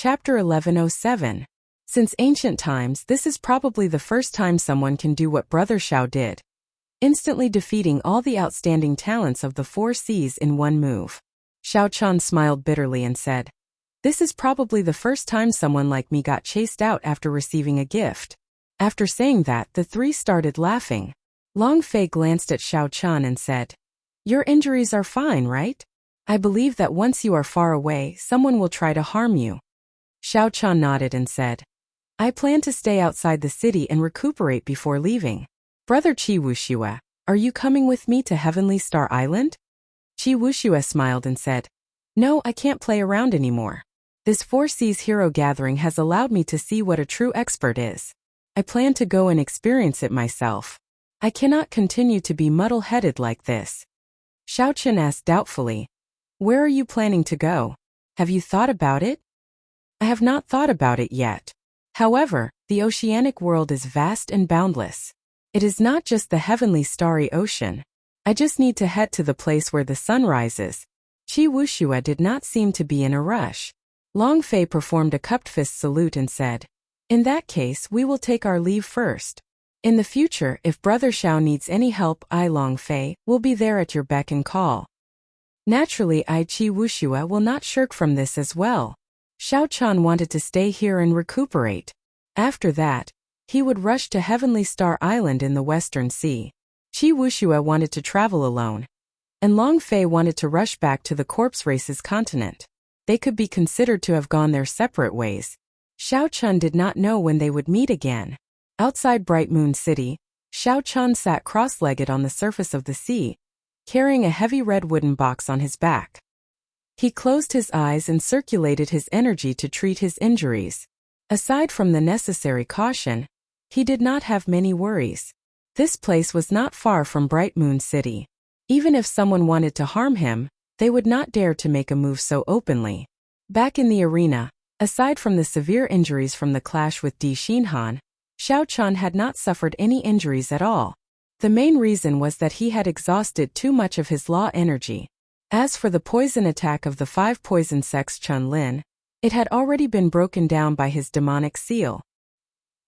Chapter 1107. Since ancient times, this is probably the first time someone can do what Brother Xiao did, instantly defeating all the outstanding talents of the 4 Cs in one move. Xiao Chan smiled bitterly and said, "This is probably the first time someone like me got chased out after receiving a gift." After saying that, the 3 started laughing. Long Fei glanced at Xiao Chan and said, "Your injuries are fine, right? I believe that once you are far away, someone will try to harm you." Xiao Chan nodded and said, "I plan to stay outside the city and recuperate before leaving." "Brother Qi Wuxia, are you coming with me to Heavenly Star Island?" Qi Wuxia smiled and said, "No, I can't play around anymore. This 4 Cs hero gathering has allowed me to see what a true expert is. I plan to go and experience it myself. I cannot continue to be muddle-headed like this." Xiao Chen asked doubtfully, "Where are you planning to go? Have you thought about it?" "I have not thought about it yet. However, the oceanic world is vast and boundless. It is not just the heavenly starry ocean. I just need to head to the place where the sun rises." Qi Wuxia did not seem to be in a rush. Long Fei performed a cupped fist salute and said, "In that case, we will take our leave first. In the future, if Brother Xiao needs any help, I, Long Fei, will be there at your beck and call." Naturally, I, Qi Wuxia, will not shirk from this as well. Xiao Chan wanted to stay here and recuperate. After that, he would rush to Heavenly Star Island in the Western Sea. Qi Wuxia wanted to travel alone, and Long Fei wanted to rush back to the corpse race's continent. They could be considered to have gone their separate ways. Xiao Chun did not know when they would meet again. Outside Bright Moon City, Xiao Chun sat cross-legged on the surface of the sea, carrying a heavy red wooden box on his back. He closed his eyes and circulated his energy to treat his injuries. Aside from the necessary caution, he did not have many worries. This place was not far from Bright Moon City. Even if someone wanted to harm him, they would not dare to make a move so openly. Back in the arena, aside from the severe injuries from the clash with Di Xinhan, Xiao Chan had not suffered any injuries at all. The main reason was that he had exhausted too much of his law energy. As for the poison attack of the 5 poison sects Chun Lin, it had already been broken down by his demonic seal.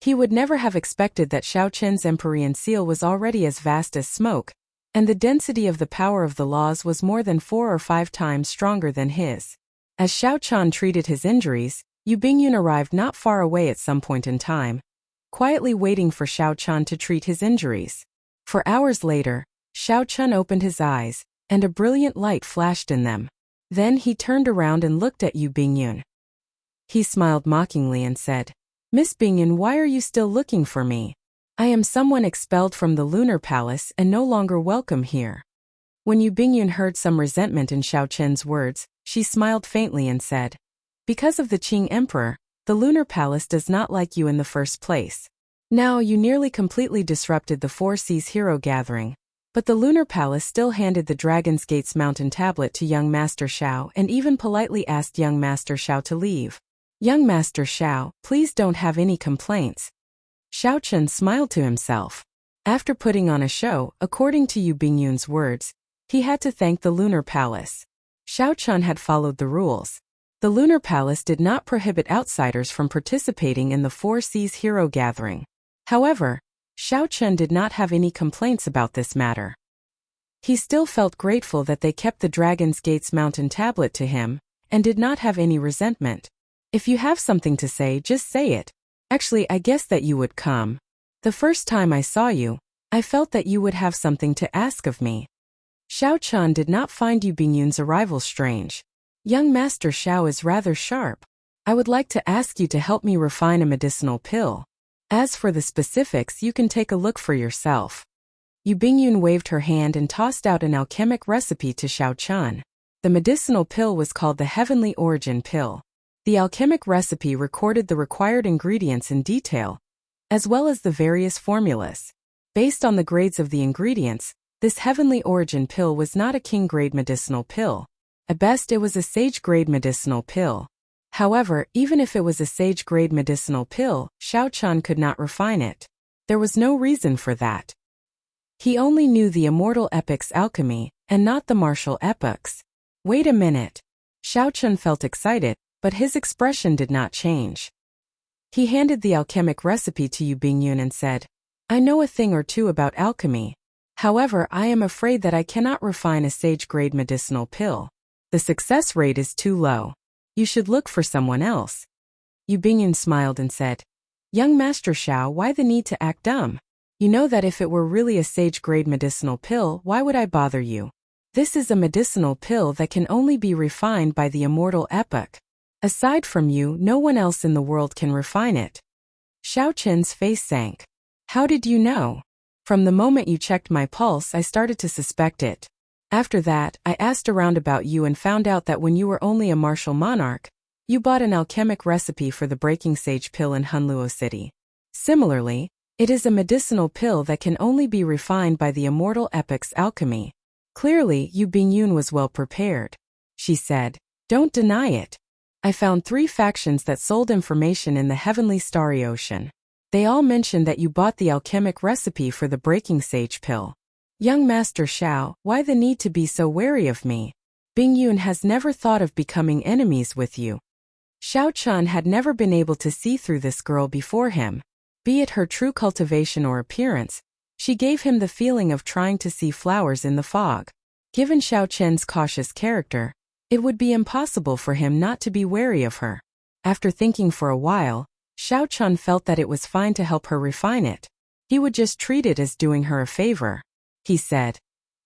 He would never have expected that Xiao Chen's Empyrean seal was already as vast as smoke, and the density of the power of the laws was more than 4 or 5 times stronger than his. As Xiao Chan treated his injuries, Yu Bingyun arrived not far away at some point in time, quietly waiting for Xiao Chan to treat his injuries. For hours later, Xiao Chan opened his eyes, and a brilliant light flashed in them. Then he turned around and looked at Yu Bingyun. He smiled mockingly and said, "Miss Bingyun, why are you still looking for me? I am someone expelled from the Lunar Palace and no longer welcome here." When Yu Bingyun heard some resentment in Xiao Chen's words, she smiled faintly and said, "Because of the Qing Emperor, the Lunar Palace does not like you in the first place. Now you nearly completely disrupted the 4 Cs hero gathering, but the Lunar Palace still handed the Dragon's Gates mountain tablet to young Master Xiao and even politely asked young Master Xiao to leave. Young Master Xiao, please don't have any complaints." Xiao Chen smiled to himself. After putting on a show, according to Yu Bingyun's words, he had to thank the Lunar Palace. Xiao Chen had followed the rules. The Lunar Palace did not prohibit outsiders from participating in the 4 Cs hero gathering. However, Xiao Chen did not have any complaints about this matter. He still felt grateful that they kept the Dragon's Gates mountain tablet to him, and did not have any resentment. "If you have something to say, just say it. Actually, I guess that you would come. The first time I saw you, I felt that you would have something to ask of me." Xiao Chan did not find Yu Bingyun's arrival strange. "Young Master Xiao is rather sharp. I would like to ask you to help me refine a medicinal pill. As for the specifics, you can take a look for yourself." Yu Bingyun waved her hand and tossed out an alchemic recipe to Xiao Chan. The medicinal pill was called the Heavenly Origin Pill. The alchemic recipe recorded the required ingredients in detail, as well as the various formulas. Based on the grades of the ingredients, this Heavenly Origin Pill was not a king-grade medicinal pill. At best, it was a sage-grade medicinal pill. However, even if it was a sage-grade medicinal pill, Xiao Chan could not refine it. There was no reason for that. He only knew the immortal epic's alchemy, and not the martial epochs. Wait a minute. Xiao Chan felt excited. but his expression did not change. He handed the alchemic recipe to Yu Bingyun and said, I know a thing or two about alchemy. However, I am afraid that I cannot refine a sage-grade medicinal pill. The success rate is too low. You should look for someone else. Yu Bingyun smiled and said, Young Master Xiao, why the need to act dumb? You know that if it were really a sage-grade medicinal pill, why would I bother you? This is a medicinal pill that can only be refined by the Immortal Epoch. Aside from you, no one else in the world can refine it. Xiao Qin's face sank. How did you know? From the moment you checked my pulse, I started to suspect it. After that, I asked around about you and found out that when you were only a martial monarch, you bought an alchemic recipe for the breaking sage pill in Hunluo City. Similarly, it is a medicinal pill that can only be refined by the Immortal Epoch's alchemy. Clearly, Yu Bingyun was well prepared. She said, Don't deny it. I found 3 factions that sold information in the heavenly starry ocean. They all mentioned that you bought the alchemic recipe for the breaking sage pill. Young Master Xiao, why the need to be so wary of me? Bingyun has never thought of becoming enemies with you. Xiao Chun had never been able to see through this girl before him. Be it her true cultivation or appearance, she gave him the feeling of trying to see flowers in the fog. Given Xiao Chen's cautious character, it would be impossible for him not to be wary of her. After thinking for a while, Xiao Chun felt that it was fine to help her refine it. He would just treat it as doing her a favor. He said,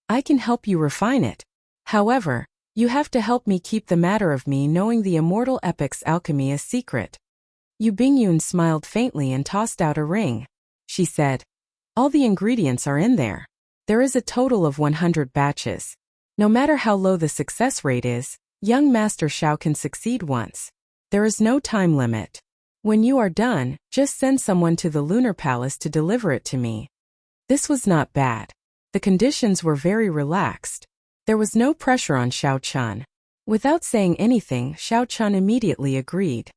I can help you refine it. However, you have to help me keep the matter of me knowing the Immortal Epoch's alchemy a secret. Yu Bingyun smiled faintly and tossed out a ring. She said, All the ingredients are in there. There is a total of 100 batches. No matter how low the success rate is, young Master Xiao can succeed once. There is no time limit. When you are done, just send someone to the Lunar Palace to deliver it to me. This was not bad. The conditions were very relaxed. There was no pressure on Xiao Chun. Without saying anything, Xiao Chun immediately agreed.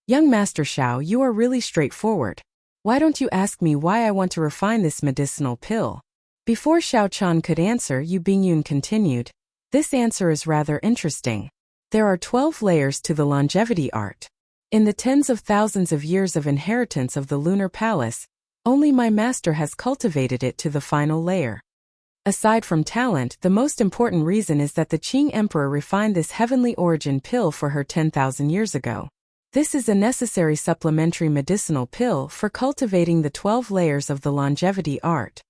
Young Master Xiao, you are really straightforward. Why don't you ask me why I want to refine this medicinal pill? Before Xiao Chun could answer, Yu Bingyun continued, This answer is rather interesting. There are 12 layers to the longevity art. In the tens of thousands of years of inheritance of the Lunar Palace, only my master has cultivated it to the final layer. Aside from talent, the most important reason is that the Qing Emperor refined this heavenly origin pill for her 10,000 years ago. This is a necessary supplementary medicinal pill for cultivating the 12 layers of the longevity art.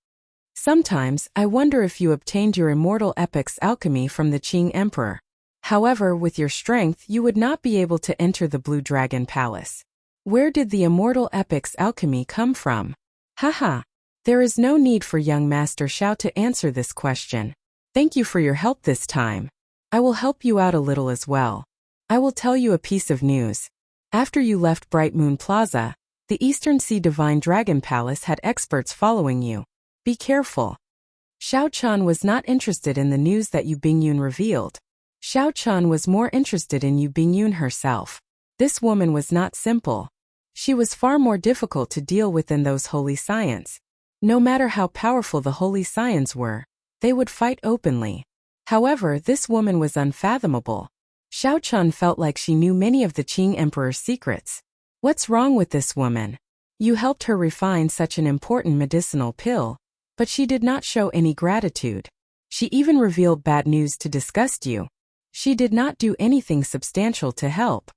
Sometimes, I wonder if you obtained your Immortal Epoch's alchemy from the Qing Emperor. However, with your strength, you would not be able to enter the Blue Dragon Palace. Where did the Immortal Epoch's alchemy come from? Haha. There is no need for young Master Xiao to answer this question. Thank you for your help this time. I will help you out a little as well. I will tell you a piece of news. After you left Bright Moon Plaza, the Eastern Sea Divine Dragon Palace had experts following you. Be careful. Xiao Chun was not interested in the news that Yu Bingyun revealed. Xiao Chun was more interested in Yu Bingyun herself. This woman was not simple. She was far more difficult to deal with than those holy scions. No matter how powerful the holy scions were, they would fight openly. However, this woman was unfathomable. Xiao Chun felt like she knew many of the Qing Emperor's secrets. What's wrong with this woman? You helped her refine such an important medicinal pill, but she did not show any gratitude. She even revealed bad news to disgust you. She did not do anything substantial to help.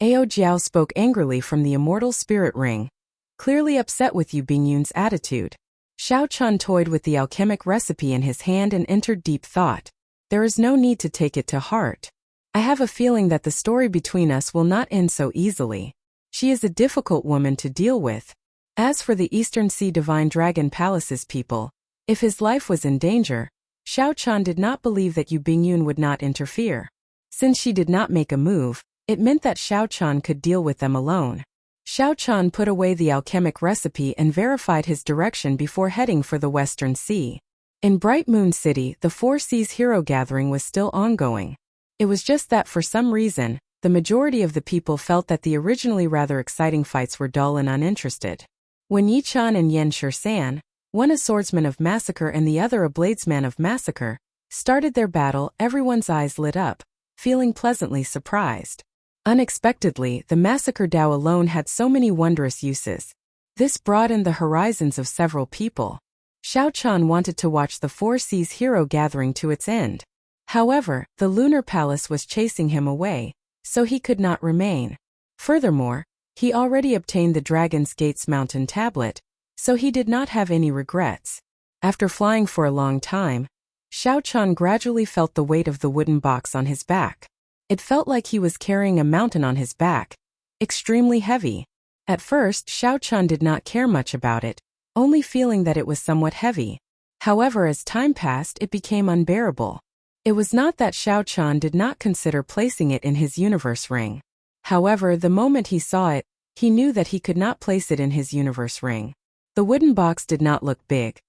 Ao Jiao spoke angrily from the Immortal Spirit Ring, clearly upset with Yu Bingyun's attitude. Xiao Chun toyed with the alchemic recipe in his hand and entered deep thought. There is no need to take it to heart. I have a feeling that the story between us will not end so easily. She is a difficult woman to deal with. As for the Eastern Sea Divine Dragon Palace's people, if his life was in danger, Xiao Chun did not believe that Yu Bingyun would not interfere. Since she did not make a move, it meant that Xiao Chun could deal with them alone. Xiao Chun put away the alchemic recipe and verified his direction before heading for the Western Sea. In Bright Moon City, the Four Seas Hero Gathering was still ongoing. It was just that for some reason, the majority of the people felt that the originally rather exciting fights were dull and uninterested. When Yi Chan and Yen Shirsan, one a swordsman of massacre and the other a bladesman of massacre, started their battle, everyone's eyes lit up, feeling pleasantly surprised. Unexpectedly, the massacre dao alone had so many wondrous uses. This broadened the horizons of several people. Xiao Chan wanted to watch the Four Seas hero gathering to its end. However, the lunar palace was chasing him away, so he could not remain. Furthermore, he already obtained the Dragon's Gates mountain tablet, so he did not have any regrets. After flying for a long time, Xiao Chan gradually felt the weight of the wooden box on his back. It felt like he was carrying a mountain on his back, extremely heavy. At first, Xiao Chan did not care much about it, only feeling that it was somewhat heavy. However, as time passed, it became unbearable. It was not that Xiao Chan did not consider placing it in his universe ring. However, the moment he saw it, he knew that he could not place it in his universe ring. The wooden box did not look big,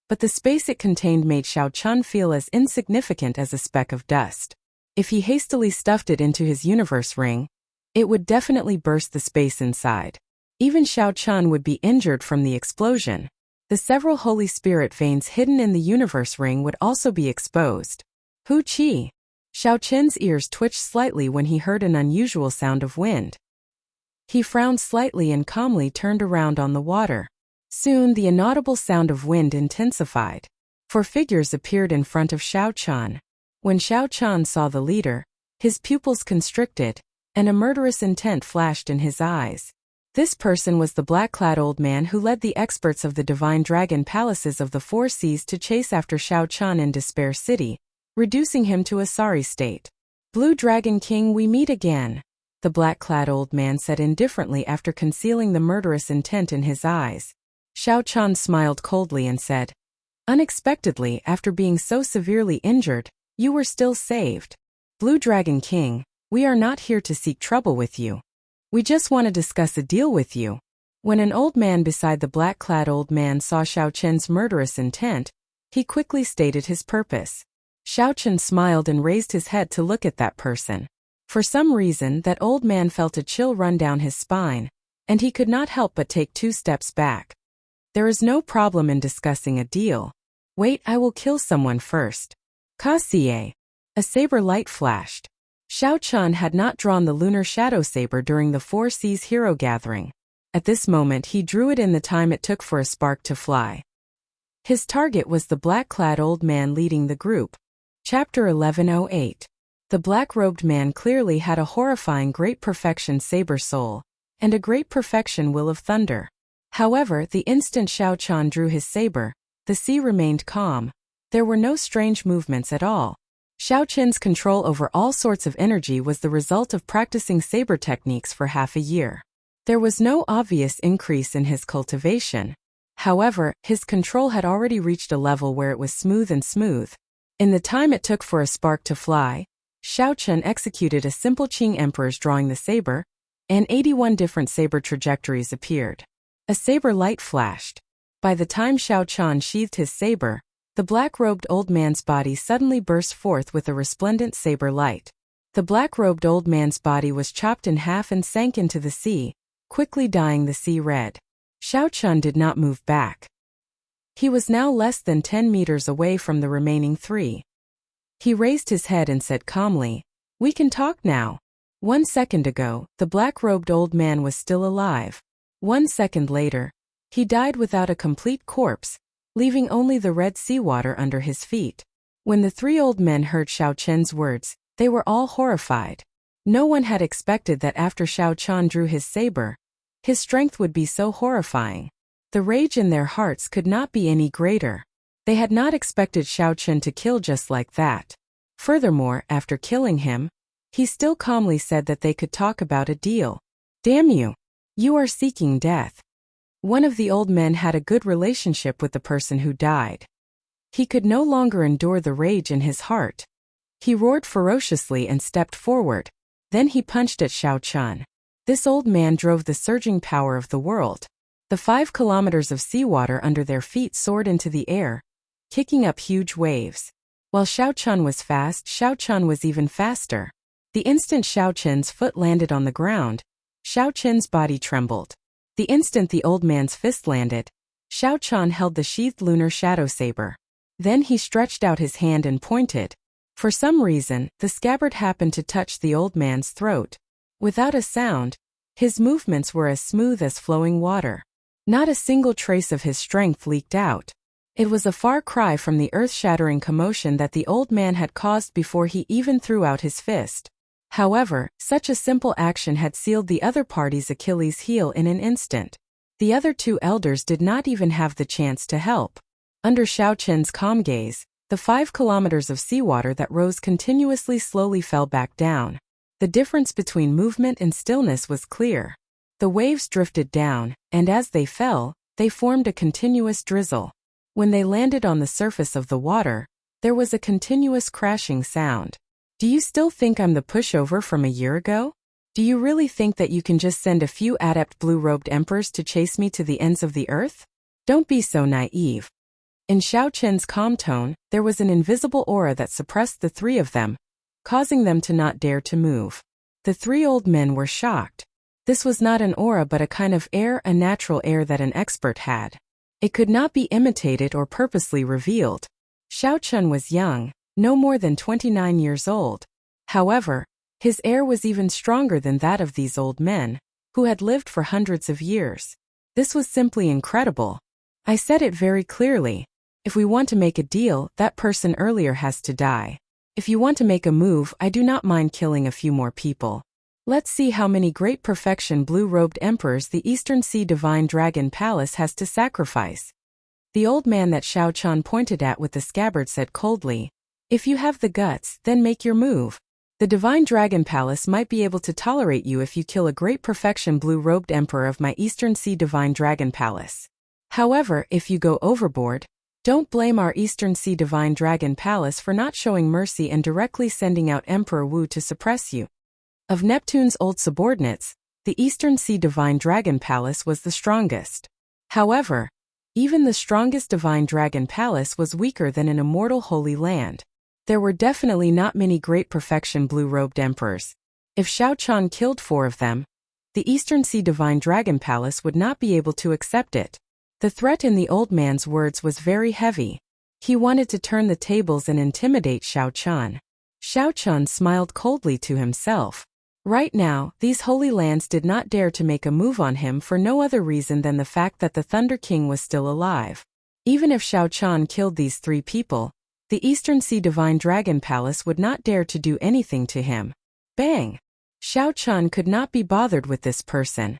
but the space it contained made Xiao Chan feel as insignificant as a speck of dust. If he hastily stuffed it into his universe ring, it would definitely burst the space inside. Even Xiao Chan would be injured from the explosion. The several Holy Spirit veins hidden in the universe ring would also be exposed. Hu Qi. Xiao Chen's ears twitched slightly when he heard an unusual sound of wind. He frowned slightly and calmly turned around on the water. Soon the inaudible sound of wind intensified. Four figures appeared in front of Xiao Chan. When Xiao Chan saw the leader, his pupils constricted, and a murderous intent flashed in his eyes. This person was the black-clad old man who led the experts of the divine dragon palaces of the Four Seas to chase after Xiao Chan in Despair City, reducing him to a sorry state. Blue Dragon King, we meet again, the black-clad old man said indifferently after concealing the murderous intent in his eyes. Xiao Chan smiled coldly and said, "Unexpectedly, after being so severely injured, you were still saved. Blue Dragon King, we are not here to seek trouble with you. We just want to discuss a deal with you." When an old man beside the black-clad old man saw Xiao Chen's murderous intent, he quickly stated his purpose. Xiao Chen smiled and raised his head to look at that person. For some reason, that old man felt a chill run down his spine, and he could not help but take 2 steps back. There is no problem in discussing a deal. Wait, I will kill someone first. Kasie. A saber light flashed. Xiao Chan had not drawn the lunar shadow saber during the Four Seas hero gathering. At this moment he drew it in the time it took for a spark to fly. His target was the black-clad old man leading the group. Chapter 1108. The black-robed man clearly had a horrifying great perfection saber soul, and a great perfection will of thunder. However, the instant Xiao Chan drew his saber, the sea remained calm. There were no strange movements at all. Xiao Chen's control over all sorts of energy was the result of practicing saber techniques for half a year. There was no obvious increase in his cultivation. However, his control had already reached a level where it was smooth and smooth. In the time it took for a spark to fly, Xiao Chen executed a simple Qing Emperor's drawing the saber, and 81 different saber trajectories appeared. A saber light flashed. By the time Xiao Chan sheathed his saber, the black-robed old man's body suddenly burst forth with a resplendent saber light. The black-robed old man's body was chopped in half and sank into the sea, quickly dyeing the sea red. Xiao Chan did not move back. He was now less than 10 meters away from the remaining 3. He raised his head and said calmly, "We can talk now." 1 second ago, the black-robed old man was still alive. 1 second later, he died without a complete corpse, leaving only the red seawater under his feet. When the 3 old men heard Xiao Chen's words, they were all horrified. No one had expected that after Xiao Chan drew his saber, his strength would be so horrifying. The rage in their hearts could not be any greater. They had not expected Xiao Chen to kill just like that. Furthermore, after killing him, he still calmly said that they could talk about a deal. "Damn you! You are seeking death." One of the old men had a good relationship with the person who died. He could no longer endure the rage in his heart. He roared ferociously and stepped forward. Then he punched at Xiao Chan. This old man drove the surging power of the world. The 5 kilometers of seawater under their feet soared into the air, kicking up huge waves. While Xiao Chan was fast, Xiao Chan was even faster. The instant Xiao Chen's foot landed on the ground, Xiao Chen's body trembled. The instant the old man's fist landed, Xiao Chan held the sheathed lunar shadow saber. Then he stretched out his hand and pointed. For some reason, the scabbard happened to touch the old man's throat. Without a sound, his movements were as smooth as flowing water. Not a single trace of his strength leaked out. It was a far cry from the earth-shattering commotion that the old man had caused before he even threw out his fist. However, such a simple action had sealed the other party's Achilles' heel in an instant. The other two elders did not even have the chance to help. Under Xiao Chen's calm gaze, the 5 kilometers of seawater that rose continuously slowly fell back down. The difference between movement and stillness was clear. The waves drifted down, and as they fell, they formed a continuous drizzle. When they landed on the surface of the water, there was a continuous crashing sound. Do you still think I'm the pushover from a year ago? Do you really think that you can just send a few adept blue-robed emperors to chase me to the ends of the earth? Don't be so naive. In Xiao Chen's calm tone, there was an invisible aura that suppressed the three of them, causing them to not dare to move. The 3 old men were shocked. This was not an aura but a kind of air, a natural air that an expert had. It could not be imitated or purposely revealed. Xiao Chen was young, no more than 29 years old. However, his air was even stronger than that of these old men, who had lived for hundreds of years. This was simply incredible. I said it very clearly. If we want to make a deal, that person earlier has to die. If you want to make a move, I do not mind killing a few more people. Let's see how many great perfection blue-robed emperors the Eastern Sea Divine Dragon Palace has to sacrifice. The old man that Xiao Chen pointed at with the scabbard said coldly, "If you have the guts, then make your move. The Divine Dragon Palace might be able to tolerate you if you kill a great perfection blue-robed emperor of my Eastern Sea Divine Dragon Palace. However, if you go overboard, don't blame our Eastern Sea Divine Dragon Palace for not showing mercy and directly sending out Emperor Wu to suppress you." Of Neptune's old subordinates, the Eastern Sea Divine Dragon Palace was the strongest. However, even the strongest Divine Dragon Palace was weaker than an immortal Holy Land. There were definitely not many great perfection blue-robed emperors. If Xiao Chen killed 4 of them, the Eastern Sea Divine Dragon Palace would not be able to accept it. The threat in the old man's words was very heavy. He wanted to turn the tables and intimidate Xiao Chen. Xiao Chen smiled coldly to himself. Right now, these holy lands did not dare to make a move on him for no other reason than the fact that the Thunder King was still alive. Even if Xiao Chen killed these 3 people, the Eastern Sea Divine Dragon Palace would not dare to do anything to him. Bang! Xiao Chen could not be bothered with this person.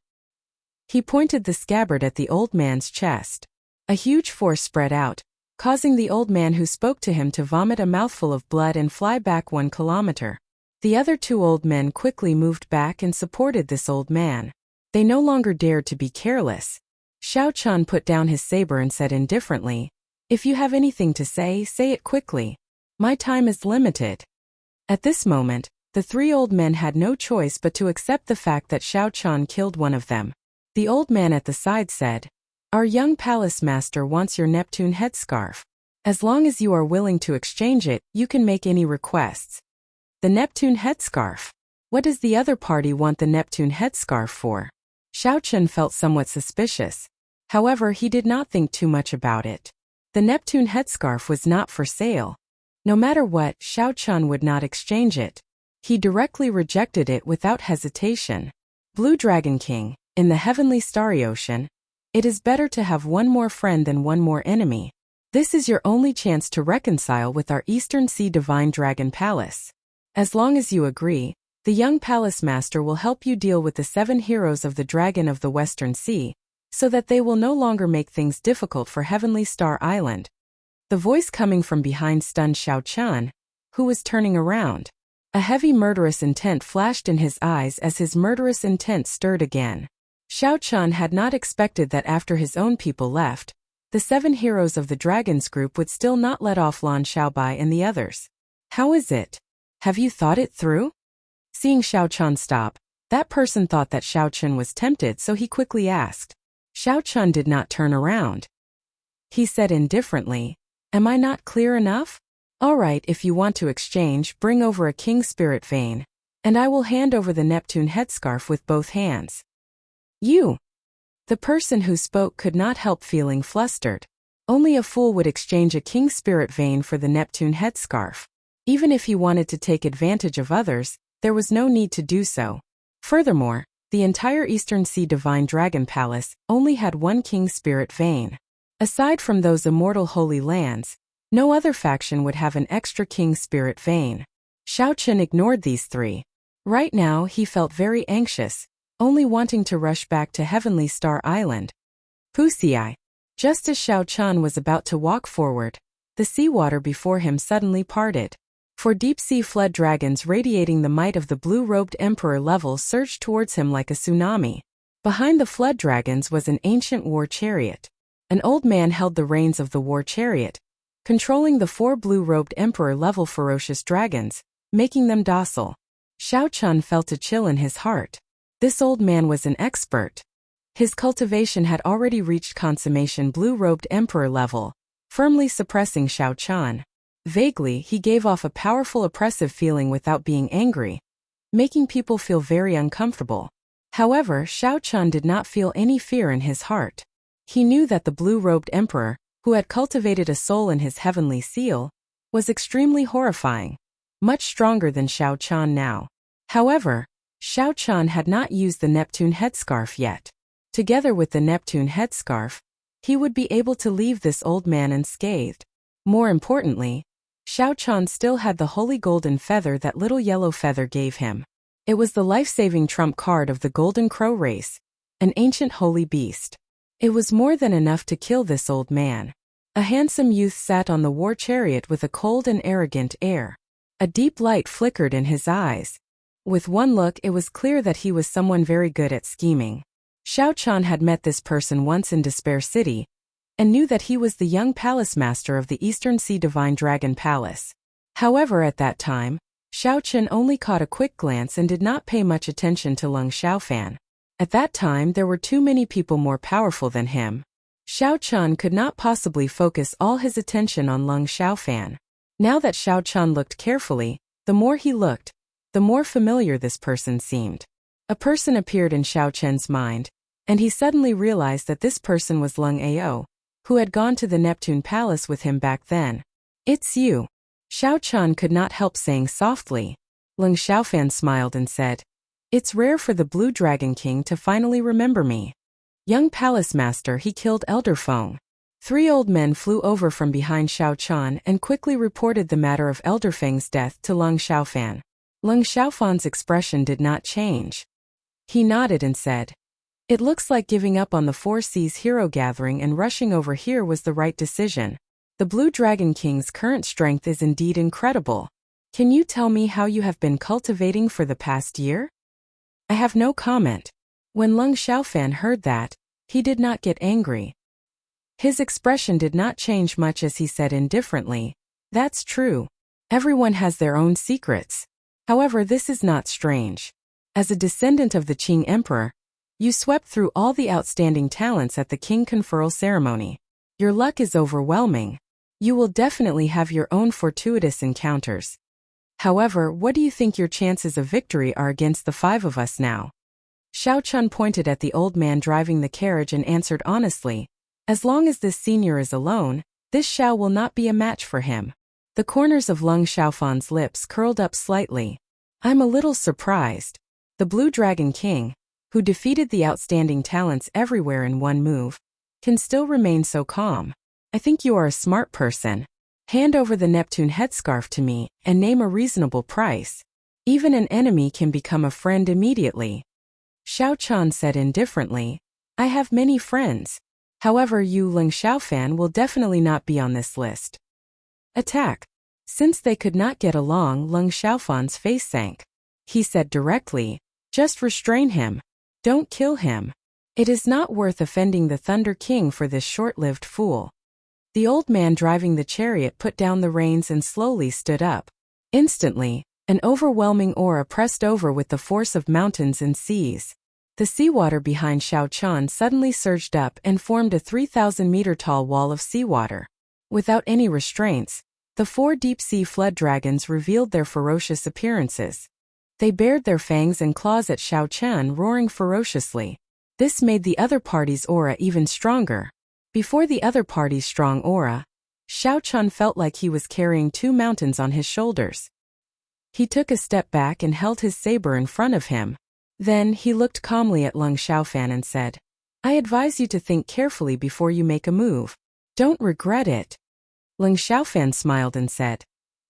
He pointed the scabbard at the old man's chest. A huge force spread out, causing the old man who spoke to him to vomit a mouthful of blood and fly back 1 kilometer. The other 2 old men quickly moved back and supported this old man. They no longer dared to be careless. Xiao Chen put down his saber and said indifferently, "If you have anything to say it quickly. My time is limited." At this moment, the 3 old men had no choice but to accept the fact that Xiao Chen killed one of them. The old man at the side said, "Our young palace master wants your Neptune headscarf. As long as you are willing to exchange it, you can make any requests." The Neptune headscarf. What does the other party want the Neptune headscarf for? Xiao Chen felt somewhat suspicious. However, he did not think too much about it. The Neptune headscarf was not for sale. No matter what, Xiao Chen would not exchange it. He directly rejected it without hesitation. Blue Dragon King, in the heavenly starry ocean, it is better to have one more friend than one more enemy. This is your only chance to reconcile with our Eastern Sea Divine Dragon Palace. As long as you agree, the young palace master will help you deal with the 7 heroes of the Dragon of the Western Sea, so that they will no longer make things difficult for Heavenly Star Island. The voice coming from behind stunned Xiao Chen, who was turning around. A heavy murderous intent flashed in his eyes as his murderous intent stirred again. Xiao Chen had not expected that after his own people left, the 7 heroes of the Dragons group would still not let off Lan Xiaobai and the others. "How is it? Have you thought it through?" Seeing Xiao Chen stop, that person thought that Xiao Chen was tempted, so he quickly asked. Xiao Chen did not turn around. He said indifferently, "Am I not clear enough? All right, if you want to exchange, bring over a King Spirit Vein, and I will hand over the Neptune headscarf with both hands." "You!" The person who spoke could not help feeling flustered. Only a fool would exchange a King Spirit Vein for the Neptune headscarf. Even if he wanted to take advantage of others, there was no need to do so. Furthermore, the entire Eastern Sea Divine Dragon Palace only had one king spirit vein. Aside from those immortal holy lands, no other faction would have an extra king spirit vein. Xiao Chen ignored these three. Right now he felt very anxious, only wanting to rush back to Heavenly Star Island. Wuxia. Just as Xiao Chen was about to walk forward, the seawater before him suddenly parted. Four deep-sea flood dragons radiating the might of the blue-robed emperor level surged towards him like a tsunami. Behind the flood dragons was an ancient war chariot. An old man held the reins of the war chariot, controlling the four blue-robed emperor-level ferocious dragons, making them docile. Xiao Chen felt a chill in his heart. This old man was an expert. His cultivation had already reached consummation blue-robed emperor level, firmly suppressing Xiao Chen. Vaguely, he gave off a powerful oppressive feeling without being angry, making people feel very uncomfortable. However, Xiao Chen did not feel any fear in his heart. He knew that the blue-robed emperor, who had cultivated a soul in his heavenly seal, was extremely horrifying, much stronger than Xiao Chen now. However, Xiao Chen had not used the Neptune headscarf yet. Together with the Neptune headscarf, he would be able to leave this old man unscathed. More importantly, Xiao Chen still had the holy golden feather that little yellow feather gave him. It was the life-saving trump card of the Golden Crow race, an ancient holy beast. It was more than enough to kill this old man. A handsome youth sat on the war chariot with a cold and arrogant air. A deep light flickered in his eyes. With one look, it was clear that he was someone very good at scheming. Xiao Chen had met this person once in Despair City, and knew that he was the young palace master of the Eastern Sea Divine Dragon Palace. However, at that time, Xiao Chen only caught a quick glance and did not pay much attention to Lung Xiaofan. At that time there were too many people more powerful than him. Xiao Chen could not possibly focus all his attention on Lung Xiaofan. Now that Xiao Chen looked carefully, the more he looked, the more familiar this person seemed. A person appeared in Xiao Chen's mind, and he suddenly realized that this person was Lung Ao, who had gone to the Neptune Palace with him back then. "It's you." Xiao Chen could not help saying softly. Lung Xiaofan smiled and said, "It's rare for the Blue Dragon King to finally remember me." Young Palace Master, he killed Elder Feng. Three old men flew over from behind Xiao Chen and quickly reported the matter of Elder Feng's death to Lung Xiaofan. Lung Xiaofan's expression did not change. He nodded and said, "It looks like giving up on the Four Seas hero gathering and rushing over here was the right decision. The Blue Dragon King's current strength is indeed incredible. Can you tell me how you have been cultivating for the past year?" "I have no comment." When Lung Xiaofan heard that, he did not get angry. His expression did not change much as he said indifferently, "That's true. Everyone has their own secrets. However, this is not strange. As a descendant of the Qing Emperor, you swept through all the outstanding talents at the King Conferral ceremony. Your luck is overwhelming. You will definitely have your own fortuitous encounters. However, what do you think your chances of victory are against the five of us now?" Xiao Chen pointed at the old man driving the carriage and answered honestly, "As long as this senior is alone, this Xiao will not be a match for him." The corners of Lung Xiaofan's lips curled up slightly. "I'm a little surprised. The Blue Dragon King, who defeated the outstanding talents everywhere in one move, can still remain so calm. I think you are a smart person. Hand over the Neptune headscarf to me and name a reasonable price. Even an enemy can become a friend immediately." Xiao Chen said indifferently, "I have many friends. However, you Lung Xiaofan will definitely not be on this list." "Attack." Since they could not get along, Lung Xiaofan's face sank. He said directly, "Just restrain him. Don't kill him. It is not worth offending the Thunder King for this short-lived fool." The old man driving the chariot put down the reins and slowly stood up. Instantly, an overwhelming aura pressed over with the force of mountains and seas. The seawater behind Xiao Chen suddenly surged up and formed a 3,000-meter-tall wall of seawater. Without any restraints, the four deep-sea flood dragons revealed their ferocious appearances. They bared their fangs and claws at Xiao Chen, roaring ferociously. This made the other party's aura even stronger. Before the other party's strong aura, Xiao Chen felt like he was carrying two mountains on his shoulders. He took a step back and held his saber in front of him. Then he looked calmly at Lung Xiaofan and said, I advise you to think carefully before you make a move. Don't regret it. Lung Xiaofan smiled and said,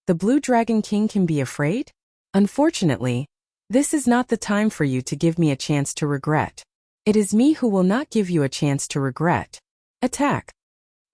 The Blue Dragon King can be afraid? Unfortunately, this is not the time for you to give me a chance to regret. It is me who will not give you a chance to regret. Attack.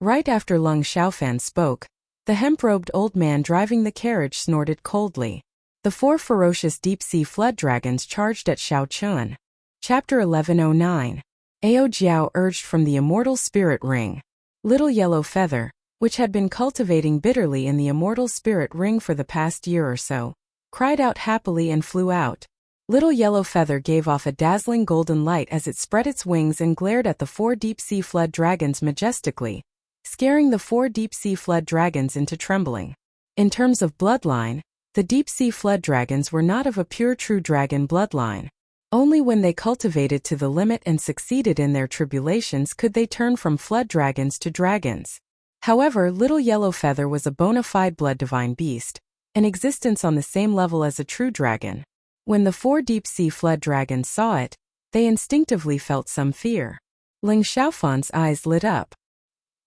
Right after Lung Xiaofan spoke, the hemp-robed old man driving the carriage snorted coldly. The 4 ferocious deep-sea flood dragons charged at Xiao Chun. Chapter 1109. Ao Jiao urged from the immortal spirit ring. Little Yellow Feather, which had been cultivating bitterly in the immortal spirit ring for the past year or so, cried out happily and flew out. Little Yellow Feather gave off a dazzling golden light as it spread its wings and glared at the 4 deep-sea flood dragons majestically, scaring the 4 deep-sea flood dragons into trembling. In terms of bloodline, the deep-sea flood dragons were not of a pure true dragon bloodline. Only when they cultivated to the limit and succeeded in their tribulations could they turn from flood dragons to dragons. However, Little Yellow Feather was a bona fide blood divine beast, an existence on the same level as a true dragon. When the 4 deep-sea flood dragons saw it, they instinctively felt some fear. Ling Xiaofan's eyes lit up.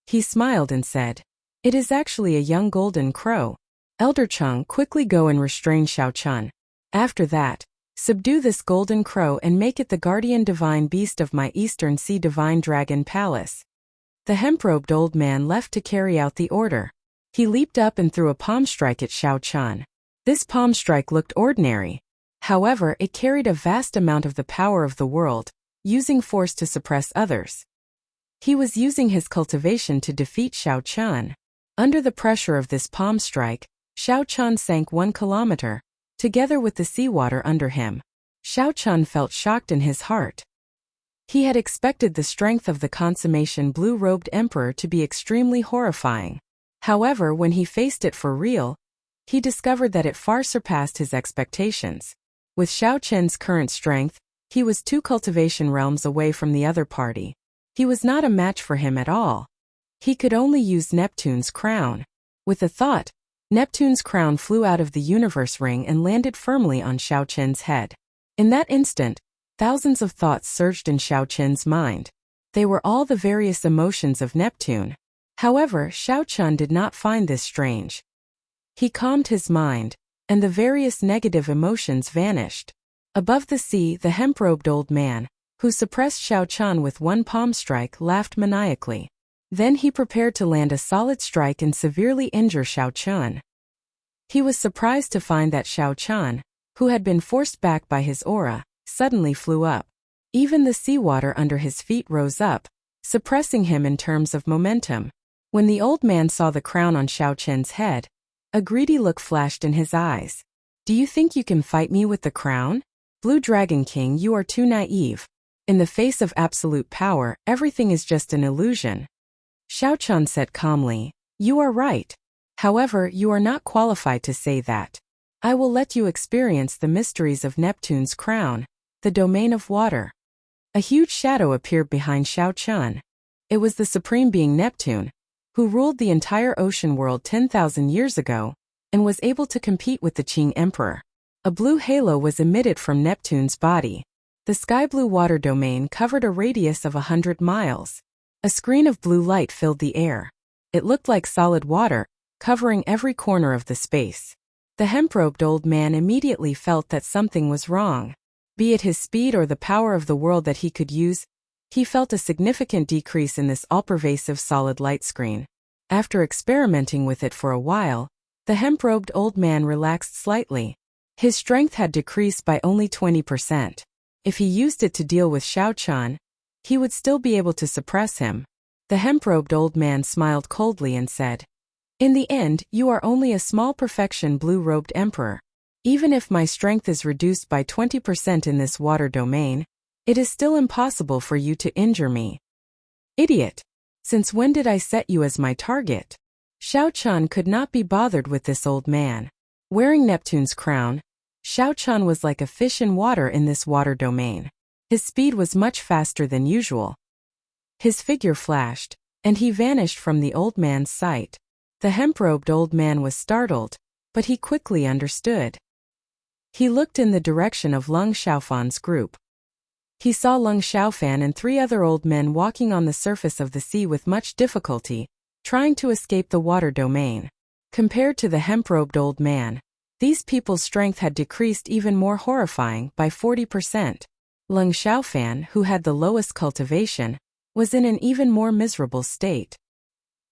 He smiled and said, It is actually a young golden crow. Elder Chung, quickly go and restrain Xiao Chun. After that, subdue this golden crow and make it the guardian divine beast of my Eastern Sea Divine Dragon Palace. The hemp-robed old man left to carry out the order. He leaped up and threw a palm strike at Xiao Chun. This palm strike looked ordinary. However, it carried a vast amount of the power of the world, using force to suppress others. He was using his cultivation to defeat Xiao Chun. Under the pressure of this palm strike, Xiao Chun sank 1 kilometer, together with the seawater under him. Xiao Chun felt shocked in his heart. He had expected the strength of the consummation blue-robed emperor to be extremely horrifying. However, when he faced it for real, he discovered that it far surpassed his expectations. With Xiao Chen's current strength, he was 2 cultivation realms away from the other party. He was not a match for him at all. He could only use Neptune's crown. With a thought, Neptune's crown flew out of the universe ring and landed firmly on Xiao Chen's head. In that instant, thousands of thoughts surged in Xiao Chen's mind. They were all the various emotions of Neptune. However, Xiao Chun did not find this strange. He calmed his mind, and the various negative emotions vanished. Above the sea, the hemp-robed old man, who suppressed Xiao Chun with 1 palm strike, laughed maniacally. Then he prepared to land a solid strike and severely injure Xiao Chun. He was surprised to find that Xiao Chun, who had been forced back by his aura, suddenly flew up. Even the seawater under his feet rose up, suppressing him in terms of momentum. When the old man saw the crown on Xiao Chen's head, a greedy look flashed in his eyes. Do you think you can fight me with the crown? Blue Dragon King, you are too naive. In the face of absolute power, everything is just an illusion. Xiao Chun said calmly, You are right. However, you are not qualified to say that. I will let you experience the mysteries of Neptune's crown, the domain of water. A huge shadow appeared behind Xiao Chun. It was the supreme being Neptune, who ruled the entire ocean world 10,000 years ago, and was able to compete with the Qing Emperor. A blue halo was emitted from Neptune's body. The sky-blue water domain covered a radius of 100 miles. A screen of blue light filled the air. It looked like solid water, covering every corner of the space. The hemp-robed old man immediately felt that something was wrong. Be it his speed or the power of the world that he could use, he felt a significant decrease in this all-pervasive solid light screen. After experimenting with it for a while, the hemp-robed old man relaxed slightly. His strength had decreased by only 20%. If he used it to deal with Xiao Chun, he would still be able to suppress him. The hemp-robed old man smiled coldly and said, In the end, you are only a small perfection blue-robed emperor. Even if my strength is reduced by 20% in this water domain, it is still impossible for you to injure me. Idiot! Since when did I set you as my target? Xiao Chun could not be bothered with this old man. Wearing Neptune's crown, Xiao Chun was like a fish in water in this water domain. His speed was much faster than usual. His figure flashed, and he vanished from the old man's sight. The hemp-robed old man was startled, but he quickly understood. He looked in the direction of Lung Xiaofan's group. He saw Lung Xiaofan and 3 other old men walking on the surface of the sea with much difficulty, trying to escape the water domain. Compared to the hemp-robed old man, these people's strength had decreased even more horrifying by 40%. Lung Xiaofan, who had the lowest cultivation, was in an even more miserable state.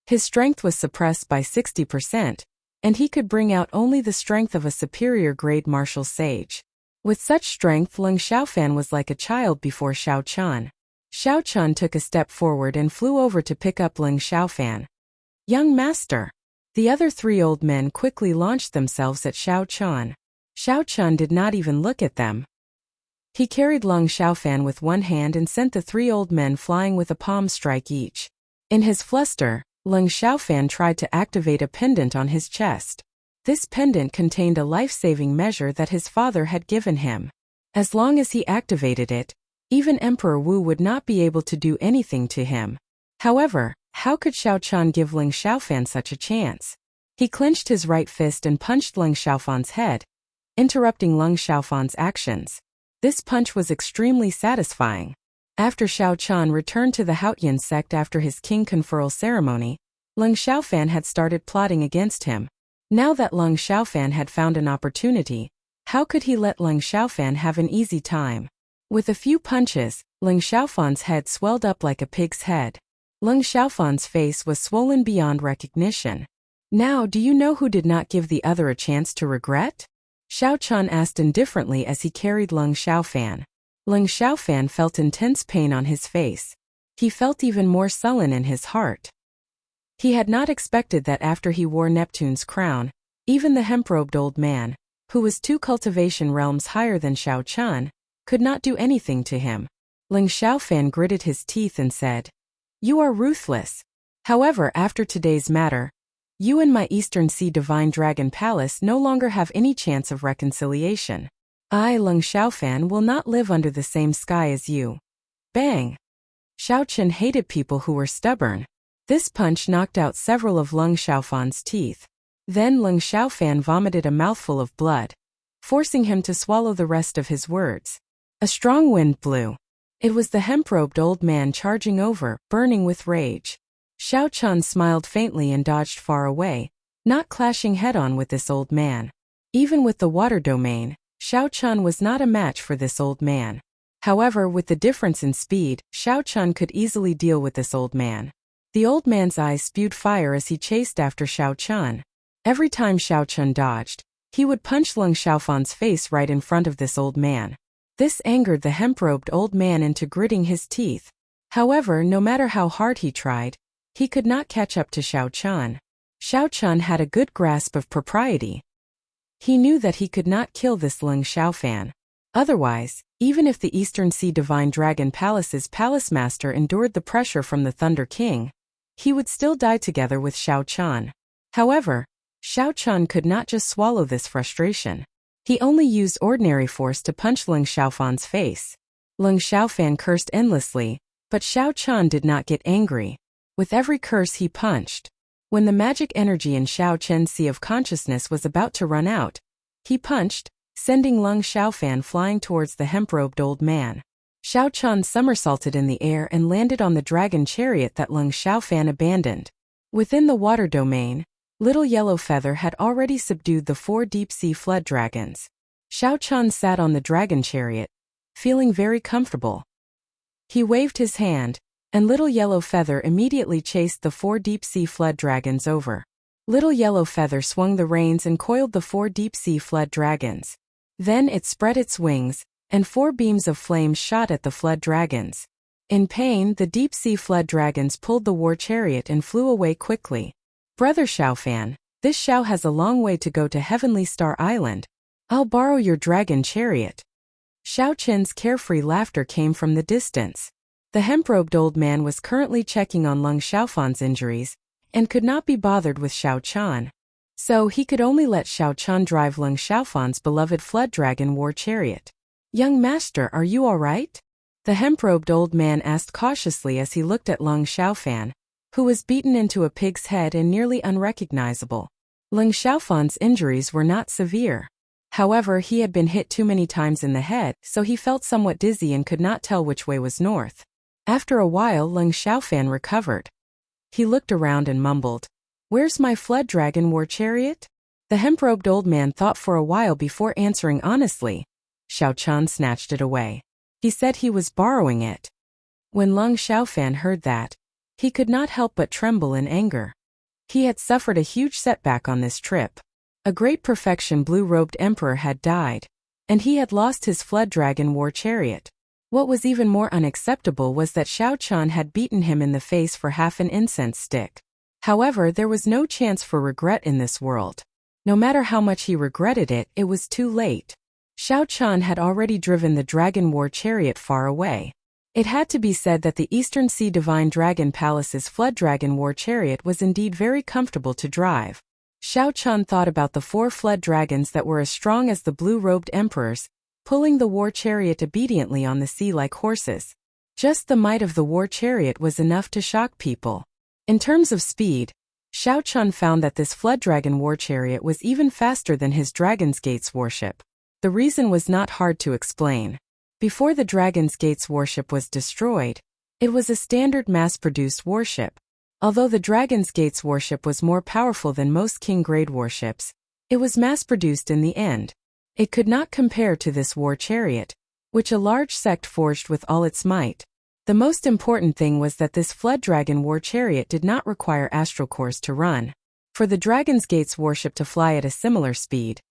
His strength was suppressed by 60%, and he could bring out only the strength of a superior-grade martial sage. With such strength, Lung Xiaofan was like a child before Xiao Chun. Xiao Chun took a step forward and flew over to pick up Lung Xiaofan. "Young master!" The other 3 old men quickly launched themselves at Xiao Chun. Xiao Chun did not even look at them. He carried Lung Xiaofan with one hand and sent the 3 old men flying with a palm strike each. In his fluster, Lung Xiaofan tried to activate a pendant on his chest. This pendant contained a life-saving measure that his father had given him. As long as he activated it, even Emperor Wu would not be able to do anything to him. However, how could Xiao Chun give Lung Xiaofan such a chance? He clenched his right fist and punched Lung Xiaofan's head, interrupting Lung Xiaofan's actions. This punch was extremely satisfying. After Xiao Chun returned to the Haotian sect after his king conferral ceremony, Lung Xiaofan had started plotting against him. Now that Lung Xiaofan had found an opportunity, how could he let Lung Xiaofan have an easy time? With a few punches, Lung Xiaofan's head swelled up like a pig's head. Lung Xiaofan's face was swollen beyond recognition. "Now do you know who did not give the other a chance to regret?" Xiao Chun asked indifferently as he carried Lung Xiaofan. Lung Xiaofan felt intense pain on his face. He felt even more sullen in his heart. He had not expected that after he wore Neptune's crown, even the hemp-robed old man, who was 2 cultivation realms higher than Xiao Chun, could not do anything to him. Lung Xiaofan gritted his teeth and said, "You are ruthless. However, after today's matter, you and my Eastern Sea Divine Dragon Palace no longer have any chance of reconciliation. I, Lung Xiaofan, will not live under the same sky as you." Bang! Xiao Chun hated people who were stubborn. This punch knocked out several of Lung Xiaofan's teeth. Then Lung Xiaofan vomited a mouthful of blood, forcing him to swallow the rest of his words. A strong wind blew. It was the hemp-robed old man charging over, burning with rage. Xiao Chun smiled faintly and dodged far away, not clashing head-on with this old man. Even with the water domain, Xiao Chun was not a match for this old man. However, with the difference in speed, Xiao Chun could easily deal with this old man. The old man's eyes spewed fire as he chased after Xiao Chun. Every time Xiao Chun dodged, he would punch Lung Xiaofan's face right in front of this old man. This angered the hemp-robed old man into gritting his teeth. However, no matter how hard he tried, he could not catch up to Xiao Chun. Xiao Chun had a good grasp of propriety. He knew that he could not kill this Lung Xiaofan. Otherwise, even if the Eastern Sea Divine Dragon Palace's palace master endured the pressure from the Thunder King, he would still die together with Xiao Chun. However, Xiao Chun could not just swallow this frustration. He only used ordinary force to punch Lung Xiaofan's face. Lung Xiaofan cursed endlessly, but Xiao Chun did not get angry. With every curse he punched. When the magic energy in Xiao Chen's sea of consciousness was about to run out, he punched, sending Lung Xiaofan flying towards the hemp-robed old man. Xiao Chun somersaulted in the air and landed on the dragon chariot that Lung Xiaofan abandoned. Within the water domain, Little Yellow Feather had already subdued the 4 deep-sea flood dragons. Xiao Chun sat on the dragon chariot, feeling very comfortable. He waved his hand, and Little Yellow Feather immediately chased the 4 deep-sea flood dragons over. Little Yellow Feather swung the reins and coiled the 4 deep-sea flood dragons. Then it spread its wings, and 4 beams of flame shot at the flood dragons. In pain, the deep-sea flood dragons pulled the war chariot and flew away quickly. "Brother Xiaofan, this Xiao has a long way to go to Heavenly Star Island. I'll borrow your dragon chariot." Xiao Chen's carefree laughter came from the distance. The hemp-robed old man was currently checking on Lung Xiaofan's injuries, and could not be bothered with Xiao Chun. So he could only let Xiao Chun drive Lung Xiaofan's beloved flood dragon war chariot. "Young master, are you all right?" The hemp-robed old man asked cautiously as he looked at Lung Xiaofan, who was beaten into a pig's head and nearly unrecognizable. Lung Xiaofan's injuries were not severe. However, he had been hit too many times in the head, so he felt somewhat dizzy and could not tell which way was north. After a while, Leng Xiaofan recovered. He looked around and mumbled, "Where's my flood dragon war chariot?" The hemp-robed old man thought for a while before answering honestly. Xiao Chan snatched it away. He said he was borrowing it. When Leng Xiaofan heard that, he could not help but tremble in anger. He had suffered a huge setback on this trip. A great perfection blue-robed emperor had died, and he had lost his flood dragon war chariot. What was even more unacceptable was that Xiao Chan had beaten him in the face for half an incense stick. However, there was no chance for regret in this world. No matter how much he regretted it, it was too late. Xiao Chan had already driven the dragon war chariot far away. It had to be said that the Eastern Sea Divine Dragon Palace's flood dragon war chariot was indeed very comfortable to drive. Xiao Chan thought about the 4 flood dragons that were as strong as the blue-robed emperors, pulling the war chariot obediently on the sea like horses. Just the might of the war chariot was enough to shock people. In terms of speed, Xiao Chan found that this flood dragon war chariot was even faster than his Dragon's Gates warship. The reason was not hard to explain. Before the Dragon's Gates warship was destroyed, it was a standard mass-produced warship. Although the Dragon's Gates warship was more powerful than most King-grade warships, it was mass-produced in the end. It could not compare to this war chariot, which a large sect forged with all its might. The most important thing was that this flood dragon war chariot did not require astral cores to run. For the Dragon's Gates warship to fly at a similar speed,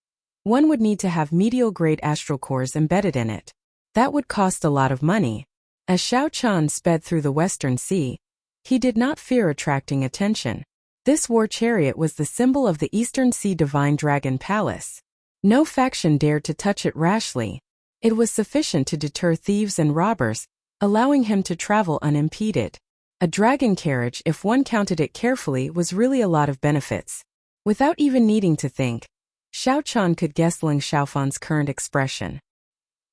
one would need to have medial-grade astral cores embedded in it. That would cost a lot of money. As Xiao Chan sped through the Western Sea, he did not fear attracting attention. This war chariot was the symbol of the Eastern Sea Divine Dragon Palace. No faction dared to touch it rashly. It was sufficient to deter thieves and robbers, allowing him to travel unimpeded. A dragon carriage, if one counted it carefully, was really a lot of benefits. Without even needing to think, Xiao Chan could guess Leng Xiaofan's current expression.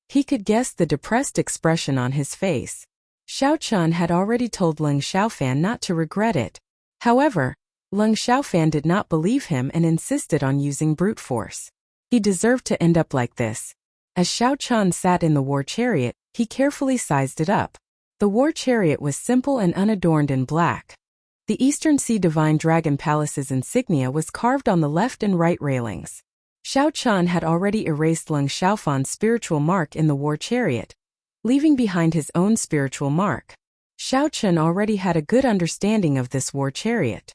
He could guess the depressed expression on his face. Xiao Chan had already told Leng Xiaofan not to regret it. However, Leng Xiaofan did not believe him and insisted on using brute force. He deserved to end up like this. As Xiao Chan sat in the war chariot, he carefully sized it up. The war chariot was simple and unadorned in black. The Eastern Sea Divine Dragon Palace's insignia was carved on the left and right railings. Xiao Chan had already erased Leng Xiaofan's spiritual mark in the war chariot, leaving behind his own spiritual mark. Xiao Chan already had a good understanding of this war chariot.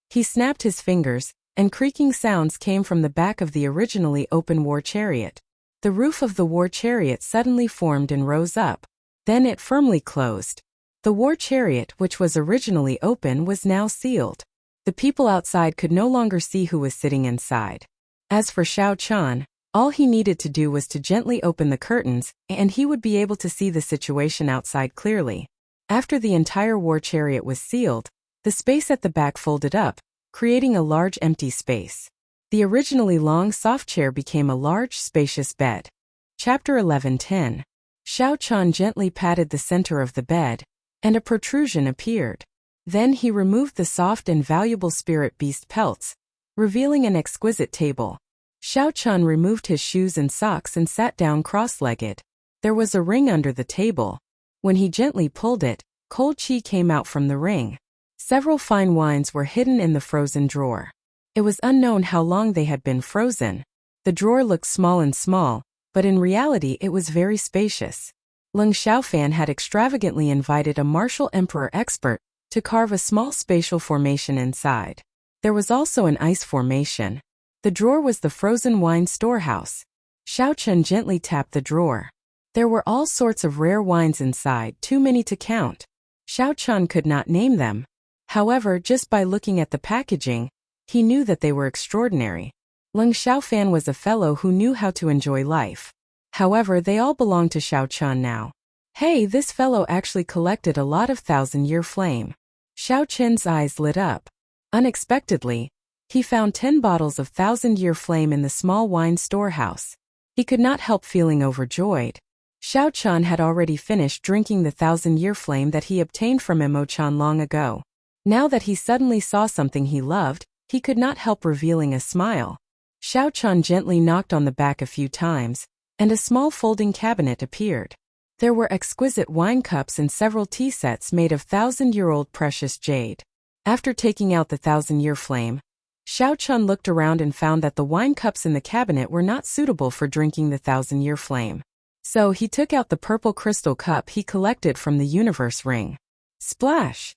He snapped his fingers, and creaking sounds came from the back of the originally open war chariot. The roof of the war chariot suddenly formed and rose up. Then it firmly closed. The war chariot, which was originally open, was now sealed. The people outside could no longer see who was sitting inside. As for Xiao Chan, all he needed to do was to gently open the curtains, and he would be able to see the situation outside clearly. After the entire war chariot was sealed, the space at the back folded up, creating a large empty space. The originally long soft chair became a large spacious bed. Chapter 11:10. Xiao Chan gently patted the center of the bed, and a protrusion appeared. Then he removed the soft and valuable spirit beast pelts, revealing an exquisite table. Xiao Chan removed his shoes and socks and sat down cross-legged. There was a ring under the table. When he gently pulled it, cold qi came out from the ring. Several fine wines were hidden in the frozen drawer. It was unknown how long they had been frozen. The drawer looked small, but in reality it was very spacious. Leng Xiaofan had extravagantly invited a martial emperor expert to carve a small spatial formation inside. There was also an ice formation. The drawer was the frozen wine storehouse. Xiao Chan gently tapped the drawer. There were all sorts of rare wines inside, too many to count. Xiao Chan could not name them. However, just by looking at the packaging, he knew that they were extraordinary. Leng Xiaofan was a fellow who knew how to enjoy life. However, they all belonged to Xiao Chan now. Hey, this fellow actually collected a lot of thousand-year flame. Xiao Chen's eyes lit up. Unexpectedly, he found 10 bottles of thousand-year flame in the small wine storehouse. He could not help feeling overjoyed. Xiao Chan had already finished drinking the thousand-year flame that he obtained from Imo-chan long ago. Now that he suddenly saw something he loved, he could not help revealing a smile. Xiao Chun gently knocked on the back a few times, and a small folding cabinet appeared. There were exquisite wine cups and several tea sets made of 1,000-year-old precious jade. After taking out the 1,000-year flame, Xiao Chun looked around and found that the wine cups in the cabinet were not suitable for drinking the 1,000-year flame. So he took out the purple crystal cup he collected from the universe ring. Splash!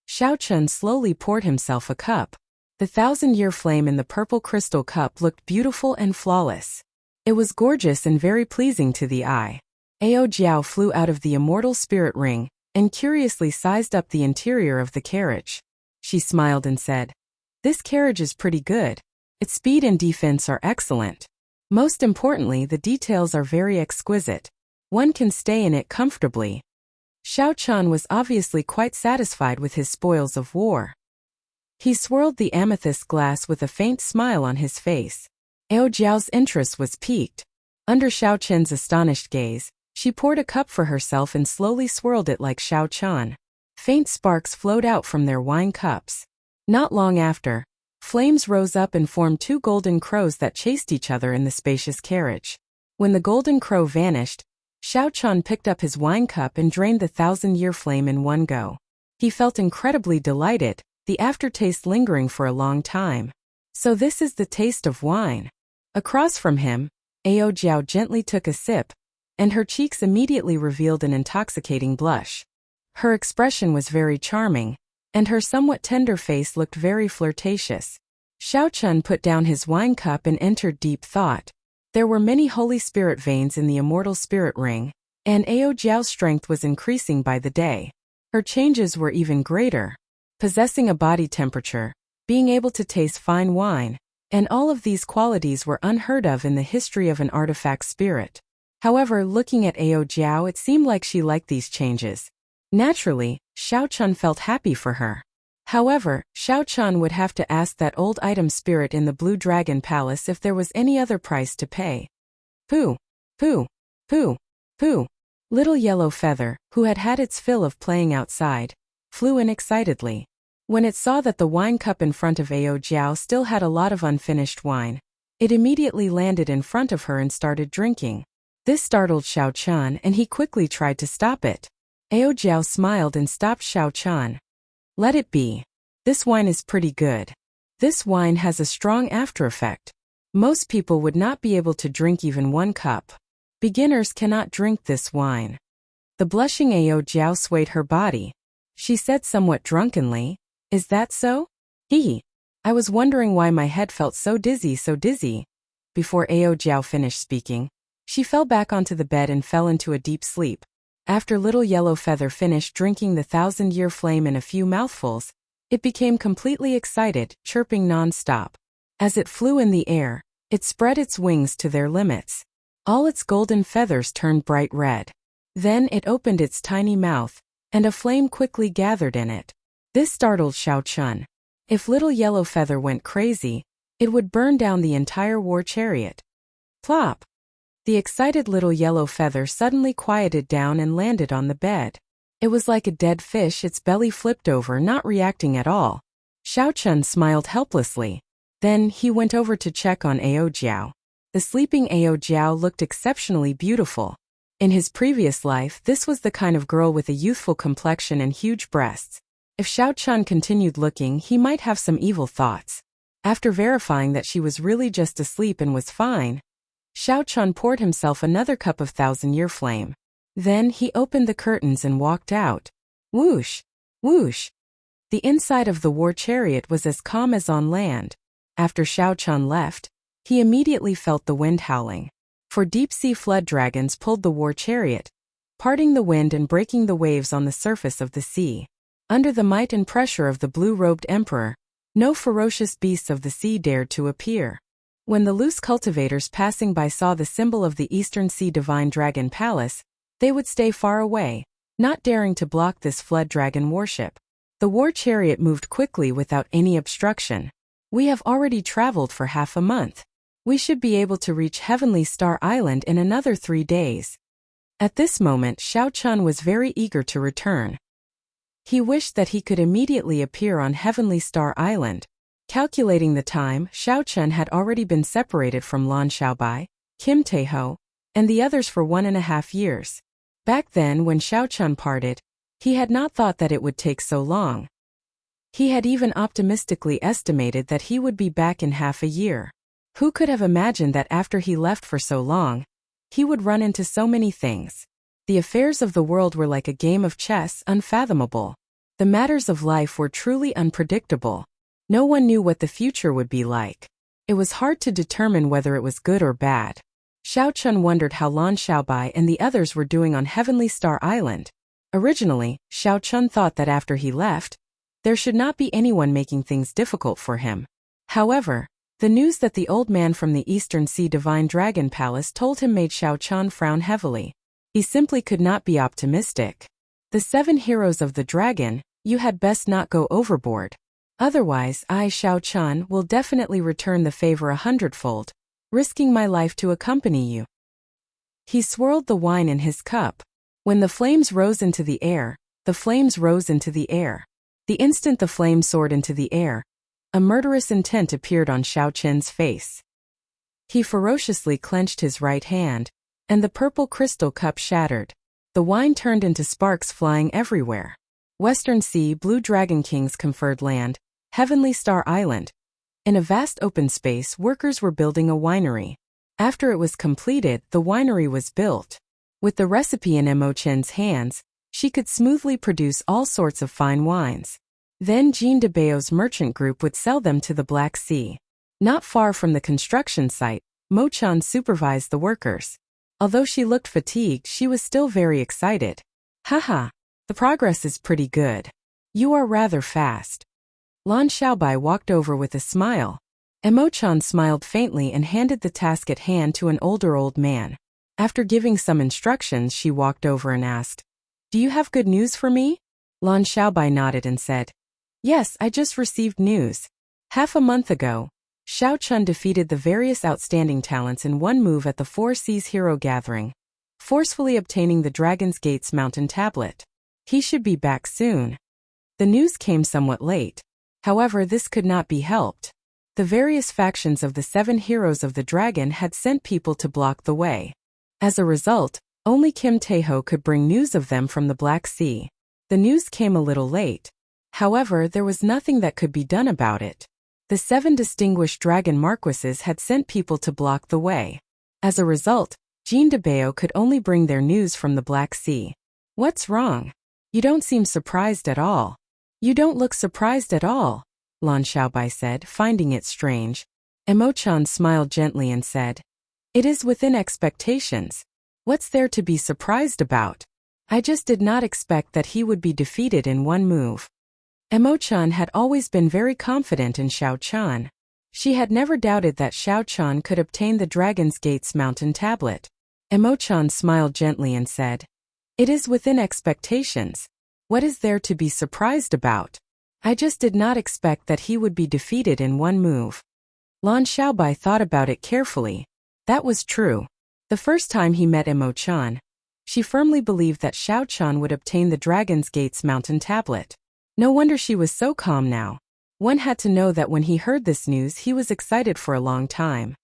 Xiao Chun slowly poured himself a cup. The 1,000-year flame in the purple crystal cup looked beautiful and flawless. It was gorgeous and very pleasing to the eye. Ao Jiao flew out of the immortal spirit ring and curiously sized up the interior of the carriage. She smiled and said, "This carriage is pretty good. Its speed and defense are excellent. Most importantly, the details are very exquisite. One can stay in it comfortably." Xiao Chun was obviously quite satisfied with his spoils of war. He swirled the amethyst glass with a faint smile on his face. Ao Jiao's interest was piqued. Under Xiao Chun's astonished gaze, she poured a cup for herself and slowly swirled it like Xiao Chun. Faint sparks flowed out from their wine cups. Not long after, flames rose up and formed two golden crows that chased each other in the spacious carriage. When the golden crow vanished, Xiao Chun picked up his wine cup and drained the 1,000-year flame in one go. He felt incredibly delighted, the aftertaste lingering for a long time. So this is the taste of wine. Across from him, Ao Jiao gently took a sip, and her cheeks immediately revealed an intoxicating blush. Her expression was very charming, and her somewhat tender face looked very flirtatious. Xiao Chun put down his wine cup and entered deep thought. There were many Holy Spirit veins in the immortal spirit ring, and Ao Jiao's strength was increasing by the day. Her changes were even greater. Possessing a body temperature, being able to taste fine wine, and all of these qualities were unheard of in the history of an artifact spirit. However, looking at Ao Jiao, it seemed like she liked these changes. Naturally, Xiao Chun felt happy for her. However, Xiao Chun would have to ask that old item spirit in the Blue Dragon Palace if there was any other price to pay. Pooh! Pooh! Pooh! Pooh! Little Yellow Feather, who had had its fill of playing outside, flew in excitedly. When it saw that the wine cup in front of Ao Jiao still had a lot of unfinished wine, it immediately landed in front of her and started drinking. This startled Xiao Chun and he quickly tried to stop it. Ao Jiao smiled and stopped Xiao Chun. "Let it be. This wine is pretty good. This wine has a strong after-effect. Most people would not be able to drink even one cup. Beginners cannot drink this wine." The blushing Ao Jiao swayed her body. She said somewhat drunkenly, "Is that so? Hee. I was wondering why my head felt so dizzy. Before Ao Jiao finished speaking, she fell back onto the bed and fell into a deep sleep. After Little Yellow Feather finished drinking the 1,000-year flame in a few mouthfuls, it became completely excited, chirping non-stop. As it flew in the air, it spread its wings to their limits. All its golden feathers turned bright red. Then it opened its tiny mouth, and a flame quickly gathered in it. This startled Xiao Chun. If Little Yellow Feather went crazy, it would burn down the entire war chariot. Plop! The excited Little Yellow Feather suddenly quieted down and landed on the bed. It was like a dead fish, its belly flipped over, not reacting at all. Xiao Chun smiled helplessly. Then he went over to check on Ao Jiao. The sleeping Ao Jiao looked exceptionally beautiful. In his previous life, this was the kind of girl with a youthful complexion and huge breasts. If Xiao Chun continued looking, he might have some evil thoughts. After verifying that she was really just asleep and was fine, Xiao Chun poured himself another cup of 1,000-year flame. Then he opened the curtains and walked out. Whoosh! Whoosh! The inside of the war chariot was as calm as on land. After Xiao Chun left, he immediately felt the wind howling. For deep-sea flood dragons pulled the war chariot, parting the wind and breaking the waves on the surface of the sea. Under the might and pressure of the blue-robed emperor, no ferocious beasts of the sea dared to appear. When the loose cultivators passing by saw the symbol of the Eastern Sea Divine Dragon Palace, they would stay far away, not daring to block this flood dragon warship. The war chariot moved quickly without any obstruction. "We have already traveled for half a month. We should be able to reach Heavenly Star Island in another 3 days." At this moment, Xiao Chun was very eager to return. He wished that he could immediately appear on Heavenly Star Island. Calculating the time, Xiao Chun had already been separated from Lan Xiaobai, Kim Taeho, and the others for 1.5 years. Back then when Xiao Chun parted, he had not thought that it would take so long. He had even optimistically estimated that he would be back in half a year. Who could have imagined that after he left for so long, he would run into so many things? The affairs of the world were like a game of chess, unfathomable. The matters of life were truly unpredictable. No one knew what the future would be like. It was hard to determine whether it was good or bad. Xiao Chun wondered how Lan Xiaobai and the others were doing on Heavenly Star Island. Originally, Xiao Chun thought that after he left, there should not be anyone making things difficult for him. However, the news that the old man from the Eastern Sea Divine Dragon Palace told him made Xiao Chun frown heavily. He simply could not be optimistic. The 7 heroes of the dragon, you had best not go overboard. Otherwise I, Xiao Chun, will definitely return the favor 100-fold, risking my life to accompany you. He swirled the wine in his cup. When the flames rose into the air, the flames rose into the air. The instant the flame soared into the air, a murderous intent appeared on Xiao Chun's face. He ferociously clenched his right hand, and the purple crystal cup shattered. The wine turned into sparks flying everywhere. Western Sea Blue Dragon King's conferred land, Heavenly Star Island. In a vast open space, workers were building a winery. After it was completed, the winery was built. With the recipe in Imo-chen's hands, she could smoothly produce all sorts of fine wines. Then Jean de Bao's merchant group would sell them to the Black Sea. Not far from the construction site, Mo-chan supervised the workers. Although she looked fatigued, she was still very excited. Haha, the progress is pretty good. You are rather fast. Lan Xiaobai walked over with a smile. Mo-chan smiled faintly and handed the task at hand to an older old man. After giving some instructions, she walked over and asked, "Do you have good news for me?" Lan Xiaobai nodded and said, "Yes, I just received news. Half a month ago, Xiao Chun defeated the various outstanding talents in one move at the Four Seas Hero Gathering, forcefully obtaining the Dragon's Gate's mountain tablet. He should be back soon." The news came somewhat late. However, this could not be helped. The various factions of the 7 heroes of the dragon had sent people to block the way. As a result, only Kim Taeho could bring news of them from the Black Sea. The news came a little late. However, there was nothing that could be done about it. The 7 distinguished dragon marquises had sent people to block the way. As a result, Jean de Bao could only bring their news from the Black Sea. "What's wrong? You don't seem surprised at all." "You don't look surprised at all," Lan Xiaobai said, finding it strange. Mo-chan smiled gently and said, "It is within expectations. What's there to be surprised about? I just did not expect that he would be defeated in one move." Mo-chan had always been very confident in Xiao Chun. She had never doubted that Xiao Chun could obtain the Dragon's Gate's mountain tablet. Mo-chan smiled gently and said, "It is within expectations. What is there to be surprised about? I just did not expect that he would be defeated in one move." Lan Xiaobai thought about it carefully. That was true. The first time he met Mo-chan, she firmly believed that Xiao Chun would obtain the Dragon's Gate's mountain tablet. No wonder she was so calm now. One had to know that when he heard this news he was excited for a long time.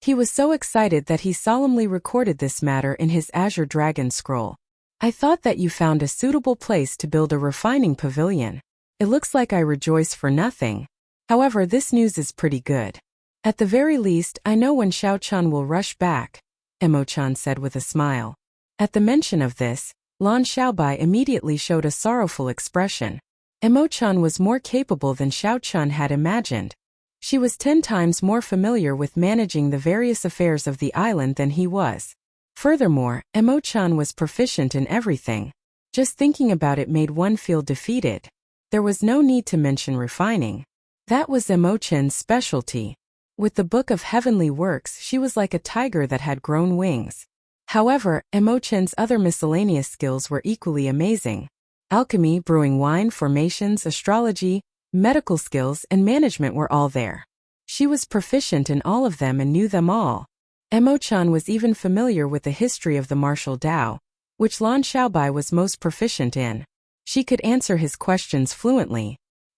He was so excited that he solemnly recorded this matter in his Azure Dragon Scroll. "I thought that you found a suitable place to build a refining pavilion. It looks like I rejoice for nothing. However, this news is pretty good. At the very least, I know when Xiao Chun will rush back," Mo-chan said with a smile. At the mention of this, Lan Xiaobai immediately showed a sorrowful expression. Mo-chan was more capable than Xiao Chun had imagined. She was 10 times more familiar with managing the various affairs of the island than he was. Furthermore, Mo-chan was proficient in everything. Just thinking about it made one feel defeated. There was no need to mention refining. That was Mo-chan's specialty. With the Book of Heavenly Works, she was like a tiger that had grown wings. However, Mo-chan's other miscellaneous skills were equally amazing. Alchemy, brewing wine, formations, astrology, medical skills, and management were all there. She was proficient in all of them and knew them all. Mo-chan was even familiar with the history of the martial Tao, which Lan Xiaobai was most proficient in. She could answer his questions fluently.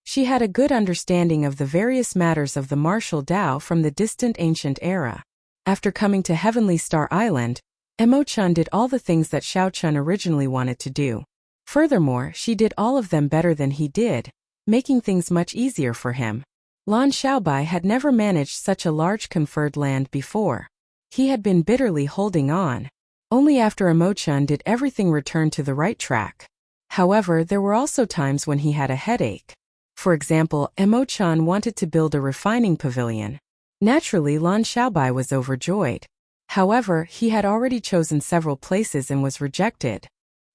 She had a good understanding of the various matters of the martial Tao from the distant ancient era. After coming to Heavenly Star Island, Emo-chan did all the things that Xiao-chun originally wanted to do. Furthermore, she did all of them better than he did, making things much easier for him. Lan Xiaobai had never managed such a large conferred land before. He had been bitterly holding on. Only after Emo-chan did everything return to the right track. However, there were also times when he had a headache. For example, Emo-chan wanted to build a refining pavilion. Naturally, Lan Xiaobai was overjoyed. However, he had already chosen several places and was rejected.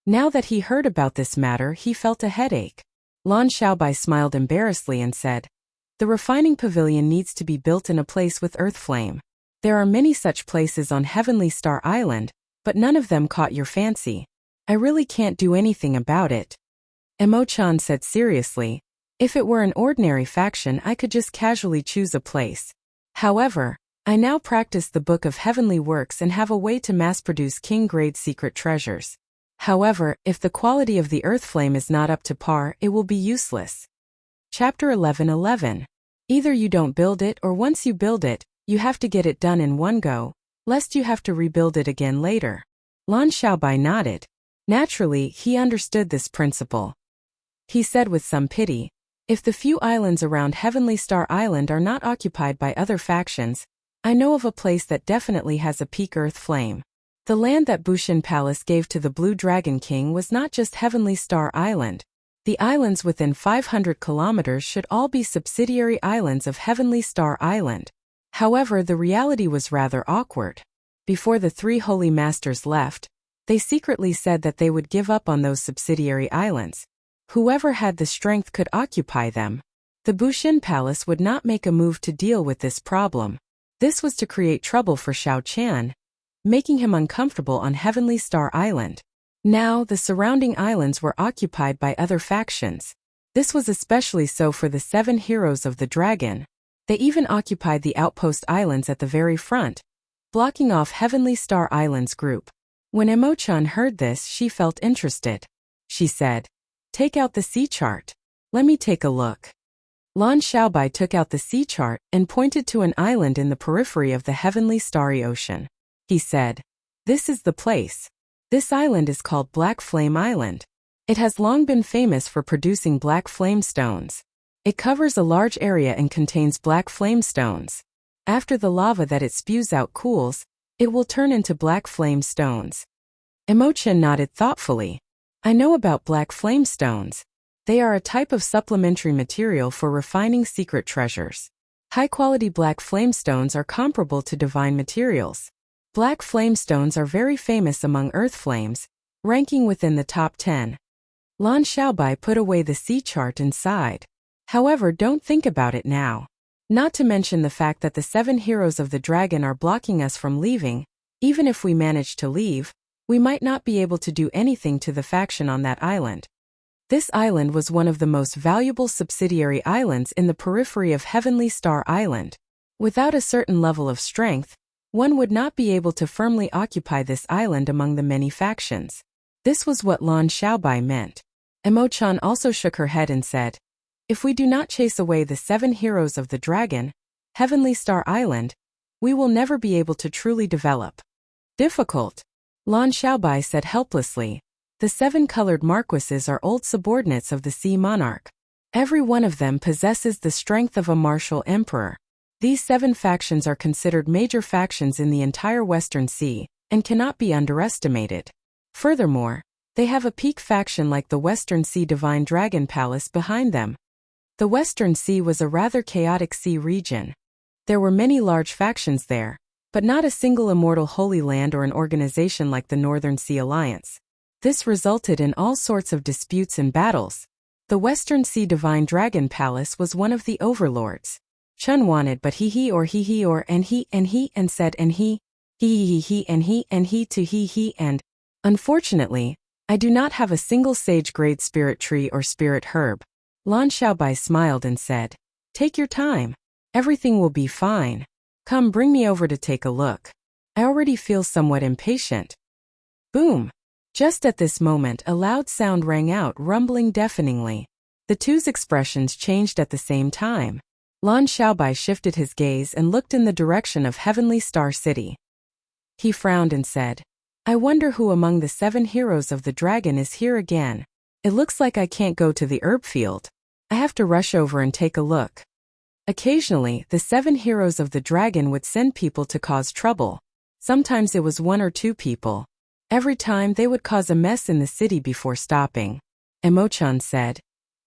Now that he heard about this matter, he felt a headache. Lan Xiaobai smiled embarrassedly and said, "The refining pavilion needs to be built in a place with earth flame. There are many such places on Heavenly Star Island, but none of them caught your fancy. I really can't do anything about it." Emo-chan said seriously, "If it were an ordinary faction, I could just casually choose a place. However, I now practice the Book of Heavenly Works and have a way to mass-produce king-grade secret treasures. However, if the quality of the earth flame is not up to par, it will be useless." Chapter 11:11. Either you don't build it, or once you build it, you have to get it done in one go, lest you have to rebuild it again later. Lan Xiaobai nodded. Naturally, he understood this principle. He said with some pity, "If the few islands around Heavenly Star Island are not occupied by other factions, I know of a place that definitely has a peak earth flame. The land that Bushin Palace gave to the Blue Dragon King was not just Heavenly Star Island. The islands within 500 kilometers should all be subsidiary islands of Heavenly Star Island." However, the reality was rather awkward. Before the three holy masters left, they secretly said that they would give up on those subsidiary islands. Whoever had the strength could occupy them. The Bushin Palace would not make a move to deal with this problem. This was to create trouble for Xiao Chan, making him uncomfortable on Heavenly Star Island. Now, the surrounding islands were occupied by other factions. This was especially so for the 7 heroes of the dragon. They even occupied the outpost islands at the very front, blocking off Heavenly Star Island's group. When Emo-chan heard this, she felt interested. She said, "Take out the sea chart. Let me take a look." Lan Xiaobai took out the sea chart and pointed to an island in the periphery of the Heavenly Starry Ocean. He said, "This is the place. This island is called Black Flame Island. It has long been famous for producing black flame stones. It covers a large area and contains black flame stones. After the lava that it spews out cools, it will turn into black flame stones." Emo-chan nodded thoughtfully. "I know about black flame stones. They are a type of supplementary material for refining secret treasures. High-quality black flame stones are comparable to divine materials. Black flame stones are very famous among earth flames, ranking within the top 10. Lan Xiaobai put away the sea chart and sighed. "However, don't think about it now. Not to mention the fact that the 7 heroes of the dragon are blocking us from leaving. Even if we manage to leave, we might not be able to do anything to the faction on that island." This island was one of the most valuable subsidiary islands in the periphery of Heavenly Star Island. Without a certain level of strength, one would not be able to firmly occupy this island among the many factions. This was what Lan Xiaobai meant. Emo-chan also shook her head and said, "If we do not chase away the 7 heroes of the dragon, Heavenly Star Island, we will never be able to truly develop." "Difficult," Lan Xiaobai said helplessly. "The 7 colored marquises are old subordinates of the Sea Monarch. Every one of them possesses the strength of a martial emperor. These 7 factions are considered major factions in the entire Western Sea, and cannot be underestimated. Furthermore, they have a peak faction like the Western Sea Divine Dragon Palace behind them. The Western Sea was a rather chaotic sea region. There were many large factions there, but not a single immortal Holy Land or an organization like the Northern Sea Alliance. This resulted in all sorts of disputes and battles. The Western Sea Divine Dragon Palace was one of the overlords. Chun wanted but he or and said and he to he and. Unfortunately, I do not have a single sage-grade spirit tree or spirit herb. Lan Xiaobai smiled and said, "Take your time. Everything will be fine. Come, bring me over to take a look. I already feel somewhat impatient." Boom! Just at this moment a loud sound rang out, rumbling deafeningly. The two's expressions changed at the same time. Lan Xiaobai shifted his gaze and looked in the direction of Heavenly Star City. He frowned and said, I wonder who among the 7 heroes of the dragon is here again. It looks like I can't go to the herb field. I have to rush over and take a look. Occasionally, the 7 heroes of the dragon would send people to cause trouble. Sometimes it was 1 or 2 people. Every time they would cause a mess in the city before stopping. Emo-chan said,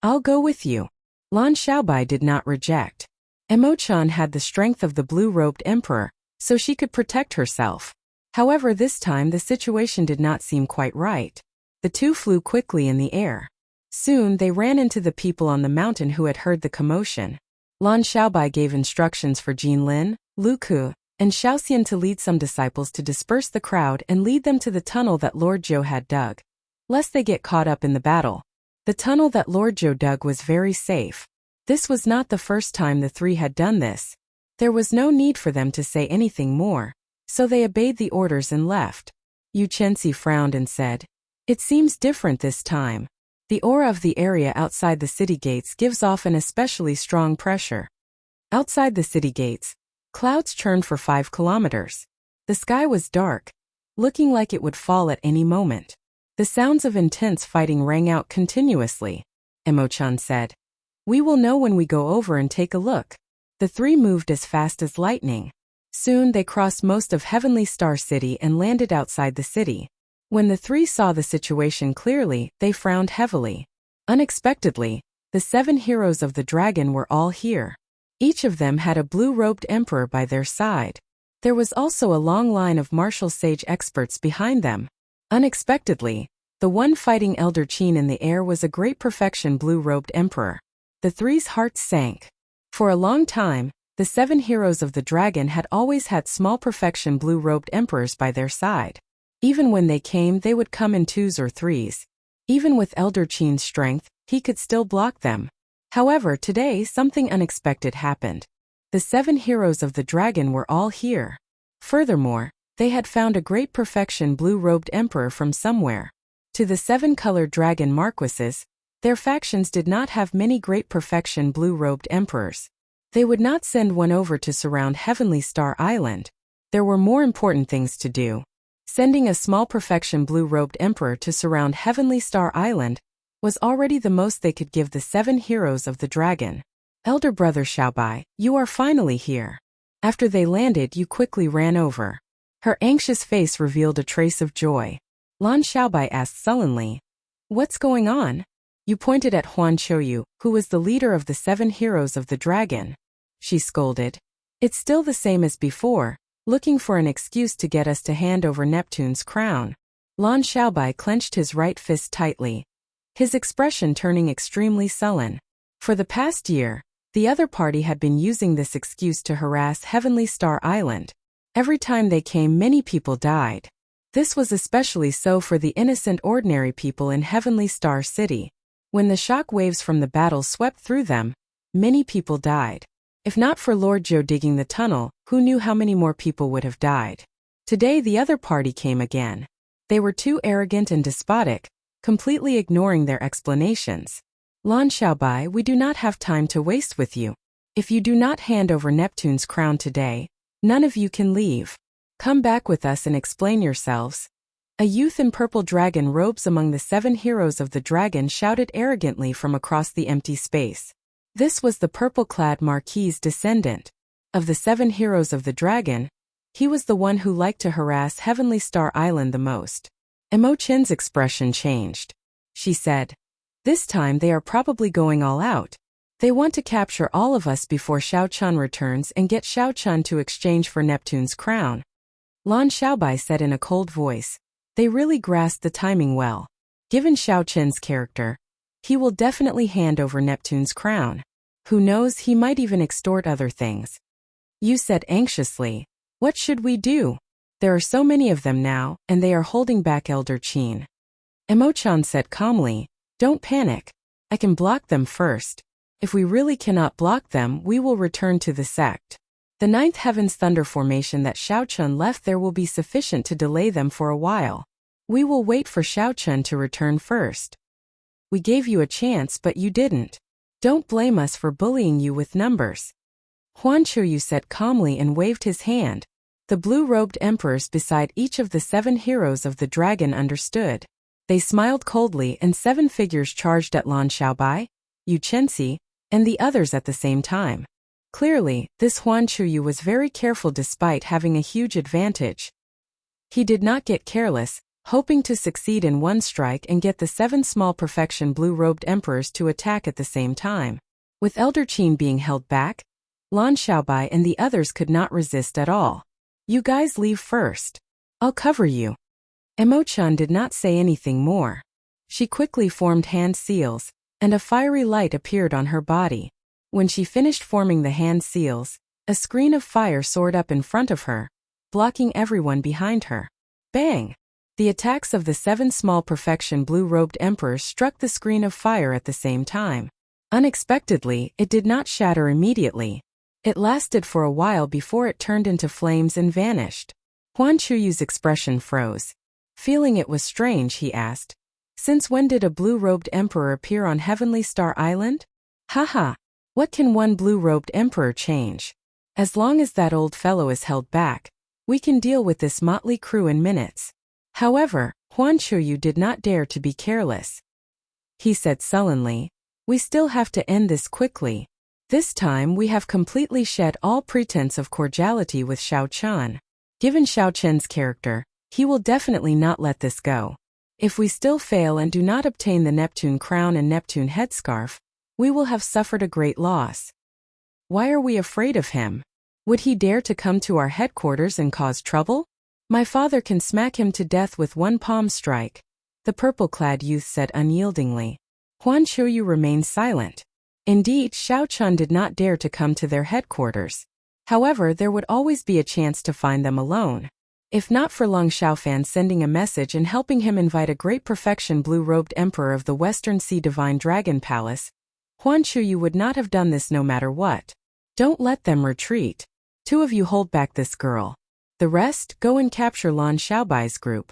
I'll go with you. Lan Xiaobai did not reject. Emo-chan had the strength of the blue-robed emperor, so she could protect herself. However, this time the situation did not seem quite right. The two flew quickly in the air. Soon they ran into the people on the mountain who had heard the commotion. Lan Xiaobai gave instructions for Jinlin, Lu Ku, and Xiaoxian to lead some disciples to disperse the crowd and lead them to the tunnel that Lord Zhou had dug, lest they get caught up in the battle. The tunnel that Lord Zhou dug was very safe. This was not the first time the 3 had done this. There was no need for them to say anything more, so they obeyed the orders and left. Yu Chenxi frowned and said, It seems different this time. The aura of the area outside the city gates gives off an especially strong pressure. Outside the city gates, clouds churned for 5 kilometers. The sky was dark, looking like it would fall at any moment. The sounds of intense fighting rang out continuously. Emo-chan said, We will know when we go over and take a look. The 3 moved as fast as lightning. Soon they crossed most of Heavenly Star City and landed outside the city. When the 3 saw the situation clearly, they frowned heavily. Unexpectedly, the 7 heroes of the dragon were all here. Each of them had a blue-robed emperor by their side. There was also a long line of martial sage experts behind them. Unexpectedly, the one fighting Elder Qin in the air was a great perfection blue-robed emperor. The 3's hearts sank. For a long time, the 7 heroes of the dragon had always had small perfection blue-robed emperors by their side. Even when they came, they would come in 2s or 3s. Even with Elder Qin's strength, he could still block them. However, today something unexpected happened. The 7 heroes of the dragon were all here. Furthermore, they had found a great perfection blue-robed emperor from somewhere. To the 7-colored dragon marquises, their factions did not have many great perfection blue-robed emperors. They would not send one over to surround Heavenly Star Island. There were more important things to do. Sending a small perfection blue-robed emperor to surround Heavenly Star Island was already the most they could give the 7 heroes of the dragon. Elder brother Xiaobai, you are finally here. After they landed, you quickly ran over. Her anxious face revealed a trace of joy. Lan Xiaobai asked sullenly, What's going on? You pointed at Huan Qiuyu, who was the leader of the 7 heroes of the dragon. She scolded. It's still the same as before, looking for an excuse to get us to hand over Neptune's crown. Lan Xiaobai clenched his right fist tightly, his expression turning extremely sullen. For the past year, the other party had been using this excuse to harass Heavenly Star Island. Every time they came, many people died. This was especially so for the innocent ordinary people in Heavenly Star City. When the shock waves from the battle swept through them, many people died. If not for Lord Zhou digging the tunnel, who knew how many more people would have died? Today the other party came again. They were too arrogant and despotic, completely ignoring their explanations. Lan Xiaobai, we do not have time to waste with you. If you do not hand over Neptune's crown today, none of you can leave. Come back with us and explain yourselves. A youth in purple dragon robes among the 7 heroes of the dragon shouted arrogantly from across the empty space. This was the purple-clad Marquis's descendant. Of the 7 heroes of the dragon, he was the one who liked to harass Heavenly Star Island the most. Emo-chen's expression changed. She said, This time they are probably going all out. They want to capture all of us before Xiao-chun returns and get Xiao-chun to exchange for Neptune's crown. Lan Xiaobai said in a cold voice. They really grasped the timing well. Given Xiao-chun's character, he will definitely hand over Neptune's crown. Who knows, he might even extort other things. You said anxiously, What should we do? There are so many of them now, and they are holding back Elder Qin. Emo-chan said calmly, Don't panic. I can block them first. If we really cannot block them, we will return to the sect. The 9th Heaven's Thunder formation that Xiao-chun left there will be sufficient to delay them for a while. We will wait for Xiao-chun to return first. We gave you a chance but you didn't. Don't blame us for bullying you with numbers. Huan Chuyu said calmly and waved his hand. The blue-robed emperors beside each of the 7 heroes of the dragon understood. They smiled coldly and 7 figures charged at Lan Xiaobai, Yu Chenxi, and the others at the same time. Clearly, this Huan Chuyu was very careful despite having a huge advantage. He did not get careless, hoping to succeed in one strike and get the 7 small perfection blue-robed emperors to attack at the same time. With Elder Qin being held back, Lan Xiaobai and the others could not resist at all. You guys leave first. I'll cover you. Emo-chan did not say anything more. She quickly formed hand seals, and a fiery light appeared on her body. When she finished forming the hand seals, a screen of fire soared up in front of her, blocking everyone behind her. Bang! The attacks of the 7 small perfection blue-robed emperors struck the screen of fire at the same time. Unexpectedly, it did not shatter immediately. It lasted for a while before it turned into flames and vanished. Huan Chuyu's expression froze. Feeling it was strange, he asked, "Since when did a blue-robed emperor appear on Heavenly Star Island?" Haha, what can one blue-robed emperor change? As long as that old fellow is held back, we can deal with this motley crew in minutes. However, Huan Chuyu did not dare to be careless. He said sullenly, "We still have to end this quickly. This time we have completely shed all pretense of cordiality with Xiao Chen. Given Xiao Chen's character, he will definitely not let this go. If we still fail and do not obtain the Neptune crown and Neptune headscarf, we will have suffered a great loss. Why are we afraid of him? Would he dare to come to our headquarters and cause trouble? My father can smack him to death with one palm strike," the purple-clad youth said unyieldingly. Huan Chuyu remained silent. Indeed, Xiao Chen did not dare to come to their headquarters. However, there would always be a chance to find them alone. If not for Long Xiaofan sending a message and helping him invite a great perfection blue-robed emperor of the Western Sea Divine Dragon Palace, Huan Chuyu would not have done this no matter what. Don't let them retreat. 2 of you hold back this girl. The rest, go and capture Lan Xiaobai's group.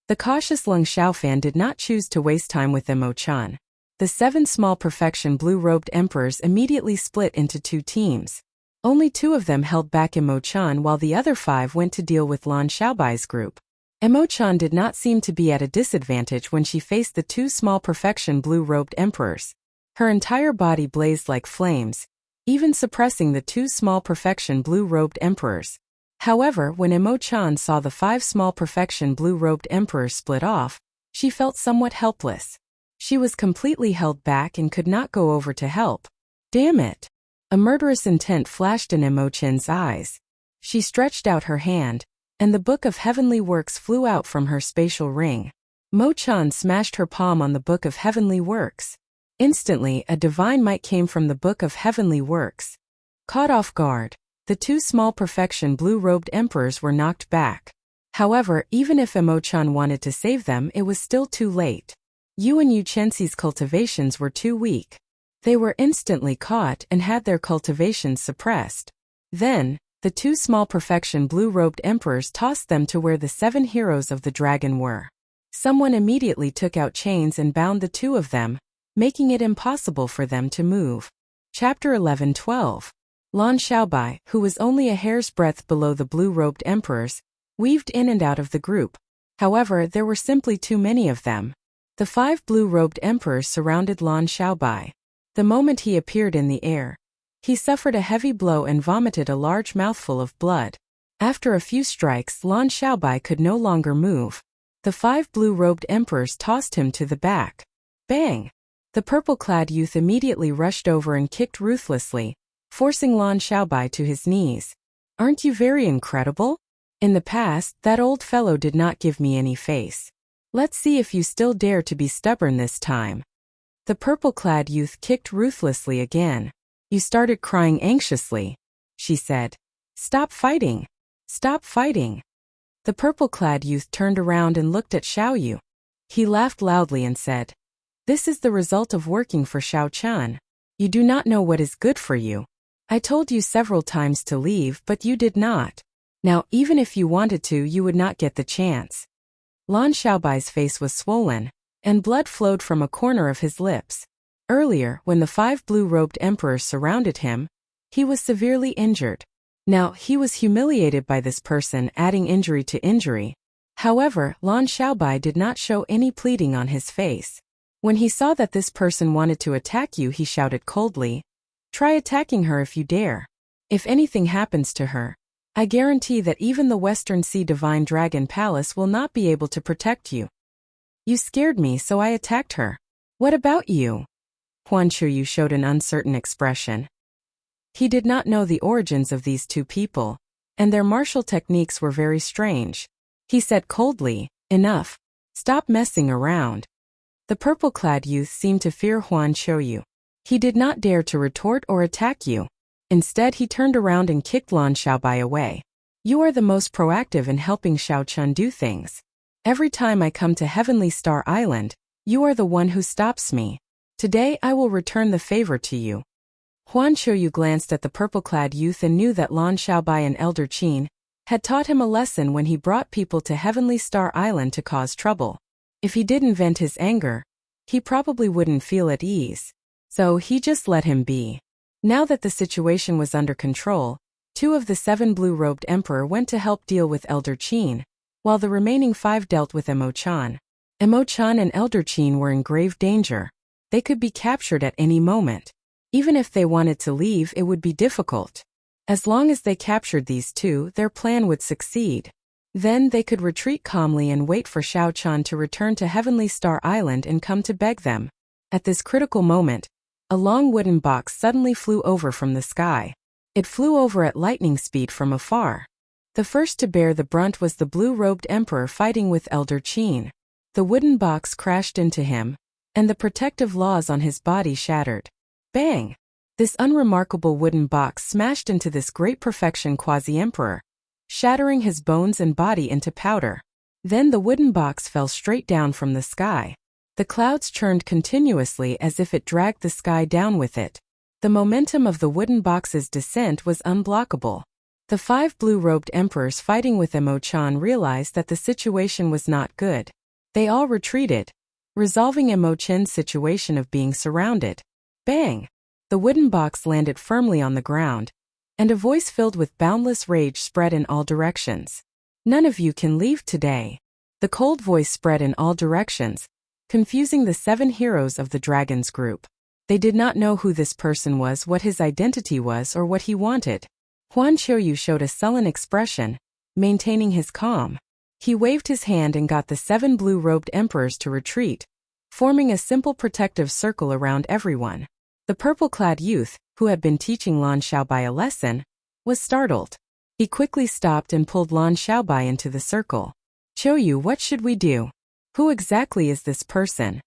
The cautious Long Xiaofan did not choose to waste time with Emo-chan. The 7 small perfection blue-robed emperors immediately split into 2 teams. Only 2 of them held back Emo-chan while the other 5 went to deal with Lan Xiaobai's group. Emo-chan did not seem to be at a disadvantage when she faced the 2 small perfection blue-robed emperors. Her entire body blazed like flames, even suppressing the 2 small perfection blue-robed emperors. However, when Emo-chan saw the 5 small perfection blue-robed emperors split off, she felt somewhat helpless. She was completely held back and could not go over to help. Damn it! A murderous intent flashed in Emo-chan's eyes. She stretched out her hand, and the Book of Heavenly Works flew out from her spatial ring. Mo-chan smashed her palm on the Book of Heavenly Works. Instantly, a divine might came from the Book of Heavenly Works. Caught off guard, the 2 small perfection blue-robed emperors were knocked back. However, even if Emo-chan wanted to save them, it was still too late. Yu and Yu Chenxi's cultivations were too weak. They were instantly caught and had their cultivations suppressed. Then, the 2 small perfection blue-robed emperors tossed them to where the 7 heroes of the dragon were. Someone immediately took out chains and bound the 2 of them, making it impossible for them to move. Chapter 11-12. Lan Xiaobai, who was only a hair's breadth below the blue-robed emperors, weaved in and out of the group. However, there were simply too many of them. The 5 blue-robed emperors surrounded Lan Xiaobai. The moment he appeared in the air, he suffered a heavy blow and vomited a large mouthful of blood. After a few strikes, Lan Xiaobai could no longer move. The 5 blue-robed emperors tossed him to the back. Bang! The purple-clad youth immediately rushed over and kicked ruthlessly, forcing Lan Xiaobai to his knees. Aren't you very incredible? In the past, that old fellow did not give me any face. Let's see if you still dare to be stubborn this time. The purple-clad youth kicked ruthlessly again. You started crying anxiously, she said. Stop fighting. Stop fighting. The purple-clad youth turned around and looked at Xiaoyu. He laughed loudly and said, "This is the result of working for Xiao Chen. You do not know what is good for you. I told you several times to leave, but you did not. Now, even if you wanted to, you would not get the chance." Lan Xiaobai's face was swollen. and blood flowed from a corner of his lips. Earlier, when the 5 blue-robed emperors surrounded him, he was severely injured. Now, he was humiliated by this person, adding injury to injury. However, Lan Xiaobai did not show any pleading on his face. When he saw that this person wanted to attack you, he shouted coldly, "Try attacking her if you dare. If anything happens to her, I guarantee that even the Western Sea Divine Dragon Palace will not be able to protect you. You scared me, so I attacked her. What about you?" Huan Chuyu showed an uncertain expression. He did not know the origins of these two people, and their martial techniques were very strange. He said coldly, "Enough. Stop messing around." The purple-clad youth seemed to fear Huan Chuyu. He did not dare to retort or attack you. Instead, he turned around and kicked Lan Xiaobai away. "You are the most proactive in helping Xiao Chun do things. Every time I come to Heavenly Star Island, you are the one who stops me. Today I will return the favor to you." Huan Chuyu glanced at the purple-clad youth and knew that Lan Xiaobai and Elder Qin had taught him a lesson when he brought people to Heavenly Star Island to cause trouble. If he didn't vent his anger, he probably wouldn't feel at ease. So he just let him be. Now that the situation was under control, 2 of the 7 blue-robed emperor went to help deal with Elder Qin, while the remaining 5 dealt with Emo-chan. Emo-chan and Elder Qin were in grave danger. They could be captured at any moment. Even if they wanted to leave, it would be difficult. As long as they captured these 2, their plan would succeed. Then they could retreat calmly and wait for Xiao Chun to return to Heavenly Star Island and come to beg them. At this critical moment, a long wooden box suddenly flew over from the sky. It flew over at lightning speed from afar. The first to bear the brunt was the blue-robed emperor fighting with Elder Qin. The wooden box crashed into him, and the protective laws on his body shattered. Bang! This unremarkable wooden box smashed into this great perfection quasi-emperor, shattering his bones and body into powder. Then the wooden box fell straight down from the sky. The clouds churned continuously as if it dragged the sky down with it. The momentum of the wooden box's descent was unblockable. The 5 blue-robed emperors fighting with Emo-chan realized that the situation was not good. They all retreated, resolving Emo-chan's situation of being surrounded. Bang! The wooden box landed firmly on the ground, and a voice filled with boundless rage spread in all directions. "None of you can leave today." The cold voice spread in all directions, confusing the 7 heroes of the Dragon's group. They did not know who this person was, what his identity was, or what he wanted. Huan Chuyu showed a sullen expression, maintaining his calm. He waved his hand and got the 7 blue-robed emperors to retreat, forming a simple protective circle around everyone. The purple-clad youth, who had been teaching Lan Xiaobai a lesson, was startled. He quickly stopped and pulled Lan Xiaobai into the circle. "Chuyu, what should we do? Who exactly is this person?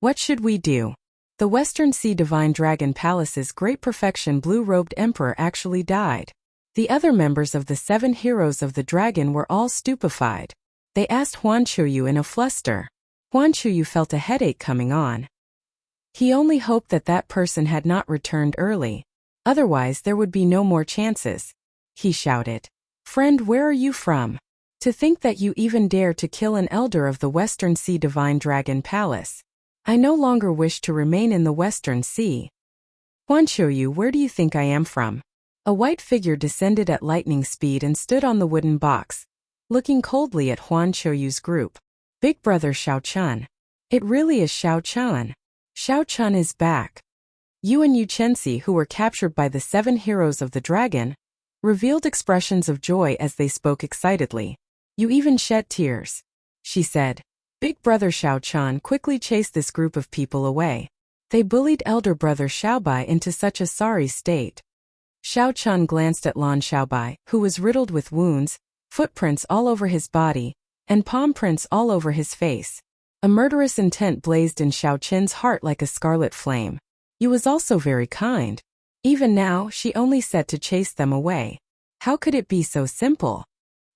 What should we do?" The Western Sea Divine Dragon Palace's great perfection blue-robed emperor actually died. The other members of the 7 heroes of the dragon were all stupefied. They asked Huan Chuyu in a fluster. Huan Chuyu felt a headache coming on. He only hoped that that person had not returned early. Otherwise there would be no more chances. He shouted, "Friend, where are you from? To think that you even dare to kill an elder of the Western Sea Divine Dragon Palace. I no longer wish to remain in the Western Sea." "Huan Chuyu, where do you think I am from?" A white figure descended at lightning speed and stood on the wooden box, looking coldly at Huan Chuyu's group. "Big brother Xiao Chun. It really is Xiao Chun. Xiao Chun is back." Yu and Yu Chenxi, who were captured by the 7 heroes of the dragon, revealed expressions of joy as they spoke excitedly. "You even shed tears," she said. Big brother Xiao Chun quickly chased this group of people away. They bullied elder brother Xiaobai into such a sorry state. Xiao Chun glanced at Lan Xiaobai, who was riddled with wounds, footprints all over his body, and palm prints all over his face. A murderous intent blazed in Xiao Qin's heart like a scarlet flame. Yu was also very kind. Even now, she only said to chase them away. How could it be so simple?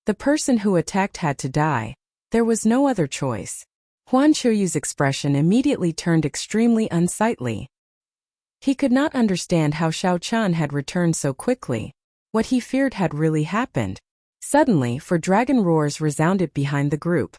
The person who attacked had to die. There was no other choice. Huan Chuyu's expression immediately turned extremely unsightly. He could not understand how Xiao Chun had returned so quickly. What he feared had really happened. Suddenly, dragon roars resounded behind the group.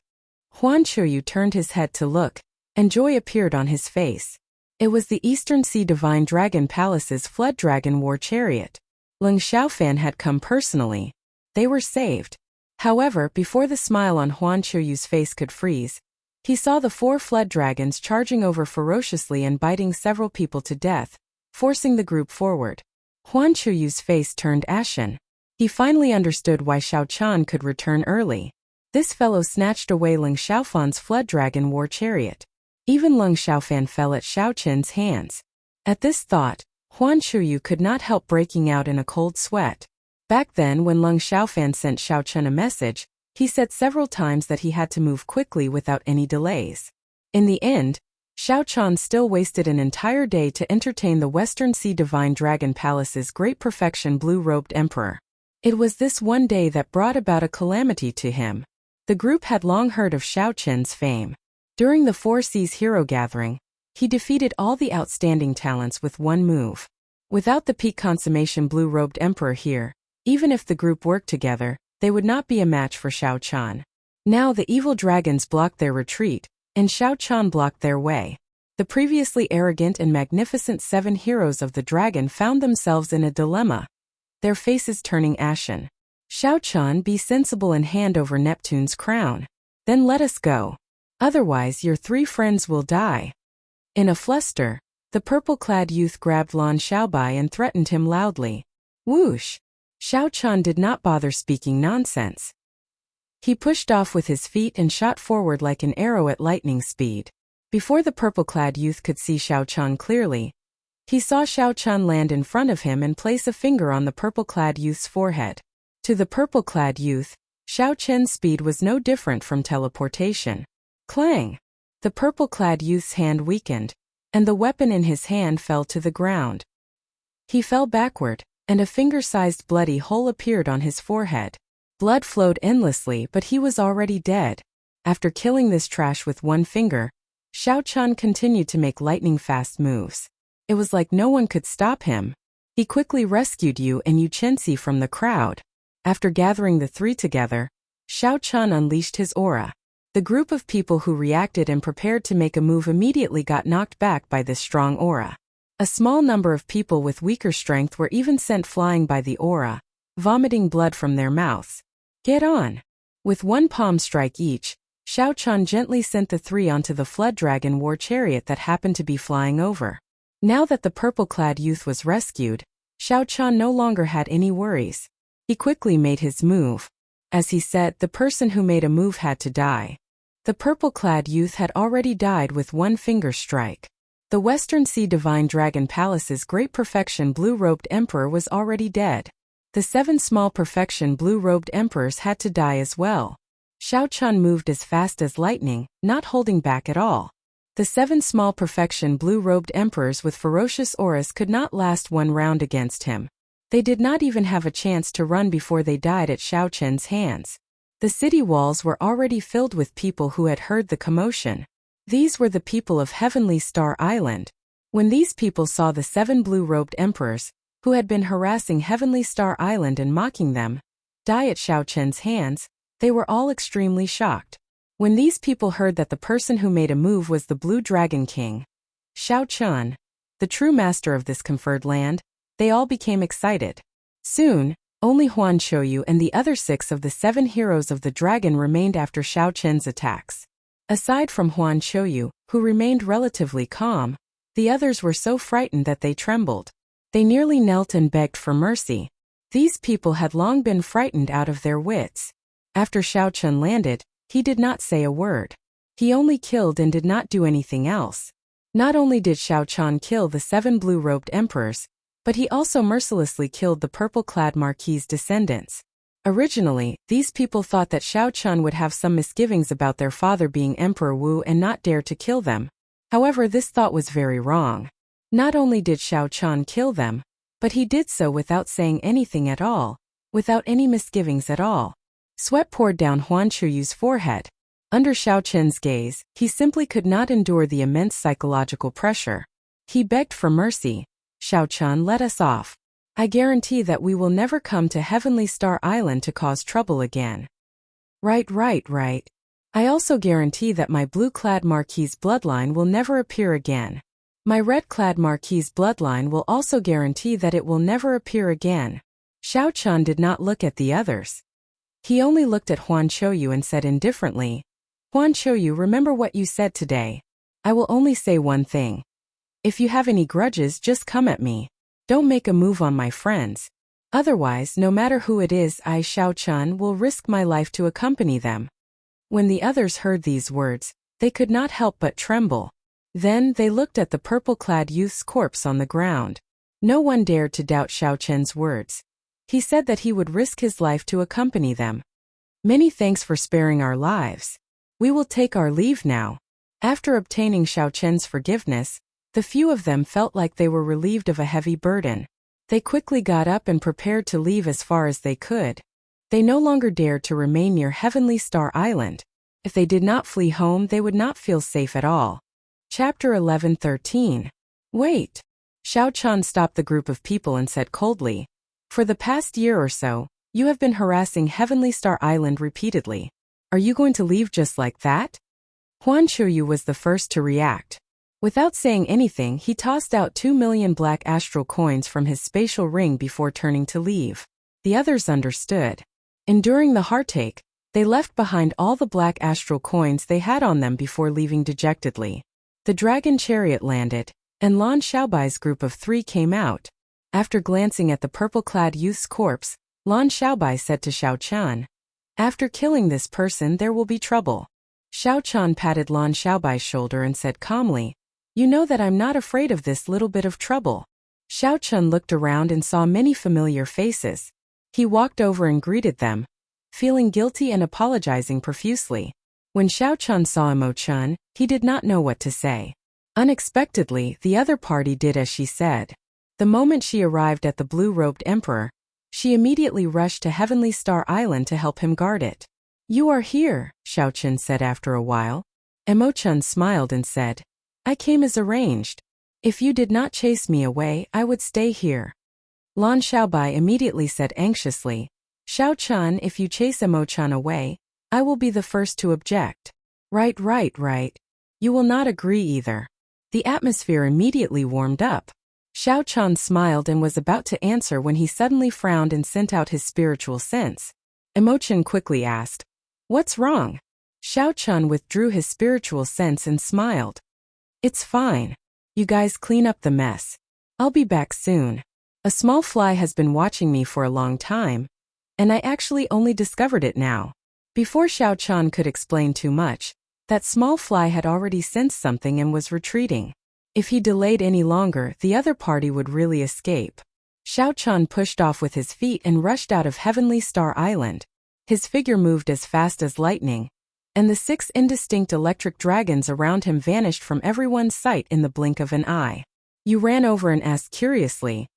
Huan Chuyu turned his head to look, and joy appeared on his face. It was the Eastern Sea Divine Dragon Palace's Flood Dragon War Chariot. Leng Xiaofan had come personally. They were saved. However, before the smile on Huan Qiuyu's face could freeze, he saw the 4 flood dragons charging over ferociously and biting several people to death, forcing the group forward. Huan Qiuyu's face turned ashen. He finally understood why Xiao Qian could return early. This fellow snatched away Leng Xiaofan's Flood Dragon War Chariot. Even Leng Xiaofan fell at Xiao Qin's hands. At this thought, Huan Qiuyu could not help breaking out in a cold sweat. Back then, when Leng Xiaofan sent Xiao Qin a message, he said several times that he had to move quickly without any delays. In the end, Xiao Qian still wasted an entire day to entertain the Western Sea Divine Dragon Palace's Great Perfection Blue-Robed Emperor. It was this one day that brought about a calamity to him. The group had long heard of Xiao Qin's fame. During the Four Seas Hero Gathering, he defeated all the outstanding talents with one move. Without the peak consummation Blue-Robed Emperor here, even if the group worked together, they would not be a match for Xiao Qian. Now the evil dragons blocked their retreat, and Xiao Qian blocked their way. The previously arrogant and magnificent 7 heroes of the dragon found themselves in a dilemma, their faces turning ashen. Xiao Qian, be sensible and hand over Neptune's crown. Then let us go. Otherwise your 3 friends will die. In a fluster, the purple-clad youth grabbed Lan Xiaobai and threatened him loudly. Whoosh! Xiao Qian did not bother speaking nonsense. He pushed off with his feet and shot forward like an arrow at lightning speed. Before the purple-clad youth could see Xiao Qian clearly, he saw Xiao Qian land in front of him and place a finger on the purple-clad youth's forehead. To the purple-clad youth, Xiao Qian's speed was no different from teleportation. Clang! The purple-clad youth's hand weakened, and the weapon in his hand fell to the ground. He fell backward, and a finger-sized bloody hole appeared on his forehead. Blood flowed endlessly, but he was already dead. After killing this trash with one finger, Xiao Qian continued to make lightning-fast moves. It was like no one could stop him. He quickly rescued Yu and Yu Chenxi from the crowd. After gathering the 3 together, Xiao Qian unleashed his aura. The group of people who reacted and prepared to make a move immediately got knocked back by this strong aura. A small number of people with weaker strength were even sent flying by the aura, vomiting blood from their mouths. Get on! With one palm strike each, Xiao Qian gently sent the 3 onto the Flood Dragon War Chariot that happened to be flying over. Now that the purple-clad youth was rescued, Xiao Qian no longer had any worries. He quickly made his move. As he said, the person who made a move had to die. The purple-clad youth had already died with one finger strike. The Western Sea Divine Dragon Palace's Great Perfection Blue-Robed Emperor was already dead. The 7 small Perfection Blue-Robed Emperors had to die as well. Xiao Qian moved as fast as lightning, not holding back at all. The 7 small Perfection Blue-Robed Emperors with ferocious auras could not last one round against him. They did not even have a chance to run before they died at Xiao Qian's hands. The city walls were already filled with people who had heard the commotion. These were the people of Heavenly Star Island. When these people saw the 7 blue-robed emperors, who had been harassing Heavenly Star Island and mocking them, die at Xiao Qian's hands, they were all extremely shocked. When these people heard that the person who made a move was the Blue Dragon King, Xiao Qian, the true master of this conferred land, they all became excited. Soon, only Huan Qiuyu and the other 6 of the 7 heroes of the dragon remained after Xiao Qian's attacks. Aside from Huan Qiuyu, who remained relatively calm, the others were so frightened that they trembled. They nearly knelt and begged for mercy. These people had long been frightened out of their wits. After Xiao Qian landed, he did not say a word. He only killed and did not do anything else. Not only did Xiao Qian kill the 7 blue-robed emperors, but he also mercilessly killed the purple-clad marquis's descendants. Originally, these people thought that Xiao Qian would have some misgivings about their father being Emperor Wu and not dare to kill them. However, this thought was very wrong. Not only did Xiao Qian kill them, but he did so without saying anything at all, without any misgivings at all. Sweat poured down Huan Qiuyu's forehead. Under Xiao Qian's gaze, he simply could not endure the immense psychological pressure. He begged for mercy. Xiao Qian, let us off. I guarantee that we will never come to Heavenly Star Island to cause trouble again. Right. I also guarantee that my blue-clad Marquis bloodline will never appear again. My red-clad Marquis bloodline will also guarantee that it will never appear again. Xiao Chun did not look at the others. He only looked at Huan Chouyu and said indifferently, Huan Chouyu, remember what you said today. I will only say one thing. If you have any grudges, just come at me. Don't make a move on my friends. Otherwise, no matter who it is, I, Xiao Chun, will risk my life to accompany them. When the others heard these words, they could not help but tremble. Then they looked at the purple-clad youth's corpse on the ground. No one dared to doubt Xiao Chun's words. He said that he would risk his life to accompany them. Many thanks for sparing our lives. We will take our leave now. After obtaining Xiao Chun's forgiveness, the few of them felt like they were relieved of a heavy burden. They quickly got up and prepared to leave as far as they could. They no longer dared to remain near Heavenly Star Island. If they did not flee home, they would not feel safe at all. Chapter 11:13. Wait. Xiao Chun stopped the group of people and said coldly, For the past year or so, you have been harassing Heavenly Star Island repeatedly. Are you going to leave just like that? Huan Chouyu was the first to react. Without saying anything, he tossed out 2 million black astral coins from his spatial ring before turning to leave. The others understood. Enduring the heartache, they left behind all the black astral coins they had on them before leaving dejectedly. The dragon chariot landed, and Lan Xiaobai's group of 3 came out. After glancing at the purple-clad youth's corpse, Lan Xiaobai said to Xiao Chun, After killing this person there will be trouble. Xiao Chun patted Lan Xiaobai's shoulder and said calmly, You know that I'm not afraid of this little bit of trouble. Xiao Chun looked around and saw many familiar faces. He walked over and greeted them, feeling guilty and apologizing profusely. When Xiao Chun saw Imo Chun, he did not know what to say. Unexpectedly, the other party did as she said. The moment she arrived at the blue-robed emperor, she immediately rushed to Heavenly Star Island to help him guard it. You are here, Xiao Chun said after a while. Imo Chun smiled and said, I came as arranged. If you did not chase me away, I would stay here. Lan Xiaobai immediately said anxiously, Xiao Chun, if you chase Imo Chun away, I will be the first to object. Right. You will not agree either. The atmosphere immediately warmed up. Xiao Chun smiled and was about to answer when he suddenly frowned and sent out his spiritual sense. Imo Chun quickly asked, What's wrong? Xiao Chun withdrew his spiritual sense and smiled. It's fine. You guys clean up the mess. I'll be back soon. A small fly has been watching me for a long time, and I actually only discovered it now. Before Xiao Chun could explain too much, that small fly had already sensed something and was retreating. If he delayed any longer, the other party would really escape. Xiao Chun pushed off with his feet and rushed out of Heavenly Star Island. His figure moved as fast as lightning, and the 6 indistinct electric dragons around him vanished from everyone's sight in the blink of an eye. You ran over and asked curiously,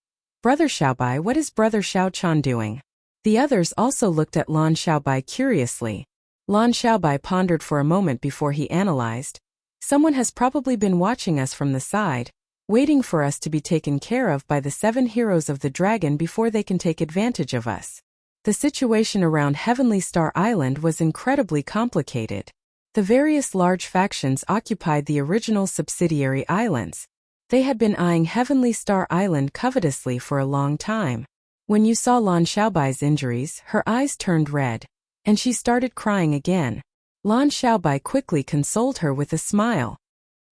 Brother Xiaobai, what is Brother Xiao Chun doing? The others also looked at Lan Xiaobai curiously. Lan Xiaobai pondered for a moment before he analyzed. Someone has probably been watching us from the side, waiting for us to be taken care of by the 7 heroes of the dragon before they can take advantage of us. The situation around Heavenly Star Island was incredibly complicated. The various large factions occupied the original subsidiary islands. They had been eyeing Heavenly Star Island covetously for a long time. When you saw Lan Xiaobai's injuries, her eyes turned red, and she started crying again. Lan Xiaobai quickly consoled her with a smile.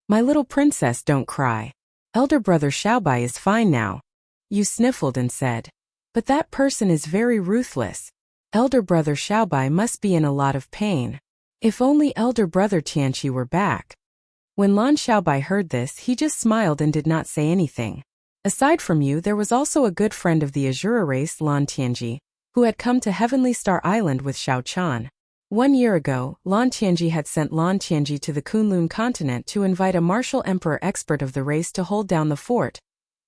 My little princess, don't cry. Elder brother Xiaobai is fine now. You sniffled and said, But that person is very ruthless. Elder brother Xiaobai must be in a lot of pain. If only elder brother Tianqi were back. When Lan Xiaobai heard this, he just smiled and did not say anything. Aside from you, there was also a good friend of the Azura race, Lan Tianji, who had come to Heavenly Star Island with Xiao Chun. 1 year ago, Lan Tianji had sent Lan Tianji to the Kunlun continent to invite a martial emperor expert of the race to hold down the fort,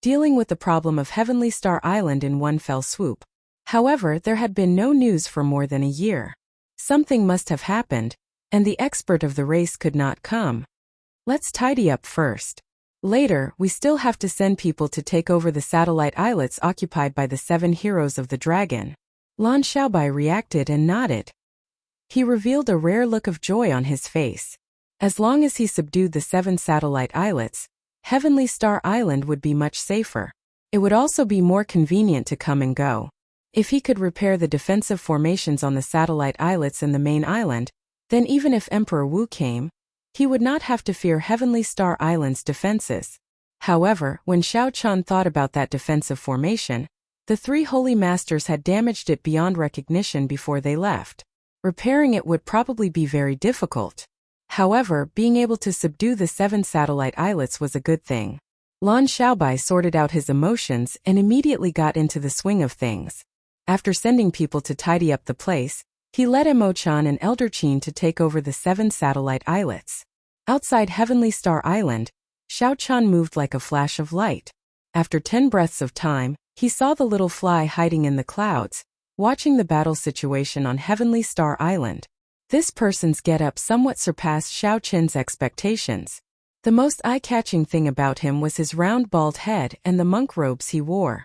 dealing with the problem of Heavenly Star Island in one fell swoop. However, there had been no news for more than a year. Something must have happened, and the expert of the race could not come. Let's tidy up first. Later, we still have to send people to take over the satellite islets occupied by the 7 heroes of the dragon. Lan Xiaobai reacted and nodded. He revealed a rare look of joy on his face. As long as he subdued the 7 satellite islets, Heavenly Star Island would be much safer. It would also be more convenient to come and go. If he could repair the defensive formations on the satellite islets in the main island, then even if Emperor Wu came, he would not have to fear Heavenly Star Island's defenses. However, when Xiao Qian thought about that defensive formation, the 3 holy masters had damaged it beyond recognition before they left. Repairing it would probably be very difficult. However, being able to subdue the 7 satellite islets was a good thing. Lan Xiaobai sorted out his emotions and immediately got into the swing of things. After sending people to tidy up the place, he led Emo-chan and Elder Qin to take over the 7 satellite islets. Outside Heavenly Star Island, Xiao Qian moved like a flash of light. After 10 breaths of time, he saw the little fly hiding in the clouds, watching the battle situation on Heavenly Star Island. This person's get-up somewhat surpassed Xiao Qian's expectations. The most eye-catching thing about him was his round bald head and the monk robes he wore.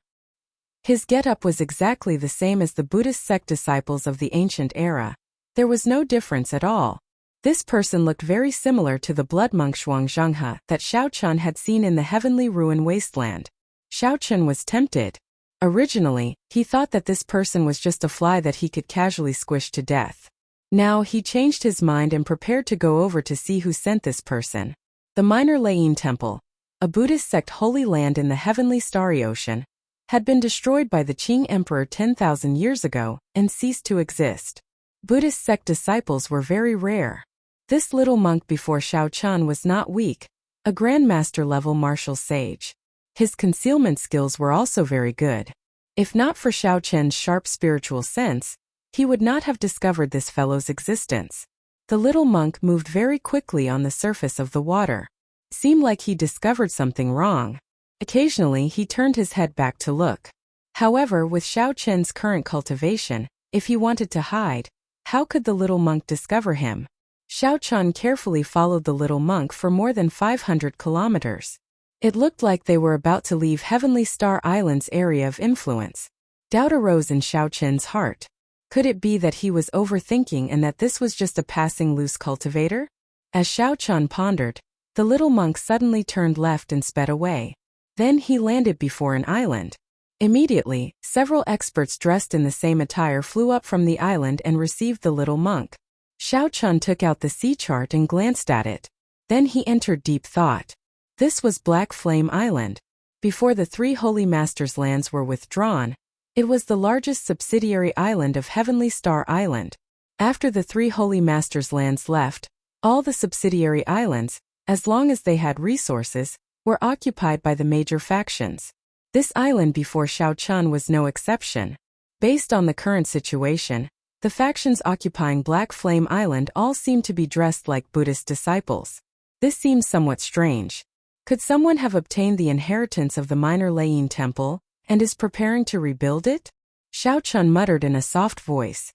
His get-up was exactly the same as the Buddhist sect disciples of the ancient era. There was no difference at all. This person looked very similar to the blood monk Zhuangzhanghe that Xiao Qian had seen in the heavenly ruin wasteland. Xiao Qian was tempted. Originally, he thought that this person was just a fly that he could casually squish to death. Now he changed his mind and prepared to go over to see who sent this person. The Minor Layin Temple, a Buddhist sect holy land in the heavenly starry ocean, had been destroyed by the Qing Emperor 10,000 years ago and ceased to exist. Buddhist sect disciples were very rare. This little monk before Xiao Qian was not weak, a grandmaster-level martial sage. His concealment skills were also very good. If not for Xiao Qian's sharp spiritual sense, he would not have discovered this fellow's existence. The little monk moved very quickly on the surface of the water. Seemed like he discovered something wrong. Occasionally he turned his head back to look. However, with Xiao Qian's current cultivation, if he wanted to hide, how could the little monk discover him? Xiao Qian carefully followed the little monk for more than 500 kilometers. It looked like they were about to leave Heavenly Star Island's area of influence. Doubt arose in Xiao Qian's heart. Could it be that he was overthinking and that this was just a passing loose cultivator? As Xiao Qian pondered, the little monk suddenly turned left and sped away. Then he landed before an island. Immediately, several experts dressed in the same attire flew up from the island and received the little monk. Xiao Qian took out the sea chart and glanced at it. Then he entered deep thought. This was Black Flame Island. Before the 3 holy masters' lands were withdrawn, it was the largest subsidiary island of Heavenly Star Island. After the 3 holy masters' lands left, all the subsidiary islands, as long as they had resources, were occupied by the major factions. This island before Xiao Qian was no exception. Based on the current situation, the factions occupying Black Flame Island all seemed to be dressed like Buddhist disciples. This seems somewhat strange. Could someone have obtained the inheritance of the Minor Layin Temple and is preparing to rebuild it? Xiao Qian muttered in a soft voice.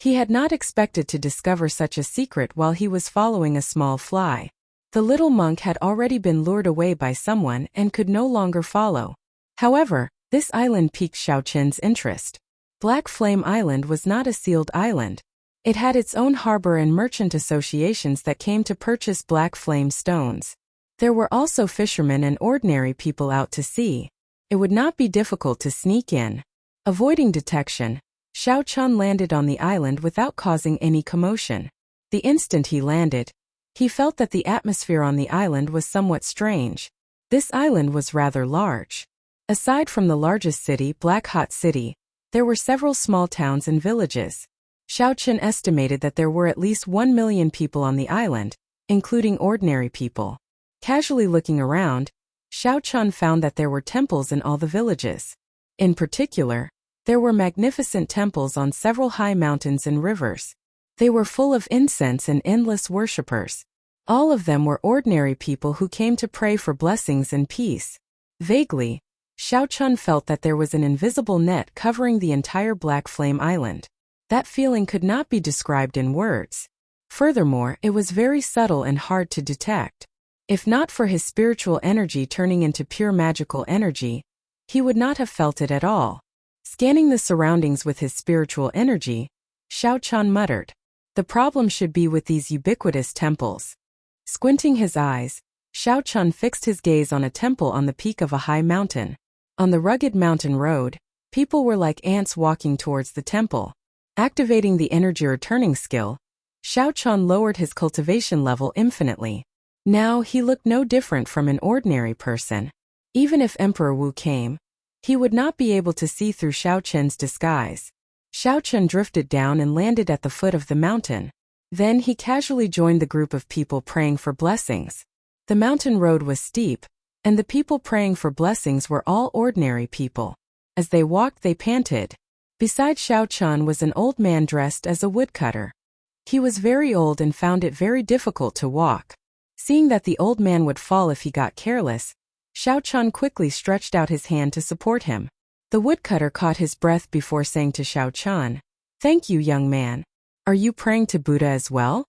He had not expected to discover such a secret while he was following a small fly. The little monk had already been lured away by someone and could no longer follow. However, this island piqued Xiao Qian's interest. Black Flame Island was not a sealed island. It had its own harbor and merchant associations that came to purchase black flame stones. There were also fishermen and ordinary people out to sea. It would not be difficult to sneak in. Avoiding detection, Xiao Qian landed on the island without causing any commotion. The instant he landed, he felt that the atmosphere on the island was somewhat strange. This island was rather large. Aside from the largest city, Black Hot City, there were several small towns and villages. Xiao Qian estimated that there were at least 1 million people on the island, including ordinary people. Casually looking around, Xiao Qian found that there were temples in all the villages. In particular, there were magnificent temples on several high mountains and rivers. They were full of incense and endless worshippers. All of them were ordinary people who came to pray for blessings and peace. Vaguely, Xiao Qian felt that there was an invisible net covering the entire Black Flame Island. That feeling could not be described in words. Furthermore, it was very subtle and hard to detect. If not for his spiritual energy turning into pure magical energy, he would not have felt it at all. Scanning the surroundings with his spiritual energy, Xiao Qian muttered, The problem should be with these ubiquitous temples. Squinting his eyes, Xiao Chun fixed his gaze on a temple on the peak of a high mountain. On the rugged mountain road, people were like ants walking towards the temple. Activating the energy returning skill, Xiao Chun lowered his cultivation level infinitely. Now he looked no different from an ordinary person. Even if Emperor Wu came, he would not be able to see through Xiao Chun's disguise. Xiao Chun drifted down and landed at the foot of the mountain. Then he casually joined the group of people praying for blessings. The mountain road was steep, and the people praying for blessings were all ordinary people. As they walked, they panted. Beside Xiao Chun was an old man dressed as a woodcutter. He was very old and found it very difficult to walk. Seeing that the old man would fall if he got careless, Xiao Chun quickly stretched out his hand to support him. The woodcutter caught his breath before saying to Xiao Chun, "Thank you, young man. Are you praying to Buddha as well?"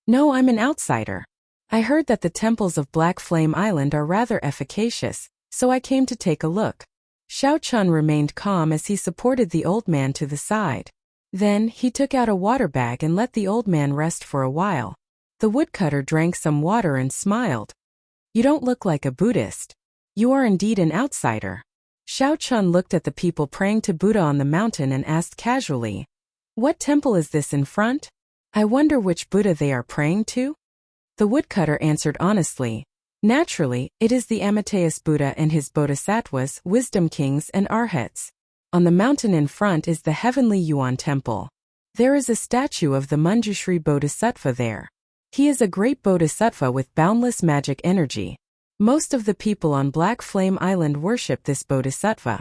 "No, I'm an outsider. I heard that the temples of Black Flame Island are rather efficacious, so I came to take a look." Xiao Chun remained calm as he supported the old man to the side. Then, he took out a water bag and let the old man rest for a while. The woodcutter drank some water and smiled. "You don't look like a Buddhist. You are indeed an outsider." Xiao Chun looked at the people praying to Buddha on the mountain and asked casually, "What temple is this in front? I wonder which Buddha they are praying to?" The woodcutter answered honestly, "Naturally, it is the Amateus Buddha and his bodhisattvas, wisdom kings and arhats. On the mountain in front is the heavenly Yuan temple. There is a statue of the Manjushri Bodhisattva there. He is a great bodhisattva with boundless magic energy. Most of the people on Black Flame Island worship this bodhisattva."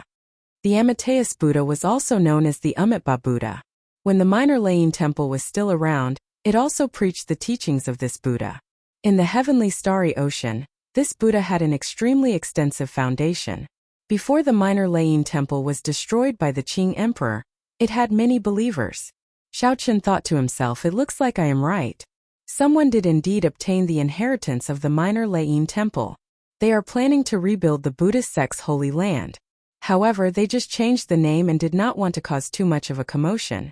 The Amateus Buddha was also known as the Amitabha Buddha. When the minor Lain temple was still around, it also preached the teachings of this Buddha. In the heavenly starry ocean, this Buddha had an extremely extensive foundation. Before the minor Lain temple was destroyed by the Qing emperor, it had many believers. Xiao Chun thought to himself, "It looks like I am right. Someone did indeed obtain the inheritance of the minor Lain temple. They are planning to rebuild the Buddhist sect's holy land. However, they just changed the name and did not want to cause too much of a commotion.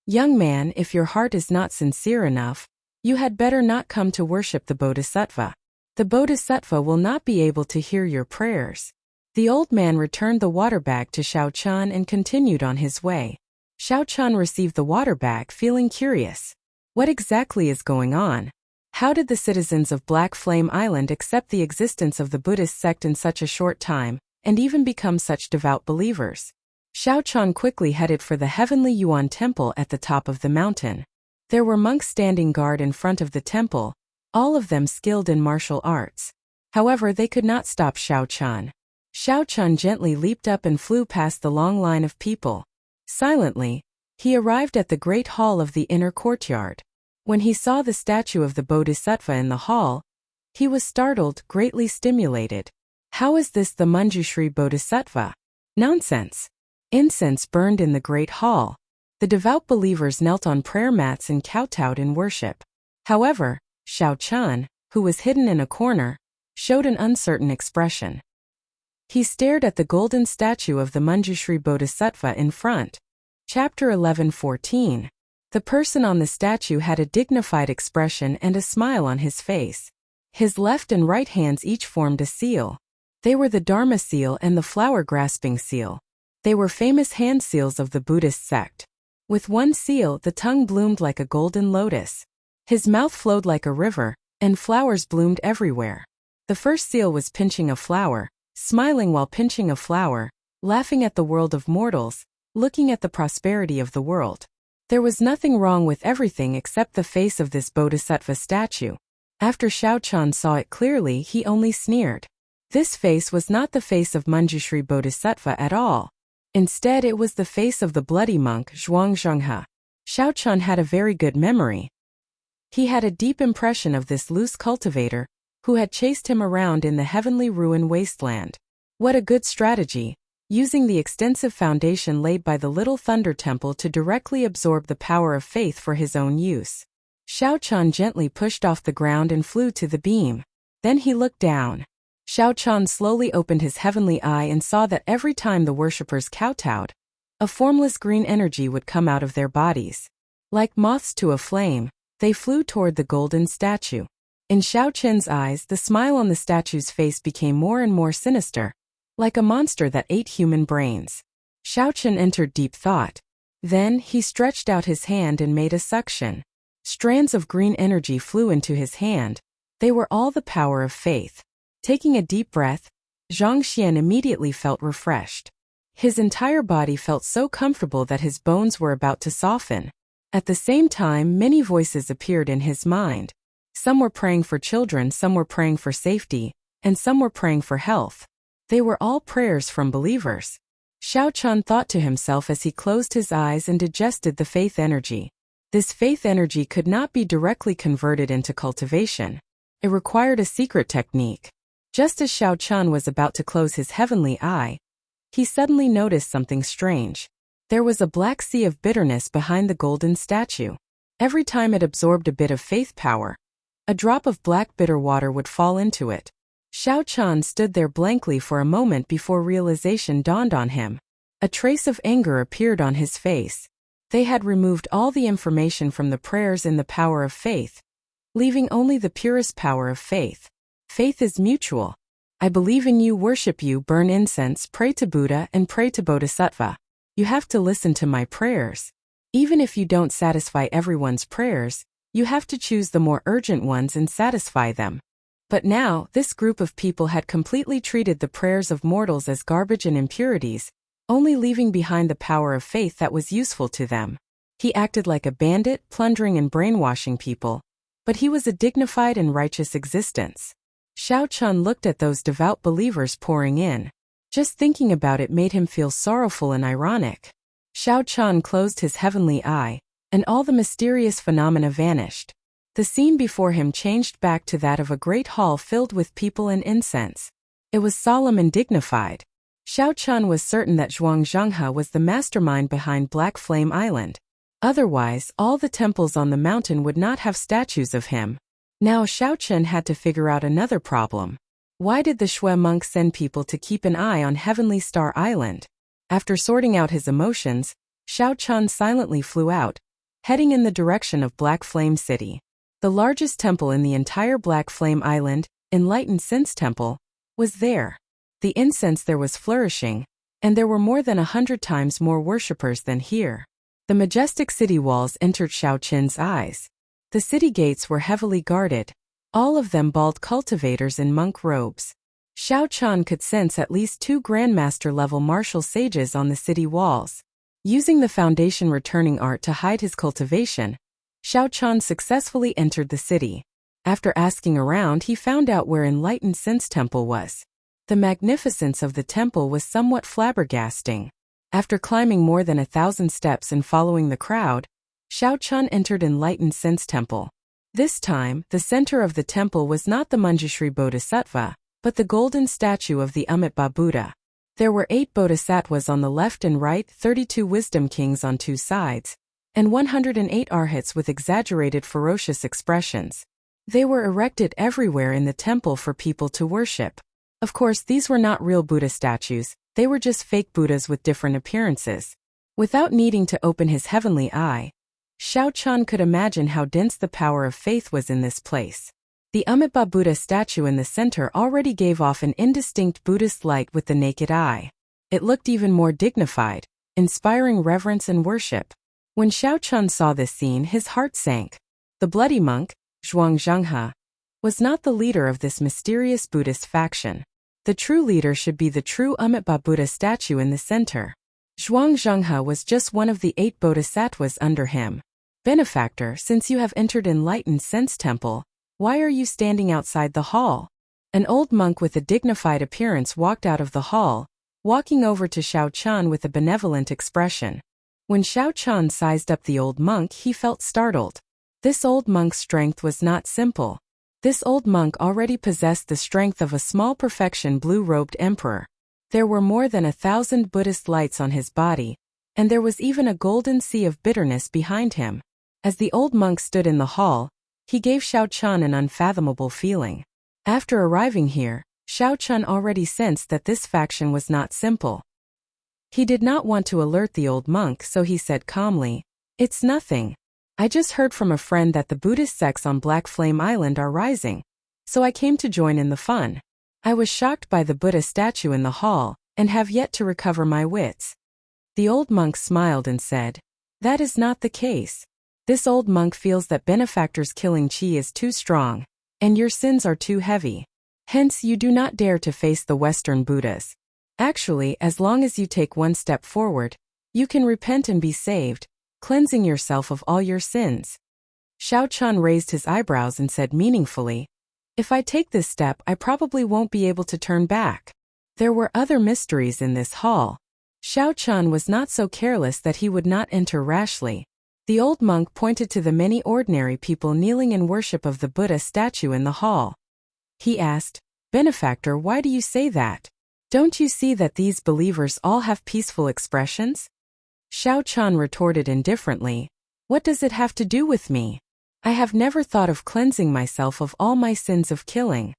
Young man, if your heart is not sincere enough, you had better not come to worship the Bodhisattva. The Bodhisattva will not be able to hear your prayers." The old man returned the water bag to Xiao Chun and continued on his way. Xiao Chun received the water bag feeling curious. What exactly is going on? How did the citizens of Black Flame Island accept the existence of the Buddhist sect in such a short time, and even become such devout believers? Xiao Chun quickly headed for the heavenly Yuan temple at the top of the mountain. There were monks standing guard in front of the temple, all of them skilled in martial arts. However, they could not stop Xiao Chun. Xiao Chun gently leaped up and flew past the long line of people. Silently, he arrived at the great hall of the inner courtyard. When he saw the statue of the Bodhisattva in the hall, he was startled, greatly stimulated. How is this the Manjushri Bodhisattva? Nonsense! Incense burned in the great hall. The devout believers knelt on prayer mats and kowtowed in worship. However, Xiao Chun, who was hidden in a corner, showed an uncertain expression. He stared at the golden statue of the Manjushri Bodhisattva in front. Chapter 11:14. The person on the statue had a dignified expression and a smile on his face. His left and right hands each formed a seal. They were the Dharma seal and the flower-grasping seal. They were famous hand seals of the Buddhist sect. With one seal, the tongue bloomed like a golden lotus. His mouth flowed like a river, and flowers bloomed everywhere. The first seal was pinching a flower, smiling while pinching a flower, laughing at the world of mortals, looking at the prosperity of the world. There was nothing wrong with everything except the face of this bodhisattva statue. After Xiao Chun saw it clearly, he only sneered. This face was not the face of Manjushri Bodhisattva at all. Instead, it was the face of the bloody monk Zhuangzhenghe. Xiao Chun had a very good memory. He had a deep impression of this loose cultivator, who had chased him around in the heavenly ruin wasteland. What a good strategy, using the extensive foundation laid by the Little Thunder Temple to directly absorb the power of faith for his own use. Xiao Chun gently pushed off the ground and flew to the beam. Then he looked down. Xiao Chun slowly opened his heavenly eye and saw that every time the worshippers kowtowed, a formless green energy would come out of their bodies. Like moths to a flame, they flew toward the golden statue. In Xiao Qin's eyes, the smile on the statue's face became more and more sinister, like a monster that ate human brains. Xiao Qin entered deep thought. Then, he stretched out his hand and made a suction. Strands of green energy flew into his hand. They were all the power of faith. Taking a deep breath, Zhang Xian immediately felt refreshed. His entire body felt so comfortable that his bones were about to soften. At the same time, many voices appeared in his mind. Some were praying for children, some were praying for safety, and some were praying for health. They were all prayers from believers. Xiao Chun thought to himself as he closed his eyes and digested the faith energy. This faith energy could not be directly converted into cultivation. It required a secret technique. Just as Xiao Chun was about to close his heavenly eye, he suddenly noticed something strange. There was a black sea of bitterness behind the golden statue. Every time it absorbed a bit of faith power, a drop of black bitter water would fall into it. Xiao Chun stood there blankly for a moment before realization dawned on him. A trace of anger appeared on his face. They had removed all the information from the prayers in the power of faith, leaving only the purest power of faith. Faith is mutual. I believe in you, worship you, burn incense, pray to Buddha, and pray to Bodhisattva. You have to listen to my prayers. Even if you don't satisfy everyone's prayers, you have to choose the more urgent ones and satisfy them. But now, this group of people had completely treated the prayers of mortals as garbage and impurities, only leaving behind the power of faith that was useful to them. He acted like a bandit, plundering and brainwashing people, but he was a dignified and righteous existence. Xiao Chun looked at those devout believers pouring in. Just thinking about it made him feel sorrowful and ironic. Xiao Chun closed his heavenly eye, and all the mysterious phenomena vanished. The scene before him changed back to that of a great hall filled with people and incense. It was solemn and dignified. Xiao Chun was certain that Zhuang Zhenghe was the mastermind behind Black Flame Island. Otherwise, all the temples on the mountain would not have statues of him. Now Xiao Chun had to figure out another problem. Why did the Shui monk send people to keep an eye on Heavenly Star Island? After sorting out his emotions, Xiao Chun silently flew out, heading in the direction of Black Flame City. The largest temple in the entire Black Flame Island, Enlightened Sense Temple, was there. The incense there was flourishing, and there were more than 100 times more worshippers than here. The majestic city walls entered Xiao Qin's eyes. The city gates were heavily guarded, all of them bald cultivators in monk robes. Xiao Chun could sense at least 2 Grandmaster-level martial sages on the city walls. Using the foundation returning art to hide his cultivation, Xiao Chun successfully entered the city. After asking around, he found out where Enlightened Sense Temple was. The magnificence of the temple was somewhat flabbergasting. After climbing more than 1,000 steps and following the crowd, Xiao Chun entered Enlightened Sense Temple. This time, the center of the temple was not the Manjushri Bodhisattva, but the golden statue of the Amitabha Buddha. There were 8 bodhisattvas on the left and right, 32 wisdom kings on 2 sides, and 108 arhats with exaggerated ferocious expressions. They were erected everywhere in the temple for people to worship. Of course, these were not real Buddha statues, they were just fake Buddhas with different appearances. Without needing to open his heavenly eye, Xiao Chun could imagine how dense the power of faith was in this place. The Amitabha Buddha statue in the center already gave off an indistinct Buddhist light with the naked eye. It looked even more dignified, inspiring reverence and worship. When Xiao Chun saw this scene, his heart sank. The bloody monk, Zhuang Zhenghe, was not the leader of this mysterious Buddhist faction. The true leader should be the true Amitabha Buddha statue in the center. Zhuang Zhenghe was just one of the 8 bodhisattvas under him. Benefactor, since you have entered Enlightened Sense Temple, why are you standing outside the hall? An old monk with a dignified appearance walked out of the hall, walking over to Xiao Chun with a benevolent expression. When Xiao Chun sized up the old monk, he felt startled. This old monk's strength was not simple. This old monk already possessed the strength of a small perfection blue-robed emperor. There were more than 1,000 Buddhist lights on his body, and there was even a golden sea of bitterness behind him. As the old monk stood in the hall, he gave Xiao Chun an unfathomable feeling. After arriving here, Xiao Chun already sensed that this faction was not simple. He did not want to alert the old monk, so he said calmly, "It's nothing. I just heard from a friend that the Buddhist sects on Black Flame Island are rising, so I came to join in the fun. I was shocked by the Buddha statue in the hall, and have yet to recover my wits." The old monk smiled and said, "That is not the case. This old monk feels that benefactor's killing chi is too strong, and your sins are too heavy. Hence you do not dare to face the Western Buddhas. Actually, as long as you take one step forward, you can repent and be saved, cleansing yourself of all your sins." Xiao Chan raised his eyebrows and said meaningfully, "If I take this step, I probably won't be able to turn back." There were other mysteries in this hall. Xiao Chan was not so careless that he would not enter rashly. The old monk pointed to the many ordinary people kneeling in worship of the Buddha statue in the hall. He asked, "Benefactor, why do you say that? Don't you see that these believers all have peaceful expressions?" Xiao Chan retorted indifferently, "What does it have to do with me? I have never thought of cleansing myself of all my sins of killing."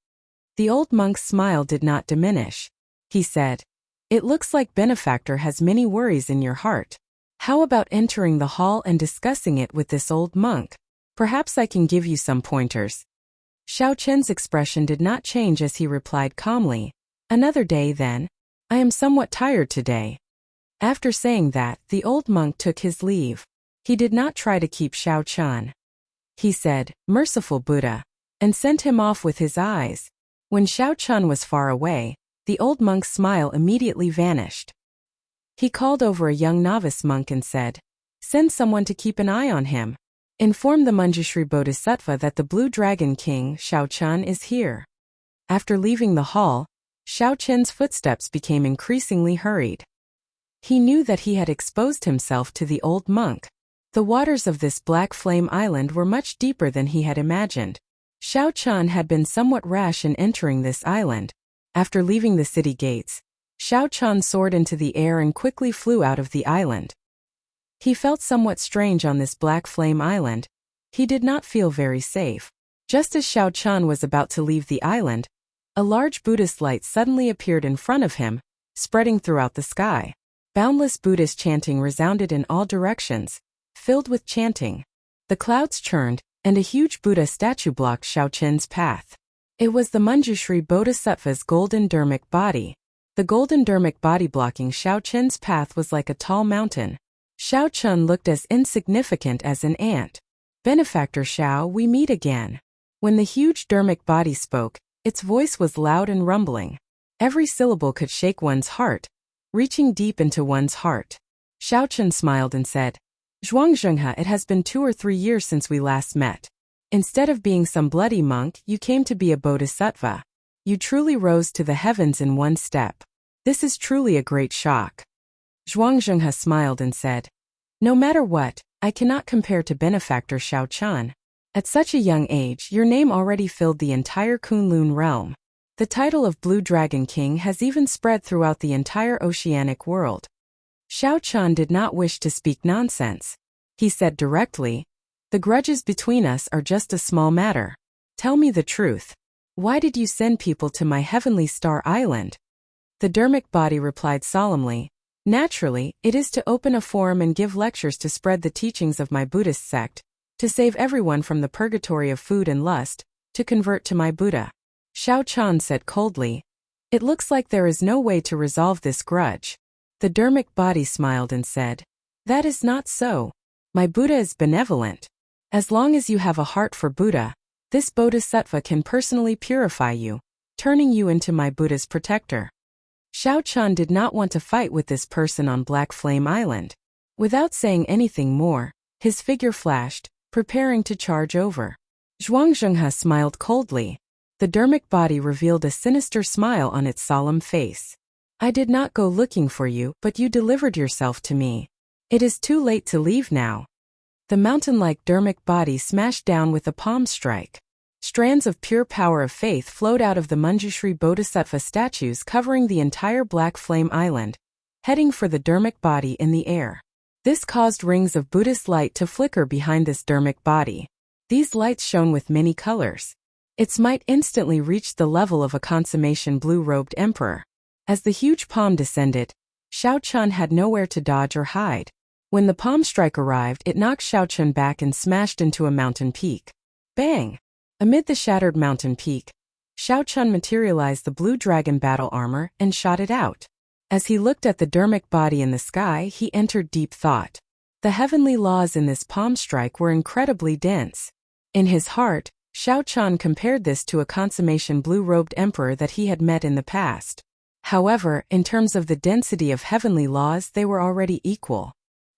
The old monk's smile did not diminish. He said, "It looks like Benefactor has many worries in your heart. How about entering the hall and discussing it with this old monk? Perhaps I can give you some pointers." Xiao Chen's expression did not change as he replied calmly, "Another day then. I am somewhat tired today." After saying that, the old monk took his leave. He did not try to keep Xiao Chan. He said, "Merciful Buddha," and sent him off with his eyes. When Xiao Chan was far away, the old monk's smile immediately vanished. He called over a young novice monk and said, "Send someone to keep an eye on him. Inform the Manjushri Bodhisattva that the Blue Dragon King, Xiao Chan, is here." After leaving the hall, Xiao Chen's footsteps became increasingly hurried. He knew that he had exposed himself to the old monk. The waters of this Black Flame Island were much deeper than he had imagined. Xiao Chan had been somewhat rash in entering this island. After leaving the city gates, Xiao Chan soared into the air and quickly flew out of the island. He felt somewhat strange on this Black Flame Island. He did not feel very safe. Just as Xiao Chan was about to leave the island, a large Buddhist light suddenly appeared in front of him, spreading throughout the sky. Boundless Buddhist chanting resounded in all directions, filled with chanting. The clouds churned, and a huge Buddha statue blocked Xiao Chen's path. It was the Manjushri Bodhisattva's golden dermic body. The golden dermic body blocking Xiao Chen's path was like a tall mountain. Xiao Chen looked as insignificant as an ant. "Benefactor Xiao, we meet again." When the huge dermic body spoke, its voice was loud and rumbling. Every syllable could shake one's heart, reaching deep into one's heart. Xiao Chen smiled and said, "Zhuangzhenghe, it has been 2 or 3 years since we last met. Instead of being some bloody monk, you came to be a bodhisattva. You truly rose to the heavens in one step. This is truly a great shock." Zhuangzhenghe smiled and said, "No matter what, I cannot compare to Benefactor Xiao Chan. At such a young age, your name already filled the entire Kunlun realm. The title of Blue Dragon King has even spread throughout the entire oceanic world." Xiao Chan did not wish to speak nonsense. He said directly, "The grudges between us are just a small matter. Tell me the truth. Why did you send people to my heavenly star island?" The dermic body replied solemnly, "Naturally, it is to open a forum and give lectures to spread the teachings of my Buddhist sect, to save everyone from the purgatory of food and lust, to convert to my Buddha." Xiao Chan said coldly, "It looks like there is no way to resolve this grudge." The dermic body smiled and said, "That is not so. My Buddha is benevolent. As long as you have a heart for Buddha, this bodhisattva can personally purify you, turning you into my Buddha's protector." Xiao Chan did not want to fight with this person on Black Flame Island. Without saying anything more, his figure flashed, preparing to charge over. Zhuangzhenghe smiled coldly. The dermic body revealed a sinister smile on its solemn face. "I did not go looking for you, but you delivered yourself to me. It is too late to leave now." The mountain-like dermic body smashed down with a palm strike. Strands of pure power of faith flowed out of the Manjushri Bodhisattva statues covering the entire Black Flame Island, heading for the dermic body in the air. This caused rings of Buddhist light to flicker behind this dermic body. These lights shone with many colors. Its might instantly reached the level of a consummation blue-robed emperor. As the huge palm descended, Xiao Chan had nowhere to dodge or hide. When the palm strike arrived, it knocked Xiao Chun back and smashed into a mountain peak. Bang! Amid the shattered mountain peak, Xiao Chun materialized the blue dragon battle armor and shot it out. As he looked at the dermic body in the sky, he entered deep thought. The heavenly laws in this palm strike were incredibly dense. In his heart, Xiao Chun compared this to a consummation blue-robed emperor that he had met in the past. However, in terms of the density of heavenly laws, they were already equal.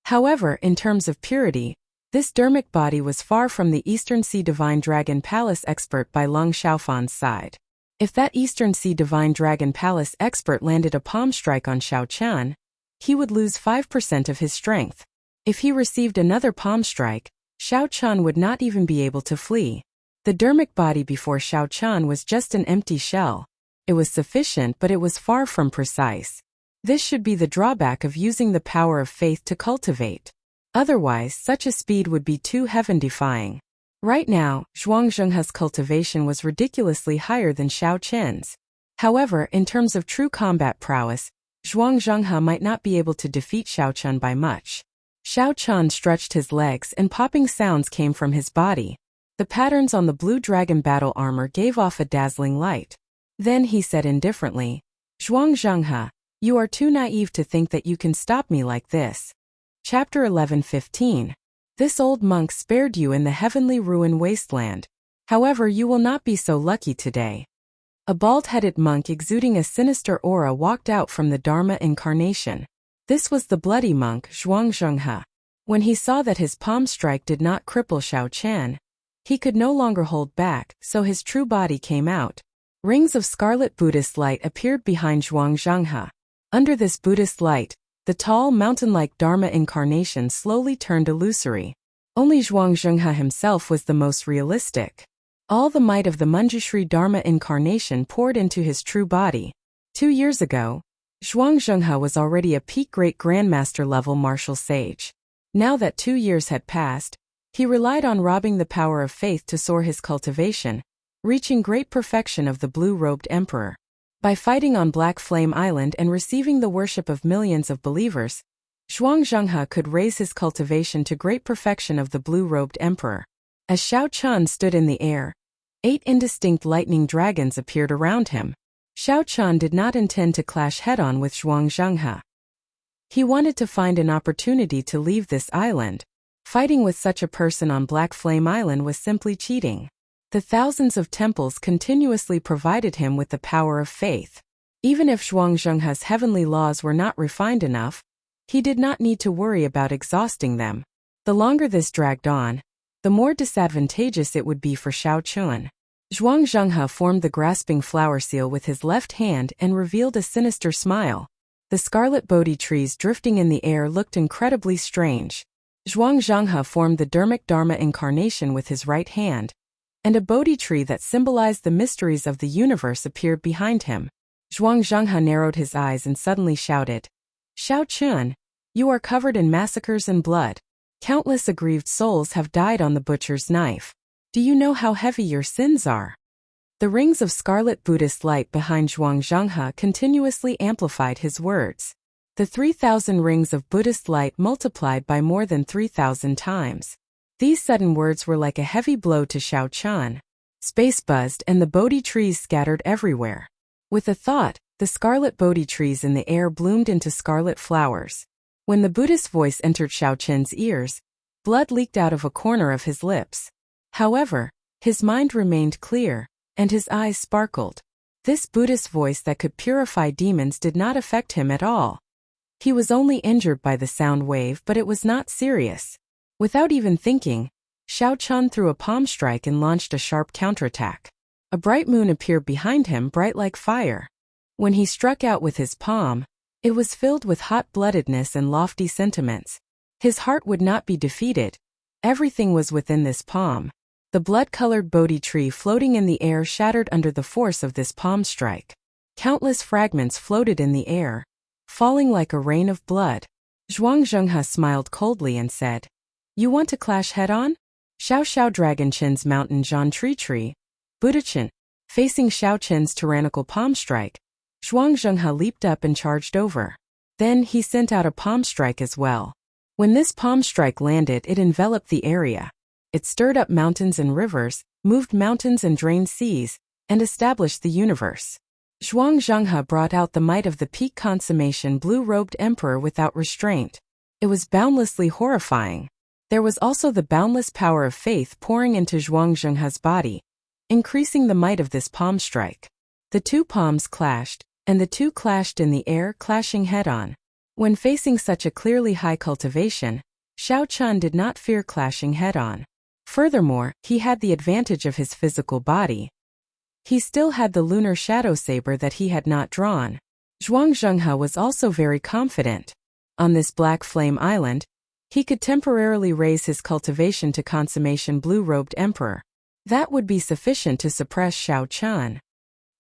However, in terms of purity, this dermic body was far from the Eastern Sea Divine Dragon Palace expert by Lung Xiaofan's side. If that Eastern Sea Divine Dragon Palace expert landed a palm strike on Xiao Chun, he would lose 5% of his strength. If he received another palm strike, Xiao Chun would not even be able to flee. The dermic body before Xiao Chun was just an empty shell. It was sufficient, but it was far from precise. This should be the drawback of using the power of faith to cultivate. Otherwise, such a speed would be too heaven-defying. Right now, Zhuang Zhenghe's cultivation was ridiculously higher than Xiao Chen's. However, in terms of true combat prowess, Zhuang Zhenghe might not be able to defeat Xiao Chun by much. Xiao Chun stretched his legs and popping sounds came from his body. The patterns on the blue dragon battle armor gave off a dazzling light. Then he said indifferently, "Zhuang Zhenghe, you are too naive to think that you can stop me like this." Chapter 11:15. This old monk spared you in the heavenly ruin wasteland. However, you will not be so lucky today. A bald-headed monk exuding a sinister aura walked out from the Dharma incarnation. This was the bloody monk, Zhuang Zhenghe. When he saw that his palm strike did not cripple Xiao Chen, he could no longer hold back, so his true body came out. Rings of scarlet Buddhist light appeared behind Zhuang Zhenghe. Under this Buddhist light, the tall, mountain-like Dharma incarnation slowly turned illusory. Only Zhuang Zhenghe himself was the most realistic. All the might of the Manjushri Dharma incarnation poured into his true body. 2 years ago, Zhuang Zhenghe was already a peak great grandmaster level martial sage. Now that 2 years had passed, he relied on robbing the power of faith to soar his cultivation, reaching great perfection of the blue-robed emperor. By fighting on Black Flame Island and receiving the worship of millions of believers, Zhuang Zhenghe could raise his cultivation to great perfection of the blue-robed emperor. As Xiao Chun stood in the air, 8 indistinct lightning dragons appeared around him. Xiao Chun did not intend to clash head-on with Zhuang Zhenghe. He wanted to find an opportunity to leave this island. Fighting with such a person on Black Flame Island was simply cheating. The thousands of temples continuously provided him with the power of faith. Even if Zhuang Zhenghe's heavenly laws were not refined enough, he did not need to worry about exhausting them. The longer this dragged on, the more disadvantageous it would be for Xiao Chun. Zhuang Zhenghe formed the grasping flower seal with his left hand and revealed a sinister smile. The scarlet Bodhi trees drifting in the air looked incredibly strange. Zhuang Zhenghe formed the dermic Dharma incarnation with his right hand, and a Bodhi tree that symbolized the mysteries of the universe appeared behind him. Zhuang Zhenghe narrowed his eyes and suddenly shouted, "Xiao Chun, you are covered in massacres and blood. Countless aggrieved souls have died on the butcher's knife. Do you know how heavy your sins are?" The rings of scarlet Buddhist light behind Zhuang Zhenghe continuously amplified his words. The 3,000 rings of Buddhist light multiplied by more than 3,000 times. These sudden words were like a heavy blow to Xiao Chun. Space buzzed and the Bodhi trees scattered everywhere. With a thought, the scarlet Bodhi trees in the air bloomed into scarlet flowers. When the Buddhist voice entered Xiao Chen's ears, blood leaked out of a corner of his lips. However, his mind remained clear, and his eyes sparkled. This Buddhist voice that could purify demons did not affect him at all. He was only injured by the sound wave, but it was not serious. Without even thinking, Xiao Chun threw a palm strike and launched a sharp counterattack. A bright moon appeared behind him, bright like fire. When he struck out with his palm, it was filled with hot-bloodedness and lofty sentiments. His heart would not be defeated. Everything was within this palm. The blood-colored Bodhi tree floating in the air shattered under the force of this palm strike. Countless fragments floated in the air, falling like a rain of blood. Zhuang Zhenghe smiled coldly and said, "You want to clash head-on?" Xiao Xiao Dragon Chen's mountain Zhan Tree, Buddha Chen, facing Xiao Chen's tyrannical palm strike, Zhuang Zhenghe leaped up and charged over. Then he sent out a palm strike as well. When this palm strike landed, it enveloped the area. It stirred up mountains and rivers, moved mountains and drained seas, and established the universe. Zhuang Zhenghe brought out the might of the peak consummation blue-robed emperor without restraint. It was boundlessly horrifying. There was also the boundless power of faith pouring into Zhuang Zhenghe's body, increasing the might of this palm strike. The two palms clashed, and the two clashed in the air, clashing head-on. When facing such a clearly high cultivation, Xiao Chun did not fear clashing head-on. Furthermore, he had the advantage of his physical body. He still had the lunar shadow saber that he had not drawn. Zhuang Zhenghe was also very confident. On this Black Flame Island, he could temporarily raise his cultivation to consummation blue-robed emperor. That would be sufficient to suppress Xiao Chun.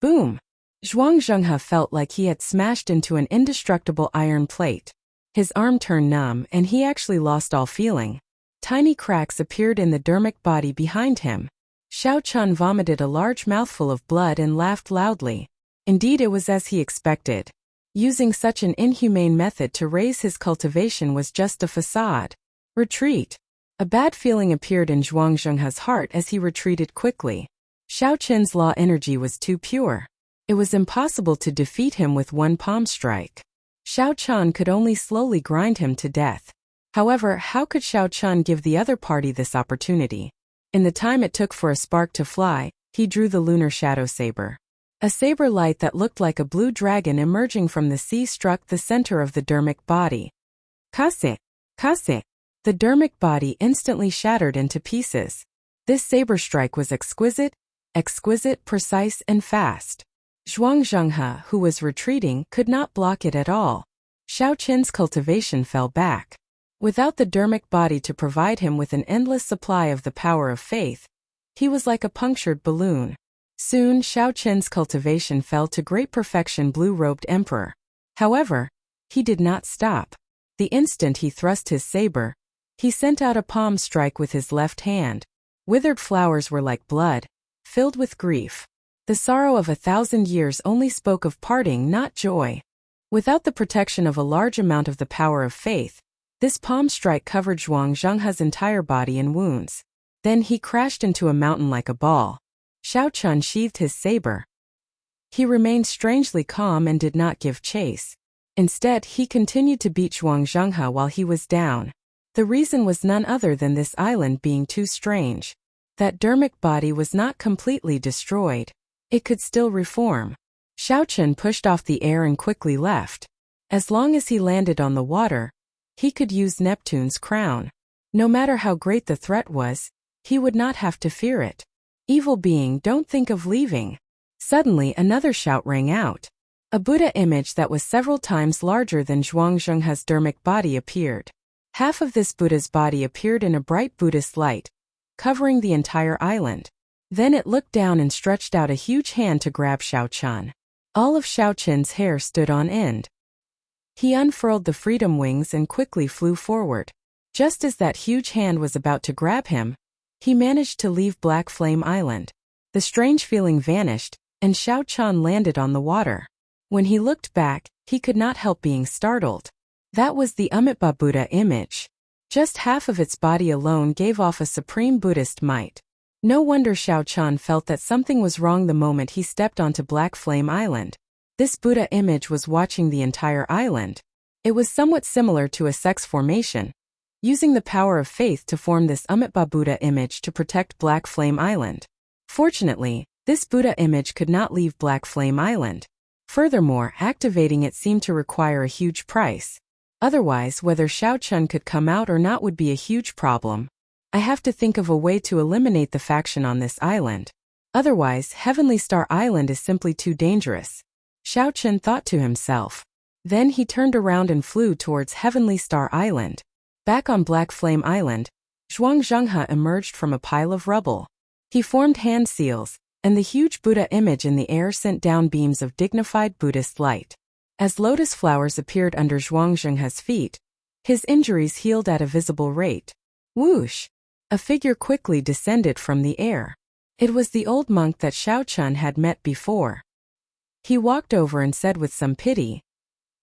Boom! Zhuang Zhenghe felt like he had smashed into an indestructible iron plate. His arm turned numb and he actually lost all feeling. Tiny cracks appeared in the dermic body behind him. Xiao Chun vomited a large mouthful of blood and laughed loudly. Indeed, it was as he expected. Using such an inhumane method to raise his cultivation was just a facade. Retreat. A bad feeling appeared in Zhuang Zhenghe's heart as he retreated quickly. Xiao Chun's law energy was too pure. It was impossible to defeat him with one palm strike. Xiao Chun could only slowly grind him to death. However, how could Xiao Chun give the other party this opportunity? In the time it took for a spark to fly, he drew the lunar shadow saber. A saber light that looked like a blue dragon emerging from the sea struck the center of the dermic body. Kase! Kase! The dermic body instantly shattered into pieces. This saber strike was exquisite, precise and fast. Zhuang Zhenghe, who was retreating, could not block it at all. Xiao Chun's cultivation fell back. Without the dermic body to provide him with an endless supply of the power of faith, he was like a punctured balloon. Soon Xiao Chun's cultivation fell to great perfection blue-robed emperor. However, he did not stop. The instant he thrust his saber, he sent out a palm strike with his left hand. Withered flowers were like blood, filled with grief. The sorrow of 1,000 years only spoke of parting, not joy. Without the protection of a large amount of the power of faith, this palm strike covered Zhuang Zhenghe's entire body in wounds. Then he crashed into a mountain like a ball. Xiao Chun sheathed his saber. He remained strangely calm and did not give chase. Instead, he continued to beat Zhuang Zhenghe while he was down. The reason was none other than this island being too strange. That dermic body was not completely destroyed. It could still reform. Xiao Chun pushed off the air and quickly left. As long as he landed on the water, he could use Neptune's crown. No matter how great the threat was, he would not have to fear it. Evil being, don't think of leaving. Suddenly another shout rang out. A Buddha image that was several times larger than Zhuang Zhenghe's dermic body appeared. Half of this Buddha's body appeared in a bright Buddhist light, covering the entire island. Then it looked down and stretched out a huge hand to grab Xiao Chun. All of Xiao Chun's hair stood on end. He unfurled the freedom wings and quickly flew forward. Just as that huge hand was about to grab him, he managed to leave Black Flame Island. The strange feeling vanished, and Xiao Chun landed on the water. When he looked back, he could not help being startled. That was the Amitabha Buddha image. Just half of its body alone gave off a supreme Buddhist might. No wonder Xiao Chun felt that something was wrong the moment he stepped onto Black Flame Island. This Buddha image was watching the entire island. It was somewhat similar to a sex formation, using the power of faith to form this Amitabha Buddha image to protect Black Flame Island. Fortunately, this Buddha image could not leave Black Flame Island. Furthermore, activating it seemed to require a huge price. Otherwise, whether Xiao Chun could come out or not would be a huge problem. I have to think of a way to eliminate the faction on this island. Otherwise, Heavenly Star Island is simply too dangerous. Xiao Chun thought to himself. Then he turned around and flew towards Heavenly Star Island. Back on Black Flame Island, Zhuang Zhenghe emerged from a pile of rubble. He formed hand seals, and the huge Buddha image in the air sent down beams of dignified Buddhist light. As lotus flowers appeared under Zhuang Zhenghe's feet, his injuries healed at a visible rate. Whoosh! A figure quickly descended from the air. It was the old monk that Xiao Chun had met before. He walked over and said with some pity,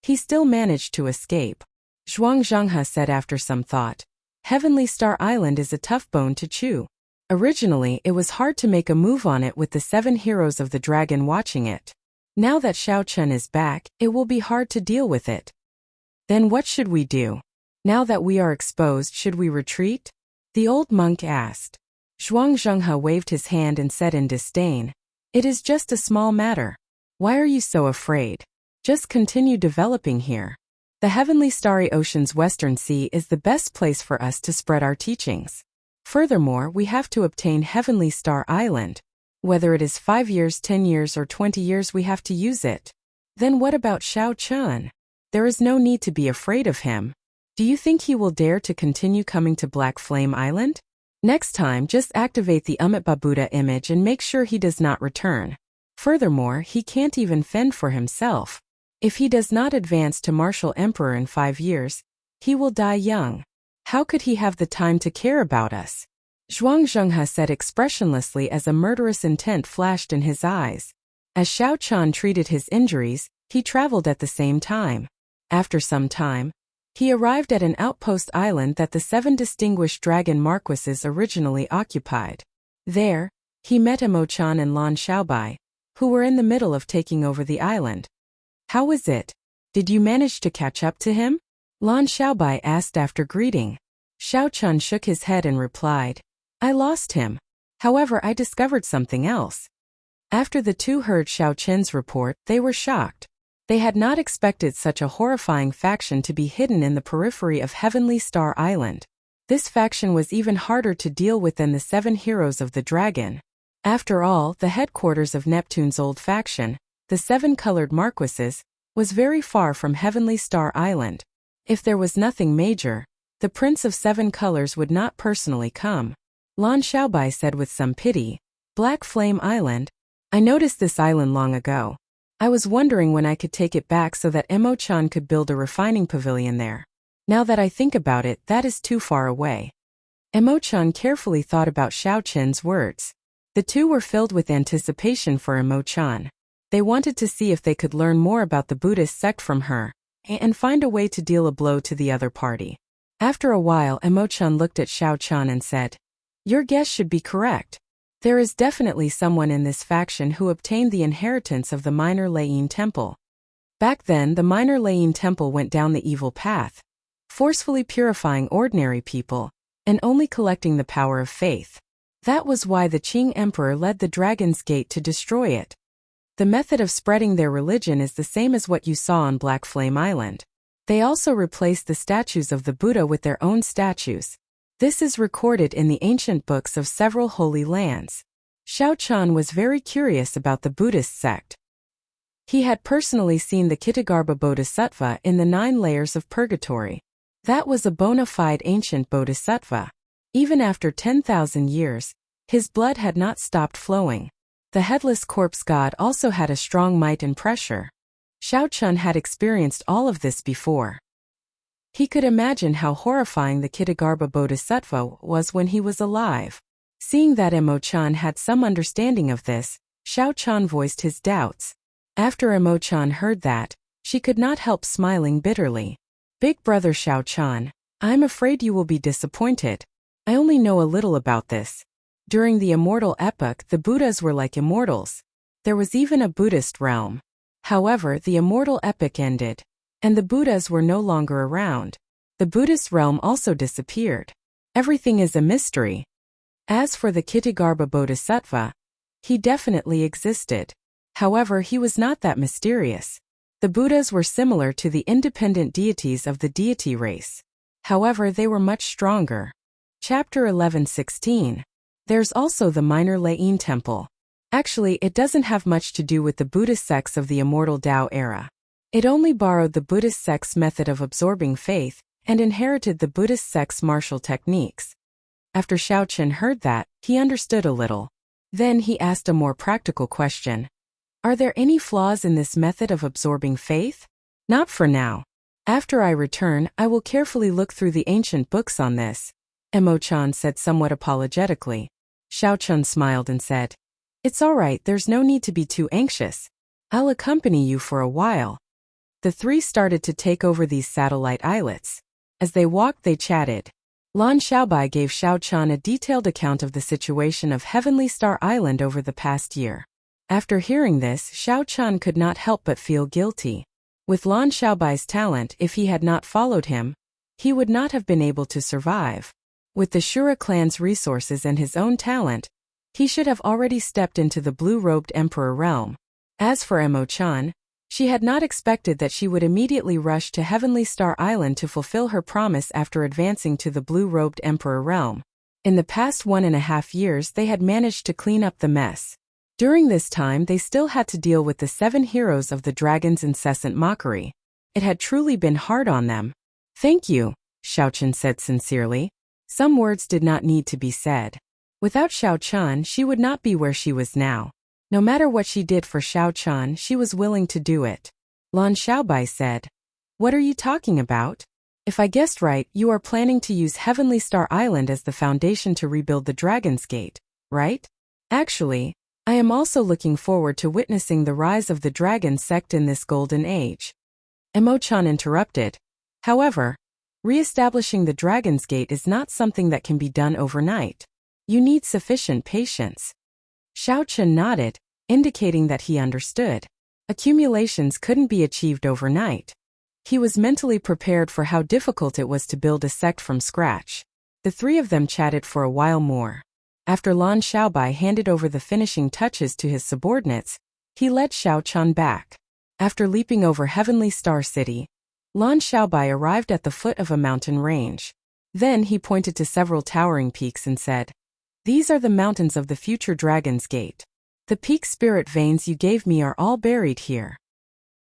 "He still managed to escape." Zhuang Zhenghe said after some thought. Heavenly Star Island is a tough bone to chew. Originally, it was hard to make a move on it with the 7 heroes of the dragon watching it. Now that Xiao Chen is back, it will be hard to deal with it. Then what should we do? Now that we are exposed, should we retreat? The old monk asked. Zhuang Zhenghe waved his hand and said in disdain, "It is just a small matter. Why are you so afraid? Just continue developing here. The heavenly starry ocean's western sea is the best place for us to spread our teachings. Furthermore, we have to obtain Heavenly Star Island. Whether it is 5 years, 10 years, or 20 years, we have to use it. Then what about Xiao Chen? There is no need to be afraid of him. Do you think he will dare to continue coming to Black Flame Island? Next time, just activate the Amitabha Buddha image and make sure he does not return. Furthermore, he can't even fend for himself. If he does not advance to Martial Emperor in 5 years, he will die young. How could he have the time to care about us?" Zhuang Zhenghe said expressionlessly as a murderous intent flashed in his eyes. As Xiao Chen treated his injuries, he traveled at the same time. After some time, he arrived at an outpost island that the 7 distinguished dragon marquises originally occupied. There, he met Imo-chan and Lan Xiaobai, who were in the middle of taking over the island. "How was it? Did you manage to catch up to him?" Lan Xiaobai asked after greeting. Xiao Chen shook his head and replied, "I lost him. However, I discovered something else." After the two heard Xiao Chen's report, they were shocked. They had not expected such a horrifying faction to be hidden in the periphery of Heavenly Star Island. This faction was even harder to deal with than the 7 heroes of the dragon. After all, the headquarters of Neptune's old faction, the 7 colored marquises, was very far from Heavenly Star Island. If there was nothing major, the Prince of 7 Colors would not personally come. Lan Xiaobai said with some pity, "Black Flame Island? I noticed this island long ago. I was wondering when I could take it back so that Imo-chan could build a refining pavilion there. Now that I think about it, that is too far away." Imo-chan carefully thought about Xiao Chen's words. The two were filled with anticipation for Imo-chan. They wanted to see if they could learn more about the Buddhist sect from her, and find a way to deal a blow to the other party. After a while, Imo-chan looked at Xiao Chen and said, "Your guess should be correct. There is definitely someone in this faction who obtained the inheritance of the Minor Lane Temple. Back then, the Minor Lane Temple went down the evil path, forcefully purifying ordinary people, and only collecting the power of faith. That was why the Qing Emperor led the Dragon's Gate to destroy it. The method of spreading their religion is the same as what you saw on Black Flame Island. They also replaced the statues of the Buddha with their own statues. This is recorded in the ancient books of several holy lands." Xiao Chen was very curious about the Buddhist sect. He had personally seen the Kitagarbha Bodhisattva in the 9 layers of purgatory. That was a bona fide ancient bodhisattva. Even after 10,000 years, his blood had not stopped flowing. The headless corpse god also had a strong might and pressure. Xiao Chen had experienced all of this before. He could imagine how horrifying the Kitagarbha Bodhisattva was when he was alive. Seeing that Imo-chan had some understanding of this, Xiao Chen voiced his doubts. After Imo-chan heard that, she could not help smiling bitterly. "Big brother Xiao Chen, I'm afraid you will be disappointed. I only know a little about this. During the Immortal epoch, the Buddhas were like immortals. There was even a Buddhist realm. However, the Immortal epoch ended, and the Buddhas were no longer around. The Buddhist realm also disappeared. Everything is a mystery. As for the Kitagarbha Bodhisattva, he definitely existed. However, he was not that mysterious. The Buddhas were similar to the independent deities of the deity race. However, they were much stronger." Chapter 11:16. There's also the Minor Lane Temple. Actually, it doesn't have much to do with the Buddhist sects of the Immortal Tao era. It only borrowed the Buddhist sect's method of absorbing faith, and inherited the Buddhist sect's martial techniques. After Xiao Chen heard that, he understood a little. Then he asked a more practical question. "Are there any flaws in this method of absorbing faith?" "Not for now. After I return, I will carefully look through the ancient books on this," Imo-chan said somewhat apologetically. Xiao Chen smiled and said, "It's all right, there's no need to be too anxious. I'll accompany you for a while." The three started to take over these satellite islets. As they walked, they chatted. Lan Xiaobai gave Xiao Qian a detailed account of the situation of Heavenly Star Island over the past year. After hearing this, Xiao Qian could not help but feel guilty. With Lan Xiaobai's talent, if he had not followed him, he would not have been able to survive. With the Shura clan's resources and his own talent, he should have already stepped into the blue-robed emperor realm. As for Emo-chan, she had not expected that she would immediately rush to Heavenly Star Island to fulfill her promise after advancing to the blue-robed emperor realm. In the past 1.5 years they had managed to clean up the mess. During this time they still had to deal with the 7 heroes of the dragon's incessant mockery. It had truly been hard on them. "Thank you," Xiao Qian said sincerely. Some words did not need to be said. Without Xiao Qian she would not be where she was now. No matter what she did for Xiao Qian, she was willing to do it. Lan Xiaobai said, "What are you talking about? If I guessed right, you are planning to use Heavenly Star Island as the foundation to rebuild the Dragon's Gate, right? Actually, I am also looking forward to witnessing the rise of the Dragon sect in this golden age." Emo-chan interrupted. "However, re-establishing the Dragon's Gate is not something that can be done overnight. You need sufficient patience." Xiao Qian nodded, indicating that he understood. Accumulations couldn't be achieved overnight. He was mentally prepared for how difficult it was to build a sect from scratch. The three of them chatted for a while more. After Lan Xiaobai handed over the finishing touches to his subordinates, he led Xiao Qian back. After leaping over Heavenly Star City, Lan Xiaobai arrived at the foot of a mountain range. Then he pointed to several towering peaks and said, "These are the mountains of the future Dragon's Gate. The peak spirit veins you gave me are all buried here.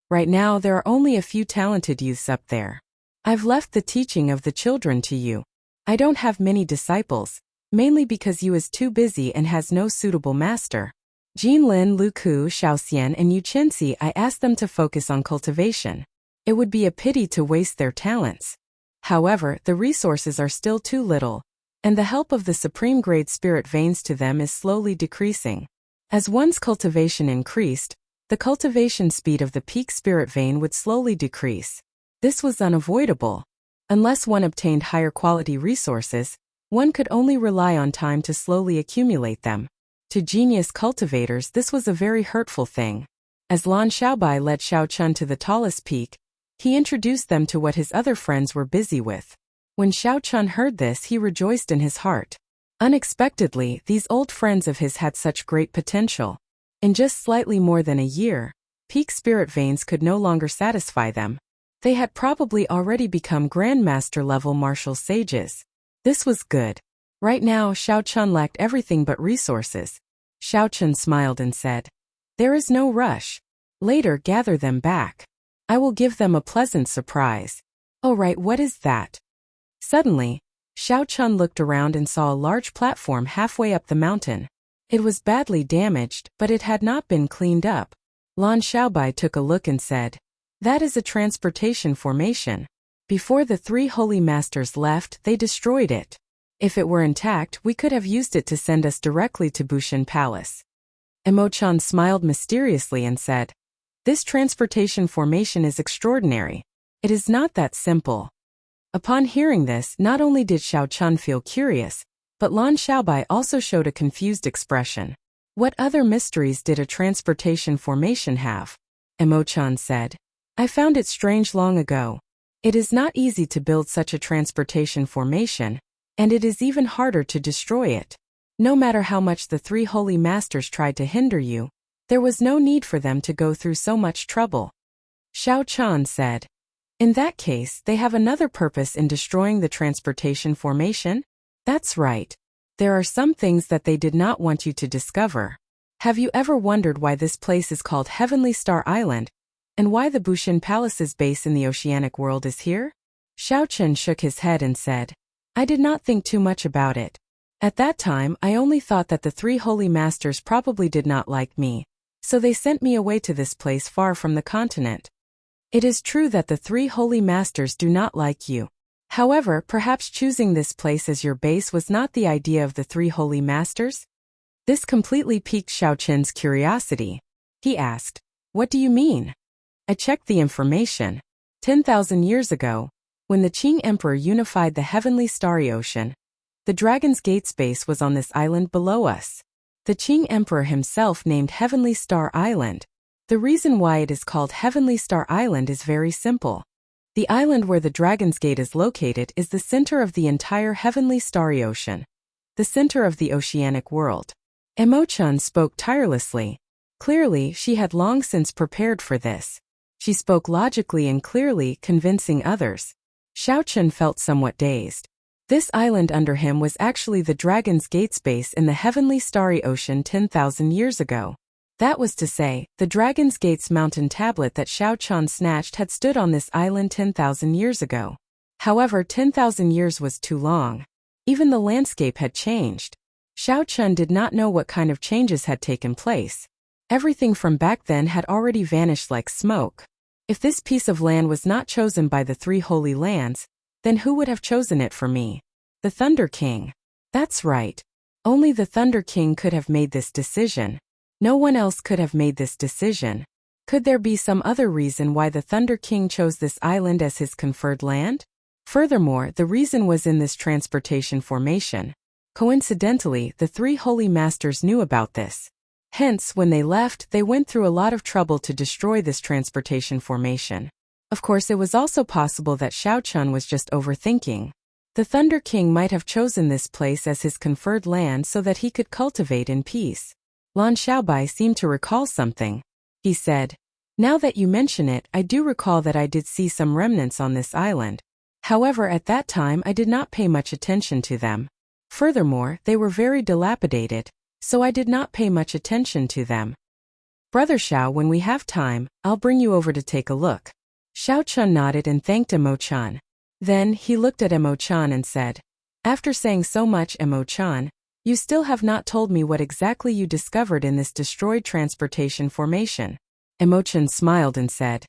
Right now there are only a few talented youths up there. I've left the teaching of the children to you. I don't have many disciples, mainly because you is too busy and has no suitable master. Jinlin, Lu Ku, Xiaoxian and Yu Qinci, I asked them to focus on cultivation. It would be a pity to waste their talents. However, the resources are still too little, and the help of the supreme grade spirit veins to them is slowly decreasing. As one's cultivation increased, the cultivation speed of the peak spirit vein would slowly decrease. This was unavoidable. Unless one obtained higher quality resources, one could only rely on time to slowly accumulate them. To genius cultivators this was a very hurtful thing. As Lan Xiaobai led Xiao Qian to the tallest peak, he introduced them to what his other friends were busy with. When Xiao Qian heard this, he rejoiced in his heart. Unexpectedly, these old friends of his had such great potential. In just slightly more than a year, peak spirit veins could no longer satisfy them. They had probably already become grandmaster-level martial sages. This was good. Right now, Xiao Qian lacked everything but resources. Xiao Qian smiled and said, "There is no rush. Later, gather them back. I will give them a pleasant surprise." "Oh right, what is that?" Suddenly, Xiao Qian looked around and saw a large platform halfway up the mountain. It was badly damaged, but it had not been cleaned up. Lan Xiaobai took a look and said, "That is a transportation formation. Before the 3 holy masters left, they destroyed it. If it were intact, we could have used it to send us directly to Bushin Palace." Emo-chan smiled mysteriously and said, "This transportation formation is extraordinary. It is not that simple." Upon hearing this, not only did Xiao Qian feel curious, but Lan Xiaobai also showed a confused expression. "What other mysteries did a transportation formation have?" Emo-chan said, "I found it strange long ago. It is not easy to build such a transportation formation, and it is even harder to destroy it. No matter how much the 3 holy masters tried to hinder you, there was no need for them to go through so much trouble." Xiao Qian said, "In that case, they have another purpose in destroying the transportation formation?" "That's right. There are some things that they did not want you to discover. Have you ever wondered why this place is called Heavenly Star Island, and why the Bushin Palace's base in the oceanic world is here?" Xiao Qian shook his head and said, "I did not think too much about it. At that time, I only thought that the 3 holy masters probably did not like me, so they sent me away to this place far from the continent. It is true that the 3 holy masters do not like you. However, perhaps choosing this place as your base was not the idea of the 3 holy masters?" This completely piqued Xiao Qian's curiosity. He asked, "What do you mean?" I checked the information. 10,000 years ago, when the Qing Emperor unified the heavenly starry ocean, the Dragon's Gate's base was on this island below us. The Qing Emperor himself named Heavenly Star Island. The reason why it is called Heavenly Star Island is very simple. The island where the Dragon's Gate is located is the center of the entire heavenly starry ocean, the center of the oceanic world. Emo-chan spoke tirelessly. Clearly, she had long since prepared for this. She spoke logically and clearly, convincing others. Xiao-chun felt somewhat dazed. This island under him was actually the Dragon's Gate's base in the heavenly starry ocean 10,000 years ago. That was to say, the Dragon's Gate's mountain tablet that Xiao-chun snatched had stood on this island 10,000 years ago. However, 10,000 years was too long. Even the landscape had changed. Xiao-chun did not know what kind of changes had taken place. Everything from back then had already vanished like smoke. If this piece of land was not chosen by the three holy lands, then who would have chosen it for me? The Thunder King. That's right. Only the Thunder King could have made this decision. No one else could have made this decision. Could there be some other reason why the Thunder King chose this island as his conferred land? Furthermore, the reason was in this transportation formation. Coincidentally, the three holy masters knew about this. Hence, when they left, they went through a lot of trouble to destroy this transportation formation. Of course, it was also possible that Xiao-chun was just overthinking. The Thunder King might have chosen this place as his conferred land so that he could cultivate in peace. Lan Xiaobai seemed to recall something. He said, "Now that you mention it, I do recall that I did see some remnants on this island. However, at that time I did not pay much attention to them. Furthermore, they were very dilapidated, so I did not pay much attention to them. Brother Xiao, when we have time, I'll bring you over to take a look." Xiao-chun nodded and thanked Emo-chan. Then, he looked at Emo-chan and said, "After saying so much, Emo-chan, you still have not told me what exactly you discovered in this destroyed transportation formation." Emo-chan smiled and said,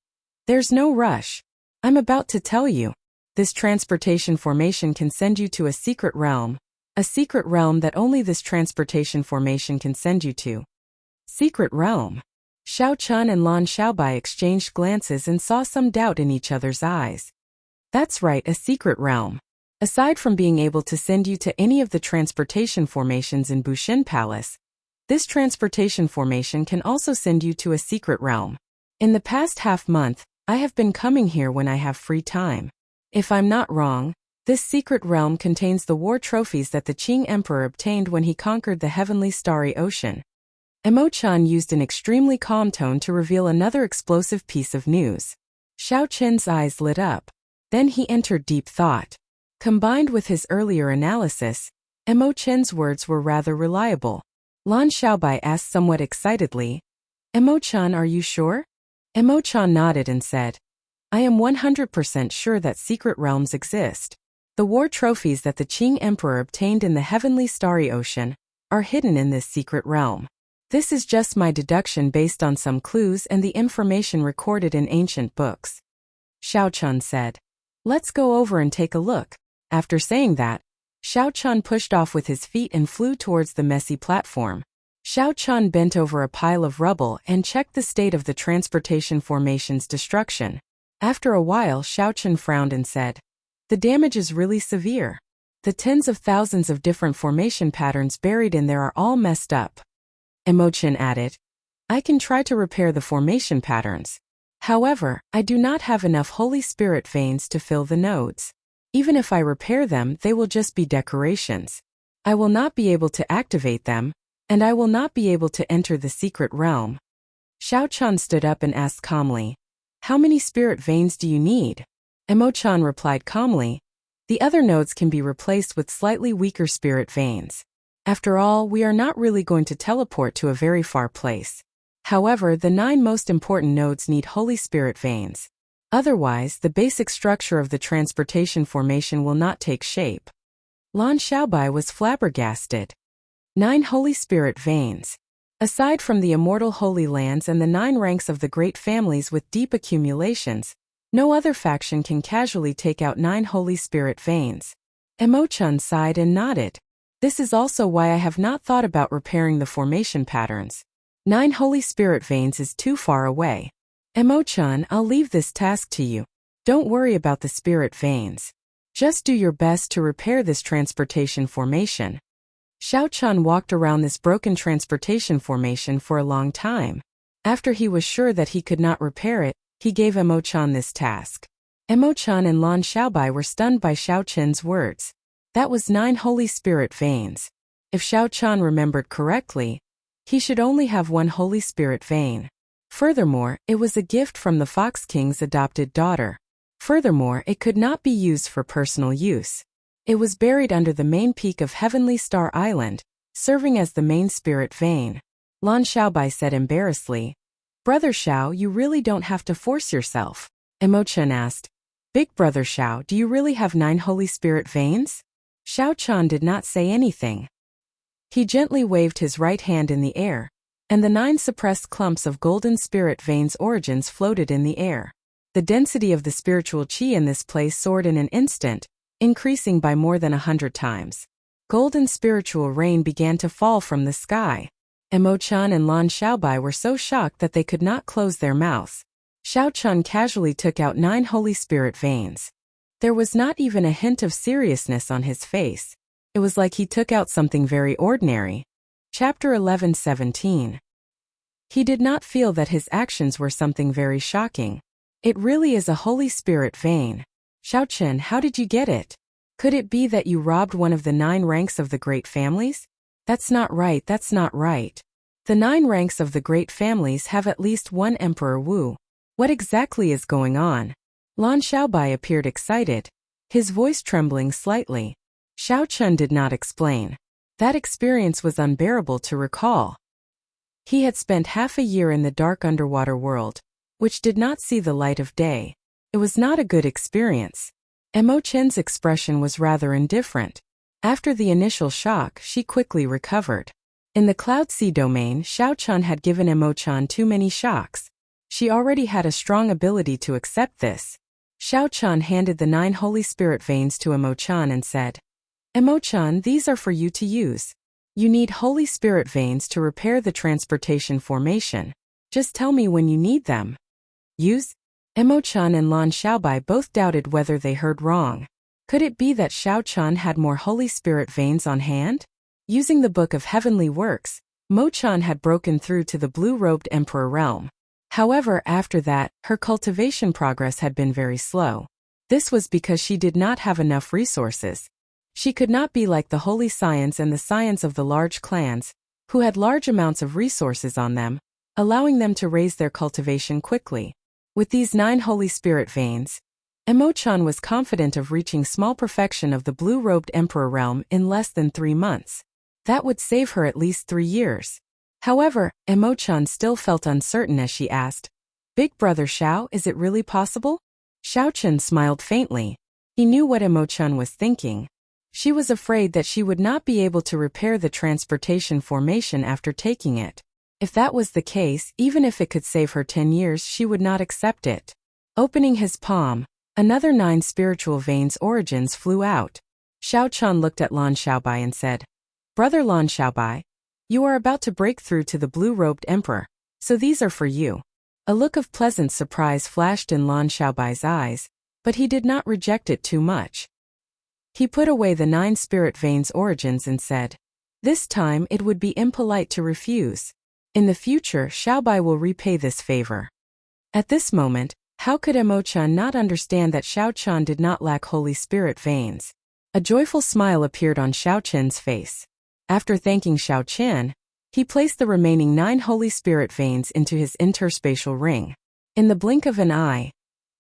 "There's no rush. I'm about to tell you. This transportation formation can send you to a secret realm that only this transportation formation can send you to." Secret realm? Xiao-chun and Lan Xiaobai exchanged glances and saw some doubt in each other's eyes. That's right, a secret realm. Aside from being able to send you to any of the transportation formations in Bushin Palace, this transportation formation can also send you to a secret realm. In the past half-month, I have been coming here when I have free time. If I'm not wrong, this secret realm contains the war trophies that the Qing Emperor obtained when he conquered the heavenly starry ocean. Emo-chan used an extremely calm tone to reveal another explosive piece of news. Xiao-chen's eyes lit up. Then he entered deep thought. Combined with his earlier analysis, Emo-chen's words were rather reliable. Lan Xiaobai asked somewhat excitedly, "Emo-chan, are you sure?" Emo-chan nodded and said, "I am 100% sure that secret realms exist. The war trophies that the Qing Emperor obtained in the heavenly starry ocean are hidden in this secret realm. This is just my deduction based on some clues and the information recorded in ancient books." Xiao-chun said, "Let's go over and take a look." After saying that, Xiao-chun pushed off with his feet and flew towards the messy platform. Xiao-chun bent over a pile of rubble and checked the state of the transportation formation's destruction. After a while, Xiao-chun frowned and said, "The damage is really severe. The tens of thousands of different formation patterns buried in there are all messed up." Emo-chan added, "I can try to repair the formation patterns. However, I do not have enough Holy Spirit veins to fill the nodes. Even if I repair them, they will just be decorations. I will not be able to activate them, and I will not be able to enter the secret realm." Xiao-chun stood up and asked calmly, "How many spirit veins do you need?" Emo-chan replied calmly, "The other nodes can be replaced with slightly weaker spirit veins. After all, we are not really going to teleport to a very far place. However, the 9 most important nodes need Holy Spirit veins. Otherwise, the basic structure of the transportation formation will not take shape." Lan Xiaobai was flabbergasted. 9 Holy Spirit veins. Aside from the immortal Holy Lands and the 9 ranks of the great families with deep accumulations, no other faction can casually take out 9 Holy Spirit veins. Emo-chan sighed and nodded. "This is also why I have not thought about repairing the formation patterns. 9 Holy Spirit veins is too far away." Emo-chan, I'll leave this task to you. Don't worry about the spirit veins. Just do your best to repair this transportation formation. Xiao-chan walked around this broken transportation formation for a long time. After he was sure that he could not repair it, he gave Emo-chan this task. Emo-chan and Lan Xiaobai were stunned by Xiao-chen's words. That was 9 holy spirit veins. If Xiao-chan remembered correctly, he should only have 1 holy spirit vein. Furthermore, it was a gift from the Fox King's adopted daughter. Furthermore, it could not be used for personal use. It was buried under the main peak of Heavenly Star Island, serving as the main spirit vein. Lan Xiaobai said embarrassedly, Brother Xiao, you really don't have to force yourself. Emo-chan asked, Big Brother Xiao, do you really have 9 holy spirit veins? Xiao-chan did not say anything. He gently waved his right hand in the air, and the 9 suppressed clumps of golden spirit veins origins floated in the air. The density of the spiritual qi in this place soared in an instant, increasing by more than 100 times. Golden spiritual rain began to fall from the sky. Emo-chan and Lan Xiaobai were so shocked that they could not close their mouths. Xiao-chan casually took out 9 holy spirit veins. There was not even a hint of seriousness on his face. It was like he took out something very ordinary. Chapter 11:17. He did not feel that his actions were something very shocking. It really is a holy spirit vein. Xiao-chen, how did you get it? Could it be that you robbed one of the 9 ranks of the great families? That's not right, that's not right. The 9 ranks of the great families have at least 1 Emperor Wu. What exactly is going on? Lan Xiaobai appeared excited, his voice trembling slightly. Xiao-chen did not explain. That experience was unbearable to recall. He had spent half a year in the dark underwater world, which did not see the light of day. It was not a good experience. Emo-chen's expression was rather indifferent. After the initial shock, she quickly recovered. In the Cloud Sea domain, Xiao-chan had given Emo-chan too many shocks. She already had a strong ability to accept this. Xiao-chan handed the 9 holy spirit veins to Emo-chan and said, Emo-chan, these are for you to use. You need holy spirit veins to repair the transportation formation. Just tell me when you need them. Use? Emo-chan and Lan Xiaobai both doubted whether they heard wrong. Could it be that Xiao-chan had more holy spirit veins on hand? Using the Book of Heavenly Works, Mo-chan had broken through to the blue-robed Emperor realm. However, after that, her cultivation progress had been very slow. This was because she did not have enough resources. She could not be like the holy science and the science of the large clans, who had large amounts of resources on them, allowing them to raise their cultivation quickly. With these 9 holy spirit veins, Emo-chan was confident of reaching small perfection of the blue-robed Emperor realm in less than 3 months. That would save her at least 3 years. However, Emo-chan still felt uncertain as she asked, Big Brother Xiao, is it really possible? Xiao-chen smiled faintly. He knew what Emo-chan was thinking. She was afraid that she would not be able to repair the transportation formation after taking it. If that was the case, even if it could save her 10 years, she would not accept it. Opening his palm, another 9 spiritual veins origins flew out. Xiao-chan looked at Lan Xiaobai and said, Brother Lan Xiaobai, you are about to break through to the blue-robed emperor, so these are for you. A look of pleasant surprise flashed in Lan Xiaobai's eyes, but he did not reject it too much. He put away the 9 spirit veins origins and said, This time it would be impolite to refuse. In the future, Xiaobai will repay this favor. At this moment, how could Emo-chan not understand that Xiao-chan did not lack holy spirit veins? A joyful smile appeared on Xiao-chen's face. After thanking Xiao-chen, he placed the remaining 9 holy spirit veins into his interspatial ring. In the blink of an eye,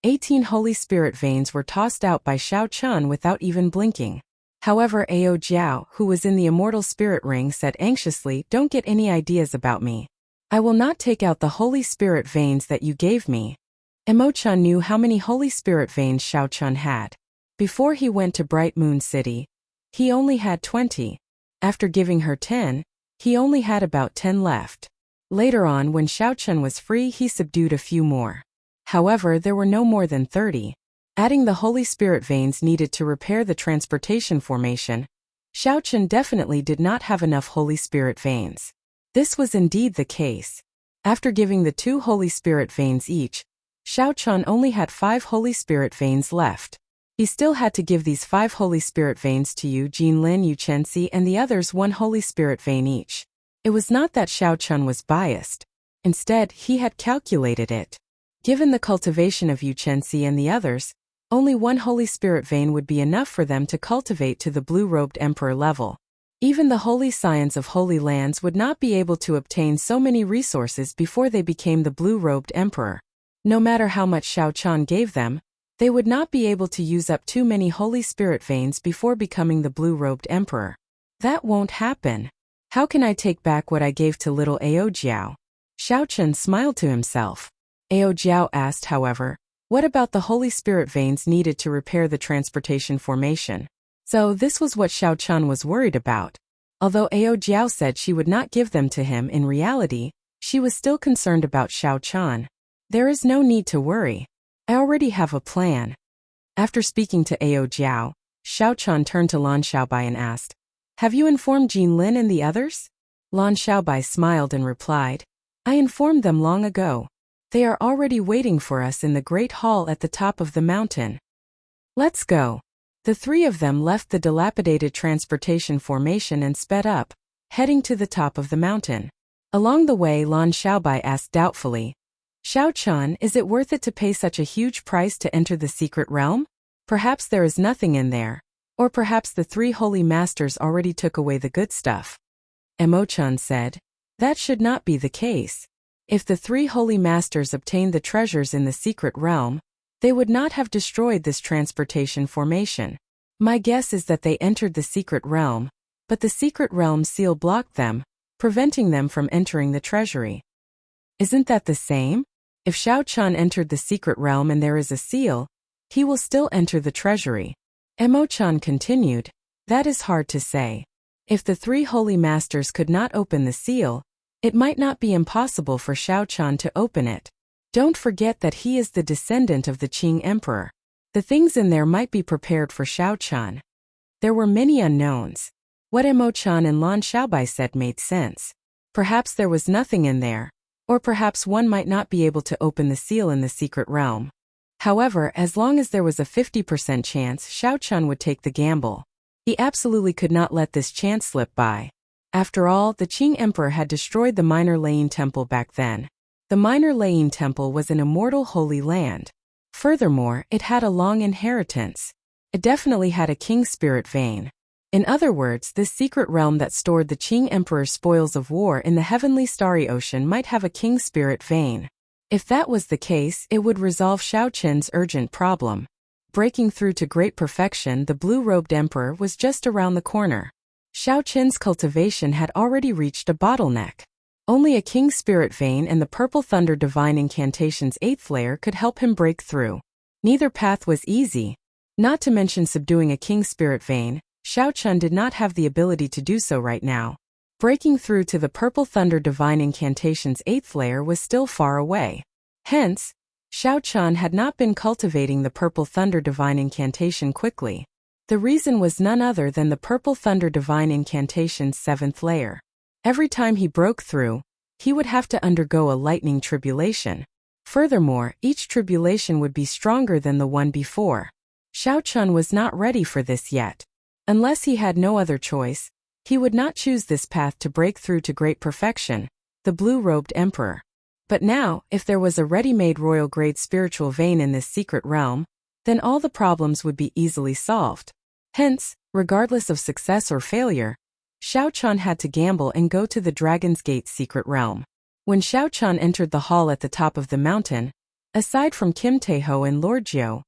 18 holy spirit veins were tossed out by Xiao-chan without even blinking. However, Ao Jiao, who was in the immortal spirit ring, said anxiously, Don't get any ideas about me. I will not take out the holy spirit veins that you gave me. Emo-chan knew how many holy spirit veins Xiao-chan had. Before he went to Bright Moon City, he only had 20. After giving her 10, he only had about 10 left. Later on, when Xiao-chen was free, he subdued a few more. However, there were no more than 30. Adding the holy spirit veins needed to repair the transportation formation, Xiao-chen definitely did not have enough holy spirit veins. This was indeed the case. After giving the 2 Holy Spirit veins each, Xiao Chun only had 5 Holy Spirit veins left. He still had to give these 5 Holy Spirit veins to Yu Jinlin, Yu Chenxi, and the others 1 Holy Spirit vein each. It was not that Xiao Chun was biased. Instead, he had calculated it. Given the cultivation of Yu Chenxi and the others, only 1 Holy Spirit vein would be enough for them to cultivate to the blue-robed emperor level. Even the Holy Scions of Holy Lands would not be able to obtain so many resources before they became the blue-robed emperor. No matter how much Xiao Chun gave them, they would not be able to use up too many Holy Spirit veins before becoming the blue-robed emperor. That won't happen. How can I take back what I gave to little Ao Jiao? Xiao Chun smiled to himself. Ao Jiao asked, however, what about the Holy Spirit veins needed to repair the transportation formation? So this was what Xiao Chun was worried about. Although Ao Jiao said she would not give them to him, in reality, she was still concerned about Xiao Chun. There is no need to worry. I already have a plan. After speaking to Ao Jiao, Xiao Chun turned to Lan Xiaobai and asked, have you informed Jinlin and the others? Lan Xiaobai smiled and replied, I informed them long ago. They are already waiting for us in the great hall at the top of the mountain. Let's go. The 3 of them left the dilapidated transportation formation and sped up, heading to the top of the mountain. Along the way, Lan Xiaobai asked doubtfully, Xiao Chun, is it worth it to pay such a huge price to enter the secret realm? Perhaps there is nothing in there. Or perhaps the 3 holy masters already took away the good stuff. Mo Chun said, that should not be the case. If the 3 holy masters obtained the treasures in the secret realm, they would not have destroyed this transportation formation. My guess is that they entered the secret realm, but the secret realm seal blocked them, preventing them from entering the treasury. Isn't that the same? If Xiao Chun entered the secret realm and there is a seal, he will still enter the treasury. Mo Chun continued, that is hard to say. If the 3 holy masters could not open the seal, it might not be impossible for Xiao Chun to open it. Don't forget that he is the descendant of the Qing emperor. The things in there might be prepared for Xiao Chun. There were many unknowns. What Mo Chun and Lan Xiaobai said made sense. Perhaps there was nothing in there, or perhaps one might not be able to open the seal in the secret realm. However, as long as there was a 50% chance, Xiao Chun would take the gamble. He absolutely could not let this chance slip by. After all, the Qing emperor had destroyed the Minor Lane Temple back then. The Minor Lane Temple was an immortal holy land. Furthermore, it had a long inheritance. It definitely had a king spirit vein. In other words, this secret realm that stored the Qing emperor's spoils of war in the heavenly starry ocean might have a king spirit vein. If that was the case, it would resolve Xiao Chun's urgent problem. Breaking through to great perfection, the blue-robed emperor was just around the corner. Xiao Chun's cultivation had already reached a bottleneck. Only a king spirit vein and the purple thunder divine incantation's 8th layer could help him break through. Neither path was easy. Not to mention subduing a king spirit vein, Xiao Chun did not have the ability to do so right now. Breaking through to the purple thunder divine incantation's 8th layer was still far away. Hence, Xiao Chun had not been cultivating the purple thunder divine incantation quickly. The reason was none other than the purple thunder divine incantation's 7th layer. Every time he broke through, he would have to undergo a lightning tribulation. Furthermore, each tribulation would be stronger than the one before. Xiao Chun was not ready for this yet. Unless he had no other choice, he would not choose this path to break through to great perfection, the blue-robed emperor. But now, if there was a ready-made royal-grade spiritual vein in this secret realm, then all the problems would be easily solved. Hence, regardless of success or failure, Xiao Chun had to gamble and go to the Dragon's Gate secret realm. When Xiao Chun entered the hall at the top of the mountain, aside from Kim Taeho and Lord Jiu,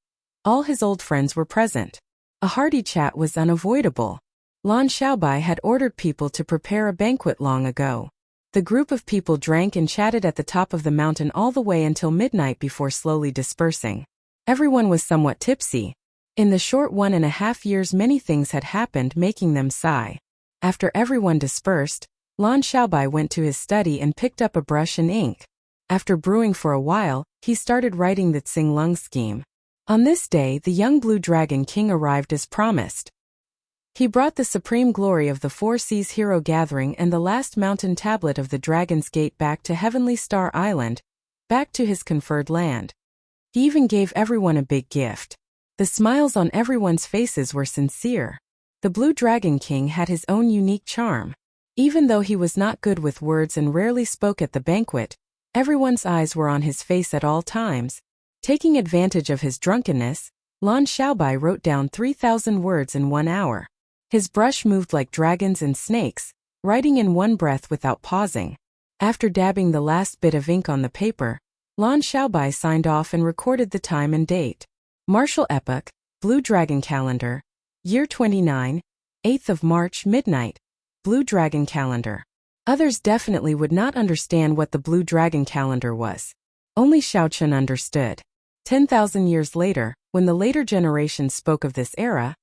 all his old friends were present. A hearty chat was unavoidable. Lan Xiaobai had ordered people to prepare a banquet long ago. The group of people drank and chatted at the top of the mountain all the way until midnight before slowly dispersing. Everyone was somewhat tipsy. In the short 1.5 years many things had happened, making them sigh. After everyone dispersed, Lan Xiaobai went to his study and picked up a brush and ink. After brewing for a while, he started writing the Tsinglung scheme. On this day, the young blue dragon king arrived as promised. He brought the supreme glory of the Four Seas hero gathering and the last mountain tablet of the Dragon's Gate back to Heavenly Star Island, back to his conferred land. He even gave everyone a big gift. The smiles on everyone's faces were sincere. The Blue Dragon King had his own unique charm. Even though he was not good with words and rarely spoke at the banquet, everyone's eyes were on his face at all times. Taking advantage of his drunkenness, Lan Xiaobai wrote down 3,000 words in 1 hour. His brush moved like dragons and snakes, writing in one breath without pausing. After dabbing the last bit of ink on the paper, Lan Xiaobai signed off and recorded the time and date. Martial Epoch, Blue Dragon Calendar, Year 29, 8th of March, midnight, Blue Dragon Calendar. Others definitely would not understand what the Blue Dragon Calendar was. Only Xiaochen understood. 10,000 years later, when the later generations spoke of this era,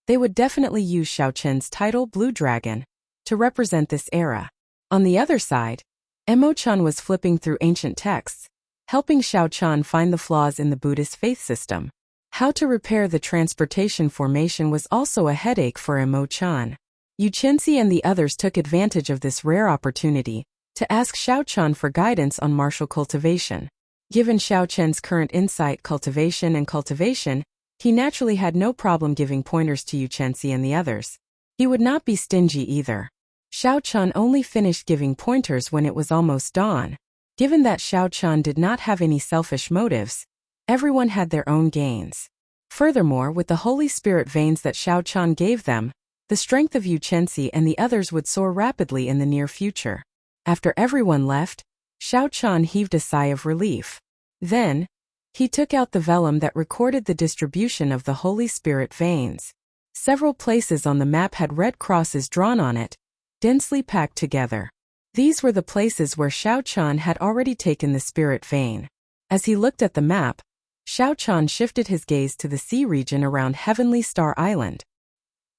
they would definitely use Xiaochen's title Blue Dragon to represent this era. On the other side, Emo-chan was flipping through ancient texts, helping Xiaochan find the flaws in the Buddhist faith system. How to repair the transportation formation was also a headache for Emo-chan. Yu Chenxi and the others took advantage of this rare opportunity to ask Xiaochan for guidance on martial cultivation. Given Xiaochen's current insight cultivation, he naturally had no problem giving pointers to Yu Chenxi and the others. He would not be stingy either. Xiaochan only finished giving pointers when it was almost dawn. Given that Xiaochan did not have any selfish motives, everyone had their own gains. Furthermore, with the Holy Spirit veins that Xiaochan gave them, the strength of Yu Chenxi and the others would soar rapidly in the near future. After everyone left, Xiaochan heaved a sigh of relief. Then, he took out the vellum that recorded the distribution of the Holy Spirit veins. Several places on the map had red crosses drawn on it, densely packed together. These were the places where Xiaochan had already taken the spirit vein. As he looked at the map, Xiaochan shifted his gaze to the sea region around Heavenly Star Island.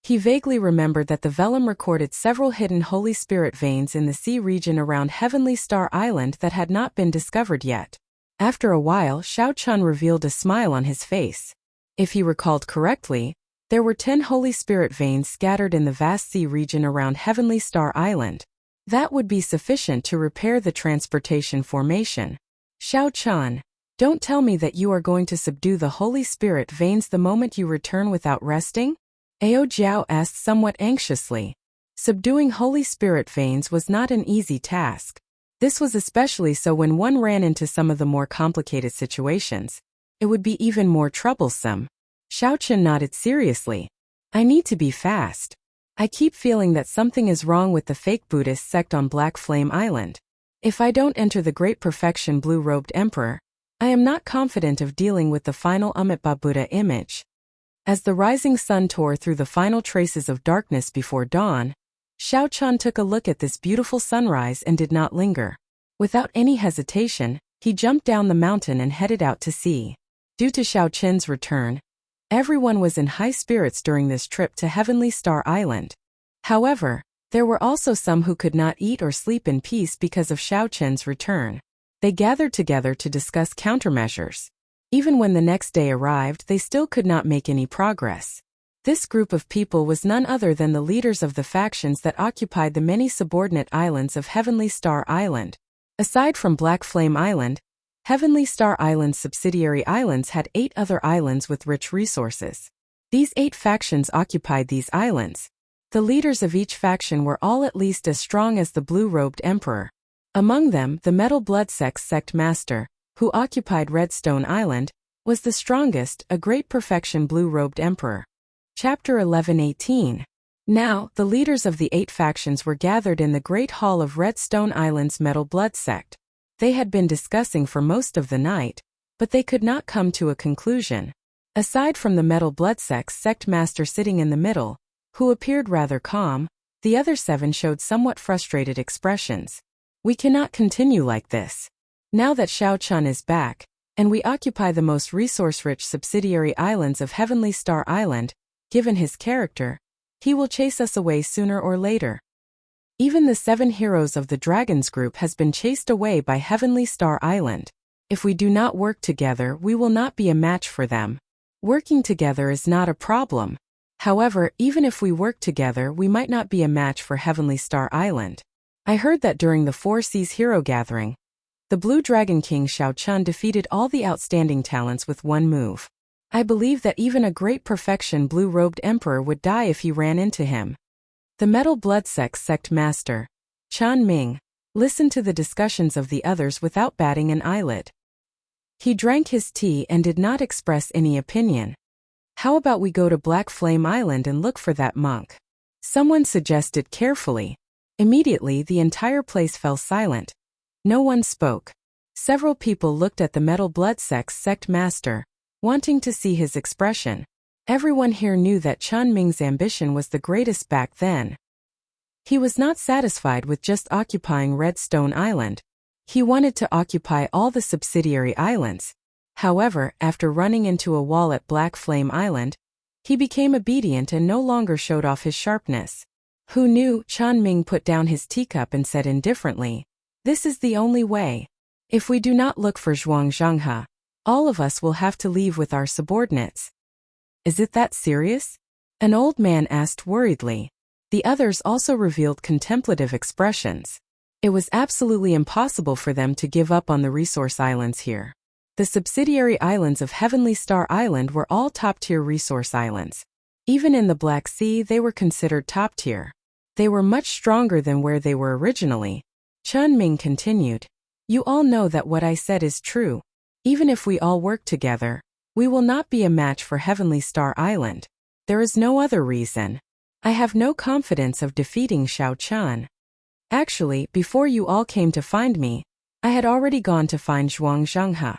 He vaguely remembered that the vellum recorded several hidden Holy Spirit veins in the sea region around Heavenly Star Island that had not been discovered yet. After a while, Xiaochan revealed a smile on his face. If he recalled correctly, there were 10 Holy Spirit veins scattered in the vast sea region around Heavenly Star Island. That would be sufficient to repair the transportation formation. Xiaochan, don't tell me that you are going to subdue the Holy Spirit veins the moment you return without resting? Ao Jiao asked somewhat anxiously. Subduing Holy Spirit veins was not an easy task. This was especially so when one ran into some of the more complicated situations. It would be even more troublesome. Xiaochen nodded seriously. I need to be fast. I keep feeling that something is wrong with the fake Buddhist sect on Black Flame Island. If I don't enter the Great Perfection Blue-Robed Emperor, I am not confident of dealing with the final Amitabha Buddha image. As the rising sun tore through the final traces of darkness before dawn, Xiaochan took a look at this beautiful sunrise and did not linger. Without any hesitation, he jumped down the mountain and headed out to sea. Due to Xiaochen's return, everyone was in high spirits during this trip to Heavenly Star Island. However, there were also some who could not eat or sleep in peace because of Xiaochen's return. They gathered together to discuss countermeasures. Even when the next day arrived, they still could not make any progress. This group of people was none other than the leaders of the factions that occupied the many subordinate islands of Heavenly Star Island. Aside from Black Flame Island, Heavenly Star Island's subsidiary islands had 8 other islands with rich resources. These 8 factions occupied these islands. The leaders of each faction were all at least as strong as the Blue-Robed Emperor. Among them, the Metal Blood sect master, who occupied Redstone Island, was the strongest, a Great Perfection Blue-Robed Emperor. Chapter 11:18. Now, the leaders of the 8 factions were gathered in the Great Hall of Redstone Island's Metal Blood sect. They had been discussing for most of the night, but they could not come to a conclusion. Aside from the Metal Blood sect master sitting in the middle, who appeared rather calm, the other 7 showed somewhat frustrated expressions. We cannot continue like this. Now that Xiaochan is back, and we occupy the most resource-rich subsidiary islands of Heavenly Star Island, given his character, he will chase us away sooner or later. Even the 7 heroes of the Dragons group has been chased away by Heavenly Star Island. If we do not work together, we will not be a match for them. Working together is not a problem. However, even if we work together, we might not be a match for Heavenly Star Island. I heard that during the Four Seas Hero Gathering, the Blue Dragon King Xiao Chun defeated all the outstanding talents with one move. I believe that even a great perfection blue-robed emperor would die if he ran into him. The Metal Blood Sect Master, Chan Ming, listened to the discussions of the others without batting an eyelid. He drank his tea and did not express any opinion. How about we go to Black Flame Island and look for that monk? Someone suggested carefully. Immediately the entire place fell silent. No one spoke. Several people looked at the Metal Blood Sect Master, wanting to see his expression. Everyone here knew that Chan Ming's ambition was the greatest back then. He was not satisfied with just occupying Redstone Island. He wanted to occupy all the subsidiary islands. However, after running into a wall at Black Flame Island, he became obedient and no longer showed off his sharpness. Who knew? Chan Ming put down his teacup and said indifferently, "This is the only way. If we do not look for Zhuang Zhanghe, all of us will have to leave with our subordinates." "Is it that serious?" an old man asked worriedly. The others also revealed contemplative expressions. It was absolutely impossible for them to give up on the resource islands here. The subsidiary islands of Heavenly Star Island were all top-tier resource islands. Even in the Black Sea, they were considered top-tier. They were much stronger than where they were originally. Chan Ming continued, "You all know that what I said is true. Even if we all work together, we will not be a match for Heavenly Star Island. There is no other reason. I have no confidence of defeating Xiao Chun. Actually, before you all came to find me, I had already gone to find Zhuang Zhanghe."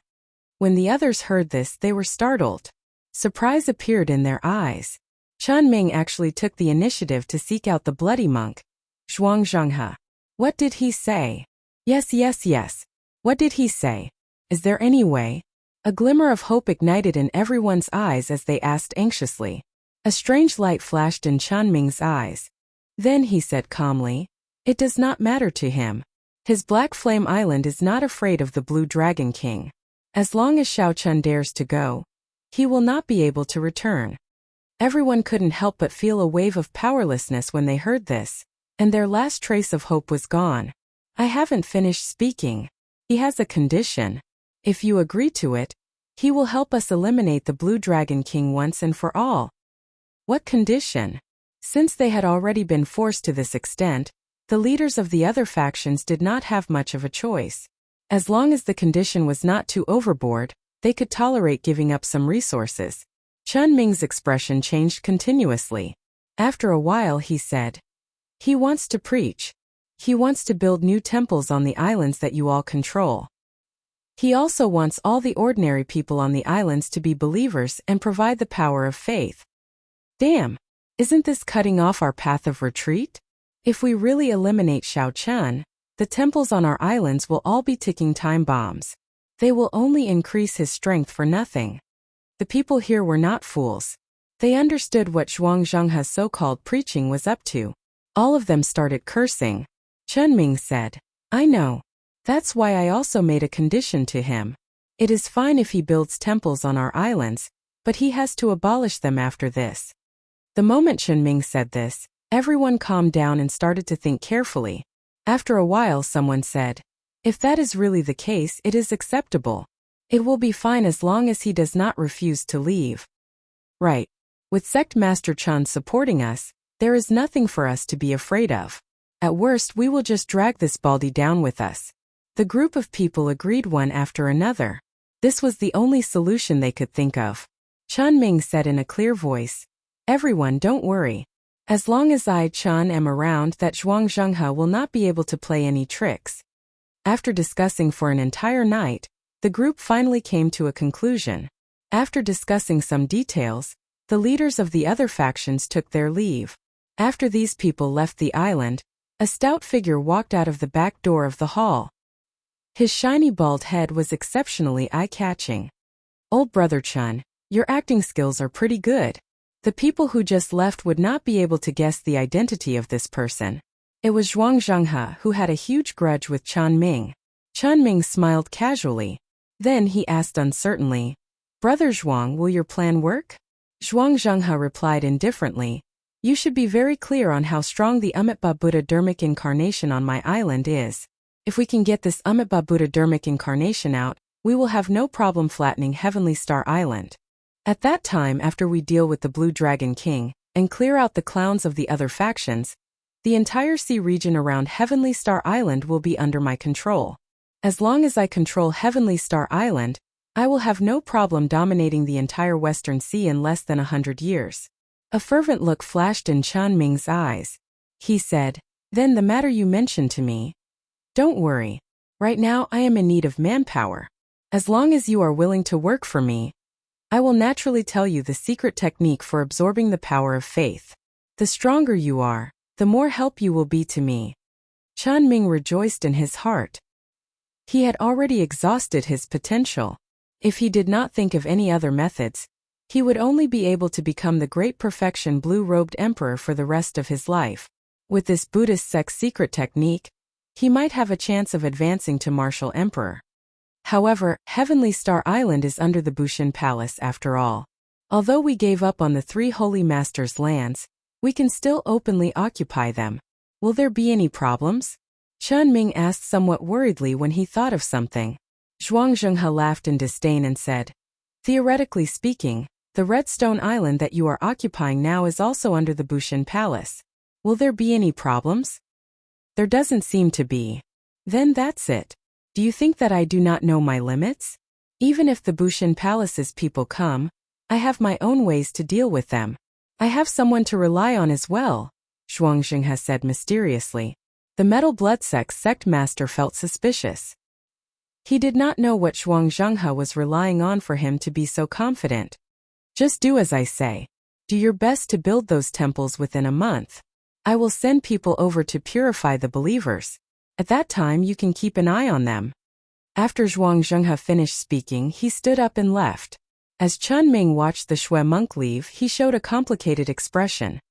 When the others heard this, they were startled. Surprise appeared in their eyes. Chan Ming actually took the initiative to seek out the bloody monk, Zhuang Zhanghe. What did he say? Yes. What did he say? Is there any way? A glimmer of hope ignited in everyone's eyes as they asked anxiously. A strange light flashed in Chan Ming's eyes. Then he said calmly, "It does not matter to him. His Black Flame Island is not afraid of the Blue Dragon King. As long as Xiao Chun dares to go, he will not be able to return." Everyone couldn't help but feel a wave of powerlessness when they heard this, and their last trace of hope was gone. "I haven't finished speaking. He has a condition. If you agree to it, he will help us eliminate the Blue Dragon King once and for all." What condition? Since they had already been forced to this extent, the leaders of the other factions did not have much of a choice. As long as the condition was not too overboard, they could tolerate giving up some resources. Chan Ming's expression changed continuously. After a while he said, "He wants to preach. He wants to build new temples on the islands that you all control. He also wants all the ordinary people on the islands to be believers and provide the power of faith." Damn! Isn't this cutting off our path of retreat? If we really eliminate Xiao Chun, the temples on our islands will all be ticking time bombs. They will only increase his strength for nothing. The people here were not fools. They understood what Zhuang Zhanghe's so-called preaching was up to. All of them started cursing. Chan Ming said, "I know. That's why I also made a condition to him. It is fine if he builds temples on our islands, but he has to abolish them after this." The moment Chan Ming said this, everyone calmed down and started to think carefully. After a while someone said, "If that is really the case, it is acceptable. It will be fine as long as he does not refuse to leave." Right. With Sect Master Chan supporting us, there is nothing for us to be afraid of. At worst we will just drag this baldy down with us. The group of people agreed one after another. This was the only solution they could think of. Chan Ming said in a clear voice, "Everyone, don't worry. As long as I, Chan, am around, that Zhuang Zhanghe will not be able to play any tricks." After discussing for an entire night, the group finally came to a conclusion. After discussing some details, the leaders of the other factions took their leave. After these people left the island, a stout figure walked out of the back door of the hall. His shiny bald head was exceptionally eye-catching. "Old brother Chun, your acting skills are pretty good." The people who just left would not be able to guess the identity of this person. It was Zhuang Zhanghe, who had a huge grudge with Chan Ming. Chan Ming smiled casually. Then he asked uncertainly, "Brother Zhuang, will your plan work?" Zhuangzhenghe replied indifferently, "You should be very clear on how strong the Amitabha Buddha dermic incarnation on my island is. If we can get this Amitabha Buddha dermic incarnation out, we will have no problem flattening Heavenly Star Island. At that time, after we deal with the Blue Dragon King and clear out the clowns of the other factions, the entire sea region around Heavenly Star Island will be under my control. As long as I control Heavenly Star Island, I will have no problem dominating the entire Western Sea in less than 100 years." A fervent look flashed in Chen Ming's eyes. He said, "Then the matter you mentioned to me. Don't worry. Right now I am in need of manpower. As long as you are willing to work for me, I will naturally tell you the secret technique for absorbing the power of faith. The stronger you are, the more help you will be to me." Chen Ming rejoiced in his heart. He had already exhausted his potential. If he did not think of any other methods, he would only be able to become the great perfection blue-robed emperor for the rest of his life. With this Buddhist sect's secret technique, he might have a chance of advancing to martial emperor. However, Heavenly Star Island is under the Bushin Palace after all. Although we gave up on the 3 Holy Masters' lands, we can still openly occupy them. Will there be any problems? Chen Ming asked somewhat worriedly when he thought of something. Zhuangzhenghe laughed in disdain and said, "Theoretically speaking, the Redstone Island that you are occupying now is also under the Bushin Palace. Will there be any problems?" "There doesn't seem to be." "Then that's it. Do you think that I do not know my limits? Even if the Bushin Palace's people come, I have my own ways to deal with them. I have someone to rely on as well," Zhuangzhenghe said mysteriously. The Metal Blood sect master felt suspicious. He did not know what Zhuangzhenghe was relying on for him to be so confident. "Just do as I say. Do your best to build those temples within a month. I will send people over to purify the believers. At that time you can keep an eye on them." After Zhuangzhenghe finished speaking, he stood up and left. As Chen Ming watched the Shui monk leave, he showed a complicated expression.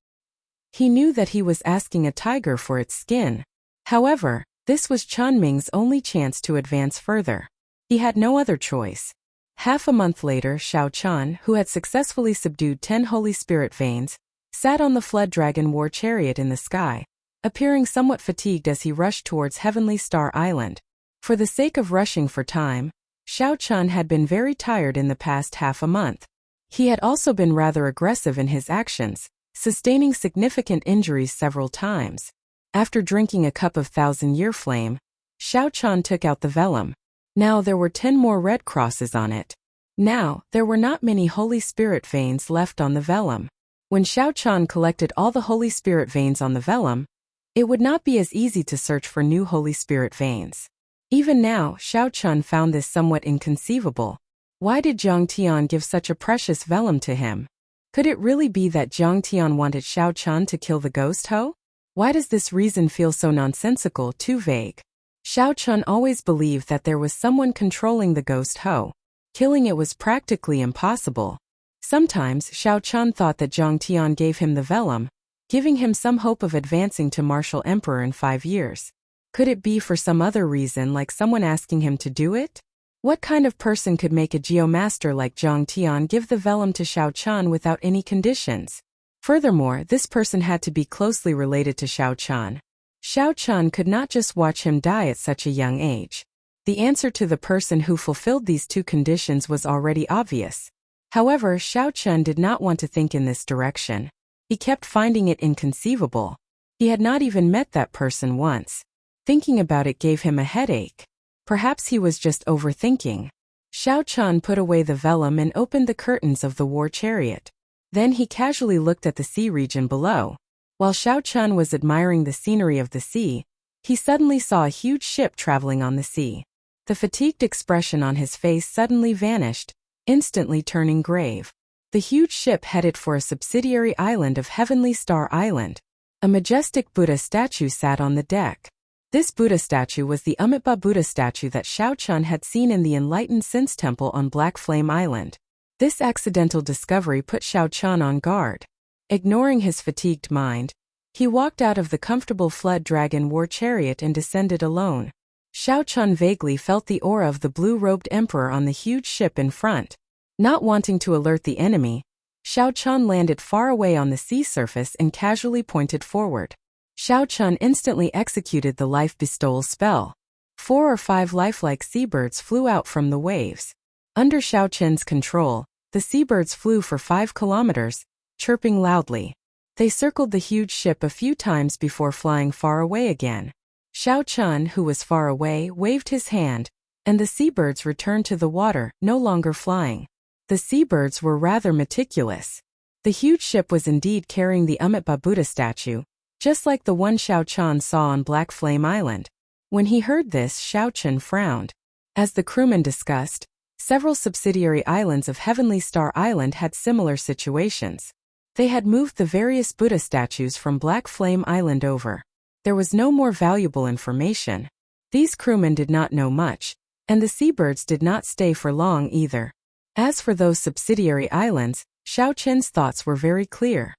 He knew that he was asking a tiger for its skin. However, this was Chen Ming's only chance to advance further. He had no other choice. Half a month later, Shao Chun, who had successfully subdued 10 Holy Spirit veins, sat on the Flood Dragon war chariot in the sky, appearing somewhat fatigued as he rushed towards Heavenly Star Island. For the sake of rushing for time, Shao Chun had been very tired in the past half a month. He had also been rather aggressive in his actions, sustaining significant injuries several times. After drinking a cup of 1,000-year flame, Shao Chun took out the vellum. Now there were 10 more red crosses on it. Now, there were not many Holy Spirit veins left on the vellum. When Shao Chun collected all the Holy Spirit veins on the vellum, it would not be as easy to search for new Holy Spirit veins. Even now, Shao Chun found this somewhat inconceivable. Why did Jiang Tian give such a precious vellum to him? Could it really be that Jiang Tian wanted Shao Chun to kill the ghost Ho? Why does this reason feel so nonsensical, too vague? Shao Chun always believed that there was someone controlling the ghost Ho. Killing it was practically impossible. Sometimes Shao Chun thought that Jiang Tian gave him the vellum, giving him some hope of advancing to martial emperor in 5 years. Could it be for some other reason, like someone asking him to do it? What kind of person could make a geomaster like Jiang Tian give the vellum to Shao Chun without any conditions? Furthermore, this person had to be closely related to Shao Chun. Shao Chun could not just watch him die at such a young age. The answer to the person who fulfilled these 2 conditions was already obvious. However, Shao Chun did not want to think in this direction. He kept finding it inconceivable. He had not even met that person once. Thinking about it gave him a headache. Perhaps he was just overthinking. Shao Chun put away the vellum and opened the curtains of the war chariot. Then he casually looked at the sea region below. While Shao Chun was admiring the scenery of the sea, he suddenly saw a huge ship traveling on the sea. The fatigued expression on his face suddenly vanished, instantly turning grave. The huge ship headed for a subsidiary island of Heavenly Star Island. A majestic Buddha statue sat on the deck. This Buddha statue was the Amitabha Buddha statue that Shao Chun had seen in the Enlightened Sins Temple on Black Flame Island. This accidental discovery put Shao Chun on guard. Ignoring his fatigued mind, he walked out of the comfortable Flood Dragon war chariot and descended alone. Shao Chun vaguely felt the aura of the blue-robed emperor on the huge ship in front. Not wanting to alert the enemy, Xiao Chun landed far away on the sea surface and casually pointed forward. Xiao Chun instantly executed the life bestowal spell. 4 or 5 lifelike seabirds flew out from the waves. Under Xiao Chun's control, the seabirds flew for 5 kilometers, chirping loudly. They circled the huge ship a few times before flying far away again. Xiao Chun, who was far away, waved his hand, and the seabirds returned to the water, no longer flying. The seabirds were rather meticulous. The huge ship was indeed carrying the Amitabha Buddha statue, just like the one Xiao Chun saw on Black Flame Island. When he heard this, Xiao Chun frowned. As the crewmen discussed, several subsidiary islands of Heavenly Star Island had similar situations. They had moved the various Buddha statues from Black Flame Island over. There was no more valuable information. These crewmen did not know much, and the seabirds did not stay for long either. As for those subsidiary islands, Xiao Chun's thoughts were very clear.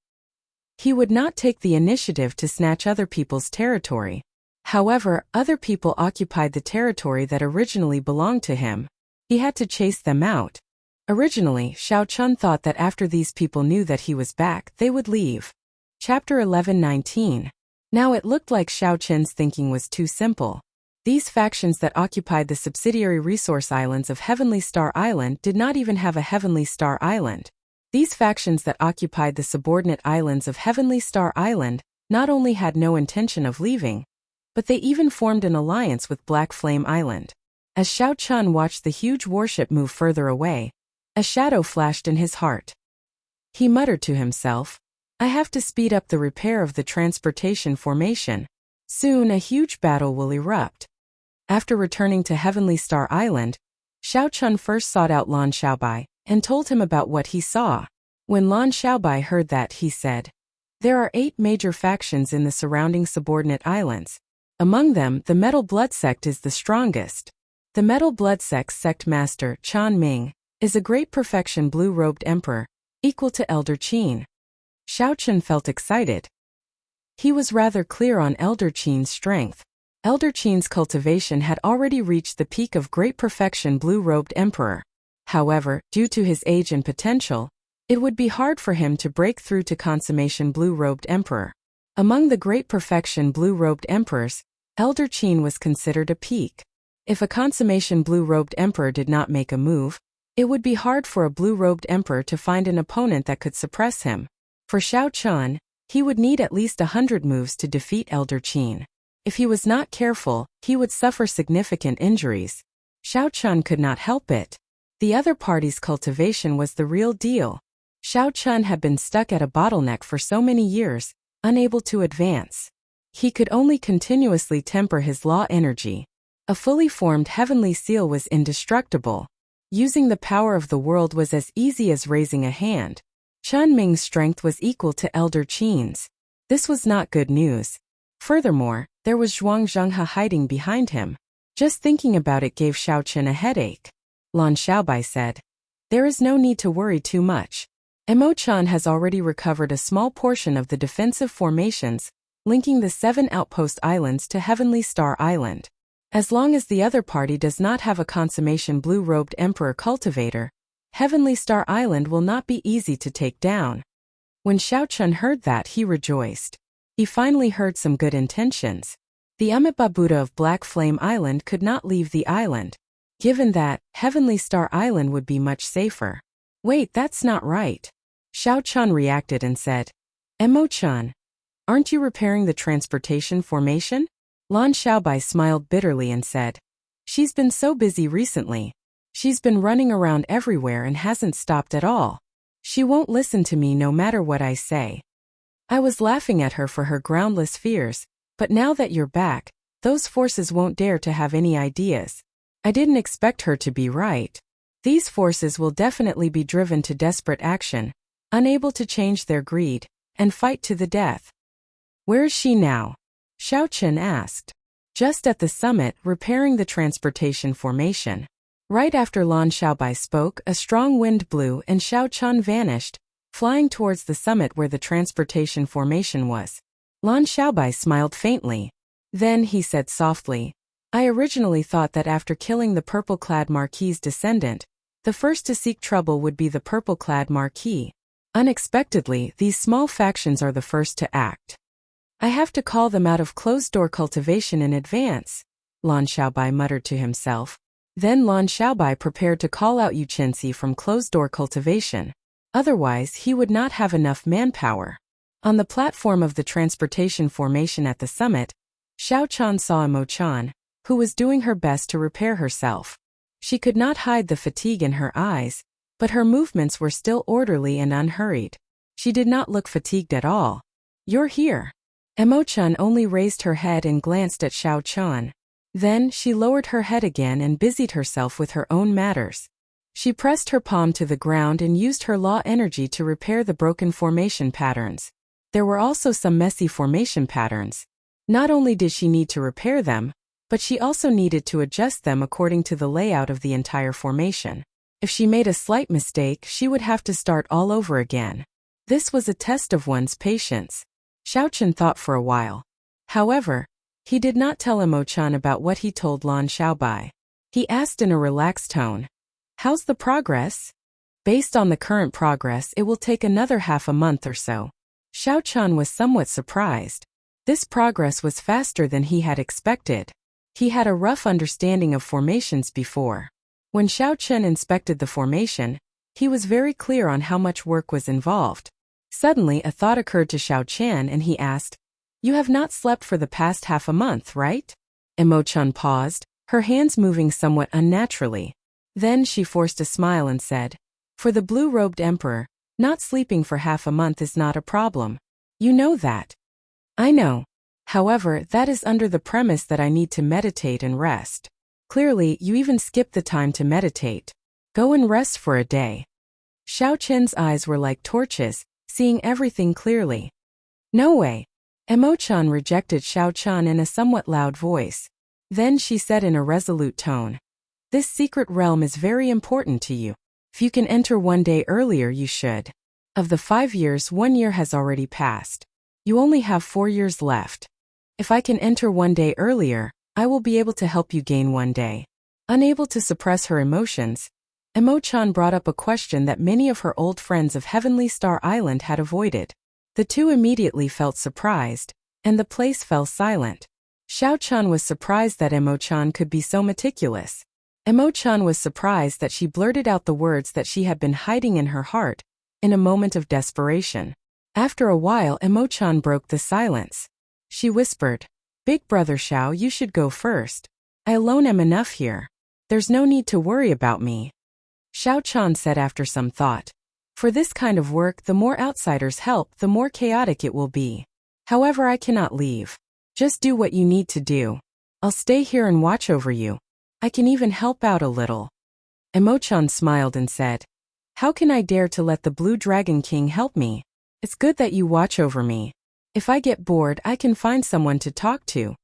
He would not take the initiative to snatch other people's territory. However, other people occupied the territory that originally belonged to him. He had to chase them out. Originally, Xiao Chun thought that after these people knew that he was back, they would leave. Chapter 11:19. Now it looked like Xiao Chun's thinking was too simple. These factions that occupied the subsidiary resource islands of Heavenly Star Island did not even have a Heavenly Star Island. These factions that occupied the subordinate islands of Heavenly Star Island not only had no intention of leaving, but they even formed an alliance with Black Flame Island. As Xiao Chun watched the huge warship move further away, a shadow flashed in his heart. He muttered to himself, "I have to speed up the repair of the transportation formation. Soon a huge battle will erupt." After returning to Heavenly Star Island, Xiao Chun first sought out Lan Xiaobai and told him about what he saw. When Lan Xiaobai heard that, he said, "There are 8 major factions in the surrounding subordinate islands. Among them, the Metal Blood Sect is the strongest. The Metal Blood Sect master, Chan Ming, is a great perfection blue-robed emperor, equal to Elder Qin." Xiao Chun felt excited. He was rather clear on Elder Qin's strength. Elder Qin's cultivation had already reached the peak of great perfection blue-robed emperor. However, due to his age and potential, it would be hard for him to break through to consummation blue-robed emperor. Among the great perfection blue-robed emperors, Elder Qin was considered a peak. If a consummation blue-robed emperor did not make a move, it would be hard for a blue-robed emperor to find an opponent that could suppress him. For Xiao Chun, he would need at least 100 moves to defeat Elder Qin. If he was not careful, he would suffer significant injuries. Xiao Chun could not help it. The other party's cultivation was the real deal. Xiao Chun had been stuck at a bottleneck for so many years, unable to advance. He could only continuously temper his law energy. A fully formed heavenly seal was indestructible. Using the power of the world was as easy as raising a hand. Chun Ming's strength was equal to Elder Qin's. This was not good news. Furthermore, there was Zhuang Zhenghe hiding behind him. Just thinking about it gave Xiao Chun a headache. Lan Xiaobai said, "There is no need to worry too much. Emo-chan has already recovered a small portion of the defensive formations, linking the 7 outpost islands to Heavenly Star Island. As long as the other party does not have a consummation blue-robed emperor cultivator, Heavenly Star Island will not be easy to take down." When Xiao Chun heard that, he rejoiced. He finally heard some good intentions. The Amitabha Buddha of Black Flame Island could not leave the island. Given that, Heavenly Star Island would be much safer. "Wait, that's not right." Xiao Chun reacted and said, "Emo-chan, aren't you repairing the transportation formation?" Lan Xiaobai smiled bitterly and said, "She's been so busy recently. She's been running around everywhere and hasn't stopped at all. She won't listen to me no matter what I say." I was laughing at her for her groundless fears, but now that you're back, those forces won't dare to have any ideas. I didn't expect her to be right. These forces will definitely be driven to desperate action, unable to change their greed, and fight to the death. "Where is she now?" Xiao Chun asked. "Just at the summit, repairing the transportation formation." Right after Lan Xiaobai spoke, a strong wind blew and Xiao Chun vanished, flying towards the summit where the transportation formation was. Lan Xiaobai smiled faintly. Then he said softly, "I originally thought that after killing the purple-clad Marquis's descendant, the first to seek trouble would be the purple-clad Marquis. Unexpectedly, these small factions are the first to act. I have to call them out of closed-door cultivation in advance, Lan Xiaobai muttered to himself. Then Lan Xiaobai prepared to call out Yu Qinxi from closed-door cultivation. Otherwise, he would not have enough manpower. On the platform of the transportation formation at the summit, Xiao Chan saw Imo-chan, who was doing her best to repair herself. She could not hide the fatigue in her eyes, but her movements were still orderly and unhurried. She did not look fatigued at all. "You're here." Imo-chan only raised her head and glanced at Xiao Chan. Then, she lowered her head again and busied herself with her own matters. She pressed her palm to the ground and used her law energy to repair the broken formation patterns. There were also some messy formation patterns. Not only did she need to repair them, but she also needed to adjust them according to the layout of the entire formation. If she made a slight mistake, she would have to start all over again. This was a test of one's patience. Xiao Chen thought for a while. However, he did not tell Imo-chan about what he told Lan Xiaobai. He asked in a relaxed tone, "How's the progress?" "Based on the current progress, it will take another half a month or so." Xiao Chan was somewhat surprised. This progress was faster than he had expected. He had a rough understanding of formations before. When Xiao Chen inspected the formation, he was very clear on how much work was involved. Suddenly, a thought occurred to Xiao Chen and he asked, "You have not slept for the past half a month, right?" Imo-chan paused, her hands moving somewhat unnaturally. Then she forced a smile and said, "For the blue-robed emperor, not sleeping for half a month is not a problem. You know that." "I know. However, that is under the premise that I need to meditate and rest." "Clearly, you even skipped the time to meditate. Go and rest for a day." Xiao Chen's eyes were like torches, seeing everything clearly. "No way." Imo-chan rejected Xiao Chan in a somewhat loud voice. Then she said in a resolute tone, "This secret realm is very important to you. If you can enter one day earlier, you should. Of the 5 years, 1 year has already passed. You only have 4 years left. If I can enter one day earlier, I will be able to help you gain one day." Unable to suppress her emotions, Imo-chan brought up a question that many of her old friends of Heavenly Star Island had avoided. The two immediately felt surprised, and the place fell silent. Xiao Chan was surprised that Imo-chan could be so meticulous. Imo-chan was surprised that she blurted out the words that she had been hiding in her heart, in a moment of desperation. After a while, Imo-chan broke the silence. She whispered, "Big brother Xiao, you should go first. I alone am enough here. There's no need to worry about me." Xiao Chan said after some thought, "For this kind of work, the more outsiders help, the more chaotic it will be. However, I cannot leave. Just do what you need to do. I'll stay here and watch over you. I can even help out a little." Imo-chan smiled and said, "How can I dare to let the Blue Dragon King help me? It's good that you watch over me. If I get bored, I can find someone to talk to."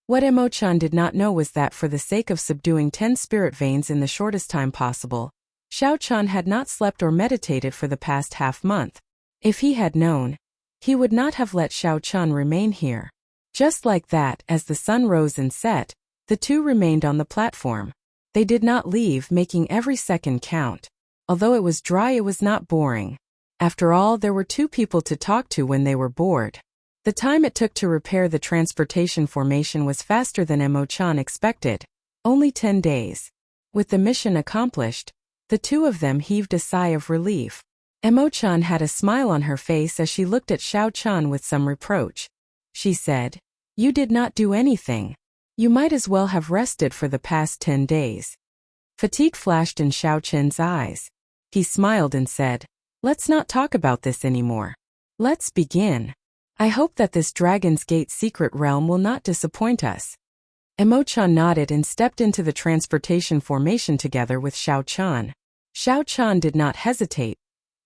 What Imo-chan did not know was that for the sake of subduing 10 spirit veins in the shortest time possible, Xiao Chan had not slept or meditated for the past half-month. If he had known, he would not have let Xiao Chan remain here. Just like that, as the sun rose and set, the two remained on the platform. They did not leave, making every second count. Although it was dry, it was not boring. After all, there were two people to talk to when they were bored. The time it took to repair the transportation formation was faster than Imo-chan expected, only 10 days. With the mission accomplished, the two of them heaved a sigh of relief. Imo-chan had a smile on her face as she looked at Xiao Chan with some reproach. She said, "You did not do anything. You might as well have rested for the past 10 days. Fatigue flashed in Xiao Chen's eyes. He smiled and said, "Let's not talk about this anymore. Let's begin. I hope that this Dragon's Gate secret realm will not disappoint us." Imo-chan nodded and stepped into the transportation formation together with Xiao Chan. Xiao Chan did not hesitate,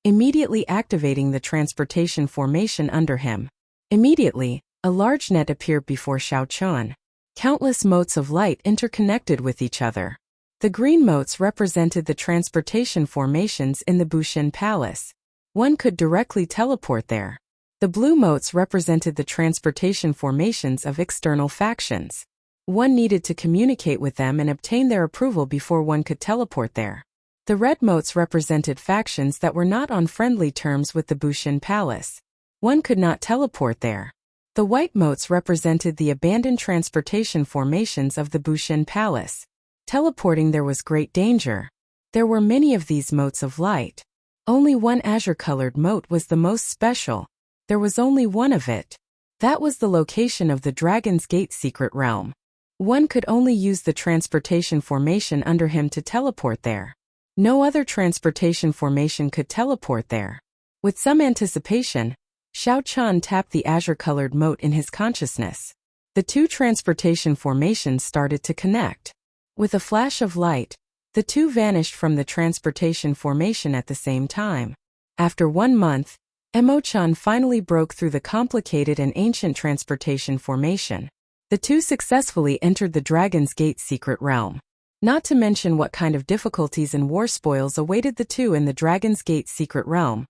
immediately activating the transportation formation under him. Immediately, a large net appeared before Xiao Chan. Countless motes of light interconnected with each other. The green motes represented the transportation formations in the Bushin Palace. One could directly teleport there. The blue motes represented the transportation formations of external factions. One needed to communicate with them and obtain their approval before one could teleport there. The red moats represented factions that were not on friendly terms with the Bushin Palace. One could not teleport there. The white moats represented the abandoned transportation formations of the Bushin Palace. Teleporting there was great danger. There were many of these moats of light. Only one azure-colored moat was the most special. There was only one of it. That was the location of the Dragon's Gate secret realm. One could only use the transportation formation under him to teleport there. No other transportation formation could teleport there. With some anticipation, Xiao Chan tapped the azure-colored moat in his consciousness. The two transportation formations started to connect. With a flash of light, the two vanished from the transportation formation at the same time. After 1 month, Emo-chan finally broke through the complicated and ancient transportation formation. The two successfully entered the Dragon's Gate secret realm. Not to mention what kind of difficulties and war spoils awaited the two in the Dragon's Gate secret realm.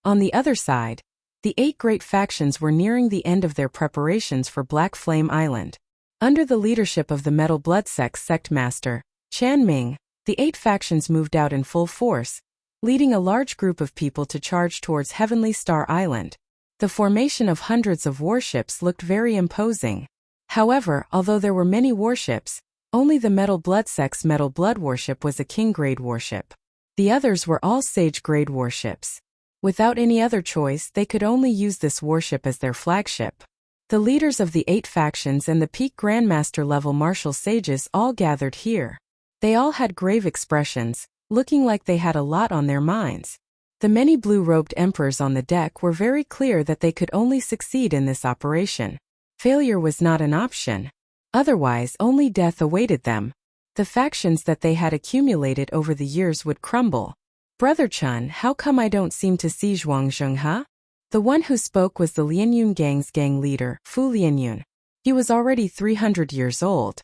On the other side, the 8 great factions were nearing the end of their preparations for Black Flame Island. Under the leadership of the Metal Blood sect master, Chan Ming, the 8 factions moved out in full force, leading a large group of people to charge towards Heavenly Star Island. The formation of hundreds of warships looked very imposing. However, although there were many warships, only the Metal Blood sect's Metal Blood warship was a King-grade warship. The others were all Sage-grade warships. Without any other choice, they could only use this warship as their flagship. The leaders of the 8 factions and the peak Grandmaster level martial sages all gathered here. They all had grave expressions, looking like they had a lot on their minds. The many blue-robed emperors on the deck were very clear that they could only succeed in this operation. Failure was not an option. Otherwise, only death awaited them. The factions that they had accumulated over the years would crumble. Brother Chun, how come I don't seem to see Zhuang Zhenghe? The one who spoke was the Lianyun gang's gang leader, Fu Lianyun. He was already 300 years old.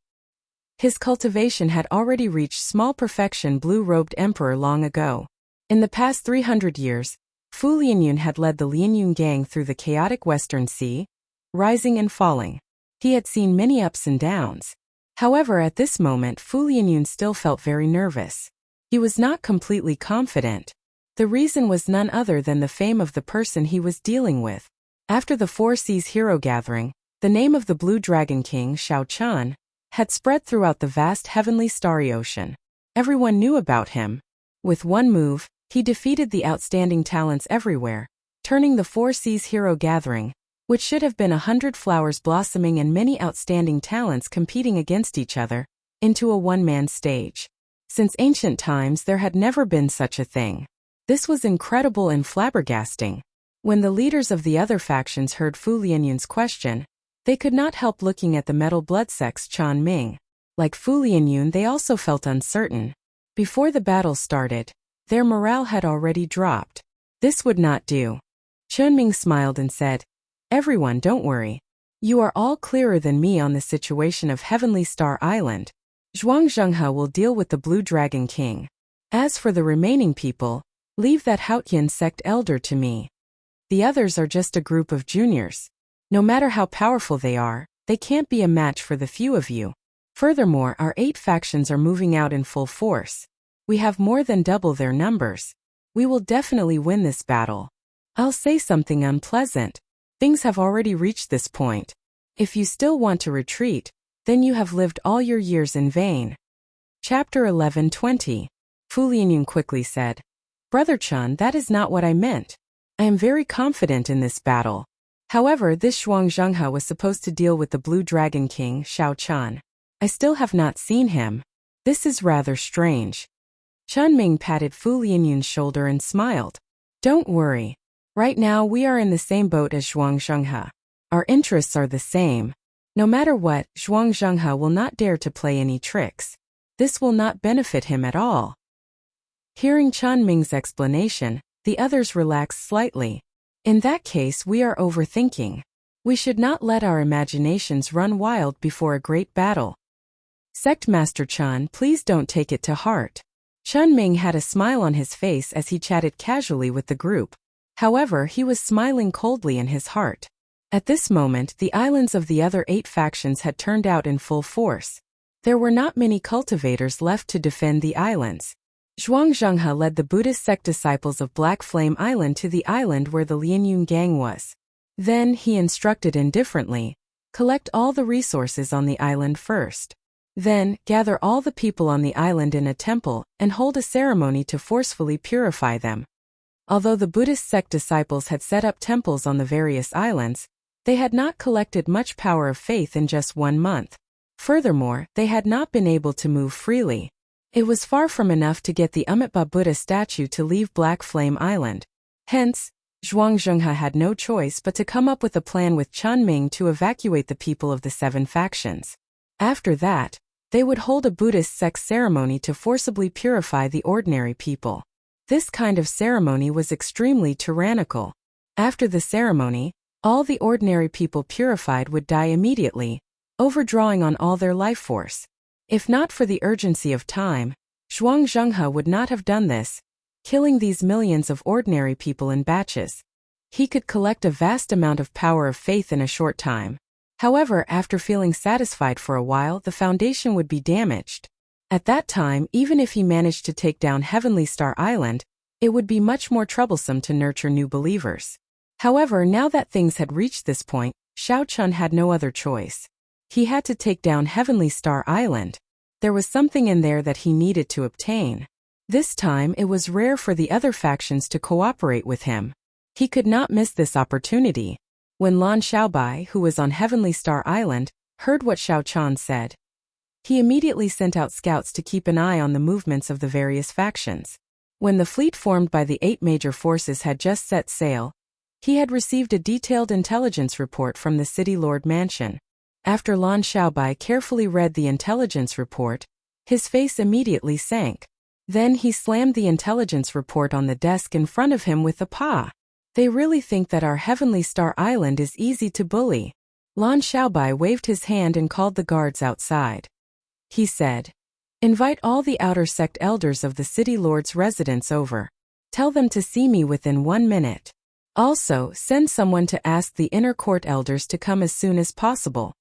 His cultivation had already reached small perfection blue-robed emperor long ago. In the past 300 years, Fu Lianyun had led the Lianyun gang through the chaotic Western Sea, rising and falling. He had seen many ups and downs. However, at this moment Fu Lianyun still felt very nervous. He was not completely confident. The reason was none other than the fame of the person he was dealing with. After the Four Seas hero gathering, the name of the Blue Dragon King, Xiao Chan, had spread throughout the vast heavenly starry ocean. Everyone knew about him. With one move, he defeated the outstanding talents everywhere, turning the Four Seas hero gathering, which should have been 100 flowers blossoming and many outstanding talents competing against each other, into a one-man stage. Since ancient times there had never been such a thing. This was incredible and flabbergasting. When the leaders of the other factions heard Fu Lianyun's question, they could not help looking at the Metal Blood sect's Chan Ming. Like Fu Lianyun, they also felt uncertain. Before the battle started, their morale had already dropped. This would not do. Chun Ming smiled and said, "Everyone, don't worry. You are all clearer than me on the situation of Heavenly Star Island. Zhuang Zhenghe will deal with the Blue Dragon King. As for the remaining people, leave that Haotian sect elder to me. The others are just a group of juniors. No matter how powerful they are, they can't be a match for the few of you. Furthermore, our 8 factions are moving out in full force. We have more than double their numbers. We will definitely win this battle. I'll say something unpleasant. Things have already reached this point. If you still want to retreat, then you have lived all your years in vain." Chapter 11:20. Fu Lianyun quickly said, "Brother Chun, that is not what I meant. I am very confident in this battle. However, this Zhuang Zhenghe was supposed to deal with the Blue Dragon King, Xiao Chan. I still have not seen him. This is rather strange." Chun Ming patted Fu Lianyun's shoulder and smiled. "Don't worry. Right now we are in the same boat as Zhuang Zhenghe. Our interests are the same. No matter what, Zhuang Zhenghe will not dare to play any tricks. This will not benefit him at all." Hearing Chun Ming's explanation, the others relaxed slightly. "In that case, we are overthinking. We should not let our imaginations run wild before a great battle. Sect Master Chun, please don't take it to heart." Chun Ming had a smile on his face as he chatted casually with the group. However, he was smiling coldly in his heart. At this moment, the islands of the other 8 factions had turned out in full force. There were not many cultivators left to defend the islands. Zhuangzhenghe led the Buddhist sect disciples of Black Flame Island to the island where the Lianyun gang was. Then, he instructed indifferently, collect all the resources on the island first. Then, gather all the people on the island in a temple and hold a ceremony to forcefully purify them. Although the Buddhist sect disciples had set up temples on the various islands, they had not collected much power of faith in just 1 month. Furthermore, they had not been able to move freely. It was far from enough to get the Amitabha Buddha statue to leave Black Flame Island. Hence, Zhuangzhenghe had no choice but to come up with a plan with Chen Ming to evacuate the people of the 7 factions. After that, they would hold a Buddhist sect ceremony to forcibly purify the ordinary people. This kind of ceremony was extremely tyrannical. After the ceremony, all the ordinary people purified would die immediately, overdrawing on all their life force. If not for the urgency of time, Zhuangzhenghe would not have done this, killing these millions of ordinary people in batches. He could collect a vast amount of power of faith in a short time. However, after feeling satisfied for a while, the foundation would be damaged. At that time, even if he managed to take down Heavenly Star Island, it would be much more troublesome to nurture new believers. However, now that things had reached this point, Xiao Chun had no other choice. He had to take down Heavenly Star Island. There was something in there that he needed to obtain. This time, it was rare for the other factions to cooperate with him. He could not miss this opportunity. When Lan Xiaobai, who was on Heavenly Star Island, heard what Xiao Chan said, he immediately sent out scouts to keep an eye on the movements of the various factions. When the fleet formed by the 8 major forces had just set sail, he had received a detailed intelligence report from the City Lord Mansion. After Lan Xiaobai carefully read the intelligence report, his face immediately sank. Then he slammed the intelligence report on the desk in front of him with a paw. They really think that our Heavenly Star Island is easy to bully. Lan Xiaobai waved his hand and called the guards outside. He said, invite all the outer sect elders of the City Lord's residence over. Tell them to see me within 1 minute. Also, send someone to ask the inner court elders to come as soon as possible.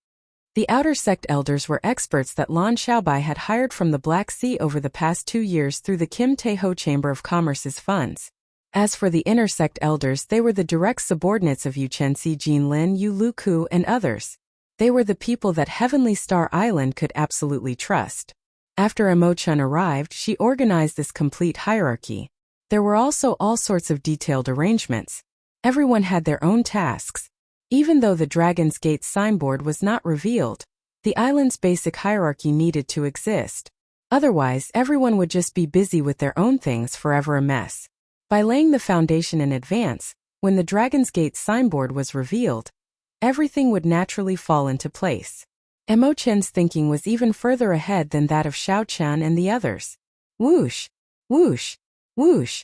The outer sect elders were experts that Lan Xiaobai had hired from the Black Sea over the past 2 years through the Kim Tae-ho Chamber of Commerce's funds. As for the inner sect elders, they were the direct subordinates of Yu Chenxi, Jin Lin, Yu Luku, and others. They were the people that Heavenly Star Island could absolutely trust. After Imo-chun arrived, she organized this complete hierarchy. There were also all sorts of detailed arrangements. Everyone had their own tasks. Even though the Dragon's Gate signboard was not revealed, the island's basic hierarchy needed to exist. Otherwise, everyone would just be busy with their own things, forever a mess. By laying the foundation in advance, when the Dragon's Gate signboard was revealed, everything would naturally fall into place. Imo-chen's thinking was even further ahead than that of Xiao Chan and the others. Whoosh! Whoosh! Whoosh!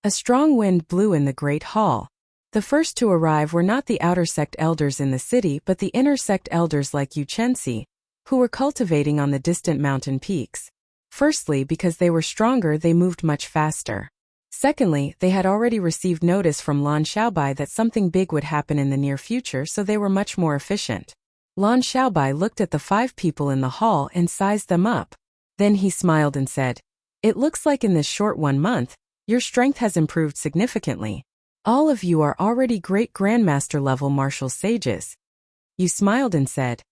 A strong wind blew in the great hall. The first to arrive were not the outer sect elders in the city but the inner sect elders like Yu Chenxi, who were cultivating on the distant mountain peaks. Firstly, because they were stronger, they moved much faster. Secondly, they had already received notice from Lan Xiaobai that something big would happen in the near future, so they were much more efficient. Lan Xiaobai looked at the 5 people in the hall and sized them up. Then he smiled and said, "It looks like in this short 1 month, your strength has improved significantly. All of you are already great grandmaster level martial sages." You smiled and said,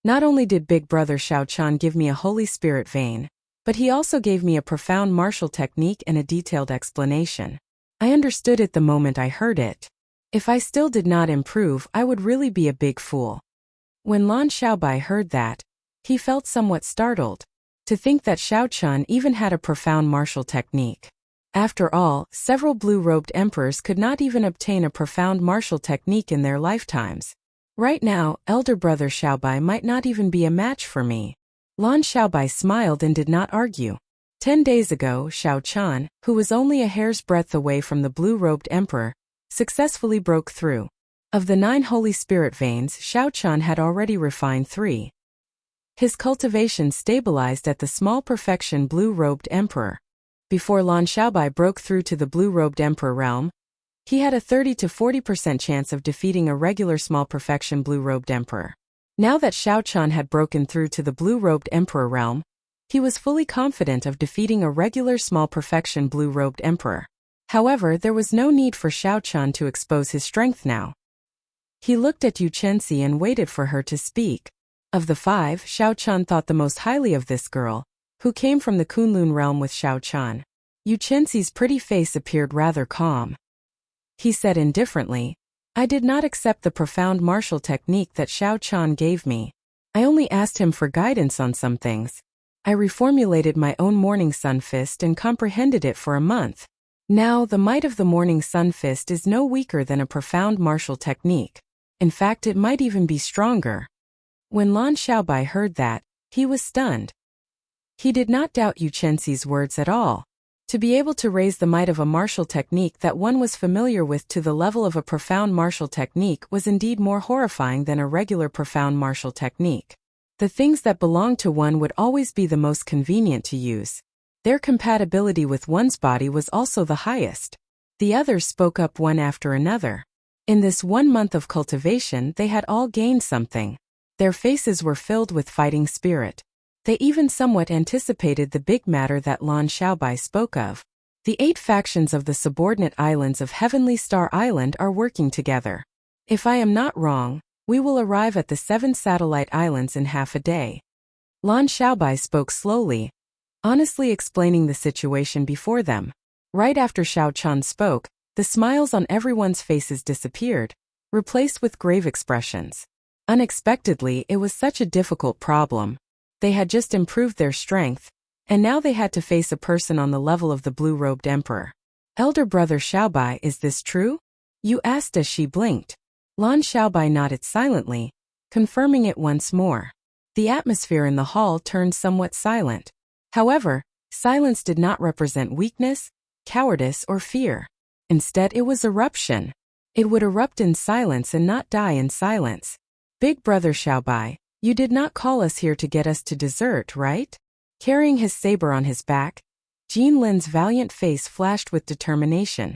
Not only did Big Brother Xiao Chan give me a Holy Spirit vein, but he also gave me a profound martial technique and a detailed explanation. I understood it the moment I heard it. If I still did not improve, I would really be a big fool." When Lan Xiaobai heard that, he felt somewhat startled. To think that Xiao Chun even had a profound martial technique. After all, several blue-robed emperors could not even obtain a profound martial technique in their lifetimes. Right now, elder brother Xiaobai might not even be a match for me. Lan Xiaobai smiled and did not argue. 10 days ago, Xiao Chan, who was only a hair's breadth away from the blue-robed emperor, successfully broke through. Of the 9 Holy Spirit veins, Xiao Chan had already refined 3. His cultivation stabilized at the small perfection blue-robed emperor. Before Lan Xiaobai broke through to the blue-robed emperor realm, he had a 30 to 40% chance of defeating a regular small perfection blue-robed emperor. Now that Xiao Chan had broken through to the blue-robed emperor realm, He was fully confident of defeating a regular small perfection blue-robed emperor. However, there was no need for Xiao Chun to expose his strength now. He looked at Yu Chenxi and waited for her to speak. Of the 5, Xiao Chun thought the most highly of this girl, who came from the Kunlun realm with Xiao Chun. Yu Chenxi's pretty face appeared rather calm. He said indifferently, "I did not accept the profound martial technique that Xiao Chun gave me. I only asked him for guidance on some things. I reformulated my own Morning Sun Fist and comprehended it for a month. Now, the might of the Morning Sun Fist is no weaker than a profound martial technique. In fact, it might even be stronger." When Lan Xiaobai heard that, he was stunned. He did not doubt Yu Chenxi's words at all. To be able to raise the might of a martial technique that one was familiar with to the level of a profound martial technique was indeed more horrifying than a regular profound martial technique. The things that belonged to one would always be the most convenient to use. Their compatibility with one's body was also the highest. The others spoke up one after another. In this 1 month of cultivation, they had all gained something. Their faces were filled with fighting spirit. They even somewhat anticipated the big matter that Lan Xiaobai spoke of. The 8 factions of the subordinate islands of Heavenly Star Island are working together. If I am not wrong, we will arrive at the 7 satellite islands in half a day. Lan Xiaobai spoke slowly, honestly explaining the situation before them. Right after Xiao Chun spoke, the smiles on everyone's faces disappeared, replaced with grave expressions. Unexpectedly, it was such a difficult problem. They had just improved their strength, and now they had to face a person on the level of the blue-robed emperor. "Elder brother Xiaobai, is this true?" Yu asked as she blinked. Lan Xiaobai nodded silently, confirming it once more. The atmosphere in the hall turned somewhat silent. However, silence did not represent weakness, cowardice, or fear. Instead, it was eruption. It would erupt in silence and not die in silence. "Big brother Xiaobai, you did not call us here to get us to desert, right?" Carrying his saber on his back, Jin Lin's valiant face flashed with determination.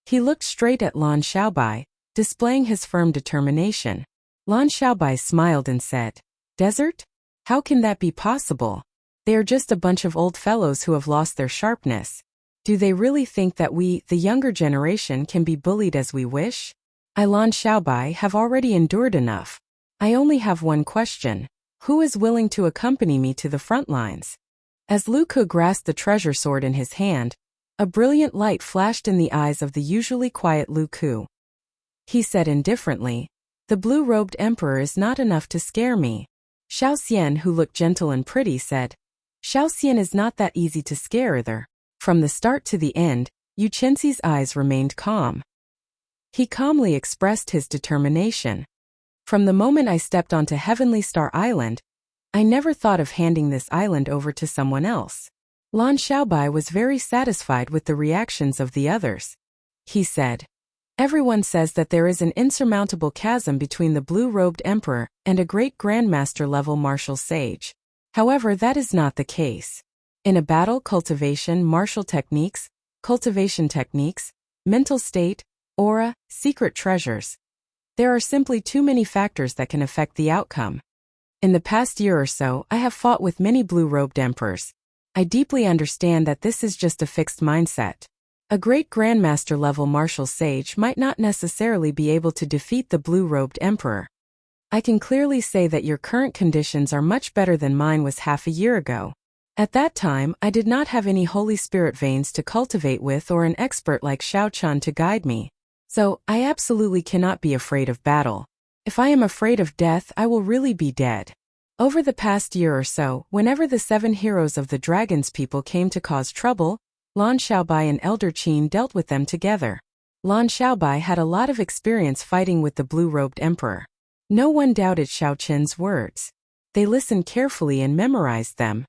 He looked straight at Lan Xiaobai, displaying his firm determination. Lan Xiaobai smiled and said, "Desert? How can that be possible? They are just a bunch of old fellows who have lost their sharpness. Do they really think that we, the younger generation, can be bullied as we wish? I, Lan Xiaobai, have already endured enough. I only have one question. Who is willing to accompany me to the front lines?" As Lu Ke grasped the treasure sword in his hand, a brilliant light flashed in the eyes of the usually quiet Lu Ke. He said indifferently, "The blue-robed emperor is not enough to scare me." Xiao Xian, who looked gentle and pretty, said, "Xiao Xian is not that easy to scare either." From the start to the end, Yu Chenxi's eyes remained calm. He calmly expressed his determination. "From the moment I stepped onto Heavenly Star Island, I never thought of handing this island over to someone else." Lan Xiaobai was very satisfied with the reactions of the others. He said, "Everyone says that there is an insurmountable chasm between the blue-robed emperor and a great grandmaster-level martial sage. However, that is not the case. In a battle, cultivation, martial techniques, cultivation techniques, mental state, aura, secret treasures. There are simply too many factors that can affect the outcome. In the past year or so, I have fought with many blue-robed emperors. I deeply understand that this is just a fixed mindset. A great grandmaster-level martial sage might not necessarily be able to defeat the blue-robed emperor. I can clearly say that your current conditions are much better than mine was half a year ago. At that time, I did not have any Holy Spirit veins to cultivate with or an expert like Xiao Chun to guide me. So, I absolutely cannot be afraid of battle. If I am afraid of death, I will really be dead." Over the past year or so, whenever the 7 heroes of the Dragon's people came to cause trouble, Lan Xiaobai and Elder Qin dealt with them together. Lan Xiaobai had a lot of experience fighting with the blue-robed emperor. No one doubted Xiao Qin's words. They listened carefully and memorized them.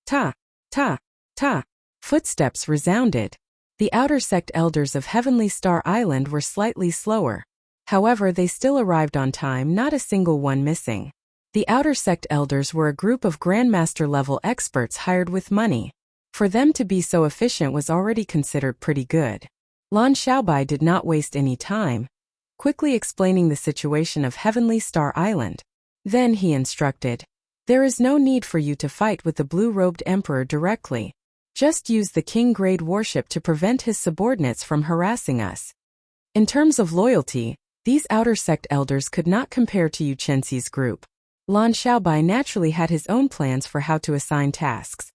Ta, ta, ta. Footsteps resounded. The outer sect elders of Heavenly Star Island were slightly slower. However, they still arrived on time, not a single one missing. The outer sect elders were a group of grandmaster-level experts hired with money. For them to be so efficient was already considered pretty good. Lan Xiaobai did not waste any time, quickly explaining the situation of Heavenly Star Island. Then he instructed, There is no need for you to fight with the blue-robed emperor directly. Just use the king-grade warship to prevent his subordinates from harassing us. In terms of loyalty, these outer sect elders could not compare to Yu Chenxi's group. Lan Xiaobai naturally had his own plans for how to assign tasks.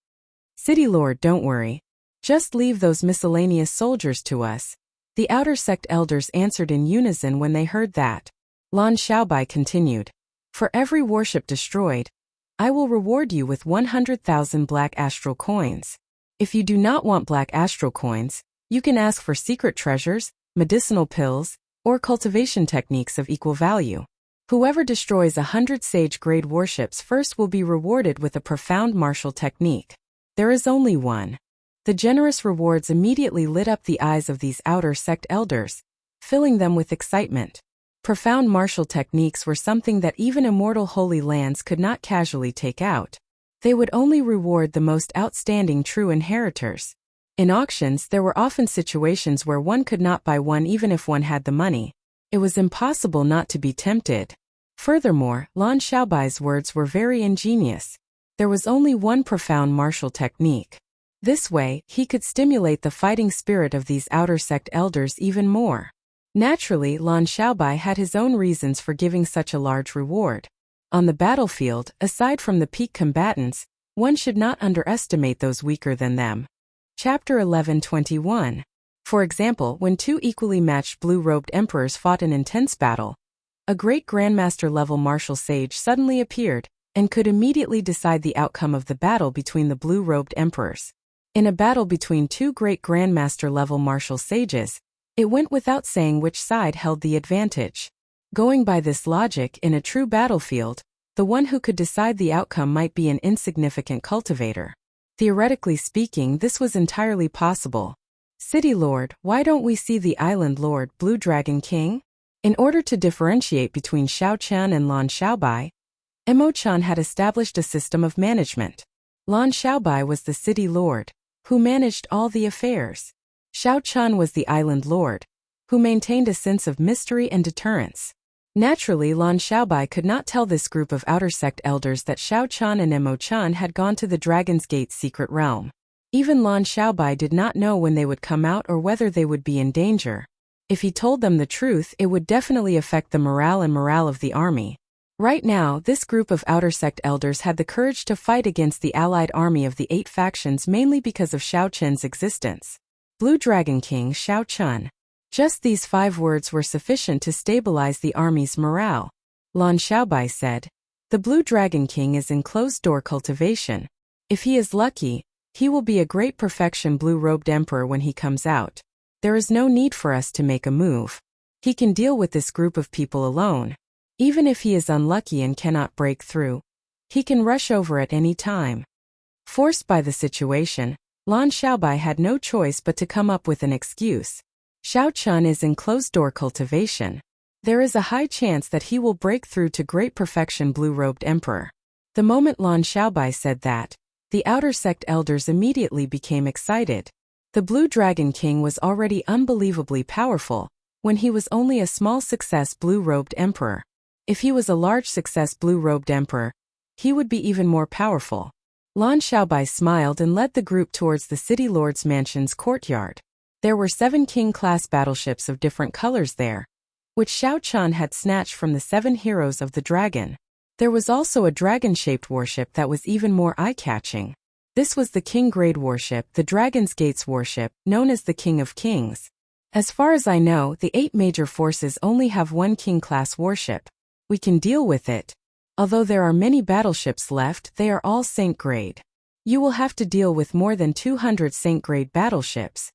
City Lord, don't worry. Just leave those miscellaneous soldiers to us. The outer sect elders answered in unison when they heard that. Lan Xiaobai continued. For every warship destroyed, I will reward you with 100,000 black astral coins. If you do not want black astral coins, you can ask for secret treasures, medicinal pills, or cultivation techniques of equal value. Whoever destroys 100 sage-grade warships first will be rewarded with a profound martial technique. There is only one. The generous rewards immediately lit up the eyes of these outer sect elders, filling them with excitement. Profound martial techniques were something that even immortal holy lands could not casually take out. They would only reward the most outstanding true inheritors. In auctions, there were often situations where one could not buy one even if one had the money. It was impossible not to be tempted. Furthermore, Lan Xiaobai's words were very ingenious. There was only one profound martial technique. This way, he could stimulate the fighting spirit of these outer sect elders even more. Naturally, Lan Xiaobai had his own reasons for giving such a large reward. On the battlefield, aside from the peak combatants, one should not underestimate those weaker than them. Chapter 11:21. For example, when two equally matched blue-robed emperors fought an intense battle, a great grandmaster-level martial sage suddenly appeared and could immediately decide the outcome of the battle between the blue-robed emperors. In a battle between two great grandmaster-level martial sages, it went without saying which side held the advantage. Going by this logic, in a true battlefield, the one who could decide the outcome might be an insignificant cultivator. Theoretically speaking, this was entirely possible. City Lord, why don't we see the Island Lord, Blue Dragon King? In order to differentiate between Xiao Qian and Lan Xiaobai, Mo Chan had established a system of management. Lan Xiaobai was the City Lord, who managed all the affairs. Xiao Qian was the Island Lord, who maintained a sense of mystery and deterrence. Naturally, Lan Xiaobai could not tell this group of outer sect elders that Xiao Qian and Mo Chan had gone to the Dragon's Gate's secret realm. Even Lan Xiaobai did not know when they would come out or whether they would be in danger. If he told them the truth, it would definitely affect the morale of the army. Right now, this group of outer sect elders had the courage to fight against the allied army of the 8 factions mainly because of Xiao Qian's existence. Blue Dragon King Xiao Qian. Just these 5 words were sufficient to stabilize the army's morale. Lan Xiaobai said, "The Blue Dragon King is in closed-door cultivation. If he is lucky, he will be a great perfection blue-robed emperor when he comes out. There is no need for us to make a move. He can deal with this group of people alone. Even if he is unlucky and cannot break through, he can rush over at any time." Forced by the situation, Lan Xiaobai had no choice but to come up with an excuse. Xiao Qian is in closed-door cultivation. There is a high chance that he will break through to great perfection blue-robed emperor. The moment Lan Xiaobai said that, the outer sect elders immediately became excited. The Blue Dragon King was already unbelievably powerful, when he was only a small success blue-robed emperor. If he was a large success blue-robed emperor, he would be even more powerful. Lan Xiaobai smiled and led the group towards the City Lord's mansion's courtyard. There were 7 king-class battleships of different colors there, which Xiao Qian had snatched from the 7 heroes of the dragon. There was also a dragon-shaped warship that was even more eye-catching. This was the king-grade warship, the Dragon's Gate's warship, known as the King of Kings. As far as I know, the 8 major forces only have 1 king-class warship. We can deal with it. Although there are many battleships left, they are all Saint-grade. You will have to deal with more than 200 Saint-grade battleships.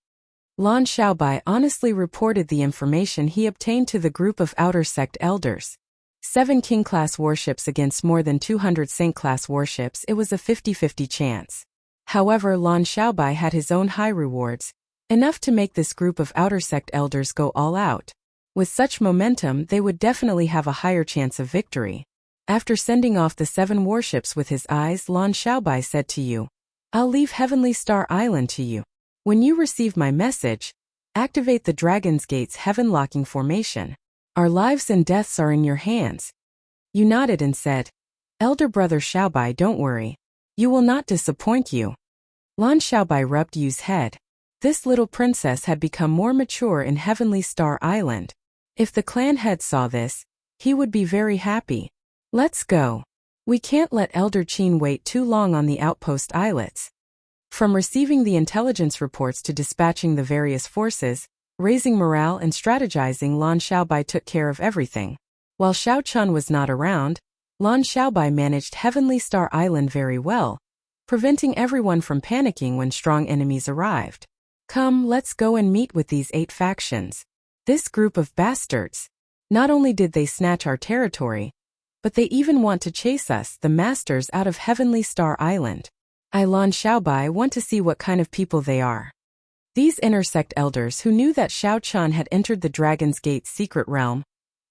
Lan Xiaobai honestly reported the information he obtained to the group of outer sect elders. 7 king-class warships against more than 200 Saint-class warships, it was a 50-50 chance. However, Lan Xiaobai had his own high rewards, enough to make this group of outer sect elders go all out. With such momentum, they would definitely have a higher chance of victory. After sending off the 7 warships with his eyes, Lan Xiaobai said to you, "I'll leave Heavenly Star Island to you. When you receive my message, activate the Dragon's Gate's heaven-locking formation. Our lives and deaths are in your hands." You nodded and said, Elder brother Xiaobai, don't worry. You will not disappoint you. Lan Xiaobai rubbed Yu's head. This little princess had become more mature in Heavenly Star Island. If the clan head saw this, he would be very happy. Let's go. We can't let Elder Qin wait too long on the outpost islets. From receiving the intelligence reports to dispatching the various forces, raising morale and strategizing, Lan Xiaobai took care of everything. While Xiao Chun was not around, Lan Xiaobai managed Heavenly Star Island very well, preventing everyone from panicking when strong enemies arrived. Come, let's go and meet with these 8 factions. This group of bastards. Not only did they snatch our territory, but they even want to chase us, the masters, out of Heavenly Star Island. Lan Xiaobai want to see what kind of people they are. These intersect elders, who knew that Xiao Chun had entered the Dragon's Gate's secret realm,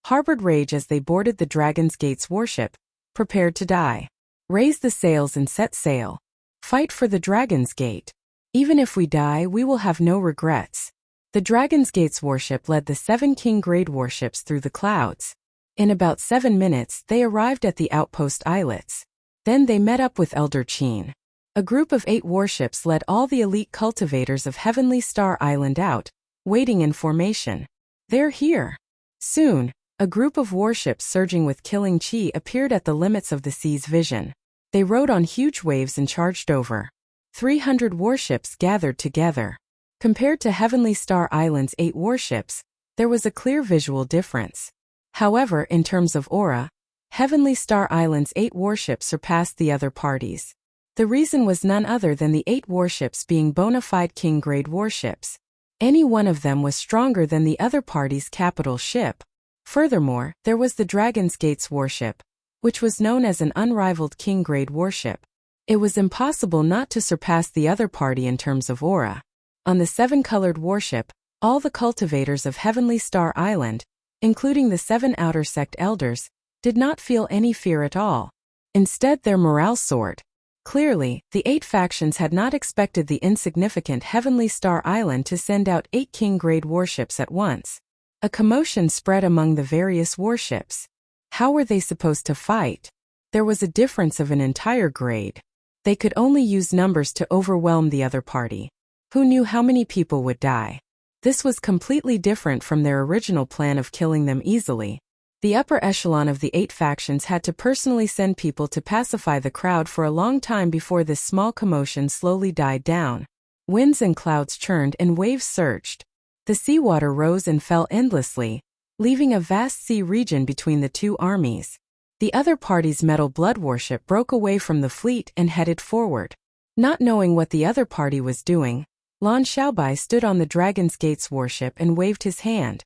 harbored rage as they boarded the Dragon's Gate's warship, prepared to die. Raise the sails and set sail. Fight for the Dragon's Gate. Even if we die, we will have no regrets. The Dragon's Gate's warship led the 7 King-grade warships through the clouds. In about 7 minutes, they arrived at the outpost islets. Then they met up with Elder Qin. A group of 8 warships led all the elite cultivators of Heavenly Star Island out, waiting in formation. They're here. Soon, a group of warships surging with killing chi appeared at the limits of the sea's vision. They rode on huge waves and charged over. 300 warships gathered together. Compared to Heavenly Star Island's 8 warships, there was a clear visual difference. However, in terms of aura, Heavenly Star Island's 8 warships surpassed the other parties. The reason was none other than the 8 warships being bona fide King-grade warships. Any one of them was stronger than the other party's capital ship. Furthermore, there was the Dragon's Gate's warship, which was known as an unrivaled King-grade warship. It was impossible not to surpass the other party in terms of aura. On the 7-colored warship, all the cultivators of Heavenly Star Island, including the 7 outer sect elders, did not feel any fear at all. Instead, their morale soared. Clearly, the 8 factions had not expected the insignificant Heavenly Star Island to send out 8 King-grade warships at once. A commotion spread among the various warships. How were they supposed to fight? There was a difference of an entire grade. They could only use numbers to overwhelm the other party. Who knew how many people would die? This was completely different from their original plan of killing them easily. The upper echelon of the 8 factions had to personally send people to pacify the crowd for a long time before this small commotion slowly died down. Winds and clouds churned and waves surged. The seawater rose and fell endlessly, leaving a vast sea region between the 2 armies. The other party's metal blood warship broke away from the fleet and headed forward. Not knowing what the other party was doing, Lan Xiaobai stood on the Dragon's Gate's warship and waved his hand.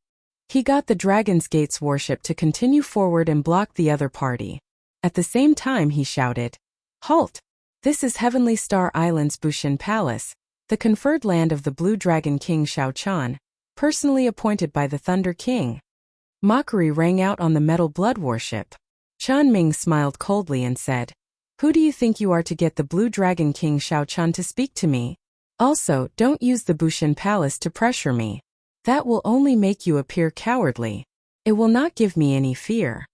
He got the Dragon's Gate's warship to continue forward and block the other party. At the same time, he shouted, "Halt! This is Heavenly Star Island's Bushin Palace, the conferred land of the Blue Dragon King Xiao Chun, personally appointed by the Thunder King." Mockery rang out on the metal blood warship. Chun Ming smiled coldly and said, "Who do you think you are to get the Blue Dragon King Xiao Chun to speak to me? Also, don't use the Bushin Palace to pressure me. That will only make you appear cowardly. It will not give me any fear.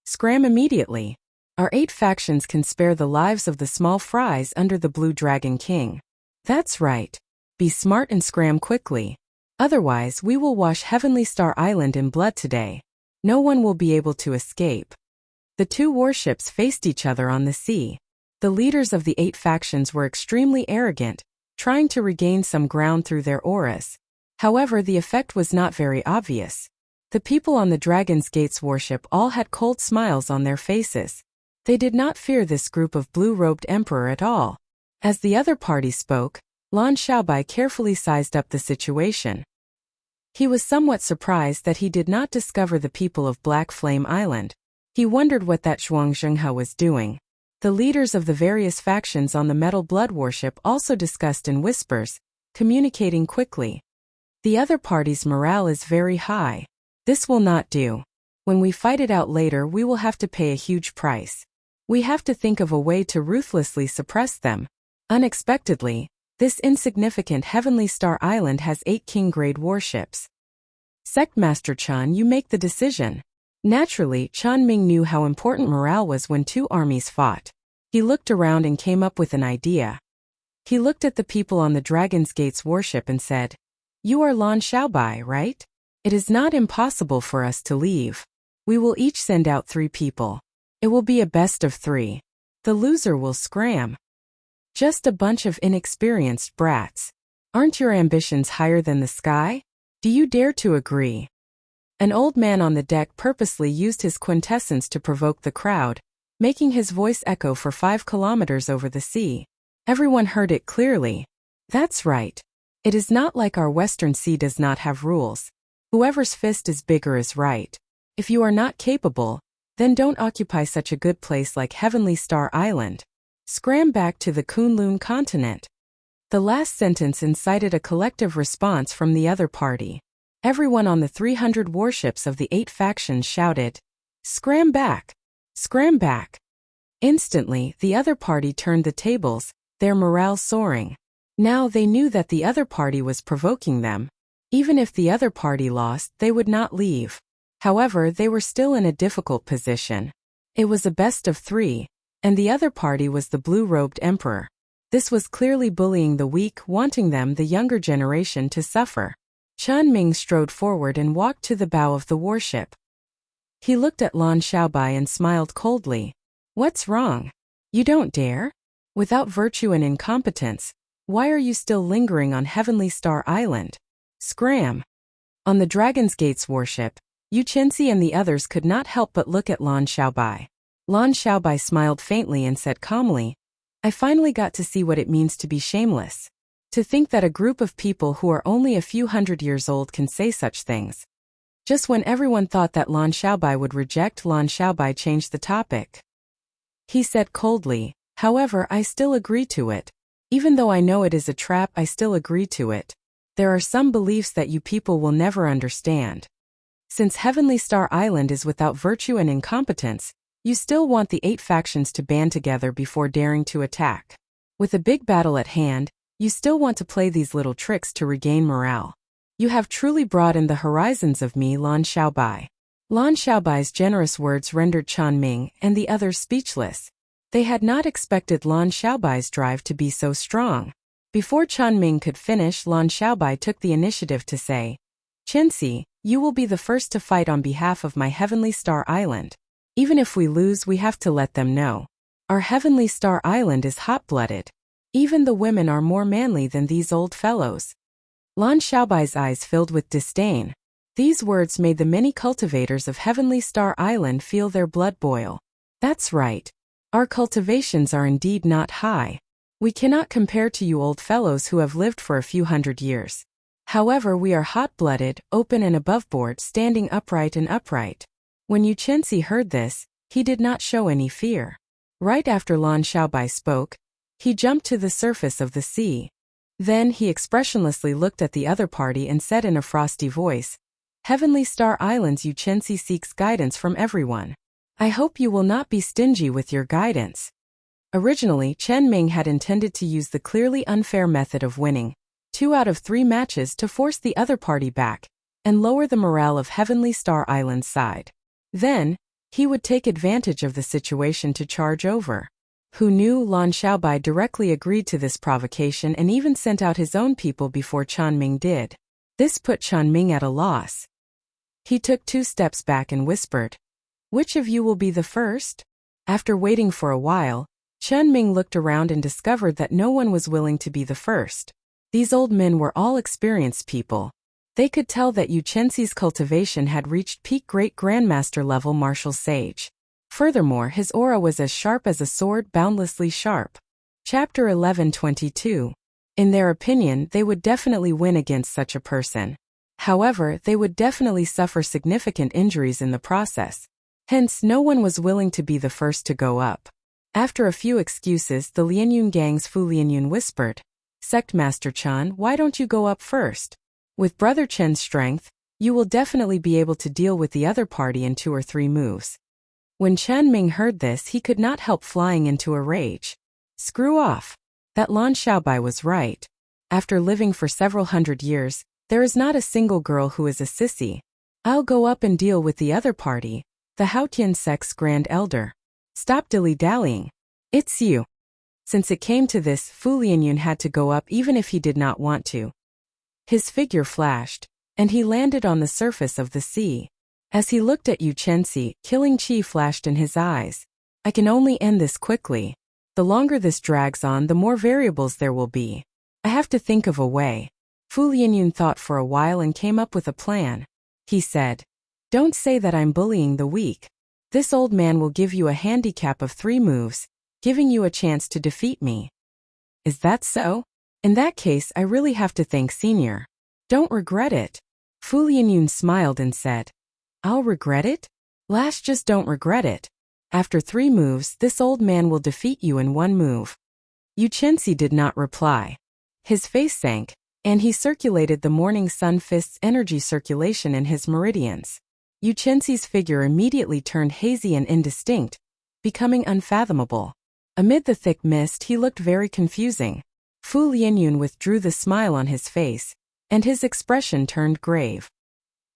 Scram immediately. Our 8 factions can spare the lives of the small fries under the Blue Dragon King. That's right. Be smart and scram quickly. Otherwise, we will wash Heavenly Star Island in blood today. No one will be able to escape." The 2 warships faced each other on the sea. The leaders of the 8 factions were extremely arrogant, trying to regain some ground through their auras. However, the effect was not very obvious. The people on the Dragon's Gate's warship all had cold smiles on their faces. They did not fear this group of blue-robed emperor at all. As the other party spoke, Lan Xiaobai carefully sized up the situation. He was somewhat surprised that he did not discover the people of Black Flame Island. He wondered what that Zhuang Zhenghe was doing. The leaders of the various factions on the Metal Blood warship also discussed in whispers, communicating quickly. The other party's morale is very high. This will not do. When we fight it out later, we will have to pay a huge price. We have to think of a way to ruthlessly suppress them. Unexpectedly, this insignificant Heavenly Star Island has 8 King-grade warships. Sect Master Chun, you make the decision. Naturally, Chen Ming knew how important morale was when two armies fought. He looked around and came up with an idea. He looked at the people on the Dragon's Gate's warship and said, "You are Lan Xiaobai, right? It is not impossible for us to leave. We will each send out 3 people. It will be a best of 3. The loser will scram. Just a bunch of inexperienced brats. Aren't your ambitions higher than the sky? Do you dare to agree?" An old man on the deck purposely used his quintessence to provoke the crowd, making his voice echo for 5 kilometers over the sea. Everyone heard it clearly. That's right. It is not like our Western Sea does not have rules. Whoever's fist is bigger is right. If you are not capable, then don't occupy such a good place like Heavenly Star Island. Scram back to the Kunlun continent. The last sentence incited a collective response from the other party. Everyone on the 300 warships of the 8 factions shouted, "Scram back! Scram back!" Instantly, the other party turned the tables, their morale soaring. Now they knew that the other party was provoking them. Even if the other party lost, they would not leave. However, they were still in a difficult position. It was a best of 3, and the other party was the blue-robed emperor. This was clearly bullying the weak, wanting them, the younger generation, to suffer. Chen Ming strode forward and walked to the bow of the warship. He looked at Lan Xiaobai and smiled coldly. "What's wrong? You don't dare? Without virtue and incompetence, why are you still lingering on Heavenly Star Island? Scram!" On the Dragon's Gate's warship, Yu Qinzi and the others could not help but look at Lan Xiaobai. Lan Xiaobai smiled faintly and said calmly, "I finally got to see what it means to be shameless. To think that a group of people who are only a few hundred years old can say such things." Just when everyone thought that Lan Xiaobai would reject, Lan Xiaobai changed the topic. He said coldly, "However, I still agree to it. Even though I know it is a trap, I still agree to it. There are some beliefs that you people will never understand. Since Heavenly Star Island is without virtue and incompetence, you still want the 8 factions to band together before daring to attack. With a big battle at hand, you still want to play these little tricks to regain morale. You have truly broadened the horizons of me, Lan Xiaobai." Lan Xiaobai's generous words rendered Chen Ming and the others speechless. They had not expected Lan Xiaobai's drive to be so strong. Before Chen Ming could finish, Lan Xiaobai took the initiative to say, "Qinzi, you will be the first to fight on behalf of my Heavenly Star Island. Even if we lose, we have to let them know. Our Heavenly Star Island is hot-blooded. Even the women are more manly than these old fellows." Lan Xiaobai's eyes filled with disdain. These words made the many cultivators of Heavenly Star Island feel their blood boil. "That's right. Our cultivations are indeed not high. We cannot compare to you old fellows who have lived for a few hundred years. However, we are hot-blooded, open and aboveboard, standing upright and upright." When Yu Qinzi heard this, he did not show any fear. Right after Lan Xiaobai spoke, he jumped to the surface of the sea. Then he expressionlessly looked at the other party and said in a frosty voice, "Heavenly Star Island's Yu Qinzi seeks guidance from everyone. I hope you will not be stingy with your guidance." Originally, Chen Ming had intended to use the clearly unfair method of winning 2 out of 3 matches to force the other party back and lower the morale of Heavenly Star Island's side. Then, he would take advantage of the situation to charge over. Who knew? Lan Xiaobai directly agreed to this provocation and even sent out his own people before Chen Ming did. This put Chen Ming at a loss. He took 2 steps back and whispered, "Which of you will be the first?" After waiting for a while, Chen Ming looked around and discovered that no one was willing to be the first. These old men were all experienced people. They could tell that Yu Qinzi's cultivation had reached peak Great Grandmaster level martial sage. Furthermore, his aura was as sharp as a sword, boundlessly sharp. Chapter 11:22. In their opinion, they would definitely win against such a person. However, they would definitely suffer significant injuries in the process. Hence, no one was willing to be the first to go up. After a few excuses, the Lianyun gang's Fu Lianyun whispered, "Sect Master Chen, why don't you go up first? With Brother Chen's strength, you will definitely be able to deal with the other party in 2 or 3 moves." When Chen Ming heard this, he could not help flying into a rage. Screw off. That Lan Xiaobai was right. After living for several hundred years, there is not a single girl who is a sissy. I'll go up and deal with the other party, the Haotian sect's Grand Elder. Stop dilly-dallying. It's you. Since it came to this, Fu Lianyun had to go up even if he did not want to. His figure flashed, and he landed on the surface of the sea. As he looked at Yu Chenxi, killing chi flashed in his eyes. I can only end this quickly. The longer this drags on, the more variables there will be. I have to think of a way. Fu Lianyun thought for a while and came up with a plan. He said, "Don't say that I'm bullying the weak. This old man will give you a handicap of 3 moves, giving you a chance to defeat me." Is that so? In that case, I really have to thank Senior. Don't regret it. Fu Lianyun smiled and said, "I'll regret it? Lash, just don't regret it. After 3 moves, this old man will defeat you in 1 move." Yu Chenxi did not reply. His face sank, and he circulated the morning sun fist's energy circulation in his meridians. Yu Chenxi's figure immediately turned hazy and indistinct, becoming unfathomable. Amid the thick mist, he looked very confusing. Fu Lianyun withdrew the smile on his face, and his expression turned grave.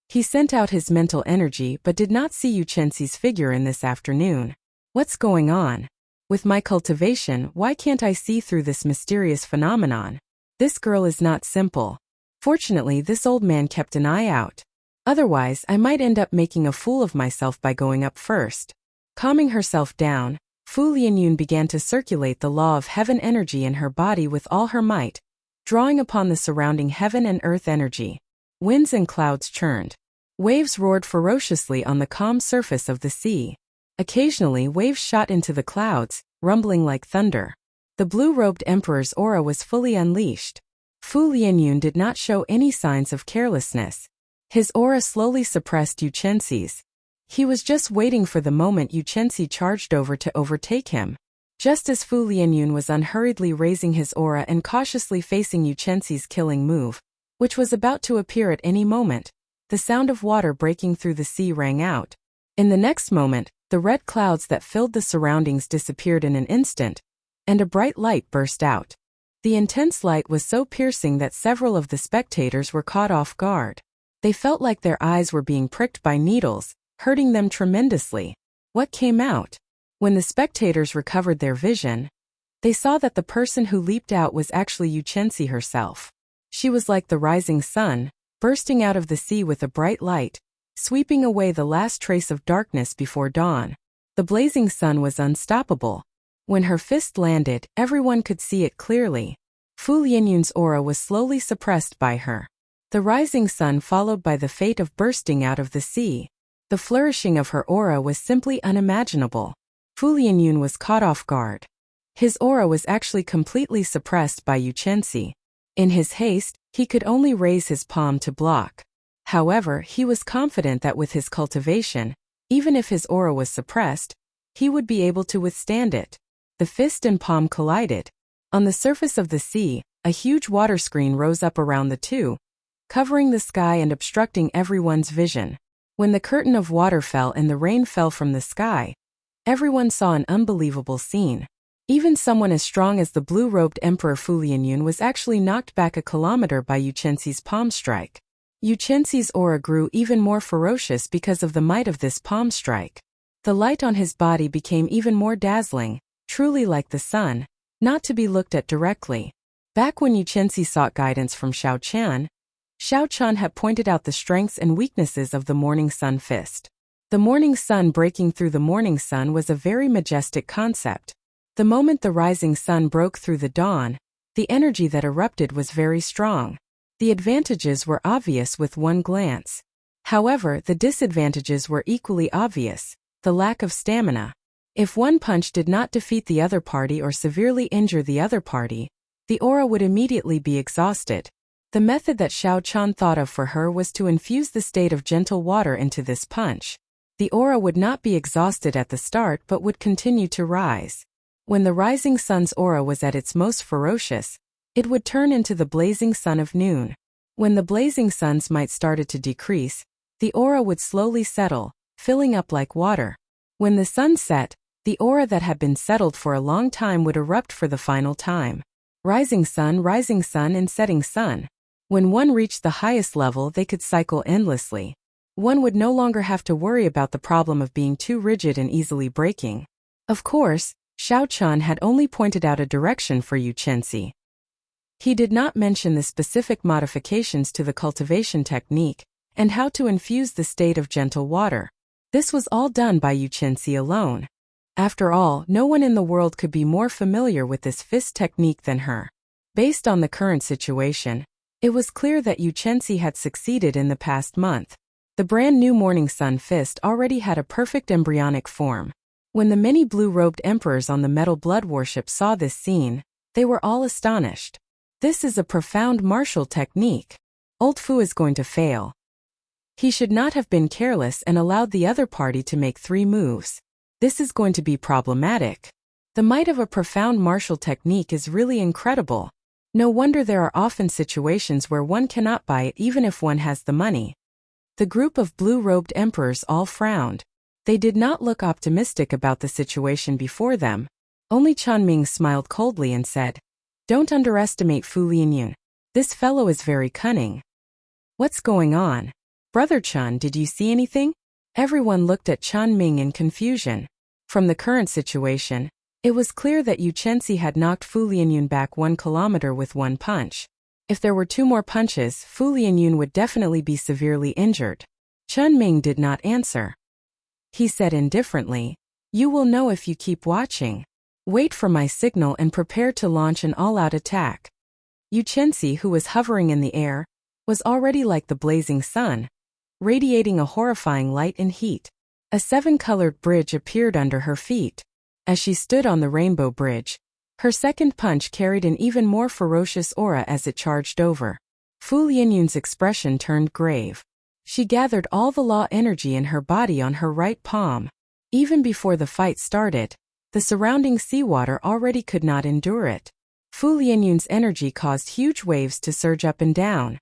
He sent out his mental energy but did not see Yu Chenxi's figure in this afternoon. What's going on? With my cultivation, why can't I see through this mysterious phenomenon? This girl is not simple. Fortunately, this old man kept an eye out. Otherwise, I might end up making a fool of myself by going up first. Calming herself down, Fu Lianyun began to circulate the law of heaven energy in her body with all her might, drawing upon the surrounding heaven and earth energy. Winds and clouds churned. Waves roared ferociously on the calm surface of the sea. Occasionally, waves shot into the clouds, rumbling like thunder. The blue-robed emperor's aura was fully unleashed. Fu Lianyun did not show any signs of carelessness. His aura slowly suppressed Yu Chenxi's. He was just waiting for the moment Yu Chenxi charged over to overtake him. Just as Fu Lianyun was unhurriedly raising his aura and cautiously facing Yu Chenxi's killing move, which was about to appear at any moment, the sound of water breaking through the sea rang out. In the next moment, the red clouds that filled the surroundings disappeared in an instant, and a bright light burst out. The intense light was so piercing that several of the spectators were caught off guard. They felt like their eyes were being pricked by needles, hurting them tremendously. What came out? When the spectators recovered their vision, they saw that the person who leaped out was actually Yu Chenxi herself. She was like the rising sun, bursting out of the sea with a bright light, sweeping away the last trace of darkness before dawn. The blazing sun was unstoppable. When her fist landed, everyone could see it clearly. Fu Lianyun's aura was slowly suppressed by her. The rising sun followed by the fate of bursting out of the sea. The flourishing of her aura was simply unimaginable. Fu Lianyun was caught off guard. His aura was actually completely suppressed by Yu Chenxi. In his haste, he could only raise his palm to block. However, he was confident that with his cultivation, even if his aura was suppressed, he would be able to withstand it. The fist and palm collided. On the surface of the sea, a huge water screen rose up around the two, covering the sky and obstructing everyone's vision. When the curtain of water fell and the rain fell from the sky, everyone saw an unbelievable scene. Even someone as strong as the blue-robed Emperor Fu Lianyun was actually knocked back a kilometer by Yu Chenxi's palm strike. Yu Chenxi's aura grew even more ferocious because of the might of this palm strike. The light on his body became even more dazzling, truly like the sun, not to be looked at directly. Back when Yu Chenxi sought guidance from Xiao Chan had pointed out the strengths and weaknesses of the morning sun fist. The morning sun breaking through the morning sun was a very majestic concept. The moment the rising sun broke through the dawn, the energy that erupted was very strong. The advantages were obvious with one glance. However, the disadvantages were equally obvious: the lack of stamina. If one punch did not defeat the other party or severely injure the other party, the aura would immediately be exhausted. The method that Xiao Chan thought of for her was to infuse the state of gentle water into this punch. The aura would not be exhausted at the start but would continue to rise. When the rising sun's aura was at its most ferocious, it would turn into the blazing sun of noon. When the blazing sun's might started to decrease, the aura would slowly settle, filling up like water. When the sun set, the aura that had been settled for a long time would erupt for the final time. Rising sun, and setting sun. When one reached the highest level, they could cycle endlessly. One would no longer have to worry about the problem of being too rigid and easily breaking. Of course, Xiao Chun had only pointed out a direction for Yu Chenxi. He did not mention the specific modifications to the cultivation technique and how to infuse the state of gentle water. This was all done by Yu Chenxi alone. After all, no one in the world could be more familiar with this fist technique than her. Based on the current situation, it was clear that Yu Chenxi had succeeded in the past month. The brand new Morning Sun fist already had a perfect embryonic form. When the many blue-robed emperors on the metal blood warship saw this scene, they were all astonished. This is a profound martial technique. Old Fu is going to fail. He should not have been careless and allowed the other party to make 3 moves. This is going to be problematic. The might of a profound martial technique is really incredible. No wonder there are often situations where one cannot buy it even if one has the money. The group of blue-robed emperors all frowned. They did not look optimistic about the situation before them. Only Chanming smiled coldly and said, "Don't underestimate Fu Lianyun. This fellow is very cunning." "What's going on? Brother Chun, did you see anything?" Everyone looked at Chanming in confusion. From the current situation, it was clear that Yu Chenxi had knocked Fu Lianyun back 1 kilometer with 1 punch. If there were 2 more punches, Fu Lianyun would definitely be severely injured. Chanming did not answer. He said indifferently, "You will know if you keep watching. Wait for my signal and prepare to launch an all-out attack." Yu Chenxi, who was hovering in the air, was already like the blazing sun, radiating a horrifying light and heat. A 7-colored bridge appeared under her feet. As she stood on the rainbow bridge, her second punch carried an even more ferocious aura as it charged over. Fu Lianyun's expression turned grave. She gathered all the law energy in her body on her right palm. Even before the fight started, the surrounding seawater already could not endure it. Fu Lianyun's energy caused huge waves to surge up and down.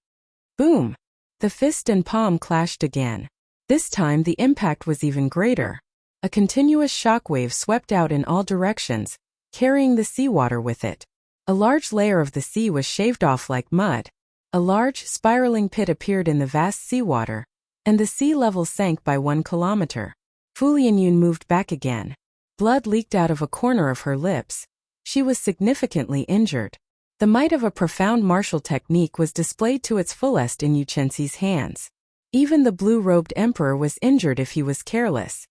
Boom! The fist and palm clashed again. This time the impact was even greater. A continuous shockwave swept out in all directions, carrying the seawater with it. A large layer of the sea was shaved off like mud. A large, spiraling pit appeared in the vast seawater, and the sea level sank by 1 kilometer. Fu Lianyun moved back again. Blood leaked out of a corner of her lips. She was significantly injured. The might of a profound martial technique was displayed to its fullest in Yu Chenxi's hands. Even the blue-robed emperor was injured if he was careless.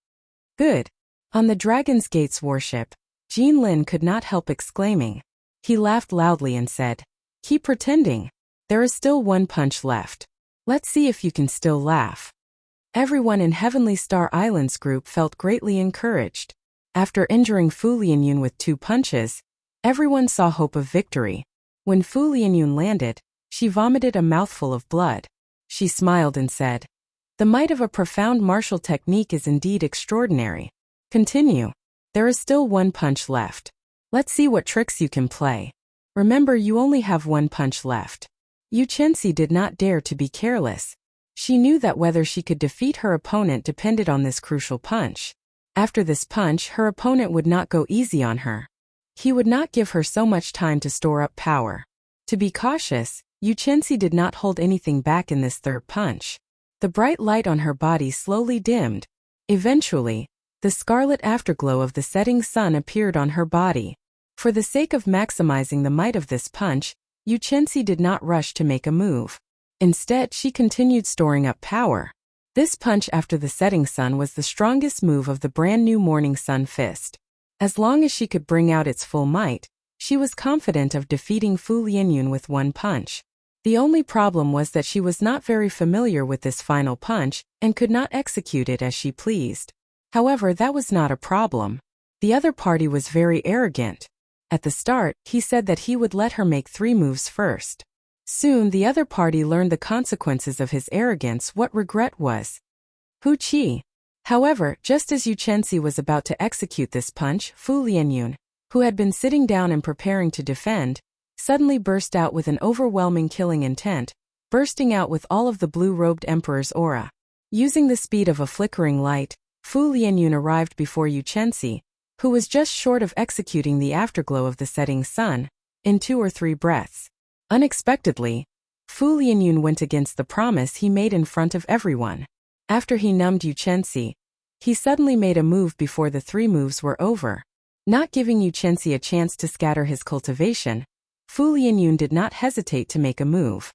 Good. On the Dragon's Gates warship, Jean Lin could not help exclaiming. He laughed loudly and said, "Keep pretending. There is still 1 punch left. Let's see if you can still laugh." Everyone in Heavenly Star Islands group felt greatly encouraged. After injuring Fu Lianyun with 2 punches, everyone saw hope of victory. When Fu Lianyun landed, she vomited a mouthful of blood. She smiled and said, "The might of a profound martial technique is indeed extraordinary. Continue. There is still 1 punch left. Let's see what tricks you can play. Remember, you only have 1 punch left." Yu Chenxi did not dare to be careless. She knew that whether she could defeat her opponent depended on this crucial punch. After this punch, her opponent would not go easy on her. He would not give her so much time to store up power. To be cautious, Yu Chenxi did not hold anything back in this 3rd punch. The bright light on her body slowly dimmed. Eventually, the scarlet afterglow of the setting sun appeared on her body. For the sake of maximizing the might of this punch, Yu Chenxi did not rush to make a move. Instead, she continued storing up power. This punch after the setting sun was the strongest move of the brand new Morning Sun fist. As long as she could bring out its full might, she was confident of defeating Fu Lianyun with 1 punch. The only problem was that she was not very familiar with this final punch and could not execute it as she pleased. However, that was not a problem. The other party was very arrogant. At the start, he said that he would let her make 3 moves first. Soon the other party learned the consequences of his arrogance, what regret was. Hu Qi. However, just as Yu Chenxi was about to execute this punch, Fu Lianyun, who had been sitting down and preparing to defend, suddenly burst out with an overwhelming killing intent, bursting out with all of the blue-robed emperor's aura. Using the speed of a flickering light, Fu Lianyun arrived before Yu Chenxi, who was just short of executing the afterglow of the setting sun, in 2 or 3 breaths. Unexpectedly, Fu Lianyun went against the promise he made in front of everyone. After he numbed Yuchensi, he suddenly made a move before the 3 moves were over. Not giving Yuchensi a chance to scatter his cultivation, Fu Lianyun did not hesitate to make a move.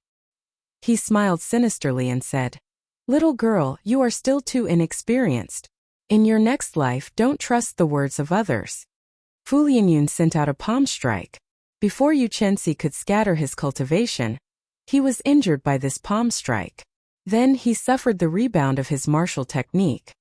He smiled sinisterly and said, "Little girl, you are still too inexperienced. In your next life, don't trust the words of others." Fu Lianyun sent out a palm strike. Before Yuchensi could scatter his cultivation, he was injured by this palm strike. Then he suffered the rebound of his martial technique.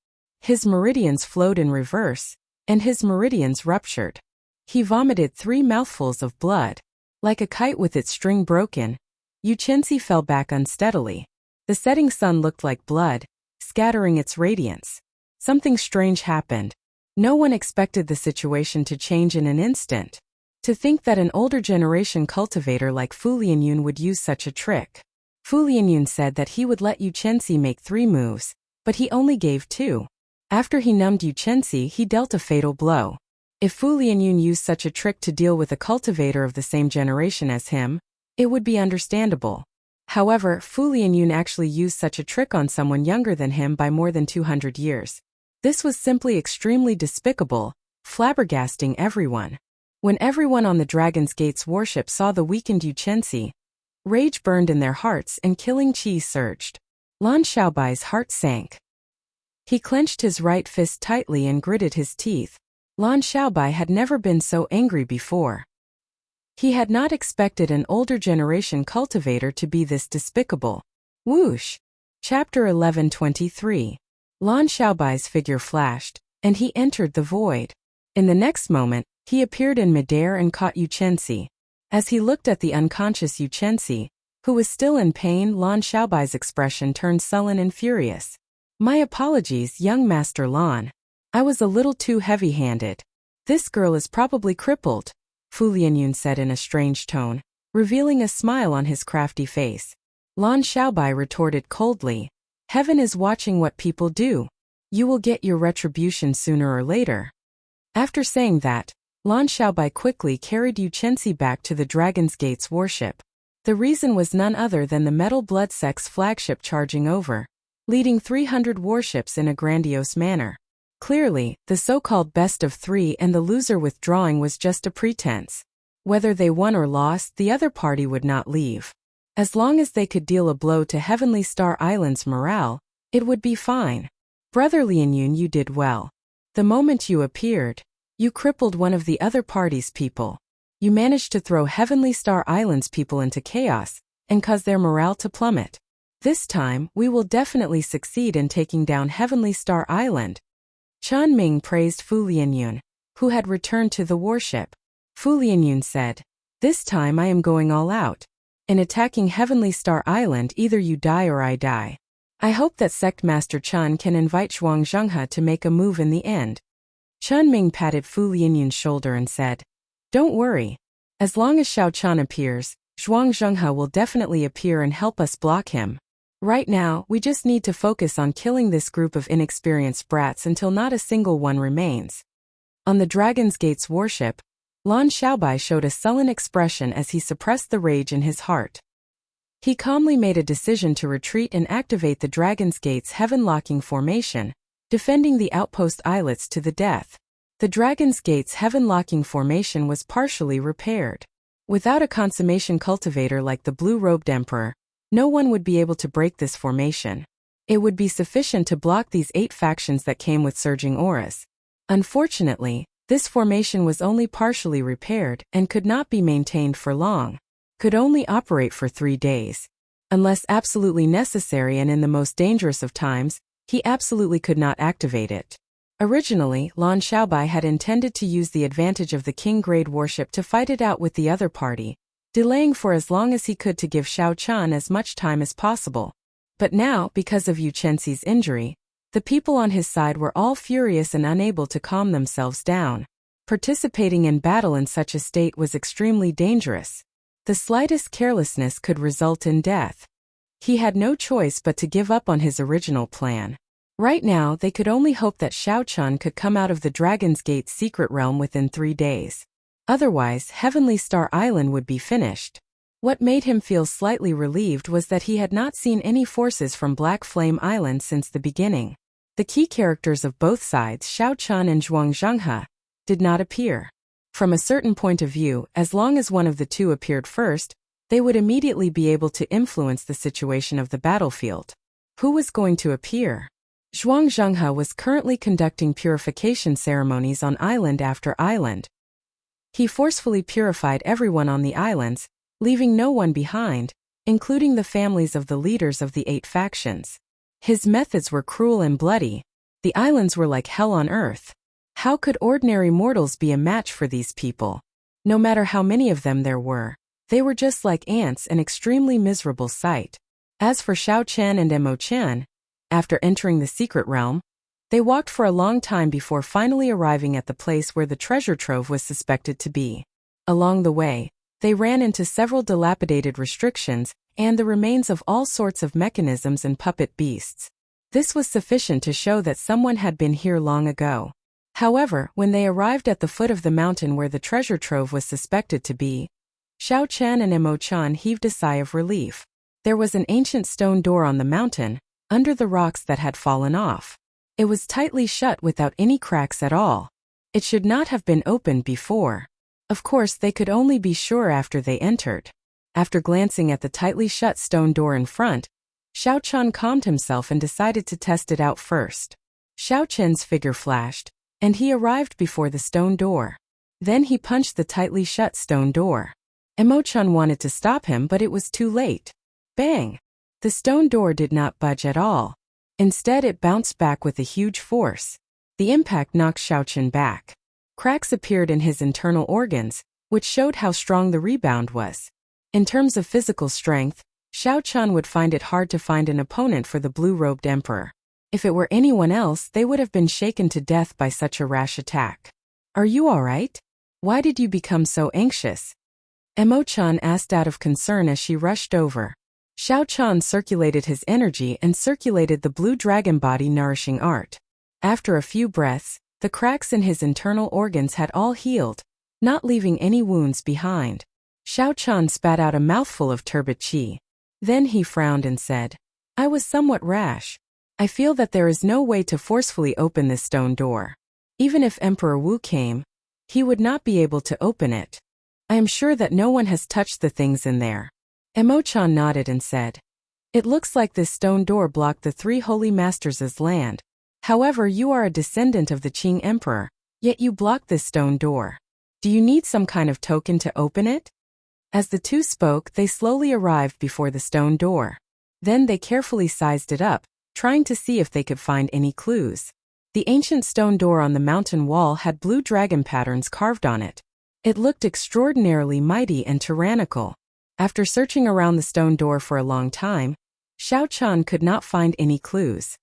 His meridians flowed in reverse, and his meridians ruptured. He vomited 3 mouthfuls of blood. Like a kite with its string broken, Yuchensi fell back unsteadily. The setting sun looked like blood, scattering its radiance. Something strange happened. No one expected the situation to change in an instant. To think that an older generation cultivator like Fu Lianyun would use such a trick. Fu Lianyun said that he would let Yuchensi make 3 moves, but he only gave 2. After he numbed Yuchensi, he dealt a fatal blow. If Fu Lianyun used such a trick to deal with a cultivator of the same generation as him, it would be understandable. However, Fu Lianyun actually used such a trick on someone younger than him by more than 200 years. This was simply extremely despicable, flabbergasting everyone. When everyone on the Dragon's Gate's warship saw the weakened Yuchensi, rage burned in their hearts and killing chi surged. Lan Xiaobai's heart sank. He clenched his right fist tightly and gritted his teeth. Lan Xiaobai had never been so angry before. He had not expected an older generation cultivator to be this despicable. Whoosh! Chapter 1123. Lan Xiaobai's figure flashed, and he entered the void. In the next moment, he appeared in midair and caught Yuchensi. As he looked at the unconscious Yuchensi, who was still in pain, Lan Xiaobai's expression turned sullen and furious. "My apologies, young Master Lan. I was a little too heavy-handed. This girl is probably crippled," Fu Lianyun said in a strange tone, revealing a smile on his crafty face. Lan Xiaobai retorted coldly, "Heaven is watching what people do. You will get your retribution sooner or later." After saying that, Lan Xiaobai quickly carried Yuchensi back to the Dragon's Gate's warship. The reason was none other than the Metal Blood Sect's flagship charging over, leading 300 warships in a grandiose manner. Clearly, the so-called best of 3 and the loser withdrawing was just a pretense. Whether they won or lost, the other party would not leave. As long as they could deal a blow to Heavenly Star Island's morale, it would be fine. "Brother Lianyun, you did well. The moment you appeared, you crippled one of the other party's people. You managed to throw Heavenly Star Island's people into chaos and cause their morale to plummet. This time, we will definitely succeed in taking down Heavenly Star Island." Chen Ming praised Fu Lianyun, who had returned to the warship. Fu Lianyun said, "This time I am going all out. In attacking Heavenly Star Island, either you die or I die. I hope that Sect Master Chen can invite Zhuang Zhenghe to make a move in the end." Chen Ming patted Fu Lianyun's shoulder and said, "Don't worry. As long as Xiao Chen appears, Zhuang Zhenghe will definitely appear and help us block him. Right now, we just need to focus on killing this group of inexperienced brats until not a single one remains." On the Dragon's Gate's warship, Lan Xiaobai showed a sullen expression as he suppressed the rage in his heart. He calmly made a decision to retreat and activate the Dragon's Gate's heaven-locking formation, defending the outpost islets to the death. The Dragon's Gate's heaven-locking formation was partially repaired. Without a consummation cultivator like the Blue-Robed Emperor, no one would be able to break this formation. It would be sufficient to block these 8 factions that came with surging auras. Unfortunately, this formation was only partially repaired and could not be maintained for long. Could only operate for 3 days. Unless absolutely necessary and in the most dangerous of times, he absolutely could not activate it. Originally, Lan Xiaobai had intended to use the advantage of the King-grade warship to fight it out with the other party, delaying for as long as he could to give Xiao Chen as much time as possible. But now, because of Yuchensi's injury, the people on his side were all furious and unable to calm themselves down. Participating in battle in such a state was extremely dangerous. The slightest carelessness could result in death. He had no choice but to give up on his original plan. Right now, they could only hope that Xiao Chen could come out of the Dragon's Gate secret realm within 3 days. Otherwise, Heavenly Star Island would be finished. What made him feel slightly relieved was that he had not seen any forces from Black Flame Island since the beginning. The key characters of both sides, Xiao Chun and Zhuang Zhenghe, did not appear. From a certain point of view, as long as one of the two appeared first, they would immediately be able to influence the situation of the battlefield. Who was going to appear? Zhuang Zhenghe was currently conducting purification ceremonies on island after island. He forcefully purified everyone on the islands, leaving no one behind, including the families of the leaders of the 8 factions. His methods were cruel and bloody. The islands were like hell on earth. How could ordinary mortals be a match for these people? No matter how many of them there were, they were just like ants, an extremely miserable sight. As for Xiao Chen and Emo Chen, after entering the secret realm, they walked for a long time before finally arriving at the place where the treasure trove was suspected to be. Along the way, they ran into several dilapidated restrictions and the remains of all sorts of mechanisms and puppet beasts. This was sufficient to show that someone had been here long ago. However, when they arrived at the foot of the mountain where the treasure trove was suspected to be, Xiao Chen and Emo Chan heaved a sigh of relief. There was an ancient stone door on the mountain, under the rocks that had fallen off. It was tightly shut without any cracks at all. It should not have been opened before. Of course, they could only be sure after they entered. After glancing at the tightly shut stone door in front, Xiao Chen calmed himself and decided to test it out first. Xiao Chen's figure flashed, and he arrived before the stone door. Then he punched the tightly shut stone door. Emo-chan wanted to stop him, but it was too late. Bang! The stone door did not budge at all. Instead, it bounced back with a huge force. The impact knocked Xiao Chen back. Cracks appeared in his internal organs, which showed how strong the rebound was. In terms of physical strength, Xiao Chen would find it hard to find an opponent for the blue-robed emperor. If it were anyone else, they would have been shaken to death by such a rash attack. "Are you all right? Why did you become so anxious?" Emo-chan asked out of concern as she rushed over. Xiao Chen circulated his energy and circulated the blue dragon body nourishing art. After a few breaths, the cracks in his internal organs had all healed, not leaving any wounds behind. Xiao Chen spat out a mouthful of turbid qi. Then he frowned and said, "I was somewhat rash. I feel that there is no way to forcefully open this stone door. Even if Emperor Wu came, he would not be able to open it. I am sure that no one has touched the things in there." Emo-chan nodded and said, "It looks like this stone door blocked the 3 holy masters' land. However, you are a descendant of the Qing Emperor, yet you blocked this stone door. Do you need some kind of token to open it?" As the two spoke, they slowly arrived before the stone door. Then they carefully sized it up, trying to see if they could find any clues. The ancient stone door on the mountain wall had blue dragon patterns carved on it. It looked extraordinarily mighty and tyrannical. After searching around the stone door for a long time, Xiao Chen could not find any clues.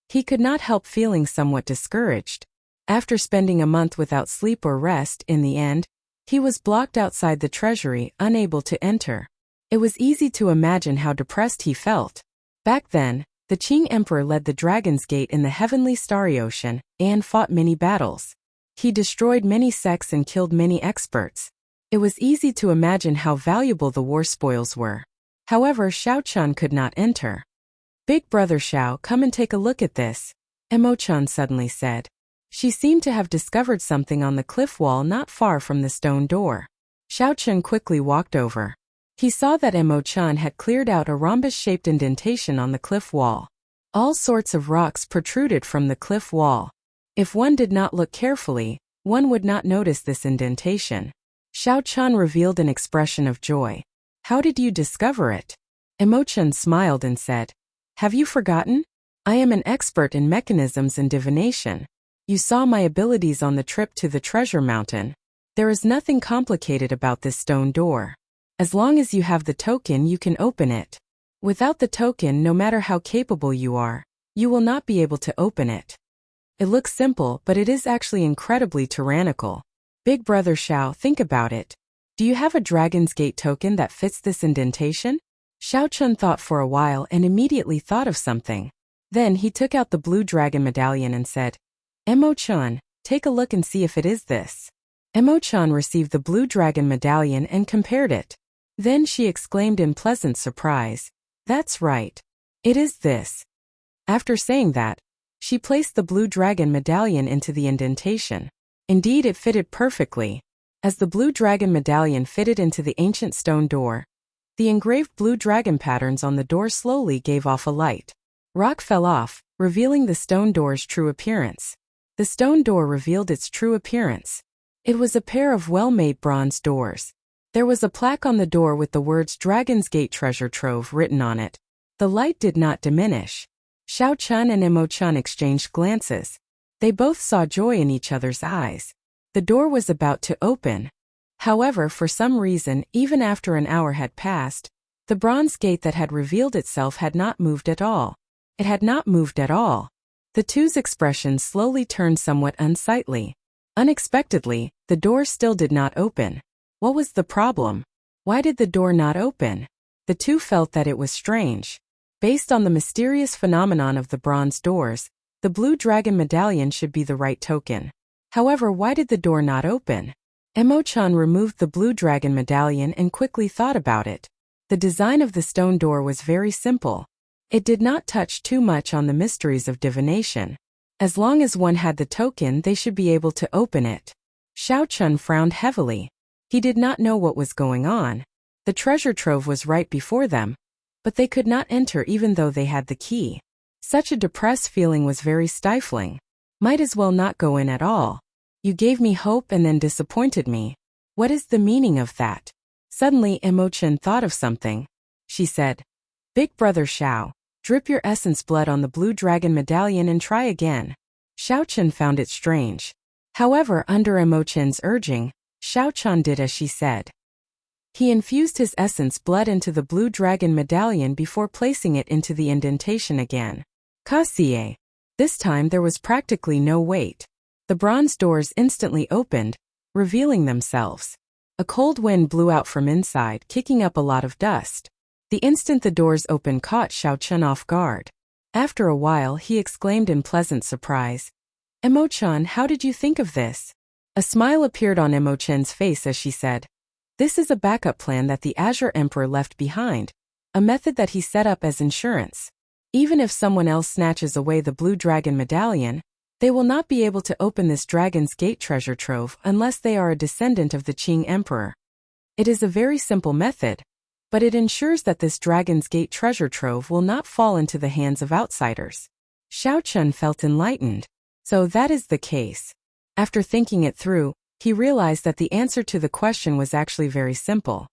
He could not help feeling somewhat discouraged. After spending a month without sleep or rest, in the end, he was blocked outside the treasury, unable to enter. It was easy to imagine how depressed he felt. Back then, the Qing Emperor led the Dragon's Gate in the heavenly starry ocean and fought many battles. He destroyed many sects and killed many experts. It was easy to imagine how valuable the war spoils were. However, Xiao Chen could not enter. "Big brother Xiao, come and take a look at this," Emo-chan suddenly said. She seemed to have discovered something on the cliff wall not far from the stone door. Xiao Chen quickly walked over. He saw that Emo-chan had cleared out a rhombus-shaped indentation on the cliff wall. All sorts of rocks protruded from the cliff wall. If one did not look carefully, one would not notice this indentation. Xiao Chen revealed an expression of joy. "How did you discover it?" Emo-chan smiled and said, "Have you forgotten? I am an expert in mechanisms and divination. You saw my abilities on the trip to the treasure mountain. There is nothing complicated about this stone door. As long as you have the token, you can open it. Without the token, no matter how capable you are, you will not be able to open it. It looks simple, but it is actually incredibly tyrannical. Big brother Xiao, think about it. Do you have a Dragon's Gate token that fits this indentation?" Xiao Chen thought for a while and immediately thought of something. Then he took out the blue dragon medallion and said, "Emo-chan, take a look and see if it is this." Emo-chan received the blue dragon medallion and compared it. Then she exclaimed in pleasant surprise, "That's right. It is this." After saying that, she placed the blue dragon medallion into the indentation. Indeed, it fitted perfectly. As the blue dragon medallion fitted into the ancient stone door, the engraved blue dragon patterns on the door slowly gave off a light. Rock fell off, revealing the stone door's true appearance. The stone door revealed its true appearance. It was a pair of well-made bronze doors. There was a plaque on the door with the words Dragon's Gate Treasure Trove written on it. The light did not diminish. Xiao Chun and Imo-chan exchanged glances. They both saw joy in each other's eyes. The door was about to open. However, for some reason, even after an hour had passed, the bronze gate that had revealed itself had not moved at all. It had not moved at all. The two's expressions slowly turned somewhat unsightly. Unexpectedly, the door still did not open. What was the problem? Why did the door not open? The two felt that it was strange. Based on the mysterious phenomenon of the bronze doors, the blue dragon medallion should be the right token. However, why did the door not open? Imo-chan removed the blue dragon medallion and quickly thought about it. The design of the stone door was very simple. It did not touch too much on the mysteries of divination. As long as one had the token, they should be able to open it. Xiao Chun frowned heavily. He did not know what was going on. The treasure trove was right before them, but they could not enter even though they had the key. Such a depressed feeling was very stifling. Might as well not go in at all. You gave me hope and then disappointed me. What is the meaning of that? Suddenly Imo-chan thought of something. She said, "Big brother Xiao, drip your essence blood on the blue dragon medallion and try again." Xiao Chun found it strange. However, under Imo-chan's urging, Xiao Chun did as she said. He infused his essence blood into the blue dragon medallion before placing it into the indentation again. Kasie. This time there was practically no wait. The bronze doors instantly opened, revealing themselves. A cold wind blew out from inside, kicking up a lot of dust. The instant the doors opened caught Xiao Chun off guard. After a while he exclaimed in pleasant surprise, "Imo-chan, how did you think of this?" A smile appeared on Imo-chan's face as she said, "This is a backup plan that the Azure Emperor left behind, a method that he set up as insurance. Even if someone else snatches away the blue dragon medallion, they will not be able to open this Dragon's Gate treasure trove unless they are a descendant of the Qing Emperor. It is a very simple method, but it ensures that this Dragon's Gate treasure trove will not fall into the hands of outsiders." Xiao Chun felt enlightened. So that is the case. After thinking it through, he realized that the answer to the question was actually very simple.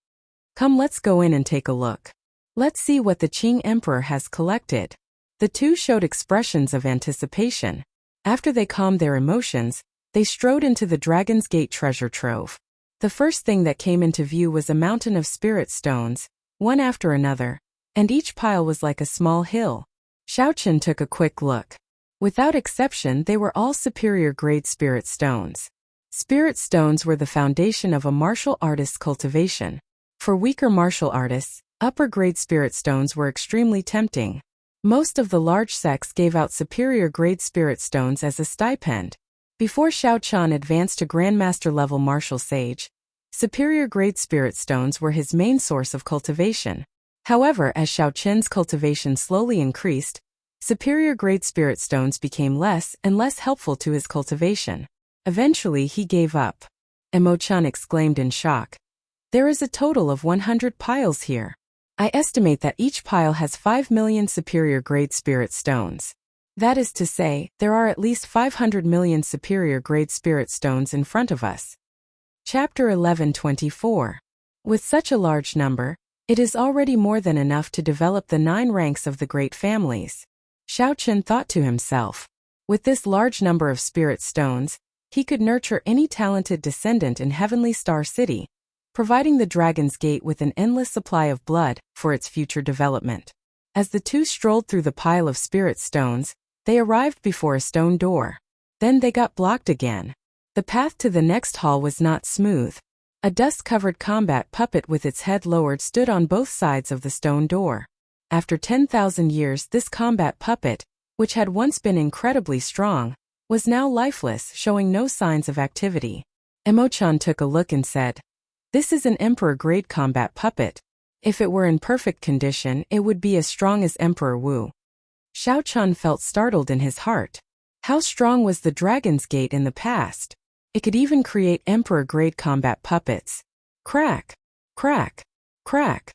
Come, let's go in and take a look. Let's see what the Qing Emperor has collected. The two showed expressions of anticipation. After they calmed their emotions, they strode into the Dragon's Gate treasure trove. The first thing that came into view was a mountain of spirit stones, one after another, and each pile was like a small hill. Xiao Chun took a quick look. Without exception, they were all superior grade spirit stones. Spirit stones were the foundation of a martial artist's cultivation. For weaker martial artists, upper-grade spirit stones were extremely tempting. Most of the large sects gave out superior-grade spirit stones as a stipend. Before Xiao Chun advanced to Grandmaster-level martial sage, superior-grade spirit stones were his main source of cultivation. However, as Xiao Chun's cultivation slowly increased, superior-grade spirit stones became less and less helpful to his cultivation. Eventually, he gave up. Imo-chan exclaimed in shock. "There is a total of 100 piles here. I estimate that each pile has 5 million superior-grade spirit stones. That is to say, there are at least 500 million superior-grade spirit stones in front of us." Chapter 11:24. With such a large number, it is already more than enough to develop the 9 ranks of the great families. Xiao Chun thought to himself. With this large number of spirit stones, he could nurture any talented descendant in Heavenly Star City, providing the Dragon's Gate with an endless supply of blood for its future development. As the two strolled through the pile of spirit stones, they arrived before a stone door. Then they got blocked again. The path to the next hall was not smooth. A dust-covered combat puppet with its head lowered stood on both sides of the stone door. After 10,000 years, this combat puppet, which had once been incredibly strong, was now lifeless, showing no signs of activity. Imo-chan took a look and said, This is an emperor-grade combat puppet. If it were in perfect condition, it would be as strong as Emperor Wu. Xiao Chun felt startled in his heart. How strong was the Dragon's Gate in the past? It could even create emperor-grade combat puppets. Crack! Crack! Crack!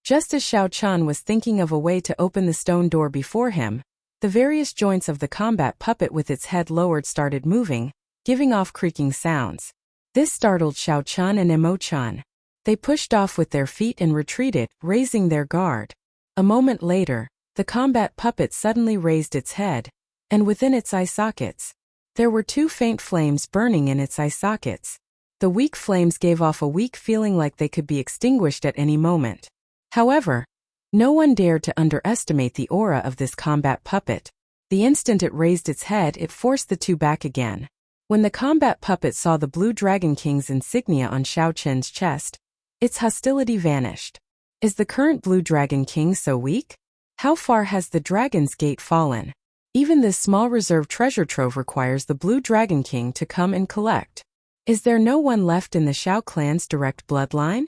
Just as Xiao Chun was thinking of a way to open the stone door before him, the various joints of the combat puppet with its head lowered started moving, giving off creaking sounds. This startled Xiao Chun and Emo Chun. They pushed off with their feet and retreated, raising their guard. A moment later, the combat puppet suddenly raised its head, and within its eye sockets, there were two faint flames burning in its eye sockets. The weak flames gave off a weak feeling like they could be extinguished at any moment. However, no one dared to underestimate the aura of this combat puppet. The instant it raised its head, it forced the two back again. When the combat puppet saw the Blue Dragon King's insignia on Xiao Chun's chest, its hostility vanished. Is the current Blue Dragon King so weak? How far has the Dragon's Gate fallen? Even this small reserve treasure trove requires the Blue Dragon King to come and collect. Is there no one left in the Xiao clan's direct bloodline?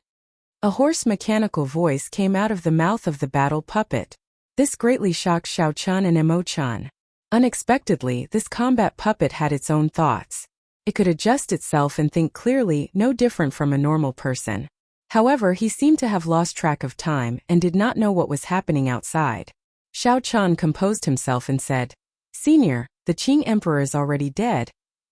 A hoarse mechanical voice came out of the mouth of the battle puppet. This greatly shocked Xiao Chun and Emo Chun. Unexpectedly, this combat puppet had its own thoughts. It could adjust itself and think clearly, no different from a normal person. However, he seemed to have lost track of time and did not know what was happening outside. Xiao Chun composed himself and said, "Senior, the Qing Emperor is already dead,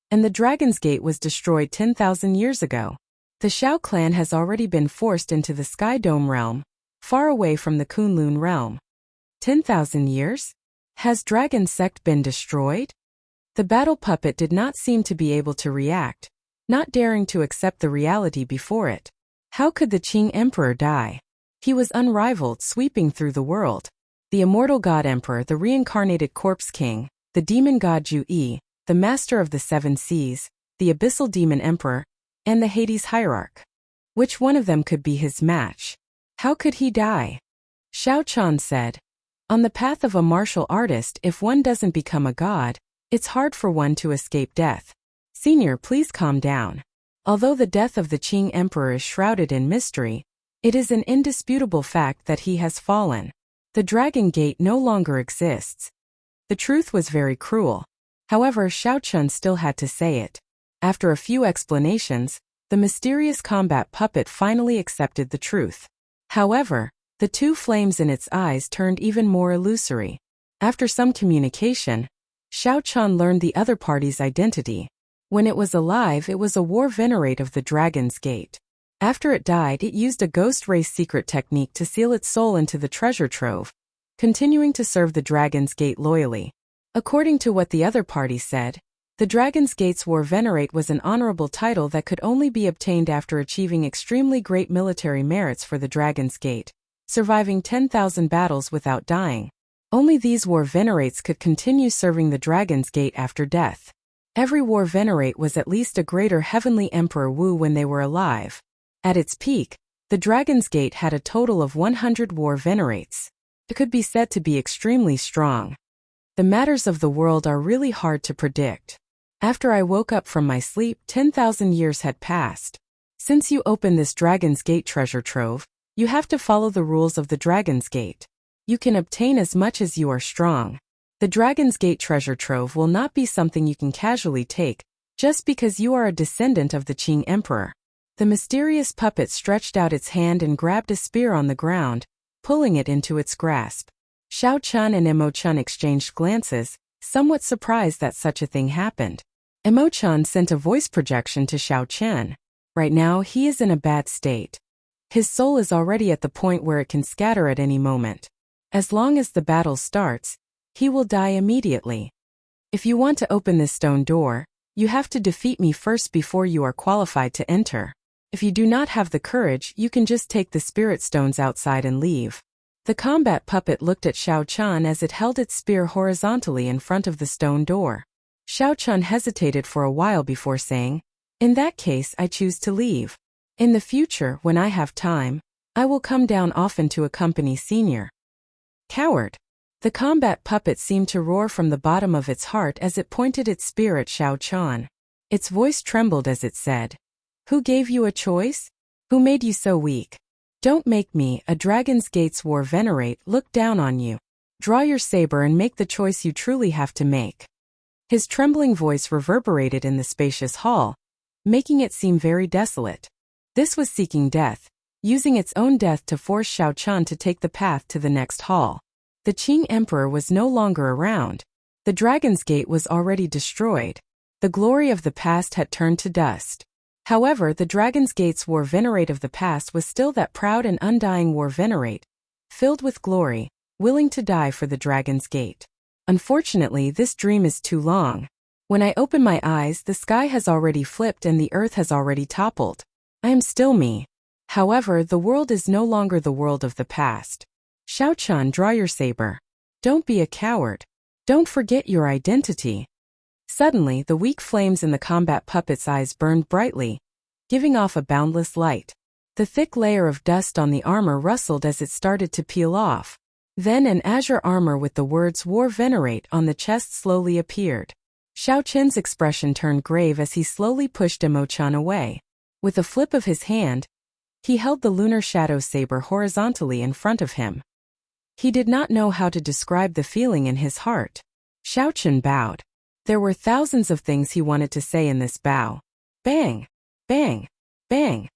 and the Dragon's Gate was destroyed 10,000 years ago. The Xiao clan has already been forced into the Sky Dome realm, far away from the Kunlun realm." 10,000 years? Has Dragon Sect been destroyed? The battle puppet did not seem to be able to react, not daring to accept the reality before it. How could the Qing Emperor die? He was unrivaled, sweeping through the world. The Immortal God Emperor, the reincarnated Corpse King, the Demon God Ju Yi, the Master of the Seven Seas, the Abyssal Demon Emperor, and the Hades Hierarch. Which one of them could be his match? How could he die? Xiao Chun said, "On the path of a martial artist, if one doesn't become a god, it's hard for one to escape death. Senior, please calm down. Although the death of the Qing Emperor is shrouded in mystery, it is an indisputable fact that he has fallen. The Dragon Gate no longer exists." The truth was very cruel. However, Xiao Chun still had to say it. After a few explanations, the mysterious combat puppet finally accepted the truth. However, the two flames in its eyes turned even more illusory. After some communication, Xiao Chun learned the other party's identity. When it was alive, it was a war venerate of the Dragon's Gate. After it died, it used a ghost race secret technique to seal its soul into the treasure trove, continuing to serve the Dragon's Gate loyally. According to what the other party said, the Dragon's Gate's War Venerate was an honorable title that could only be obtained after achieving extremely great military merits for the Dragon's Gate, surviving 10,000 battles without dying. Only these War Venerates could continue serving the Dragon's Gate after death. Every War Venerate was at least a greater Heavenly Emperor Wu when they were alive. At its peak, the Dragon's Gate had a total of 100 War Venerates. It could be said to be extremely strong. The matters of the world are really hard to predict. After I woke up from my sleep, 10,000 years had passed. Since you opened this Dragon's Gate treasure trove, you have to follow the rules of the Dragon's Gate. You can obtain as much as you are strong. The Dragon's Gate treasure trove will not be something you can casually take, just because you are a descendant of the Qing Emperor. The mysterious puppet stretched out its hand and grabbed a spear on the ground, pulling it into its grasp. Xiao Chun and Emo Chun exchanged glances, somewhat surprised that such a thing happened. Emo Chun sent a voice projection to Xiao Chun. Right now, he is in a bad state. His soul is already at the point where it can scatter at any moment. As long as the battle starts, he will die immediately. If you want to open this stone door, you have to defeat me first before you are qualified to enter. If you do not have the courage, you can just take the spirit stones outside and leave. The combat puppet looked at Xiao Chun as it held its spear horizontally in front of the stone door. Xiao Chun hesitated for a while before saying, "In that case, I choose to leave. In the future, when I have time, I will come down often to accompany Senior." Coward! The combat puppet seemed to roar from the bottom of its heart as it pointed its spear at Xiao Chun. Its voice trembled as it said, "Who gave you a choice? Who made you so weak? Don't make me, a dragon's gates war venerate, look down on you. Draw your saber and make the choice you truly have to make. His trembling voice reverberated in the spacious hall, making it seem very desolate. This was seeking death, using its own death to force Xiao Qian to take the path to the next hall. The Qing Emperor was no longer around. The Dragon's Gate was already destroyed. The glory of the past had turned to dust. However, the Dragon's Gate's war venerate of the past was still that proud and undying war venerate, filled with glory, willing to die for the Dragon's Gate. Unfortunately, this dream is too long. When I open my eyes, the sky has already flipped and the earth has already toppled. I am still me. However, the world is no longer the world of the past. Xiao Qian, draw your saber. Don't be a coward. Don't forget your identity. Suddenly, the weak flames in the combat puppet's eyes burned brightly, giving off a boundless light. The thick layer of dust on the armor rustled as it started to peel off. Then an azure armor with the words War Venerate on the chest slowly appeared. Xiao Qian's expression turned grave as he slowly pushed Emo-chan away. With a flip of his hand, he held the lunar shadow saber horizontally in front of him. He did not know how to describe the feeling in his heart. Xiao Qian bowed. There were thousands of things he wanted to say in this bow. Bang! Bang! Bang!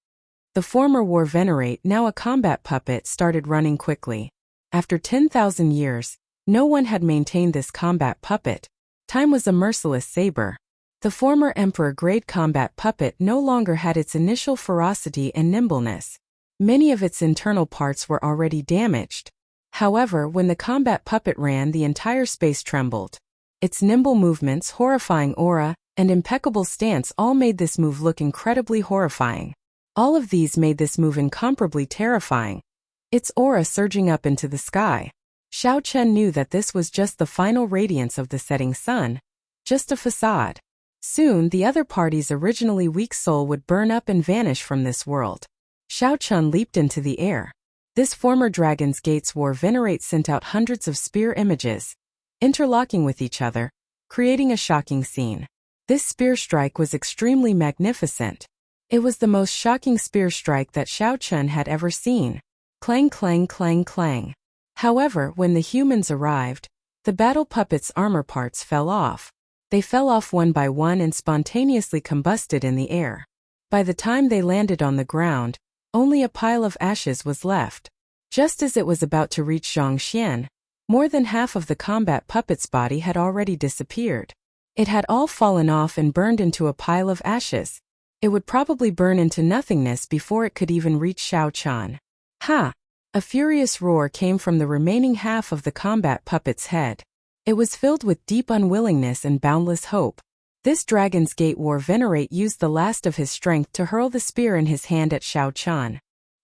The former war venerate, now a combat puppet, started running quickly. After 10,000 years, no one had maintained this combat puppet. Time was a merciless saber. The former emperor-grade combat puppet no longer had its initial ferocity and nimbleness. Many of its internal parts were already damaged. However, when the combat puppet ran, the entire space trembled. Its nimble movements, horrifying aura, and impeccable stance all made this move look incredibly horrifying. All of these made this move incomparably terrifying. Its aura surging up into the sky. Xiao Qian knew that this was just the final radiance of the setting sun, just a facade. Soon, the other party's originally weak soul would burn up and vanish from this world. Xiao Qian leaped into the air. This former Dragon's Gate's war venerate sent out hundreds of spear images, interlocking with each other, creating a shocking scene. This spear strike was extremely magnificent. It was the most shocking spear strike that Xiao Qian had ever seen. Clang, clang, clang, clang. However, when the humans arrived, the battle puppet's armor parts fell off. They fell off one by one and spontaneously combusted in the air. By the time they landed on the ground, only a pile of ashes was left. Just as it was about to reach Zhang Xian, more than half of the combat puppet's body had already disappeared. It had all fallen off and burned into a pile of ashes. It would probably burn into nothingness before it could even reach Xiao Qian. Ha! A furious roar came from the remaining half of the combat puppet's head. It was filled with deep unwillingness and boundless hope. This Dragon's Gate war venerate used the last of his strength to hurl the spear in his hand at Xiao Qian.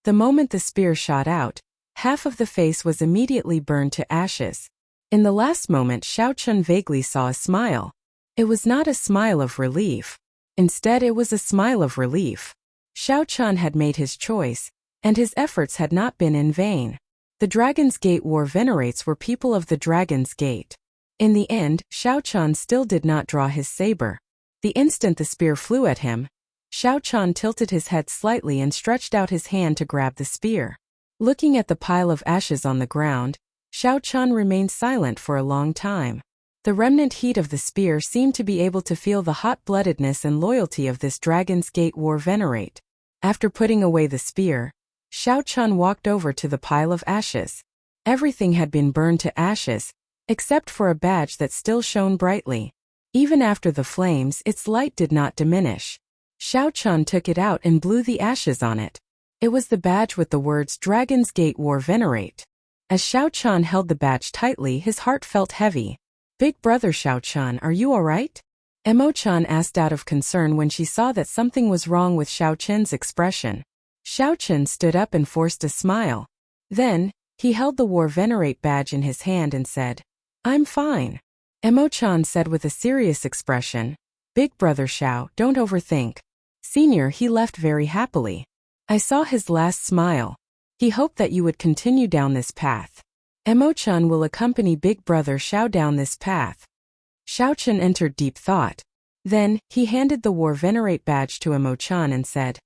The moment the spear shot out, half of the face was immediately burned to ashes. In the last moment, Xiao Qian vaguely saw a smile. It was not a smile of relief. Instead, it was a smile of relief. Xiao Qian had made his choice, and his efforts had not been in vain. The Dragon's Gate war venerates were people of the Dragon's Gate. In the end, Xiao Qian still did not draw his saber. The instant the spear flew at him, Xiao Qian tilted his head slightly and stretched out his hand to grab the spear. Looking at the pile of ashes on the ground, Xiao Qian remained silent for a long time. The remnant heat of the spear seemed to be able to feel the hot-bloodedness and loyalty of this Dragon's Gate war venerate. After putting away the spear, Xiao Qian walked over to the pile of ashes. Everything had been burned to ashes, except for a badge that still shone brightly. Even after the flames, its light did not diminish. Xiao Qian took it out and blew the ashes on it. It was the badge with the words Dragon's Gate war venerate. As Xiao Qian held the badge tightly, his heart felt heavy. Big brother Xiao Qian, are you alright? Emo-chan asked out of concern when she saw that something was wrong with Xiao Qian's expression. Xiao Qian stood up and forced a smile. Then, he held the war venerate badge in his hand and said, I'm fine. Emo-chan said with a serious expression, Big brother Xiao, don't overthink. Senior, he left very happily. I saw his last smile. He hoped that you would continue down this path. Emo-chan will accompany Big brother Xiao down this path. Xiao Qian entered deep thought. Then, he handed the war venerate badge to Emo-chan and said,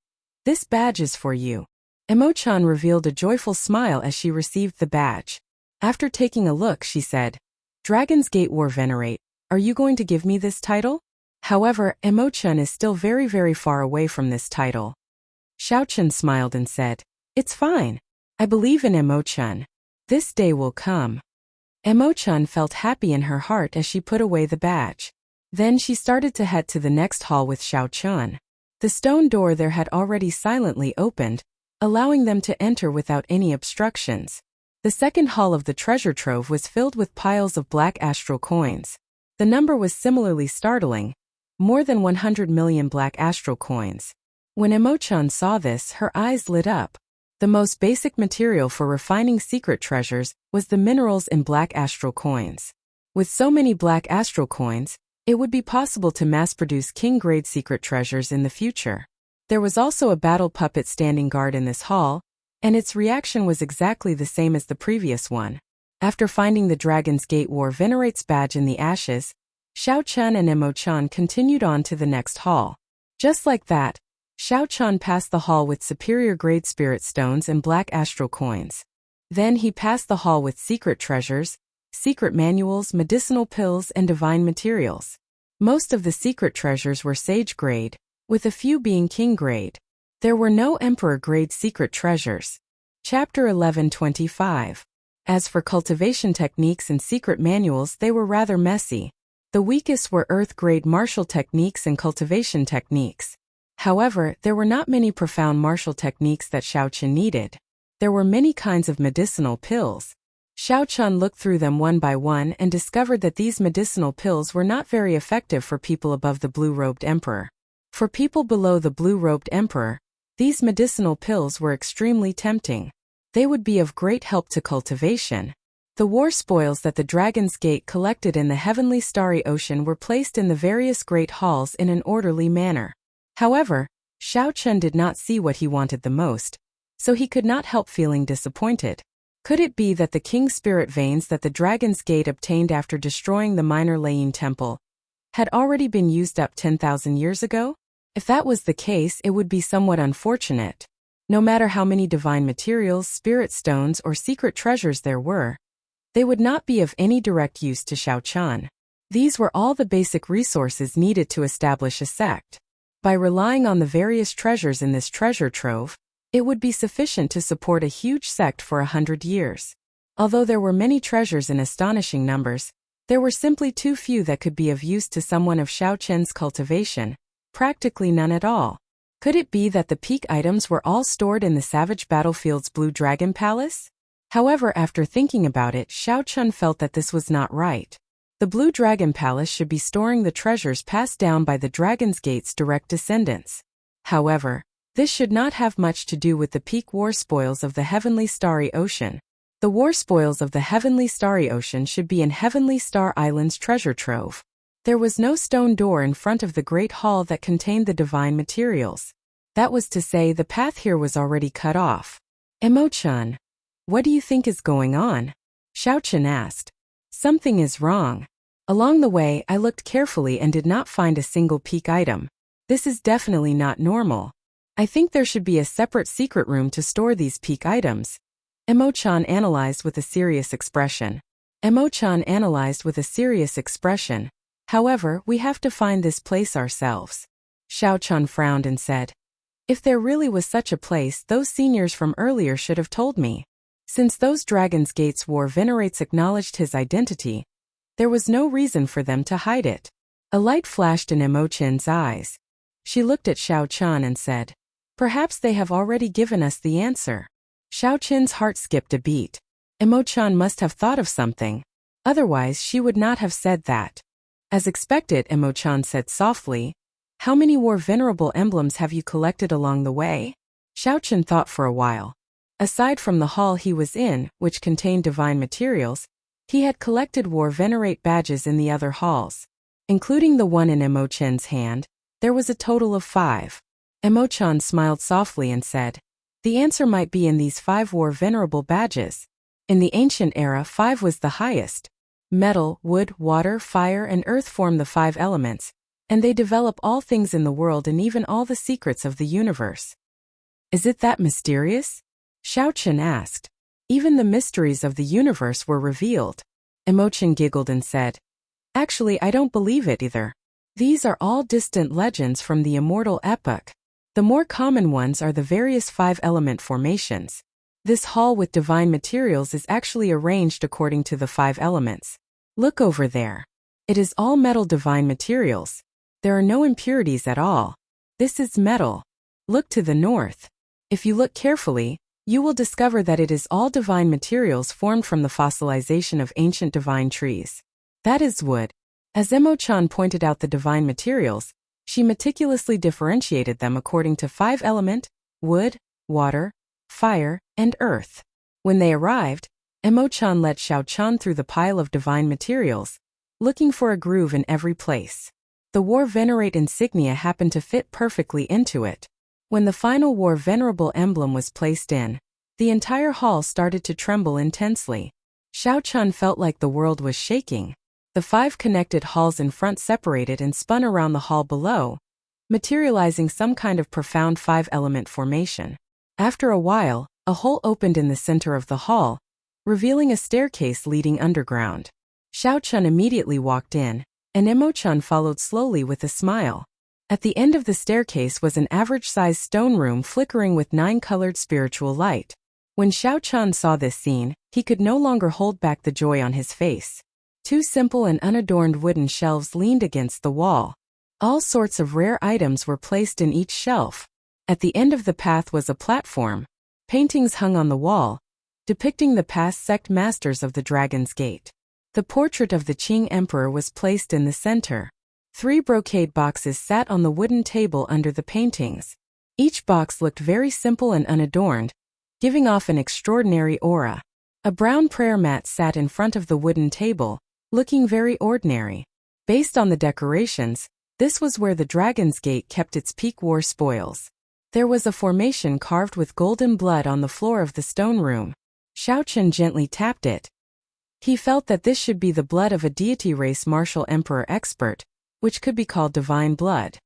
This badge is for you. Emo-chan revealed a joyful smile as she received the badge. After taking a look, she said, Dragon's Gate War Venerate, are you going to give me this title? However, Emo-chan is still very, very far away from this title. Xiao-chan smiled and said, It's fine. I believe in Emo-chan. This day will come. Emo-chan felt happy in her heart as she put away the badge. Then she started to head to the next hall with Xiao-chan. The stone door there had already silently opened, allowing them to enter without any obstructions. The second hall of the treasure trove was filled with piles of black astral coins. The number was similarly startling, more than 100 million black astral coins. When Emo-chan saw this, her eyes lit up. The most basic material for refining secret treasures was the minerals in black astral coins. With so many black astral coins, it would be possible to mass-produce king-grade secret treasures in the future. There was also a battle puppet standing guard in this hall, and its reaction was exactly the same as the previous one. After finding the Dragon's Gate War Venerate's badge in the ashes, Xiao-chan and Emo-chan continued on to the next hall. Just like that, Xiao-chan passed the hall with superior-grade spirit stones and black astral coins. Then he passed the hall with secret treasures, secret manuals, medicinal pills, and divine materials. Most of the secret treasures were sage-grade, with a few being king-grade. There were no emperor-grade secret treasures. Chapter 11:25. As for cultivation techniques and secret manuals, they were rather messy. The weakest were earth-grade martial techniques and cultivation techniques. However, there were not many profound martial techniques that Xiao-chan needed. There were many kinds of medicinal pills. Xiao-chan looked through them one by one and discovered that these medicinal pills were not very effective for people above the blue-robed emperor. For people below the blue-robed emperor, these medicinal pills were extremely tempting. They would be of great help to cultivation. The war spoils that the Dragon's Gate collected in the heavenly starry ocean were placed in the various great halls in an orderly manner. However, Xiao-chan did not see what he wanted the most, so he could not help feeling disappointed. Could it be that the king's spirit veins that the Dragon's Gate obtained after destroying the minor Layin temple had already been used up 10,000 years ago? If that was the case, it would be somewhat unfortunate. No matter how many divine materials, spirit stones, or secret treasures there were, they would not be of any direct use to Xiao-chan. These were all the basic resources needed to establish a sect. By relying on the various treasures in this treasure trove, it would be sufficient to support a huge sect for 100 years. Although there were many treasures in astonishing numbers, there were simply too few that could be of use to someone of Xiao-chan's cultivation, practically none at all. Could it be that the peak items were all stored in the Savage Battlefield's Blue Dragon Palace? However, after thinking about it, Xiao-chan felt that this was not right. The Blue Dragon Palace should be storing the treasures passed down by the Dragon's Gate's direct descendants. However, this should not have much to do with the peak war spoils of the Heavenly Starry Ocean. The war spoils of the Heavenly Starry Ocean should be in Heavenly Star Island's treasure trove. There was no stone door in front of the great hall that contained the divine materials. That was to say, the path here was already cut off. Emo-chan, what do you think is going on? Xiao-chan asked. Something is wrong. Along the way, I looked carefully and did not find a single peak item. This is definitely not normal. I think there should be a separate secret room to store these peak items. Emo-chan analyzed with a serious expression. However, we have to find this place ourselves. Xiao-chan frowned and said, If there really was such a place, those seniors from earlier should have told me. Since those Dragon's Gates War Venerates acknowledged his identity, there was no reason for them to hide it. A light flashed in Emo-chan's eyes. She looked at Xiao-chan and said, Perhaps they have already given us the answer. Xiao-chan's heart skipped a beat. Emo-chan must have thought of something. Otherwise, she would not have said that. As expected, Emo-chan said softly, How many war venerable emblems have you collected along the way? Xiao-chan thought for a while. Aside from the hall he was in, which contained divine materials, he had collected war venerate badges in the other halls. Including the one in Emo-chan's hand, there was a total of 5. Emo-chan smiled softly and said, The answer might be in these 5 war venerable badges. In the ancient era, 5 was the highest. Metal, wood, water, fire, and earth form the 5 elements, and they develop all things in the world and even all the secrets of the universe. Is it that mysterious? Xiao Chen asked. Even the mysteries of the universe were revealed. Imochen giggled and said, Actually, I don't believe it either. These are all distant legends from the Immortal epoch. The more common ones are the various five-element formations. This hall with divine materials is actually arranged according to the five elements. Look over there. It is all metal divine materials. There are no impurities at all. This is metal. Look to the north. If you look carefully, you will discover that it is all divine materials formed from the fossilization of ancient divine trees. That is wood. As Imo-chan pointed out the divine materials, she meticulously differentiated them according to five element, wood, water, fire, and earth. When they arrived, Imo-chan led Xiao-chan through the pile of divine materials, looking for a groove in every place. The War Venerate insignia happened to fit perfectly into it. When the final War Venerable emblem was placed in, the entire hall started to tremble intensely. Xiao-chan felt like the world was shaking. The five connected halls in front separated and spun around the hall below, materializing some kind of profound five-element formation. After a while, a hole opened in the center of the hall, revealing a staircase leading underground. Xiao-chan immediately walked in, and Imo-chan followed slowly with a smile. At the end of the staircase was an average-sized stone room flickering with 9-colored spiritual light. When Xiao-chan saw this scene, he could no longer hold back the joy on his face. Two simple and unadorned wooden shelves leaned against the wall. All sorts of rare items were placed in each shelf. At the end of the path was a platform. Paintings hung on the wall, depicting the past sect masters of the Dragon's Gate. The portrait of the Qing Emperor was placed in the center. 3 brocade boxes sat on the wooden table under the paintings. Each box looked very simple and unadorned, giving off an extraordinary aura. A brown prayer mat sat in front of the wooden table, looking very ordinary. Based on the decorations, this was where the Dragon's Gate kept its peak war spoils. There was a formation carved with golden blood on the floor of the stone room. Xiao Chen gently tapped it. He felt that this should be the blood of a deity race martial emperor expert, which could be called divine blood.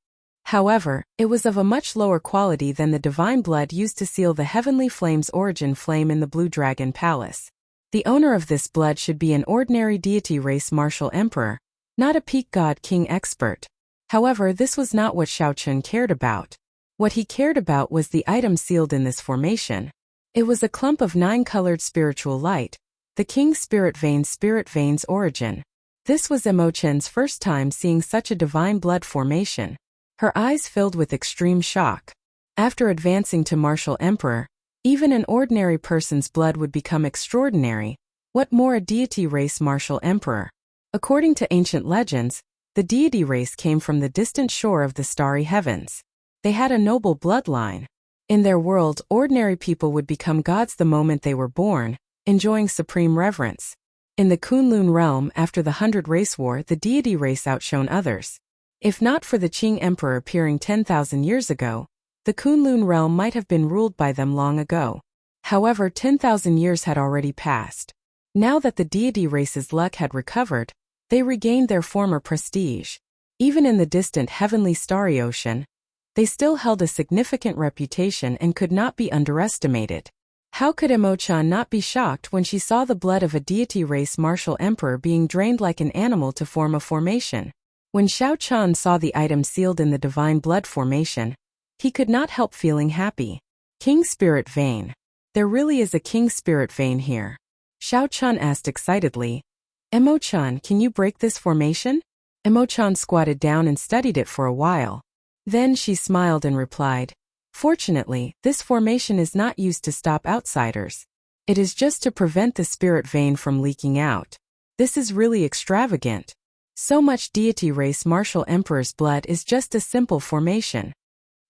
However, it was of a much lower quality than the divine blood used to seal the heavenly flame's origin flame in the Blue Dragon Palace. The owner of this blood should be an ordinary deity race martial emperor, not a peak god king expert. However, this was not what Xiao Chen cared about. What he cared about was the item sealed in this formation. It was a clump of 9-colored spiritual light, the King's Spirit Vein's origin. This was Imo-chan's first time seeing such a divine blood formation. Her eyes filled with extreme shock. After advancing to martial emperor, even an ordinary person's blood would become extraordinary. What more a deity race martial emperor? According to ancient legends, the deity race came from the distant shore of the starry heavens. They had a noble bloodline. In their world, ordinary people would become gods the moment they were born, enjoying supreme reverence. In the Kunlun realm, after the 100 Race War, the deity race outshone others. If not for the Qing Emperor appearing 10,000 years ago, the Kunlun realm might have been ruled by them long ago. However, 10,000 years had already passed. Now that the deity race's luck had recovered, they regained their former prestige. Even in the distant heavenly starry ocean, they still held a significant reputation and could not be underestimated. How could Imo-chan not be shocked when she saw the blood of a deity race martial emperor being drained like an animal to form a formation? When Xiao-chan saw the item sealed in the divine blood formation, he could not help feeling happy. King Spirit Vein. There really is a King Spirit Vein here. Xiao-chan asked excitedly. Imo-chan, can you break this formation? Imo-chan squatted down and studied it for a while. Then she smiled and replied, Fortunately, this formation is not used to stop outsiders. It is just to prevent the spirit vein from leaking out. This is really extravagant. So much deity race martial emperor's blood is just a simple formation.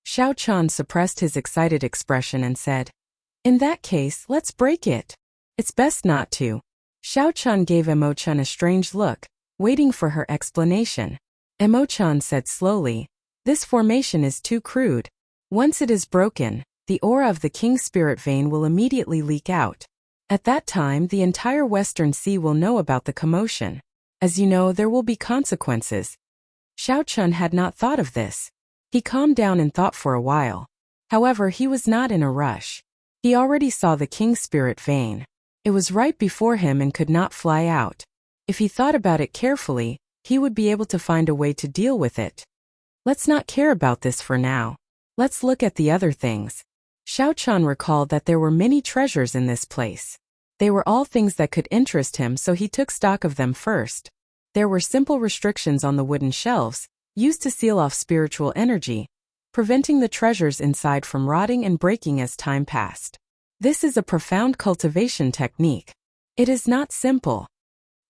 Xiao-chan suppressed his excited expression and said, In that case, let's break it. It's best not to. Xiao-chan gave Imo-chan a strange look, waiting for her explanation. Imo-chan said slowly, This formation is too crude. Once it is broken, the aura of the King Spirit Vein will immediately leak out. At that time, the entire Western Sea will know about the commotion. As you know, there will be consequences. Xiao Chun had not thought of this. He calmed down and thought for a while. However, he was not in a rush. He already saw the king's spirit vein. It was right before him and could not fly out. If he thought about it carefully, he would be able to find a way to deal with it. Let's not care about this for now. Let's look at the other things. Xiao Qian recalled that there were many treasures in this place. They were all things that could interest him, so he took stock of them first. There were simple restrictions on the wooden shelves, used to seal off spiritual energy, preventing the treasures inside from rotting and breaking as time passed. This is a profound cultivation technique. It is not simple.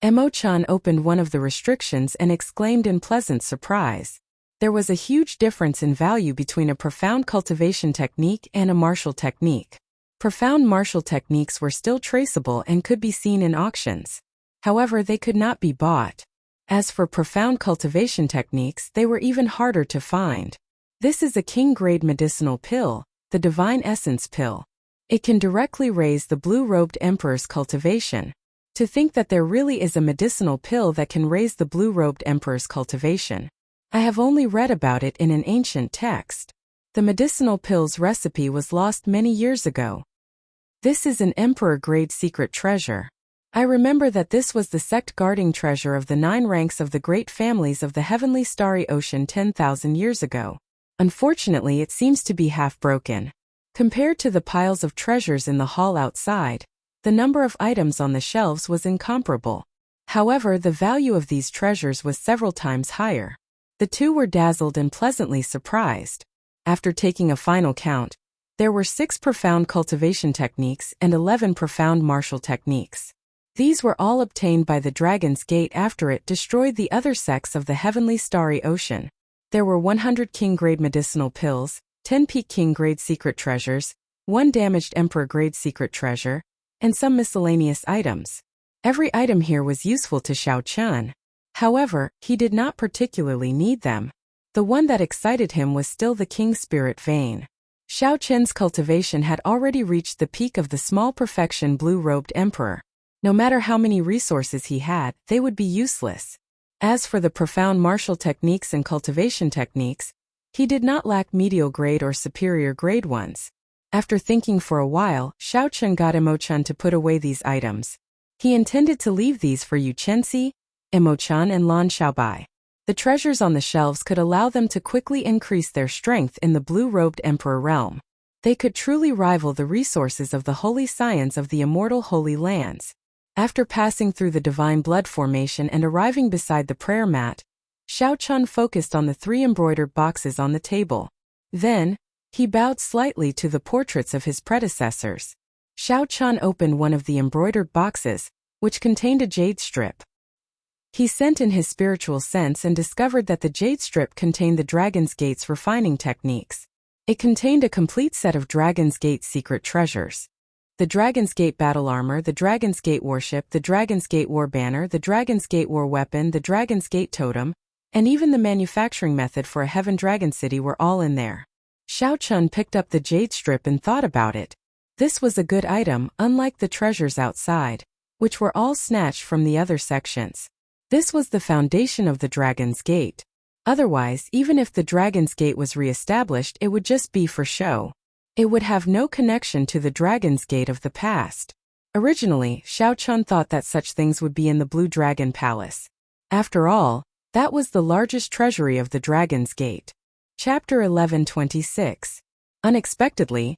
Emo-chan opened one of the restrictions and exclaimed in pleasant surprise. There was a huge difference in value between a profound cultivation technique and a martial technique. Profound martial techniques were still traceable and could be seen in auctions. However, they could not be bought. As for profound cultivation techniques, they were even harder to find. This is a king-grade medicinal pill, the Divine Essence pill. It can directly raise the blue-robed emperor's cultivation. To think that there really is a medicinal pill that can raise the blue-robed emperor's cultivation. I have only read about it in an ancient text. The medicinal pill's recipe was lost many years ago. This is an emperor-grade secret treasure. I remember that this was the sect-guarding treasure of the 9 ranks of the great families of the heavenly starry ocean 10,000 years ago. Unfortunately, it seems to be half broken. Compared to the piles of treasures in the hall outside, the number of items on the shelves was incomparable. However, the value of these treasures was several times higher. The two were dazzled and pleasantly surprised. After taking a final count, there were 6 profound cultivation techniques and 11 profound martial techniques. These were all obtained by the Dragon's Gate after it destroyed the other sects of the heavenly starry ocean. There were 100 king-grade medicinal pills, 10 peak king-grade secret treasures, 1 damaged emperor-grade secret treasure, and some miscellaneous items. Every item here was useful to Xiao Qian. However, he did not particularly need them. The one that excited him was still the king's spirit vein. Xiao Qian's cultivation had already reached the peak of the small perfection blue-robed emperor. No matter how many resources he had, they would be useless. As for the profound martial techniques and cultivation techniques, he did not lack medial grade or superior grade ones. After thinking for a while, Xiao Qian got Emo-chan to put away these items. He intended to leave these for Yu Chenxi, Emo-chan and Lan Xiaobai. The treasures on the shelves could allow them to quickly increase their strength in the blue-robed emperor realm. They could truly rival the resources of the holy science of the immortal holy lands. After passing through the divine blood formation and arriving beside the prayer mat, Xiao Qian focused on the 3 embroidered boxes on the table. Then, he bowed slightly to the portraits of his predecessors. Xiao Qian opened one of the embroidered boxes, which contained a jade strip. He sent in his spiritual sense and discovered that the jade strip contained the Dragon's Gate's refining techniques. It contained a complete set of Dragon's Gate secret treasures. The Dragon's Gate battle armor, the Dragon's Gate warship, the Dragon's Gate war banner, the Dragon's Gate war weapon, the Dragon's Gate totem, and even the manufacturing method for a Heaven Dragon City were all in there. Xiao Qian picked up the jade strip and thought about it. This was a good item, unlike the treasures outside, which were all snatched from the other sections. This was the foundation of the Dragon's Gate. Otherwise, even if the Dragon's Gate was re-established, it would just be for show. It would have no connection to the Dragon's Gate of the past. Originally, Xiao Qian thought that such things would be in the Blue Dragon Palace. After all, that was the largest treasury of the Dragon's Gate. Chapter 11:26. Unexpectedly,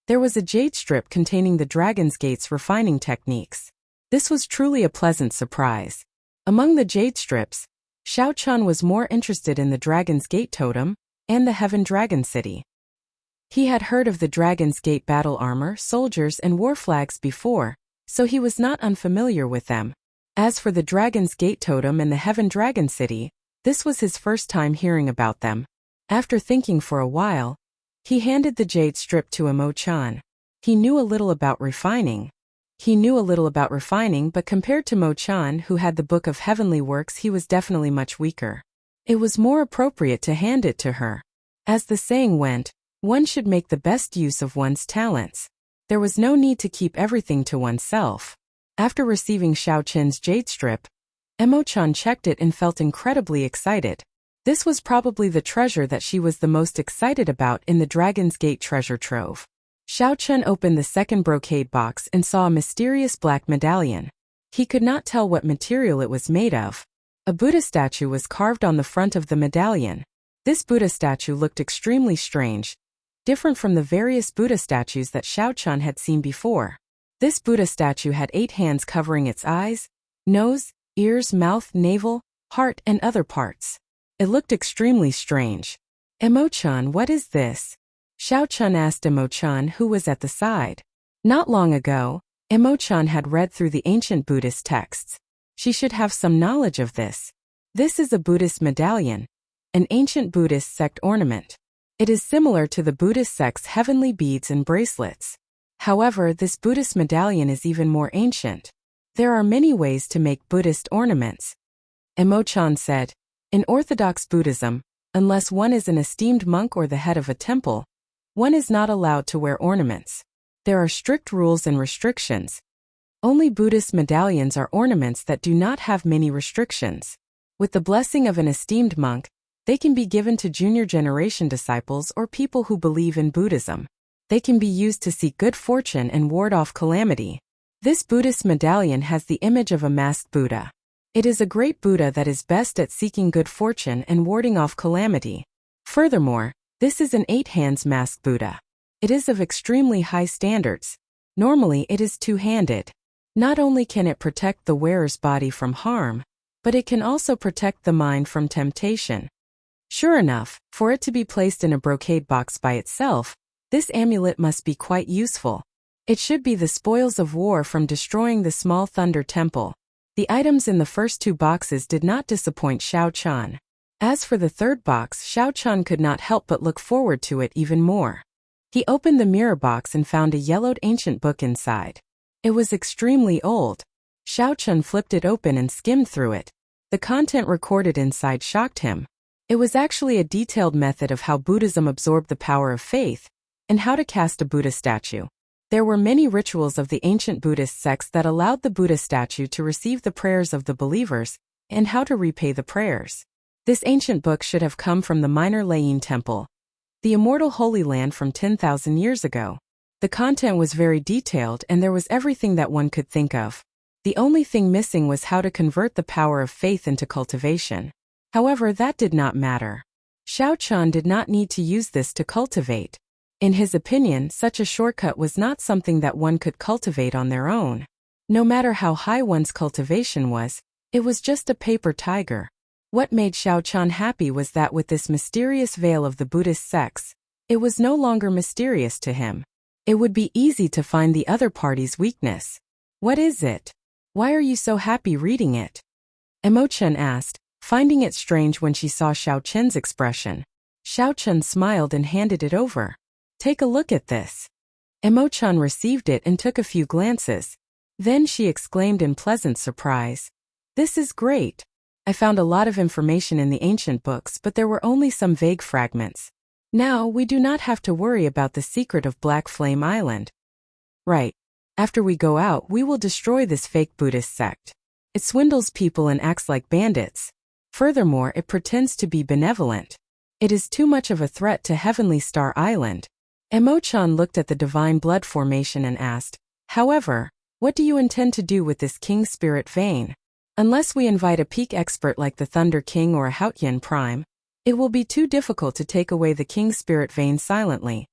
there was a jade strip containing the Dragon's Gate's refining techniques. This was truly a pleasant surprise. Among the jade strips, Xiao Qian was more interested in the Dragon's Gate totem and the Heaven Dragon City. He had heard of the Dragon's Gate battle armor, soldiers, and war flags before, so he was not unfamiliar with them. As for the Dragon's Gate totem and the Heaven Dragon City, this was his first time hearing about them. After thinking for a while, he handed the jade strip to Emo-chan. He knew a little about refining. But compared to Mo-chan, who had the Book of Heavenly Works, he was definitely much weaker. It was more appropriate to hand it to her. As the saying went, one should make the best use of one's talents. There was no need to keep everything to oneself. After receiving Xiao Qian's jade strip, Emo-chan checked it and felt incredibly excited. This was probably the treasure that she was the most excited about in the Dragon's Gate treasure trove. Xiaochun opened the second brocade box and saw a mysterious black medallion. He could not tell what material it was made of. A Buddha statue was carved on the front of the medallion. This Buddha statue looked extremely strange, different from the various Buddha statues that Xiaochun had seen before. This Buddha statue had 8 hands covering its eyes, nose, ears, mouth, navel, heart, and other parts. It looked extremely strange. Emo-chan, what is this? Xiaochun asked Emo-chan, who was at the side. Not long ago, Emo-chan had read through the ancient Buddhist texts. She should have some knowledge of this. This is a Buddhist medallion, an ancient Buddhist sect ornament. It is similar to the Buddhist sect's heavenly beads and bracelets. However, this Buddhist medallion is even more ancient. There are many ways to make Buddhist ornaments. Emo-chan said, in Orthodox Buddhism, unless one is an esteemed monk or the head of a temple, one is not allowed to wear ornaments. There are strict rules and restrictions. Only Buddhist medallions are ornaments that do not have many restrictions. With the blessing of an esteemed monk, they can be given to junior generation disciples or people who believe in Buddhism. They can be used to seek good fortune and ward off calamity. This Buddhist medallion has the image of a masked Buddha. It is a great Buddha that is best at seeking good fortune and warding off calamity. Furthermore, this is an 8 hands masked Buddha. It is of extremely high standards. Normally it is 2-handed. Not only can it protect the wearer's body from harm, but it can also protect the mind from temptation. Sure enough, for it to be placed in a brocade box by itself, this amulet must be quite useful. It should be the spoils of war from destroying the small thunder temple. The items in the first 2 boxes did not disappoint Xiaochun. As for the third box, Xiaochun could not help but look forward to it even more. He opened the mirror box and found a yellowed ancient book inside. It was extremely old. Xiaochun flipped it open and skimmed through it. The content recorded inside shocked him. It was actually a detailed method of how Buddhism absorbed the power of faith, and how to cast a Buddha statue. There were many rituals of the ancient Buddhist sects that allowed the Buddha statue to receive the prayers of the believers, and how to repay the prayers. This ancient book should have come from the Minor Layin Temple, the Immortal Holy Land from 10,000 years ago. The content was very detailed and there was everything that one could think of. The only thing missing was how to convert the power of faith into cultivation. However, that did not matter. Xiaochun did not need to use this to cultivate. In his opinion, such a shortcut was not something that one could cultivate on their own. No matter how high one's cultivation was, it was just a paper tiger. What made Xiaochun happy was that with this mysterious veil of the Buddhist sects, it was no longer mysterious to him. It would be easy to find the other party's weakness. What is it? Why are you so happy reading it? Emo-chan asked, finding it strange when she saw Xiaochun's expression. Xiaochun smiled and handed it over. Take a look at this. Emo-chan received it and took a few glances. Then she exclaimed in pleasant surprise. This is great. I found a lot of information in the ancient books, but there were only some vague fragments. Now we do not have to worry about the secret of Black Flame Island. Right. After we go out, we will destroy this fake Buddhist sect. It swindles people and acts like bandits. Furthermore, it pretends to be benevolent. It is too much of a threat to Heavenly Star Island. Emo-chan looked at the divine blood formation and asked, however, what do you intend to do with this King Spirit Vein? Unless we invite a peak expert like the Thunder King or a Haotian Prime, it will be too difficult to take away the King Spirit Vein silently.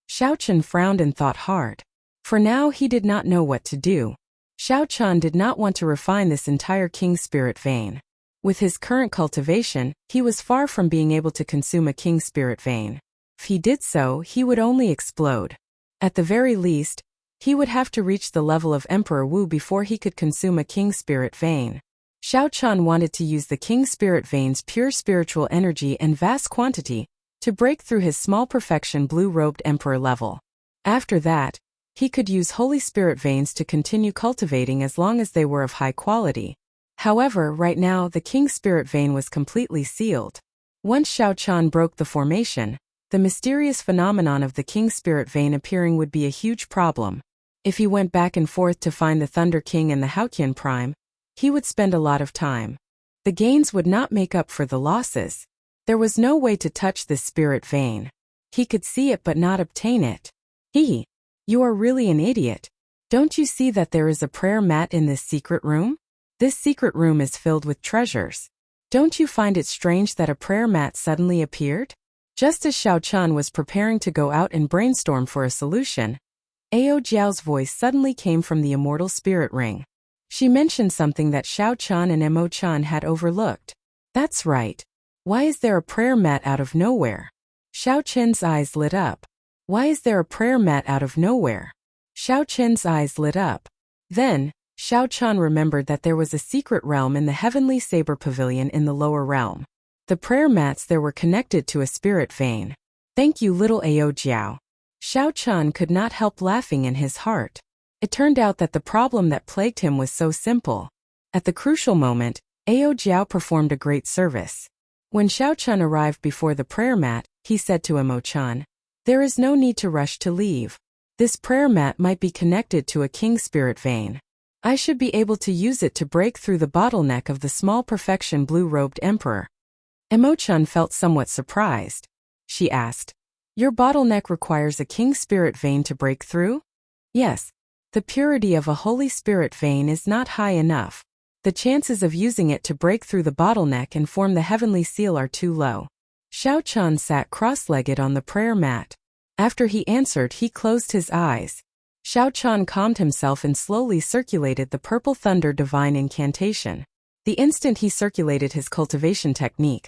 Xiaochun frowned and thought hard. For now he did not know what to do. Xiaochun did not want to refine this entire King Spirit Vein. With his current cultivation, he was far from being able to consume a King Spirit Vein. If he did so, he would only explode. At the very least, he would have to reach the level of Emperor Wu before he could consume a King Spirit Vein. Xiaochun wanted to use the King Spirit Vein's pure spiritual energy and vast quantity to break through his small perfection blue-robed Emperor level. After that, he could use Holy Spirit Veins to continue cultivating as long as they were of high quality. However, right now the King Spirit Vein was completely sealed. Once Xiaochun broke the formation, the mysterious phenomenon of the King Spirit Vein appearing would be a huge problem. If he went back and forth to find the Thunder King and the Haotian Prime, he would spend a lot of time. The gains would not make up for the losses. There was no way to touch this spirit vein. He could see it but not obtain it. You are really an idiot. Don't you see that there is a prayer mat in this secret room? This secret room is filled with treasures. Don't you find it strange that a prayer mat suddenly appeared? Just as Xiao Chun was preparing to go out and brainstorm for a solution, Ao Jiao's voice suddenly came from the immortal spirit ring. She mentioned something that Xiao Chun and Mo Chun had overlooked. That's right. Why is there a prayer mat out of nowhere? Xiao Chen's eyes lit up. Why is there a prayer mat out of nowhere? Xiao Chen's eyes lit up. Then, Xiao Chun remembered that there was a secret realm in the Heavenly Saber Pavilion in the lower realm. The prayer mats there were connected to a spirit vein. Thank you, little Ao Jiao. Xiao Chun could not help laughing in his heart. It turned out that the problem that plagued him was so simple. At the crucial moment, Ao Jiao performed a great service. When Xiao Chun arrived before the prayer mat, he said to Mo Chun, "There is no need to rush to leave. This prayer mat might be connected to a king spirit vein. I should be able to use it to break through the bottleneck of the small perfection blue-robed emperor." Mo Chun felt somewhat surprised. She asked, "Your bottleneck requires a king spirit vein to break through?" "Yes. The purity of a holy spirit vein is not high enough. The chances of using it to break through the bottleneck and form the heavenly seal are too low." Xiao Chun sat cross-legged on the prayer mat. After he answered, he closed his eyes. Xiao Chun calmed himself and slowly circulated the purple thunder divine incantation. The instant he circulated his cultivation technique,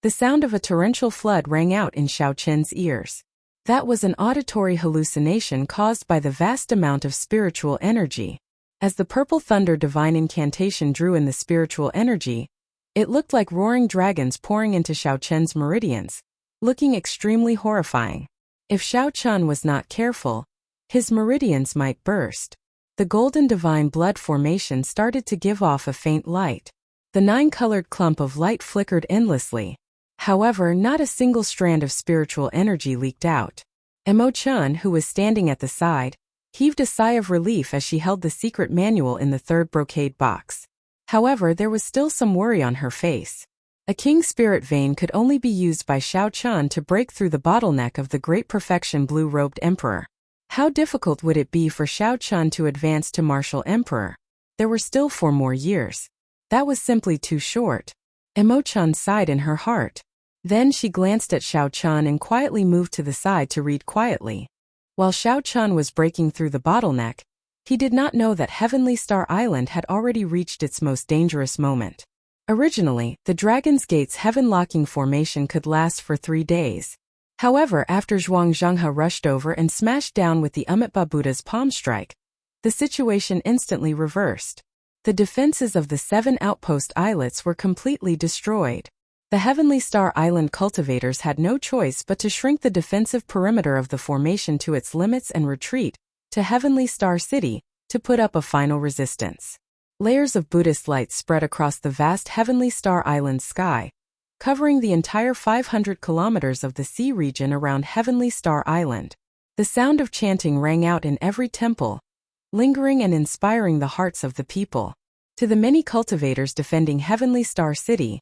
the sound of a torrential flood rang out in Xiao Chen's ears. That was an auditory hallucination caused by the vast amount of spiritual energy. As the purple thunder divine incantation drew in the spiritual energy, it looked like roaring dragons pouring into Xiao Chen's meridians, looking extremely horrifying. If Xiao Chun was not careful, his meridians might burst. The golden divine blood formation started to give off a faint light. The 9-colored clump of light flickered endlessly. However, not a single strand of spiritual energy leaked out. Mo Chun, who was standing at the side, heaved a sigh of relief as she held the secret manual in the third brocade box. However, there was still some worry on her face. A king spirit vein could only be used by Xiao Chun to break through the bottleneck of the great perfection blue-robed emperor. How difficult would it be for Xiao Chun to advance to martial emperor? There were still 4 more years. That was simply too short. Mo Chun sighed in her heart. Then she glanced at Xiao Chun and quietly moved to the side to read quietly. While Xiao Chun was breaking through the bottleneck, he did not know that Heavenly Star Island had already reached its most dangerous moment. Originally, the Dragon's Gate's heaven-locking formation could last for 3 days. However, after Zhuang Zhenghe rushed over and smashed down with the Amitabha Buddha's palm strike, the situation instantly reversed. The defenses of the 7 outpost islets were completely destroyed. The Heavenly Star Island cultivators had no choice but to shrink the defensive perimeter of the formation to its limits and retreat to Heavenly Star City to put up a final resistance. Layers of Buddhist light spread across the vast Heavenly Star Island sky, covering the entire 500 kilometers of the sea region around Heavenly Star Island. The sound of chanting rang out in every temple, lingering and inspiring the hearts of the people. To the many cultivators defending Heavenly Star City,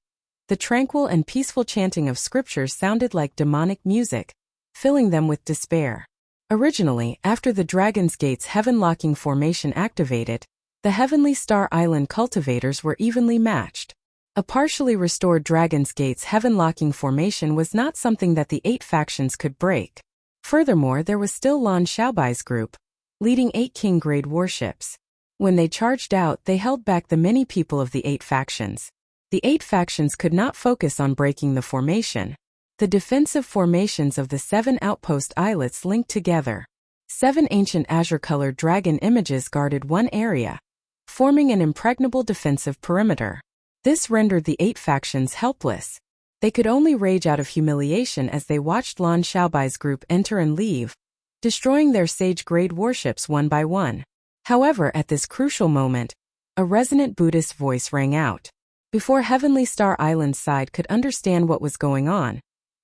the tranquil and peaceful chanting of scriptures sounded like demonic music, filling them with despair. Originally, after the Dragon's Gate's heaven-locking formation activated, the Heavenly Star Island cultivators were evenly matched. A partially restored Dragon's Gate's heaven-locking formation was not something that the 8 factions could break. Furthermore, there was still Lan Xiaobai's group, leading 8 king-grade warships. When they charged out, they held back the many people of the 8 factions. The 8 factions could not focus on breaking the formation. The defensive formations of the 7 outpost islets linked together. 7 ancient azure-colored dragon images guarded one area, forming an impregnable defensive perimeter. This rendered the 8 factions helpless. They could only rage out of humiliation as they watched Lan Xiaobai's group enter and leave, destroying their sage-grade warships one by one. However, at this crucial moment, a resonant Buddhist voice rang out. Before Heavenly Star Island's side could understand what was going on,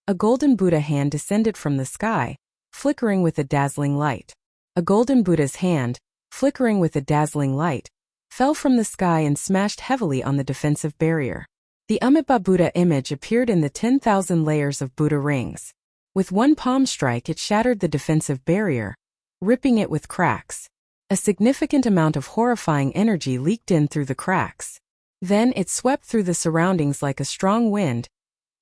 a golden Buddha hand descended from the sky, flickering with a dazzling light. A golden Buddha's hand, flickering with a dazzling light, fell from the sky and smashed heavily on the defensive barrier. The Amitabha Buddha image appeared in the 10,000 layers of Buddha rings. With one palm strike it shattered the defensive barrier, ripping it with cracks. A significant amount of horrifying energy leaked in through the cracks. Then it swept through the surroundings like a strong wind,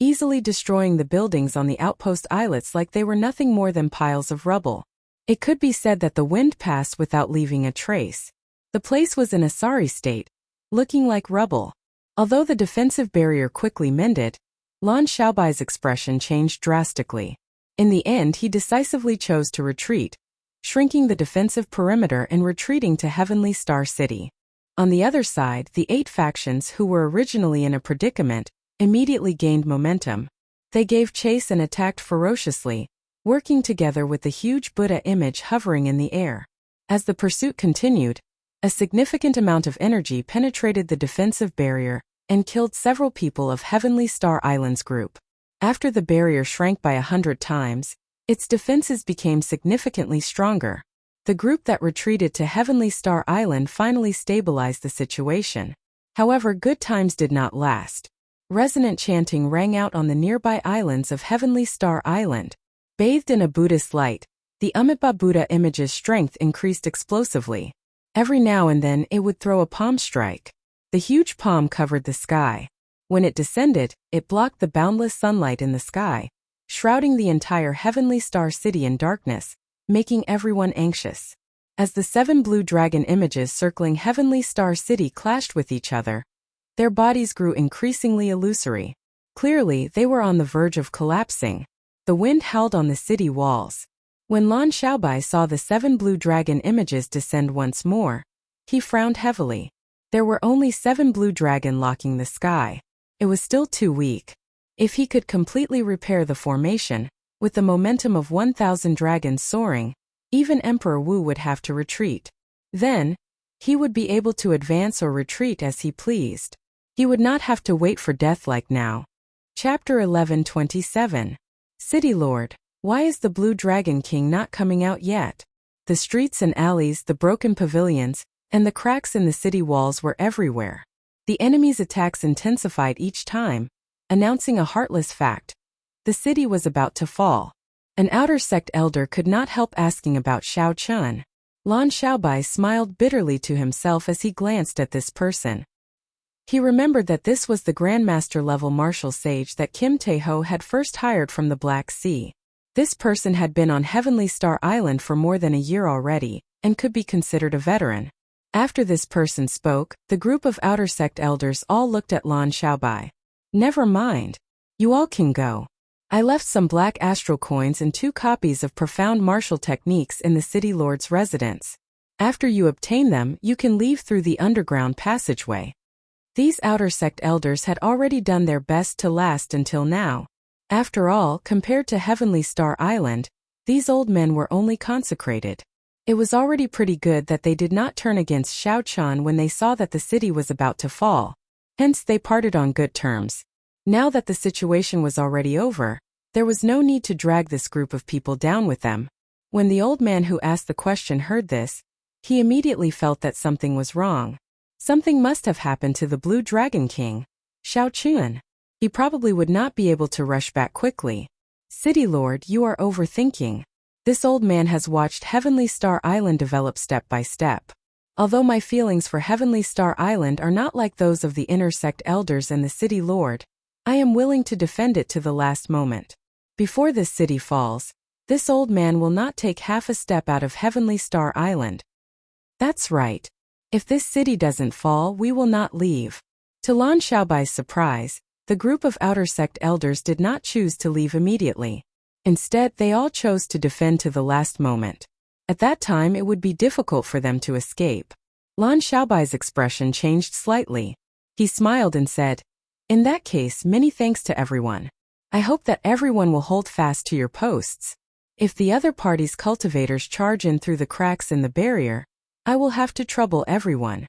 easily destroying the buildings on the outpost islets like they were nothing more than piles of rubble. It could be said that the wind passed without leaving a trace. The place was in a sorry state, looking like rubble. Although the defensive barrier quickly mended, Lan Xiaobai's expression changed drastically. In the end he decisively chose to retreat, shrinking the defensive perimeter and retreating to Heavenly Star City. On the other side, the 8 factions who were originally in a predicament immediately gained momentum. They gave chase and attacked ferociously, working together with the huge Buddha image hovering in the air. As the pursuit continued, a significant amount of energy penetrated the defensive barrier and killed several people of Heavenly Star Island's group. After the barrier shrank by 100 times, its defenses became significantly stronger. The group that retreated to Heavenly Star Island finally stabilized the situation. However, good times did not last. Resonant chanting rang out on the nearby islands of Heavenly Star Island. Bathed in a Buddhist light, the Amitabha Buddha image's strength increased explosively. Every now and then it would throw a palm strike. The huge palm covered the sky. When it descended, it blocked the boundless sunlight in the sky, shrouding the entire Heavenly Star City in darkness, making everyone anxious. As the 7 blue dragon images circling Heavenly Star City clashed with each other, their bodies grew increasingly illusory. Clearly, they were on the verge of collapsing. The wind howled on the city walls. When Lan Xiaobai saw the 7 blue dragon images descend once more, he frowned heavily. There were only 7 blue dragon locking the sky. It was still too weak. If he could completely repair the formation, with the momentum of 1,000 dragons soaring, even Emperor Wu would have to retreat. Then, he would be able to advance or retreat as he pleased. He would not have to wait for death like now. Chapter 11:27. City Lord, why is the Blue Dragon King not coming out yet? The streets and alleys, the broken pavilions, and the cracks in the city walls were everywhere. The enemy's attacks intensified each time, announcing a heartless fact. The city was about to fall. An outer sect elder could not help asking about Xiao Chun. Lan Xiaobai smiled bitterly to himself as he glanced at this person. He remembered that this was the Grandmaster-level martial sage that Kim Tae-ho had first hired from the Black Sea. This person had been on Heavenly Star Island for more than a year already, and could be considered a veteran. After this person spoke, the group of outer sect elders all looked at Lan Xiaobai. Never mind. You all can go. I left some black astral coins and 2 copies of profound martial techniques in the city lord's residence. After you obtain them, you can leave through the underground passageway. These outer sect elders had already done their best to last until now. After all, compared to Heavenly Star Island, these old men were only consecrated. It was already pretty good that they did not turn against Xiao Chun when they saw that the city was about to fall. Hence they parted on good terms. Now that the situation was already over, there was no need to drag this group of people down with them. When the old man who asked the question heard this, he immediately felt that something was wrong. Something must have happened to the Blue Dragon King, Xiao Chun. He probably would not be able to rush back quickly. City Lord, you are overthinking. This old man has watched Heavenly Star Island develop step by step. Although my feelings for Heavenly Star Island are not like those of the inner sect elders and the City Lord, I am willing to defend it to the last moment. Before this city falls, this old man will not take half a step out of Heavenly Star Island. That's right. If this city doesn't fall, we will not leave. To Lan Xiaobai's surprise, the group of outer sect elders did not choose to leave immediately. Instead, they all chose to defend to the last moment. At that time, it would be difficult for them to escape. Lan Xiaobai's expression changed slightly. He smiled and said, "In that case, many thanks to everyone. I hope that everyone will hold fast to your posts. If the other party's cultivators charge in through the cracks in the barrier, I will have to trouble everyone."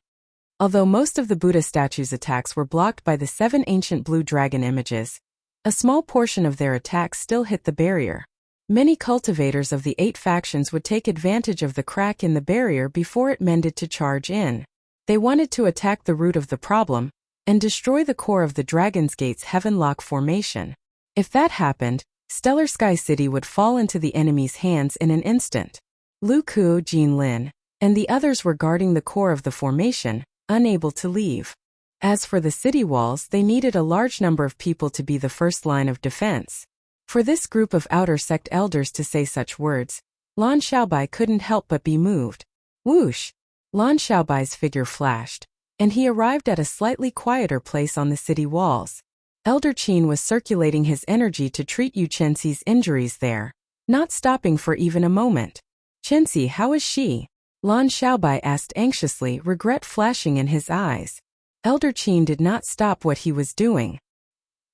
Although most of the Buddha statue's attacks were blocked by the 7 ancient blue dragon images, a small portion of their attacks still hit the barrier. Many cultivators of the 8 factions would take advantage of the crack in the barrier before it mended to charge in. They wanted to attack the root of the problem, and destroy the core of the Dragon's Gate's Heavenlock formation. If that happened, Stellar Sky City would fall into the enemy's hands in an instant. Lu Kuo, Jin Lin, and the others were guarding the core of the formation, unable to leave. As for the city walls, they needed a large number of people to be the first line of defense. For this group of outer sect elders to say such words, Lan Xiaobai couldn't help but be moved. Whoosh! Lan Xiaobai's figure flashed, and he arrived at a slightly quieter place on the city walls. Elder Qin was circulating his energy to treat Yu Chenxi's injuries there, not stopping for even a moment. "Chenxi, how is she?" Lan Xiaobai asked anxiously, regret flashing in his eyes. Elder Qin did not stop what he was doing.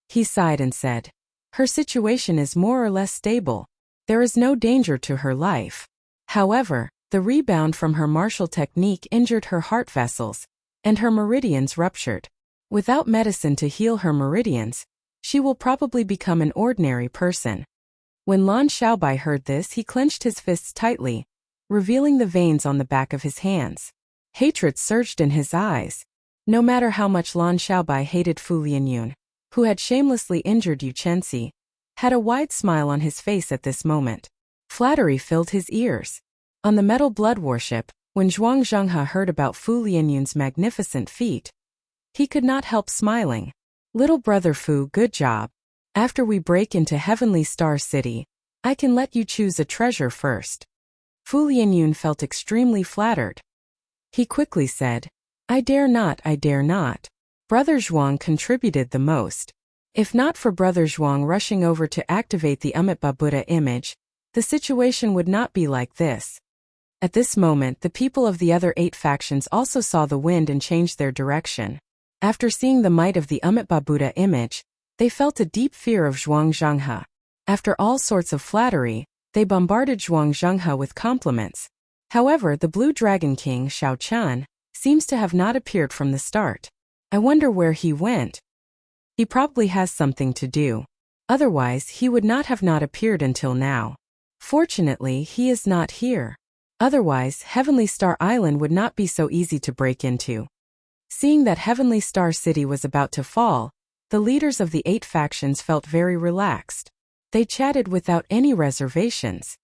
He sighed and said, "Her situation is more or less stable. There is no danger to her life. However, the rebound from her martial technique injured her heart vessels, and her meridians ruptured. Without medicine to heal her meridians, she will probably become an ordinary person." When Lan Xiaobai heard this, he clenched his fists tightly, revealing the veins on the back of his hands. Hatred surged in his eyes. No matter how much Lan Xiaobai hated Fu Lianyun, who had shamelessly injured Yu Chenxi, had a wide smile on his face at this moment. Flattery filled his ears. On the Metal Blood Warship, when Zhuang Zhenghe heard about Fu Lianyun's magnificent feat, he could not help smiling. "Little brother Fu, good job. After we break into Heavenly Star City, I can let you choose a treasure first." Fu Lianyun felt extremely flattered. He quickly said, I dare not. Brother Zhuang contributed the most. If not for Brother Zhuang rushing over to activate the Amitabha Buddha image, the situation would not be like this. At this moment, the people of the other 8 factions also saw the wind and changed their direction. After seeing the might of the Amitabha Buddha image, they felt a deep fear of Zhuang Zhenghe. After all sorts of flattery, they bombarded Zhuang Zhenghe with compliments. However, the Blue Dragon King, Shao Chun, seems to have not appeared from the start. I wonder where he went. He probably has something to do. Otherwise, he would not have not appeared until now. Fortunately, he is not here. Otherwise, Heavenly Star Island would not be so easy to break into. Seeing that Heavenly Star City was about to fall, the leaders of the 8 factions felt very relaxed. They chatted without any reservations.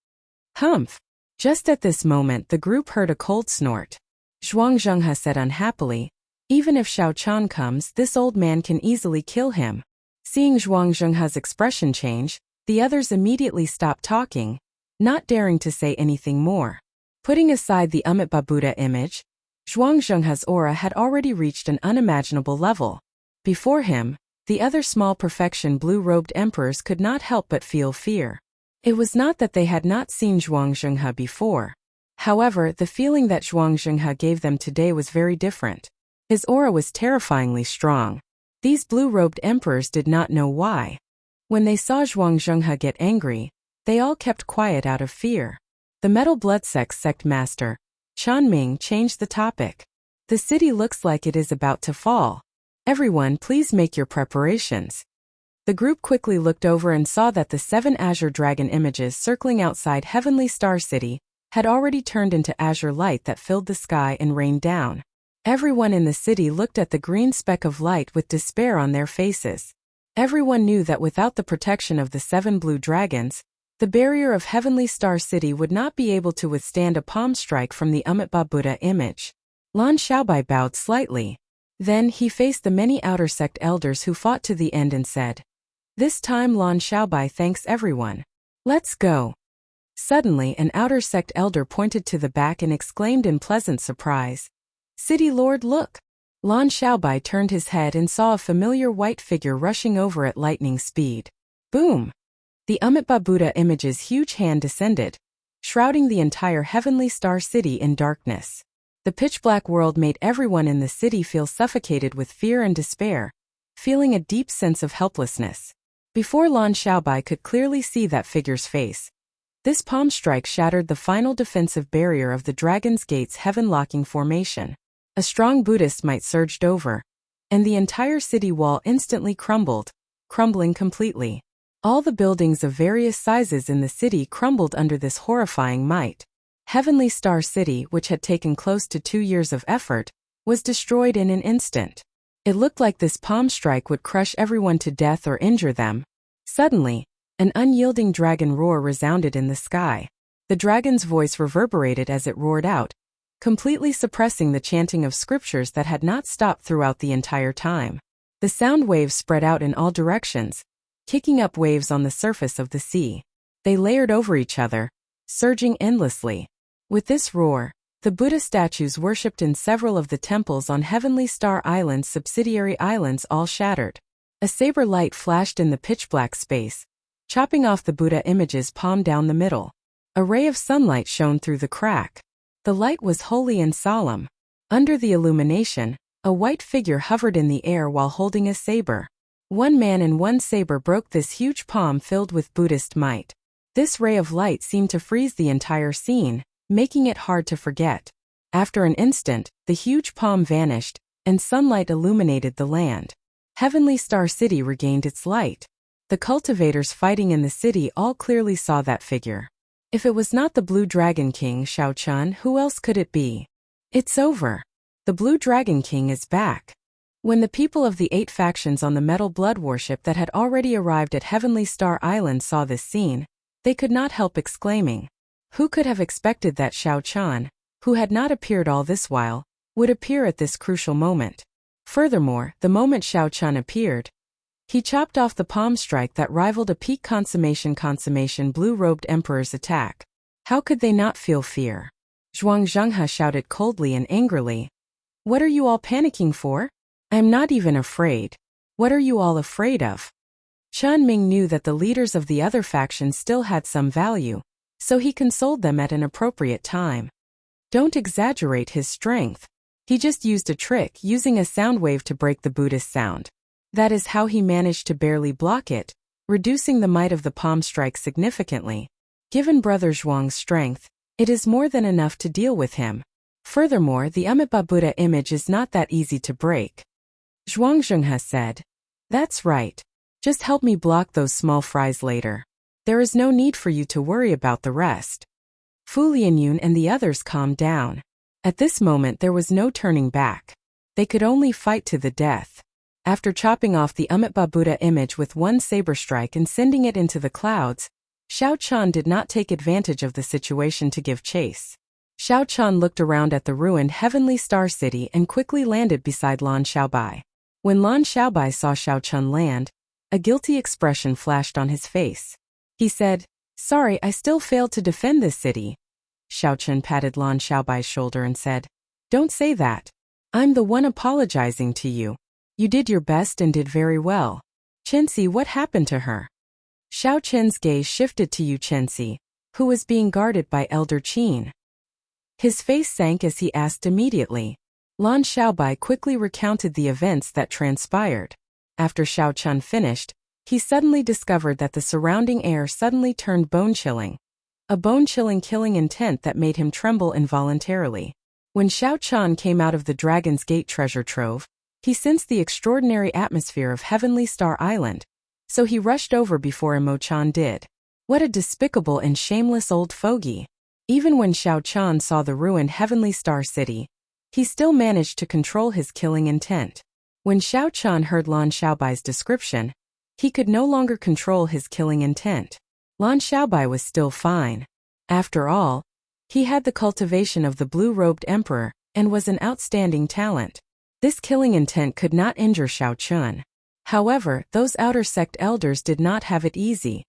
Humph! Just at this moment, the group heard a cold snort. Zhuang Zhenghe said unhappily, "Even if Shao Chan comes, this old man can easily kill him." Seeing Zhuang Zhenghe's expression change, the others immediately stopped talking, not daring to say anything more. Putting aside the Amitabha Buddha image, Zhuang Zhenghe's aura had already reached an unimaginable level. Before him, the other small perfection blue-robed emperors could not help but feel fear. It was not that they had not seen Zhuang Zhenghe before. However, the feeling that Zhuang Zhenghe gave them today was very different. His aura was terrifyingly strong. These blue-robed emperors did not know why. When they saw Zhuang Zhenghe get angry, they all kept quiet out of fear. The Metal Blood sect master, Chan Ming, changed the topic. "The city looks like it is about to fall. Everyone, please make your preparations." The group quickly looked over and saw that the 7 azure dragon images circling outside Heavenly Star City had already turned into azure light that filled the sky and rained down. Everyone in the city looked at the green speck of light with despair on their faces. Everyone knew that without the protection of the 7 blue dragons, the barrier of Heavenly Star City would not be able to withstand a palm strike from the Amitabha Buddha image. Lan Xiaobai bowed slightly. Then he faced the many outer sect elders who fought to the end and said, "This time Lan Xiaobai thanks everyone. Let's go." Suddenly, an outer sect elder pointed to the back and exclaimed in pleasant surprise, "City Lord, look!" Lan Xiaobai turned his head and saw a familiar white figure rushing over at lightning speed. Boom! The Amitabha Buddha image's huge hand descended, shrouding the entire Heavenly Star City in darkness. The pitch-black world made everyone in the city feel suffocated with fear and despair, feeling a deep sense of helplessness. Before Lan Xiaobai could clearly see that figure's face, this palm strike shattered the final defensive barrier of the Dragon's Gate's heaven-locking formation. A strong Buddhist might surged over, and the entire city wall instantly crumbled, crumbling completely. All the buildings of various sizes in the city crumbled under this horrifying might. Heavenly Star City, which had taken close to 2 years of effort, was destroyed in an instant. It looked like this palm strike would crush everyone to death or injure them. Suddenly, an unyielding dragon roar resounded in the sky. The dragon's voice reverberated as it roared out, completely suppressing the chanting of scriptures that had not stopped throughout the entire time. The sound waves spread out in all directions, kicking up waves on the surface of the sea. They layered over each other, surging endlessly. With this roar, the Buddha statues worshipped in several of the temples on Heavenly Star Island's subsidiary islands all shattered. A saber light flashed in the pitch-black space, chopping off the Buddha images palm down the middle. A ray of sunlight shone through the crack. The light was holy and solemn. Under the illumination, a white figure hovered in the air while holding a saber. One man and one saber broke this huge palm filled with Buddhist might. This ray of light seemed to freeze the entire scene, making it hard to forget. After an instant, the huge palm vanished, and sunlight illuminated the land. Heavenly Star City regained its light. The cultivators fighting in the city all clearly saw that figure. If it was not the Blue Dragon King Xiao Chun, who else could it be? It's over. The Blue Dragon King is back. When the people of the 8 factions on the Metal Blood Warship that had already arrived at Heavenly Star Island saw this scene, they could not help exclaiming. Who could have expected that Xiao Chun, who had not appeared all this while, would appear at this crucial moment? Furthermore, the moment Xiao Chun appeared, he chopped off the palm strike that rivaled a peak consummation blue-robed emperor's attack. How could they not feel fear? Zhuang Zhenghe shouted coldly and angrily. What are you all panicking for? I'm not even afraid. What are you all afraid of? Chun Ming knew that the leaders of the other factions still had some value, so he consoled them at an appropriate time. Don't exaggerate his strength. He just used a trick using a sound wave to break the Buddhist sound. That is how he managed to barely block it, reducing the might of the palm strike significantly. Given Brother Zhuang's strength, it is more than enough to deal with him. Furthermore, the Amitabha Buddha image is not that easy to break. Zhuang Zhenghe said. That's right. Just help me block those small fries later. There is no need for you to worry about the rest. Fu Lianyun and the others calmed down. At this moment there was no turning back. They could only fight to the death. After chopping off the Amitabha Buddha image with one saber strike and sending it into the clouds, Xiao Chun did not take advantage of the situation to give chase. Xiao Chun looked around at the ruined Heavenly Star City and quickly landed beside Lan Xiaobai. When Lan Xiaobai saw Xiao Chun land, a guilty expression flashed on his face. He said, Sorry, I still failed to defend this city. Xiao Chun patted Lan Xiaobai's shoulder and said, Don't say that. I'm the one apologizing to you. You did your best and did very well. Chenxi, what happened to her? Xiao Chen's gaze shifted to Yu Chenxi, who was being guarded by Elder Qin. His face sank as he asked immediately. Lan Xiaobai quickly recounted the events that transpired. After Xiao Chun finished, he suddenly discovered that the surrounding air suddenly turned bone-chilling. A bone-chilling killing intent that made him tremble involuntarily. When Xiao Chun came out of the Dragon's Gate treasure trove, he sensed the extraordinary atmosphere of Heavenly Star Island, so he rushed over before Imo Chan did. What a despicable and shameless old fogey. Even when Xiao Chun saw the ruined Heavenly Star City, he still managed to control his killing intent. When Xiao Chun heard Lan Xiaobai's description, he could no longer control his killing intent. Lan Xiaobai was still fine. After all, he had the cultivation of the blue-robed emperor and was an outstanding talent. This killing intent could not injure Xiao Chun. However, those outer sect elders did not have it easy.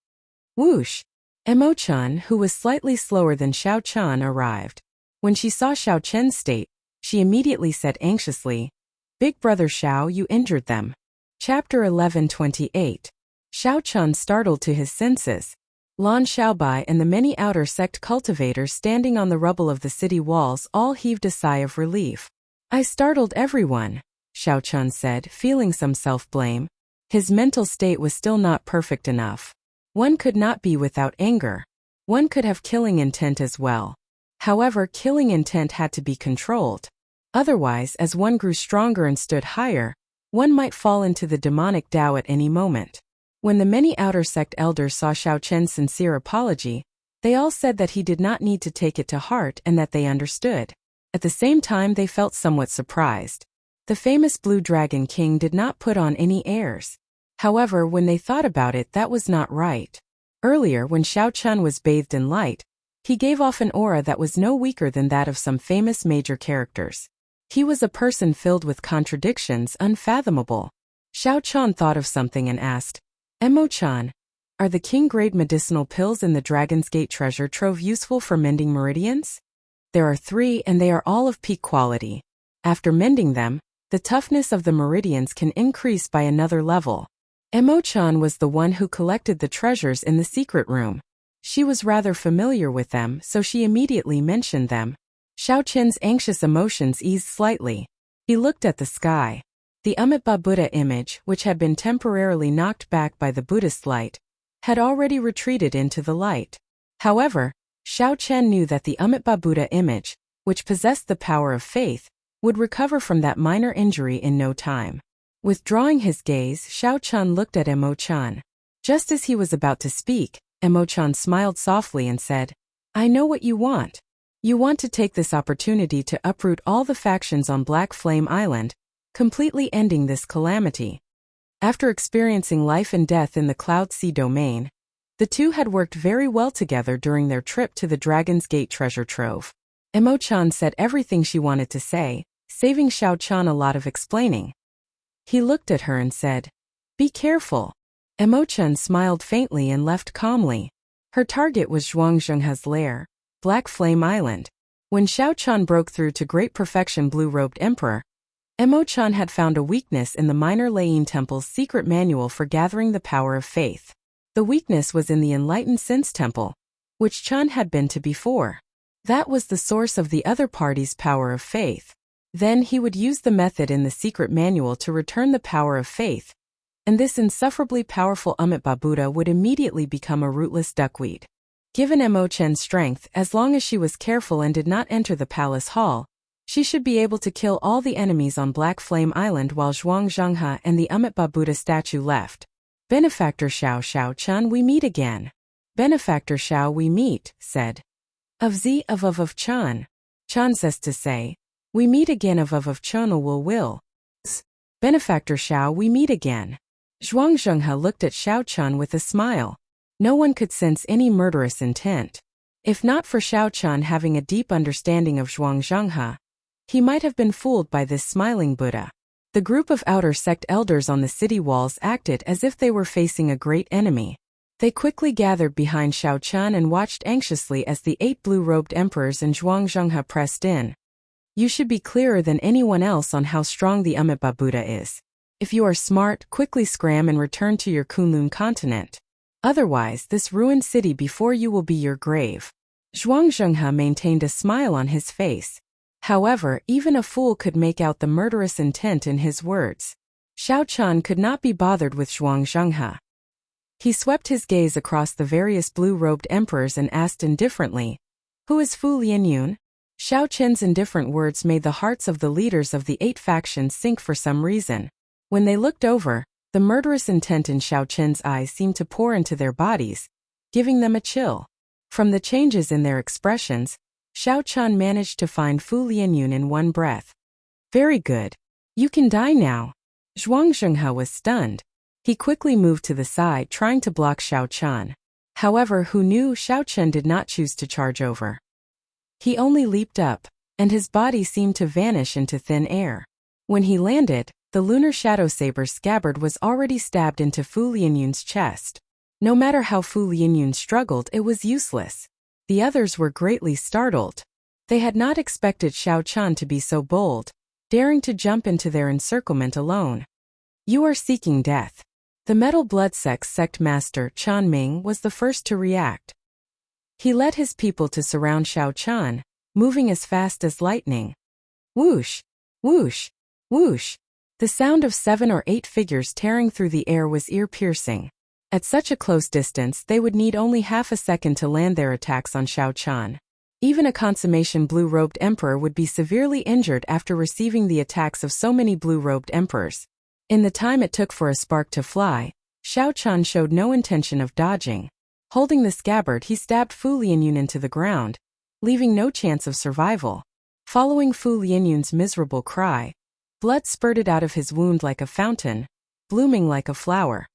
Whoosh! Imo Chun, who was slightly slower than Xiao Chun, arrived. When she saw Xiao Chen's state, she immediately said anxiously, Big Brother Xiao, you injured them. Chapter 11:28. Xiao Chun startled to his senses. Lan Xiaobai and the many outer sect cultivators standing on the rubble of the city walls all heaved a sigh of relief. I startled everyone, Xiao Chun said, feeling some self-blame. His mental state was still not perfect enough. One could not be without anger. One could have killing intent as well. However, killing intent had to be controlled. Otherwise, as one grew stronger and stood higher, one might fall into the demonic Tao at any moment. When the many outer sect elders saw Xiao Chen's sincere apology, they all said that he did not need to take it to heart and that they understood. At the same time, they felt somewhat surprised. The famous Blue Dragon King did not put on any airs. However, when they thought about it, that was not right. Earlier, when Xiao Chun was bathed in light, he gave off an aura that was no weaker than that of some famous major characters. He was a person filled with contradictions unfathomable. Xiao Chun thought of something and asked, Emo-chan, are the king-grade medicinal pills in the Dragon's Gate treasure trove useful for mending meridians? There are 3 and they are all of peak quality. After mending them, the toughness of the meridians can increase by another level. Emo-chan was the one who collected the treasures in the secret room. She was rather familiar with them, so she immediately mentioned them. Xiao Chen's anxious emotions eased slightly. He looked at the sky. The Amitabha Buddha image, which had been temporarily knocked back by the Buddhist light, had already retreated into the light. However, Xiao Chen knew that the Amitabha Buddha image, which possessed the power of faith, would recover from that minor injury in no time. Withdrawing his gaze, Xiao Chen looked at Emo-chan. Just as he was about to speak, Emo-chan smiled softly and said, I know what you want. You want to take this opportunity to uproot all the factions on Black Flame Island, completely ending this calamity. After experiencing life and death in the Cloud Sea domain, the two had worked very well together during their trip to the Dragon's Gate treasure trove. Emo-chan said everything she wanted to say, saving Xiao Chen a lot of explaining. He looked at her and said, Be careful. Emo-chan smiled faintly and left calmly. Her target was Zhuangzhenghe's lair, Black Flame Island. When Xiao Chen broke through to Great Perfection Blue-Robed Emperor, Emo-chan had found a weakness in the Minor Lane Temple's secret manual for gathering the power of faith. The weakness was in the Enlightened Sense Temple, which Chan had been to before. That was the source of the other party's power of faith. Then he would use the method in the secret manual to return the power of faith, and this insufferably powerful Amitabha Buddha would immediately become a rootless duckweed. Given Emo-chan's strength, as long as she was careful and did not enter the palace hall, she should be able to kill all the enemies on Black Flame Island while Zhuangzhenghe and the Amitabha Buddha statue left. Benefactor Xiao Chen, we meet again. Benefactor Xiao, we meet, said. Of Chan. Chan says to say, we meet again of Chonal will. Benefactor Xiao, we meet again. Zhuangzhenghe looked at Xiao Chen with a smile. No one could sense any murderous intent. If not for Xiao Chen having a deep understanding of Zhuangzhenghe, he might have been fooled by this smiling Buddha. The group of outer sect elders on the city walls acted as if they were facing a great enemy. They quickly gathered behind Xiao Chen and watched anxiously as the 8 blue-robed emperors and Zhuangzhenghe pressed in. You should be clearer than anyone else on how strong the Amitabha Buddha is. If you are smart, quickly scram and return to your Kunlun continent. Otherwise, this ruined city before you will be your grave. Zhuangzhenghe maintained a smile on his face. However, even a fool could make out the murderous intent in his words. Xiao Chen could not be bothered with Zhuangzhenghe. He swept his gaze across the various blue-robed emperors and asked indifferently, Who is Fu Lianyun? Xiao Chen's indifferent words made the hearts of the leaders of the 8 factions sink for some reason. When they looked over, the murderous intent in Xiao Chen's eyes seemed to pour into their bodies, giving them a chill. From the changes in their expressions, Xiao Chen managed to find Fu Lianyun in one breath. Very good. You can die now. Zhuangzhenghe was stunned. He quickly moved to the side trying to block Xiao Chen. However, who knew Xiao Chen did not choose to charge over. He only leaped up, and his body seemed to vanish into thin air. When he landed, the lunar shadow saber's scabbard was already stabbed into Fu Lianyun's chest. No matter how Fu Lianyun struggled, it was useless. The others were greatly startled. They had not expected Xiao Chen to be so bold, daring to jump into their encirclement alone. You are seeking death. The Metal Blood sect master Chan Ming was the first to react. He led his people to surround Xiao Chen, moving as fast as lightning. Whoosh! Whoosh! Whoosh! The sound of 7 or 8 figures tearing through the air was ear-piercing. At such a close distance, they would need only half a second to land their attacks on Xiao Chen. Even a consummation blue-robed emperor would be severely injured after receiving the attacks of so many blue-robed emperors. In the time it took for a spark to fly, Xiao Chen showed no intention of dodging. Holding the scabbard, he stabbed Fu Lianyun into the ground, leaving no chance of survival. Following Fu Lianyun's miserable cry, Blood spurted out of his wound like a fountain, blooming like a flower.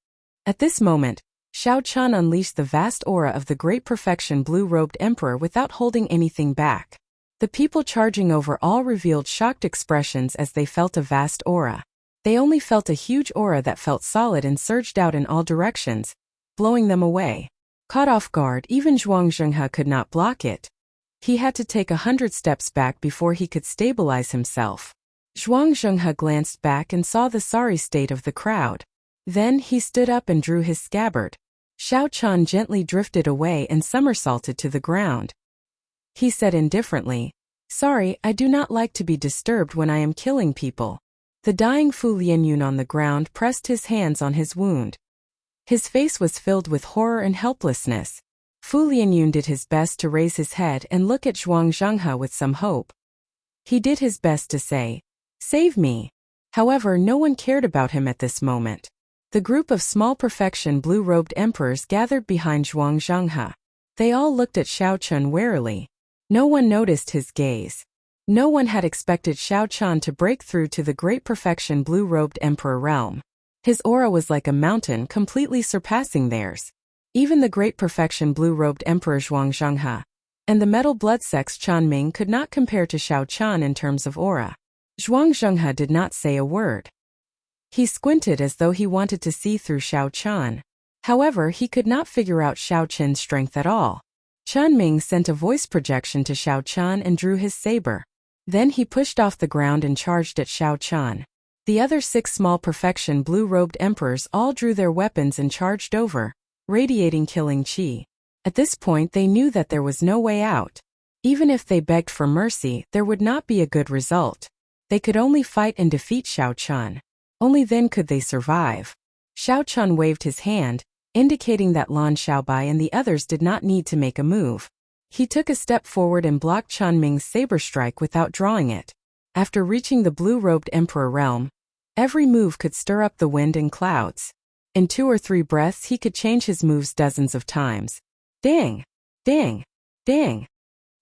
At this moment, Xiao Qian unleashed the vast aura of the great perfection blue-robed emperor without holding anything back. The people charging over all revealed shocked expressions as they felt a vast aura. They only felt a huge aura that felt solid and surged out in all directions, blowing them away. Caught off guard, even Zhuang Zhenghe could not block it. He had to take 100 steps back before he could stabilize himself. Zhuang Zhenghe glanced back and saw the sorry state of the crowd. Then he stood up and drew his scabbard. Xiao Qian gently drifted away and somersaulted to the ground. He said indifferently, "Sorry, I do not like to be disturbed when I am killing people." The dying Fu Lianyun on the ground pressed his hands on his wound. His face was filled with horror and helplessness. Fu Lianyun did his best to raise his head and look at Zhuang Zhenghe with some hope. He did his best to say, "Save me." However, no one cared about him at this moment. The group of small perfection blue-robed emperors gathered behind Zhuang Zhenghe. They all looked at Xiao Qian warily. No one noticed his gaze. No one had expected Xiao Qian to break through to the great perfection blue-robed emperor realm. His aura was like a mountain, completely surpassing theirs. Even the great perfection blue-robed emperor Zhuang Zhenghe and the metal blood sex Chanming could not compare to Xiao Qian in terms of aura. Zhuang Zhenghe did not say a word. He squinted as though he wanted to see through Xiao Qian. However, he could not figure out Xiao Qian's strength at all. Chanming sent a voice projection to Xiao Qian and drew his saber. Then he pushed off the ground and charged at Xiao Qian. The other 6 small perfection blue-robed emperors all drew their weapons and charged over, radiating killing chi. At this point they knew that there was no way out. Even if they begged for mercy, there would not be a good result. They could only fight and defeat Xiao Qian. Only then could they survive. Xiao Qian waved his hand, indicating that Lan Xiaobai and the others did not need to make a move. He took a step forward and blocked Chanming's saber strike without drawing it. After reaching the blue-robed emperor realm, every move could stir up the wind and clouds. In 2 or 3 breaths he could change his moves dozens of times. Ding! Ding! Ding!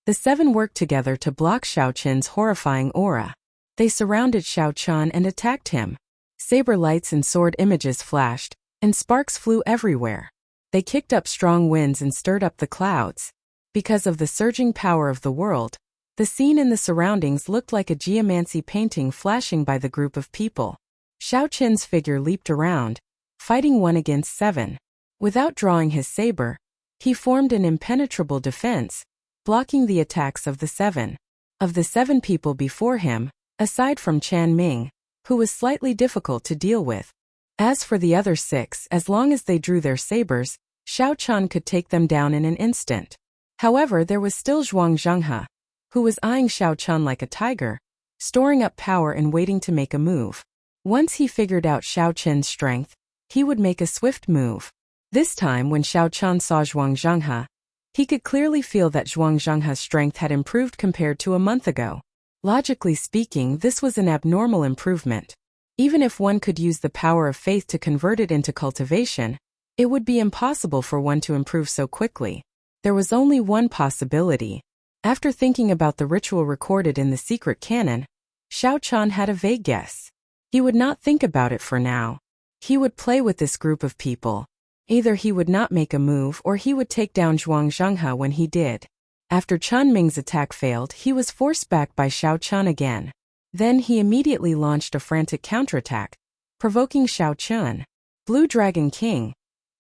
The 7 worked together to block Xiao Qian's horrifying aura. They surrounded Xiao Qian and attacked him. Saber lights and sword images flashed, and sparks flew everywhere. They kicked up strong winds and stirred up the clouds. Because of the surging power of the world, the scene in the surroundings looked like a geomancy painting flashing by the group of people. Xiao Qian's figure leaped around, fighting 1 against 7. Without drawing his saber, he formed an impenetrable defense, blocking the attacks of the 7. Of the 7 people before him, aside from Chanming, who was slightly difficult to deal with. As for the other 6, as long as they drew their sabers, Xiao Qian could take them down in an instant. However, there was still Zhuang Zhenghe, who was eyeing Xiao Qian like a tiger, storing up power and waiting to make a move. Once he figured out Xiao Qian's strength, he would make a swift move. This time when Xiao Qian saw Zhuang Zhenghe, he could clearly feel that Zhuang Zhenghe's strength had improved compared to a month ago. Logically speaking, this was an abnormal improvement. Even if one could use the power of faith to convert it into cultivation, it would be impossible for one to improve so quickly. There was only one possibility. After thinking about the ritual recorded in the secret canon, Xiao Qian had a vague guess. He would not think about it for now. He would play with this group of people. Either he would not make a move or he would take down Zhuang Zhenghe when he did. After Chanming's attack failed, he was forced back by Xiao Qian again. Then he immediately launched a frantic counterattack, provoking Xiao Qian. Blue Dragon King,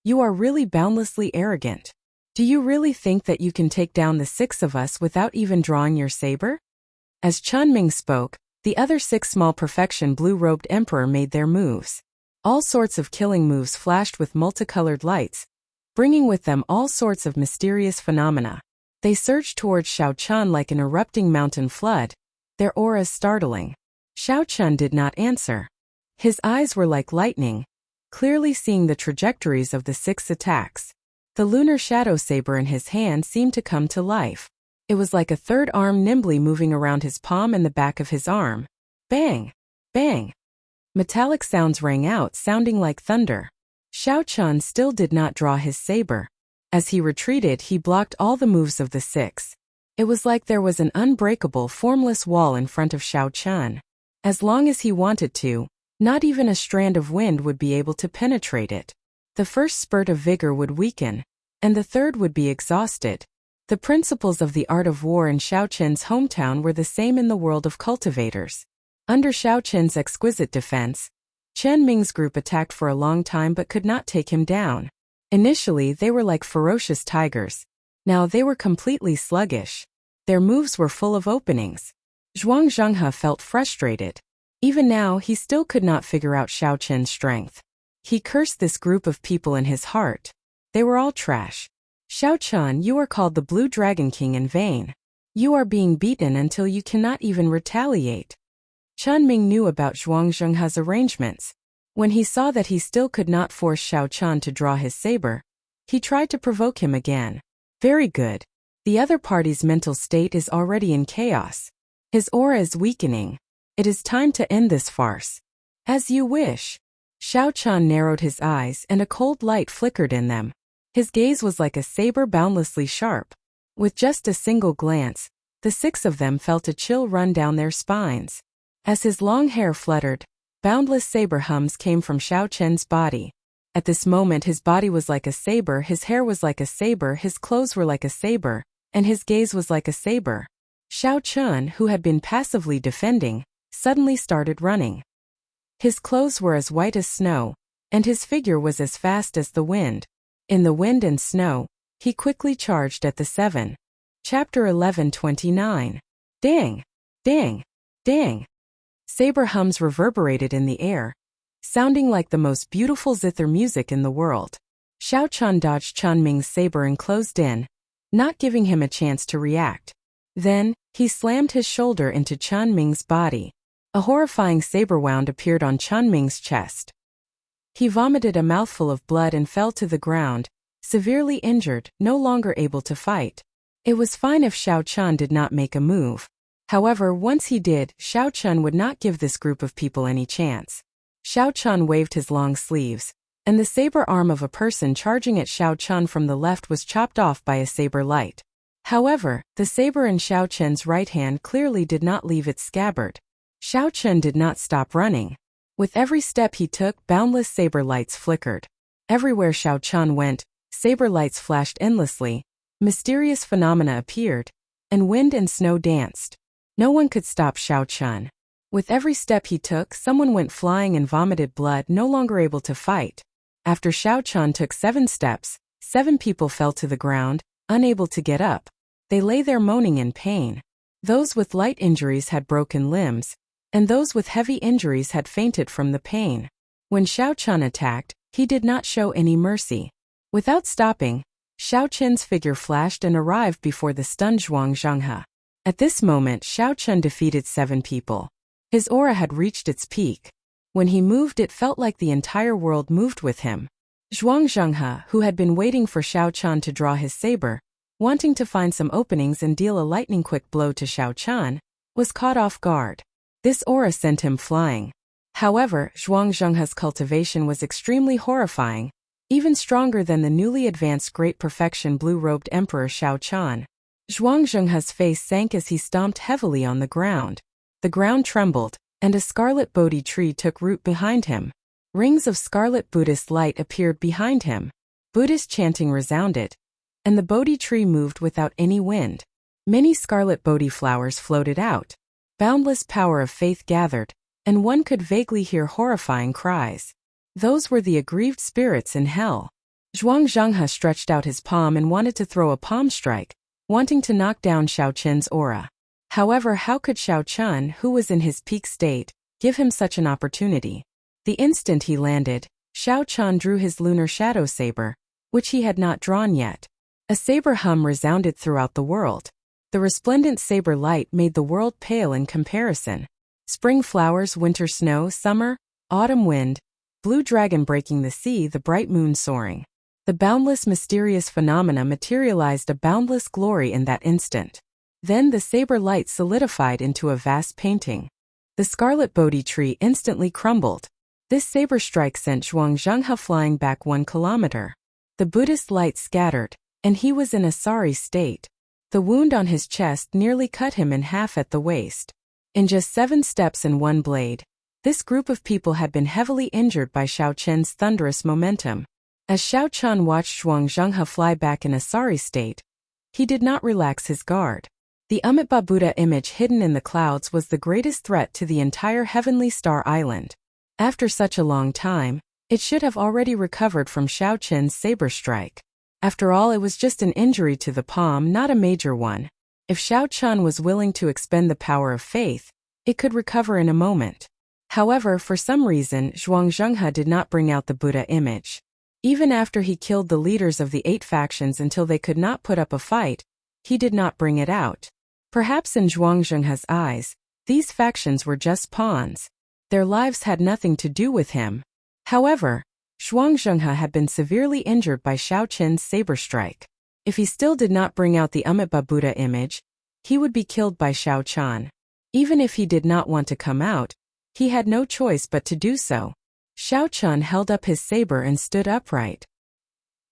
you are really boundlessly arrogant. Do you really think that you can take down the 6 of us without even drawing your saber? As Chanming spoke, the other 6 small perfection blue-robed emperor made their moves. All sorts of killing moves flashed with multicolored lights, bringing with them all sorts of mysterious phenomena. They surged towards Xiao Qian like an erupting mountain flood, their auras startling. Xiao Qian did not answer. His eyes were like lightning, clearly seeing the trajectories of the 6 attacks. The lunar shadow saber in his hand seemed to come to life. It was like a third arm nimbly moving around his palm and the back of his arm. Bang! Bang! Metallic sounds rang out, sounding like thunder. Xiao Qian still did not draw his saber. As he retreated, he blocked all the moves of the 6. It was like there was an unbreakable, formless wall in front of Xiao Qian. As long as he wanted to, not even a strand of wind would be able to penetrate it. The first spurt of vigor would weaken, and the third would be exhausted. The principles of the art of war in Xiao Qin's hometown were the same in the world of cultivators. Under Xiao Qin's exquisite defense, Chen Ming's group attacked for a long time but could not take him down. Initially, they were like ferocious tigers. Now they were completely sluggish. Their moves were full of openings. Zhuang Zhenghe felt frustrated. Even now, he still could not figure out Xiao Qin's strength. He cursed this group of people in his heart. They were all trash. Xiao Qin, you are called the Blue Dragon King in vain. You are being beaten until you cannot even retaliate. Chen Ming knew about Zhuang Zhenghe's arrangements. When he saw that he still could not force Xiao Qin to draw his saber, he tried to provoke him again. Very good. The other party's mental state is already in chaos. His aura is weakening. It is time to end this farce. As you wish. Xiao Qin narrowed his eyes and a cold light flickered in them. His gaze was like a saber boundlessly sharp. With just a single glance, the six of them felt a chill run down their spines. As his long hair fluttered, boundless saber hums came from Xiao Qin's body. At this moment his body was like a saber, his hair was like a saber, his clothes were like a saber, and his gaze was like a saber. Xiao Qin, who had been passively defending, suddenly started running. His clothes were as white as snow, and his figure was as fast as the wind. In the wind and snow, he quickly charged at the seven. Chapter 11:29. Dang! Dang! Dang! Saber hums reverberated in the air, sounding like the most beautiful zither music in the world. Xiao Qin dodged Chen Ming's saber and closed in, not giving him a chance to react. Then, he slammed his shoulder into Chen Ming's body. A horrifying saber wound appeared on Chen Ming's chest. He vomited a mouthful of blood and fell to the ground, severely injured, no longer able to fight. It was fine if Xiao Qin did not make a move. However, once he did, Xiao Qin would not give this group of people any chance. Xiao Qin waved his long sleeves, and the saber arm of a person charging at Xiao Qin from the left was chopped off by a saber light. However, the saber in Xiao Qin's right hand clearly did not leave its scabbard. Xiao Qin did not stop running. With every step he took, boundless saber lights flickered. Everywhere Xiao Qin went, saber lights flashed endlessly, mysterious phenomena appeared, and wind and snow danced. No one could stop Xiao Qin. With every step he took, someone went flying and vomited blood, no longer able to fight. After Xiao Qin took 7 steps, 7 people fell to the ground, unable to get up. They lay there moaning in pain. Those with light injuries had broken limbs, and those with heavy injuries had fainted from the pain. When Xiao Qin attacked, he did not show any mercy. Without stopping, Xiao Qin's figure flashed and arrived before the stunned Zhuang Zhenghe. At this moment, Xiao Qin defeated 7 people. His aura had reached its peak. When he moved, it felt like the entire world moved with him. Zhuang Zhenghe, who had been waiting for Xiao Qin to draw his saber, wanting to find some openings and deal a lightning-quick blow to Xiao Qin, was caught off guard. This aura sent him flying. However, Zhuang Zhenghe's cultivation was extremely horrifying, even stronger than the newly advanced Great Perfection blue-robed Emperor Xiao Qin. Zhuang Zhenghe's face sank as he stomped heavily on the ground. The ground trembled, and a scarlet Bodhi tree took root behind him. Rings of scarlet Buddhist light appeared behind him. Buddhist chanting resounded, and the Bodhi tree moved without any wind. Many scarlet Bodhi flowers floated out. Boundless power of faith gathered, and one could vaguely hear horrifying cries. Those were the aggrieved spirits in hell. Zhuang Zhenghe stretched out his palm and wanted to throw a palm strike, wanting to knock down Xiao Qin's aura. However, how could Xiao Qin, who was in his peak state, give him such an opportunity? The instant he landed, Xiao Qin drew his lunar shadow saber, which he had not drawn yet. A saber hum resounded throughout the world. The resplendent saber light made the world pale in comparison. Spring flowers, winter snow, summer, autumn wind, blue dragon breaking the sea, the bright moon soaring. The boundless mysterious phenomena materialized a boundless glory in that instant. Then the saber light solidified into a vast painting. The scarlet Bodhi tree instantly crumbled. This saber strike sent Zhuang Zhenghe flying back 1 kilometer. The Buddhist light scattered, and he was in a sorry state. The wound on his chest nearly cut him in half at the waist. In just 7 steps and 1 blade, this group of people had been heavily injured by Xiao Chen's thunderous momentum. As Xiao Chen watched Zhuang Zhenghe fly back in a sorry state, he did not relax his guard. The Amitabha Buddha image hidden in the clouds was the greatest threat to the entire Heavenly Star Island. After such a long time, it should have already recovered from Xiao Chen's saber strike. After all, it was just an injury to the palm, not a major one. If Xiao Chen was willing to expend the power of faith, it could recover in a moment. However, for some reason, Zhuang Zhenghe did not bring out the Buddha image. Even after he killed the leaders of the 8 factions until they could not put up a fight, he did not bring it out. Perhaps in Zhuang Zhenghe's eyes, these factions were just pawns. Their lives had nothing to do with him. However, Zhuang Zhenghe had been severely injured by Xiao Chen's saber strike. If he still did not bring out the Amitabha Buddha image, he would be killed by Xiao Chen. Even if he did not want to come out, he had no choice but to do so. Xiao Chen held up his saber and stood upright.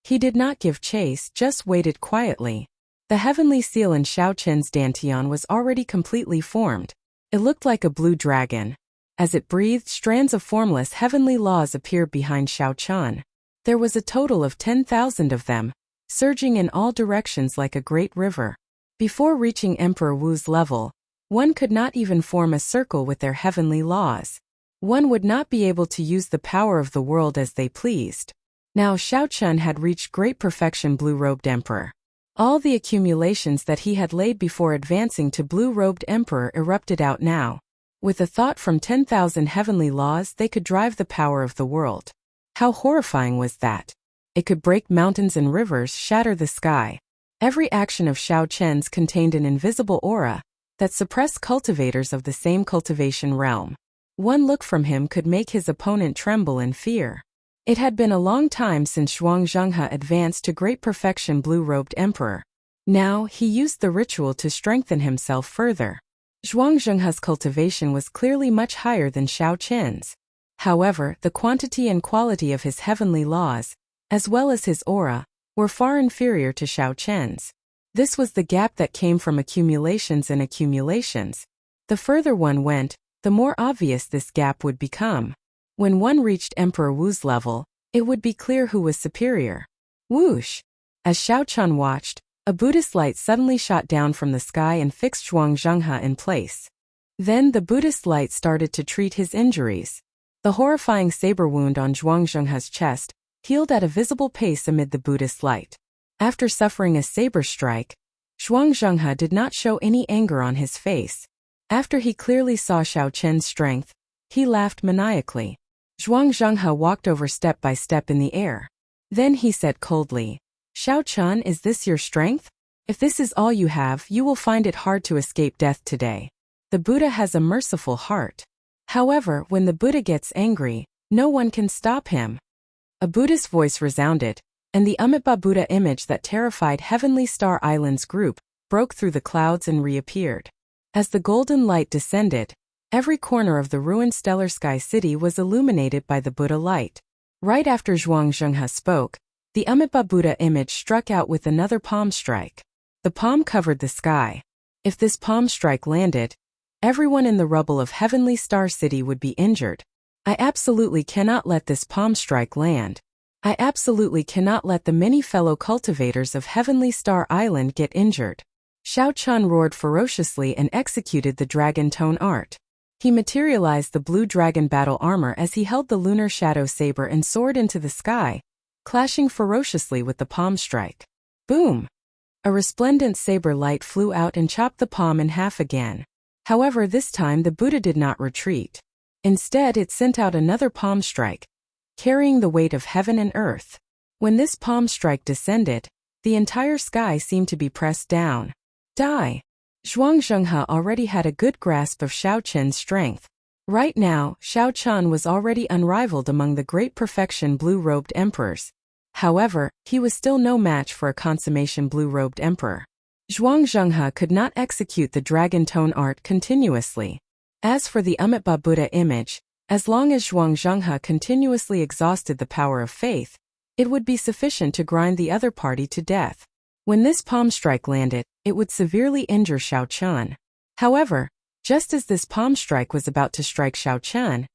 He did not give chase, just waited quietly. The heavenly seal in Xiao Chen's dantian was already completely formed. It looked like a blue dragon. As it breathed, strands of formless heavenly laws appeared behind Xiao Chen. There was a total of 10,000 of them, surging in all directions like a great river. Before reaching Emperor Wu's level, one could not even form a circle with their heavenly laws. One would not be able to use the power of the world as they pleased. Now Xiao Chen had reached great perfection, blue-robed emperor. All the accumulations that he had laid before advancing to blue-robed emperor erupted out now. With a thought from 10,000 heavenly laws, they could drive the power of the world. How horrifying was that? It could break mountains and rivers, shatter the sky. Every action of Xiao Chen's contained an invisible aura that suppressed cultivators of the same cultivation realm. One look from him could make his opponent tremble in fear. It had been a long time since Zhuang Zhenghe advanced to great perfection, blue-robed emperor. Now, he used the ritual to strengthen himself further. Zhuang Zhenghe's cultivation was clearly much higher than Xiao Chen's. However, the quantity and quality of his heavenly laws, as well as his aura, were far inferior to Xiao Chen's. This was the gap that came from accumulations and accumulations. The further one went, the more obvious this gap would become. When one reached Emperor Wu's level, it would be clear who was superior. Whoosh! As Xiao Chen watched, a Buddhist light suddenly shot down from the sky and fixed Zhuang Zhenghe in place. Then the Buddhist light started to treat his injuries. The horrifying saber wound on Zhuang Zhenghe's chest healed at a visible pace amid the Buddhist light. After suffering a saber strike, Zhuang Zhenghe did not show any anger on his face. After he clearly saw Xiao Chen's strength, he laughed maniacally. Zhuang Zhenghe walked over step by step in the air. Then he said coldly, "Xiao Chen, is this your strength? If this is all you have, you will find it hard to escape death today. The Buddha has a merciful heart. However, when the Buddha gets angry, no one can stop him." A Buddhist voice resounded, and the Amitabha Buddha image that terrified Heavenly Star Island's group broke through the clouds and reappeared. As the golden light descended, every corner of the ruined Stellar Sky City was illuminated by the Buddha light. Right after Zhuang Zhenghe spoke, the Amitabha Buddha image struck out with another palm strike. The palm covered the sky. If this palm strike landed, everyone in the rubble of Heavenly Star City would be injured. I absolutely cannot let this palm strike land. I absolutely cannot let the many fellow cultivators of Heavenly Star Island get injured. Xiao Chen roared ferociously and executed the dragon tone art. He materialized the blue dragon battle armor as he held the lunar shadow saber and soared into the sky, clashing ferociously with the palm strike. Boom! A resplendent saber light flew out and chopped the palm in half again. However, this time the Buddha did not retreat. Instead, it sent out another palm strike, carrying the weight of heaven and earth. When this palm strike descended, the entire sky seemed to be pressed down. Die! Zhuang Zhenghe already had a good grasp of Xiao Chen's strength. Right now, Xiao Chen was already unrivaled among the great perfection blue-robed emperors. However, he was still no match for a consummation blue-robed emperor. Zhuang Zhenghe could not execute the dragon tone art continuously. As for the Amitabha Buddha image, as long as Zhuang Zhenghe continuously exhausted the power of faith, it would be sufficient to grind the other party to death. When this palm strike landed, it would severely injure Xiao Chen. However, Just as this palm strike was about to strike Xiao Chen,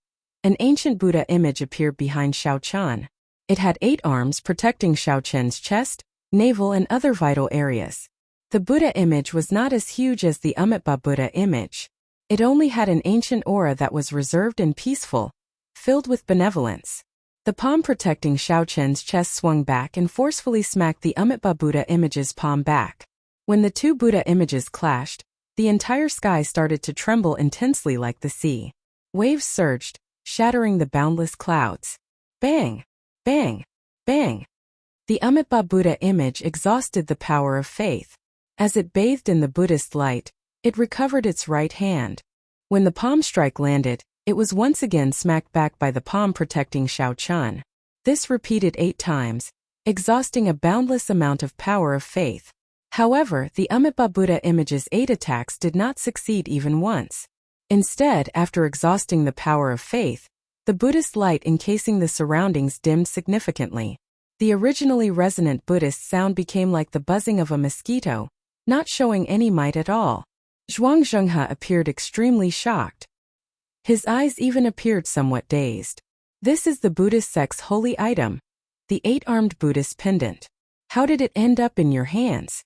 an ancient Buddha image appeared behind Xiao Chen. It had 8 arms protecting Xiao Chen's chest, navel and other vital areas. The Buddha image was not as huge as the Amitabha Buddha image. It only had an ancient aura that was reserved and peaceful, filled with benevolence. The palm protecting Xiao Chen's chest swung back and forcefully smacked the Amitabha Buddha image's palm back. When the 2 Buddha images clashed, the entire sky started to tremble intensely like the sea. Waves surged, shattering the boundless clouds. Bang! Bang! Bang! The Amitabha Buddha image exhausted the power of faith. As it bathed in the Buddhist light, it recovered its right hand. When the palm strike landed, it was once again smacked back by the palm protecting Xiao Chen. This repeated 8 times, exhausting a boundless amount of power of faith. However, the Amitabha Buddha image's 8 attacks did not succeed even once. Instead, after exhausting the power of faith, the Buddhist light encasing the surroundings dimmed significantly. The originally resonant Buddhist sound became like the buzzing of a mosquito, not showing any might at all. Zhuang Zhenghe appeared extremely shocked. His eyes even appeared somewhat dazed. This is the Buddhist sect's holy item, the 8-armed Buddhist pendant. How did it end up in your hands?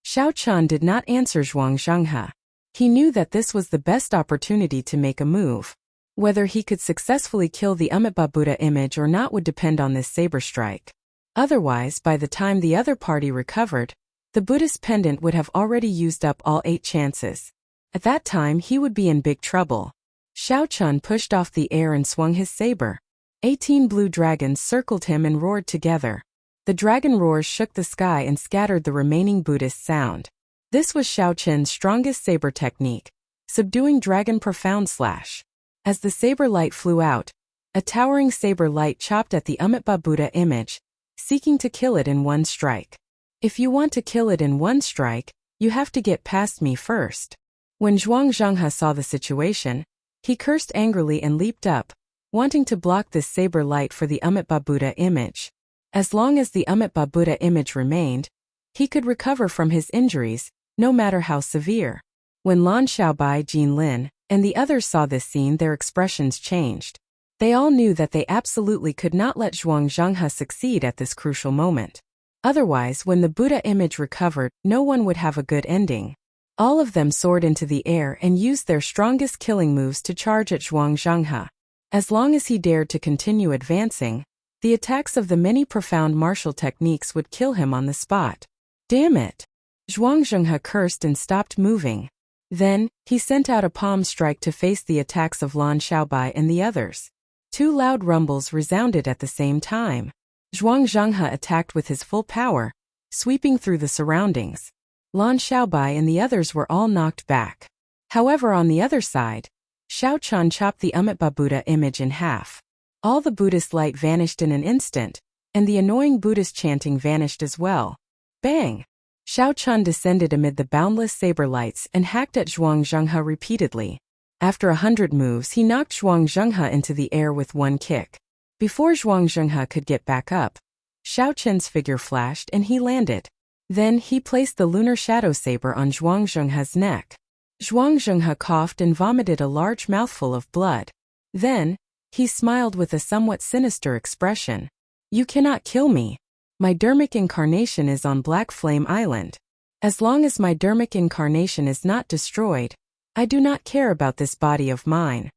Xiao Chen did not answer Zhuang Zhenghe. He knew that this was the best opportunity to make a move. Whether he could successfully kill the Amitabha Buddha image or not would depend on this saber strike. Otherwise, by the time the other party recovered, the Buddhist pendant would have already used up all 8 chances. At that time he would be in big trouble. Xiao Chen pushed off the air and swung his saber. 18 blue dragons circled him and roared together. The dragon roars shook the sky and scattered the remaining Buddhist sound. This was Xiao Chen's strongest saber technique, subduing dragon profound slash. As the saber light flew out, a towering saber light chopped at the Amitabha Buddha image, seeking to kill it in one strike. If you want to kill it in one strike, you have to get past me first. When Zhuang Zhenghe saw the situation, he cursed angrily and leaped up, wanting to block this saber light for the Amitabha Buddha image. As long as the Amitabha Buddha image remained, he could recover from his injuries, no matter how severe. When Lan Xiaobai, Jin Lin, and the others saw this scene, their expressions changed. They all knew that they absolutely could not let Zhuang Zhenghe succeed at this crucial moment. Otherwise, when the Buddha image recovered, no one would have a good ending. All of them soared into the air and used their strongest killing moves to charge at Zhuang Zhenghe. As long as he dared to continue advancing, the attacks of the many profound martial techniques would kill him on the spot. Damn it! Zhuang Zhenghe cursed and stopped moving. Then, he sent out a palm strike to face the attacks of Lan Xiaobai and the others. 2 loud rumbles resounded at the same time. Zhuang Zhenghe attacked with his full power, sweeping through the surroundings. Lan Xiaobai and the others were all knocked back. However, on the other side, Xiao Chen chopped the Amitabha Buddha image in half. All the Buddhist light vanished in an instant, and the annoying Buddhist chanting vanished as well. Bang! Xiao Chen descended amid the boundless saber lights and hacked at Zhuang Zhenghe repeatedly. After 100 moves, he knocked Zhuang Zhenghe into the air with one kick. Before Zhuang Zhenghe could get back up, Xiao Chen's figure flashed and he landed. Then he placed the lunar shadow saber on Zhuang Zhenghe's neck. Zhuang Zhenghe coughed and vomited a large mouthful of blood. Then, he smiled with a somewhat sinister expression. You cannot kill me. My dermic incarnation is on Black Flame Island. As long as my dermic incarnation is not destroyed, I do not care about this body of mine.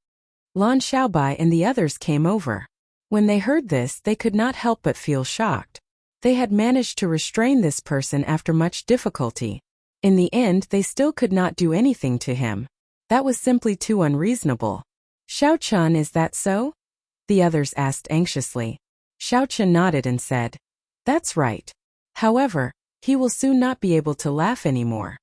Lan Xiaobai and the others came over. When they heard this, they could not help but feel shocked. They had managed to restrain this person after much difficulty. In the end, they still could not do anything to him. That was simply too unreasonable. Xiao Chen, is that so? The others asked anxiously. Xiao Chen nodded and said, That's right. However, he will soon not be able to laugh anymore.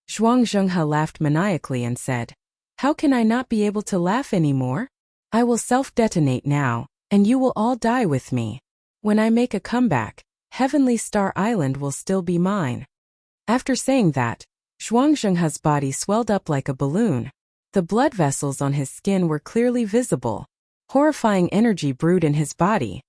Zhuang Zhenghe laughed maniacally and said, How can I not be able to laugh anymore? I will self-detonate now, and you will all die with me. When I make a comeback, Heavenly Star Island will still be mine. After saying that, Zhuang Zhenghe's body swelled up like a balloon. The blood vessels on his skin were clearly visible. Horrifying energy brewed in his body.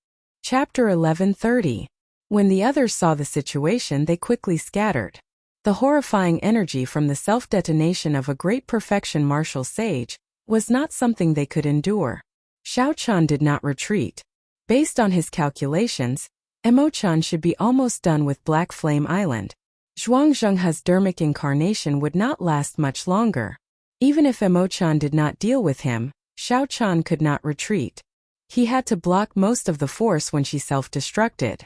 Chapter 1130. When the others saw the situation, they quickly scattered. The horrifying energy from the self-detonation of a great perfection martial sage was not something they could endure. Xiao Chan did not retreat. Based on his calculations, Emo-chan should be almost done with Black Flame Island. Zhuang Zhenghe's dermic incarnation would not last much longer. Even if Emo-chan did not deal with him, Xiao Chan could not retreat. He had to block most of the force when she self-destructed.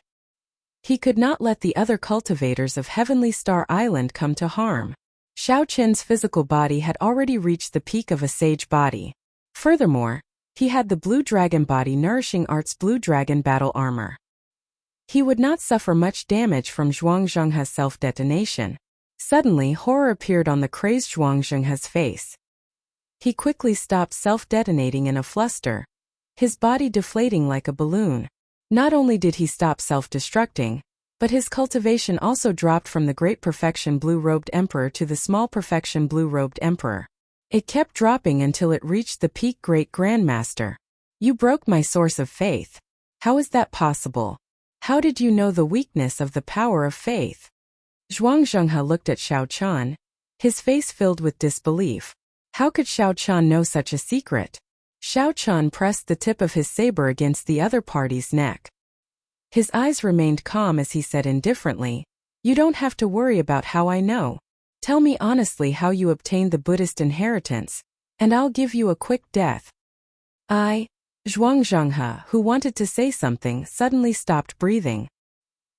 He could not let the other cultivators of Heavenly Star Island come to harm. Xiao Qin's physical body had already reached the peak of a sage body. Furthermore, he had the Blue Dragon body nourishing Art's Blue Dragon battle armor. He would not suffer much damage from Zhuang Zhenghe's self-detonation. Suddenly, horror appeared on the crazed Zhuang Zhenghe's face. He quickly stopped self-detonating in a fluster, his body deflating like a balloon. Not only did he stop self-destructing, but his cultivation also dropped from the Great Perfection Blue-Robed Emperor to the Small Perfection Blue-Robed Emperor. It kept dropping until it reached the peak Great Grandmaster. You broke my source of faith. How is that possible? How did you know the weakness of the power of faith? Zhuang Zhenghe looked at Xiao Chan, his face filled with disbelief. How could Xiao Chan know such a secret? Xiao Chan pressed the tip of his saber against the other party's neck. His eyes remained calm as he said indifferently, "You don't have to worry about how I know. Tell me honestly how you obtained the Buddhist inheritance, and I'll give you a quick death." Zhuang Zhenghe, who wanted to say something, suddenly stopped breathing.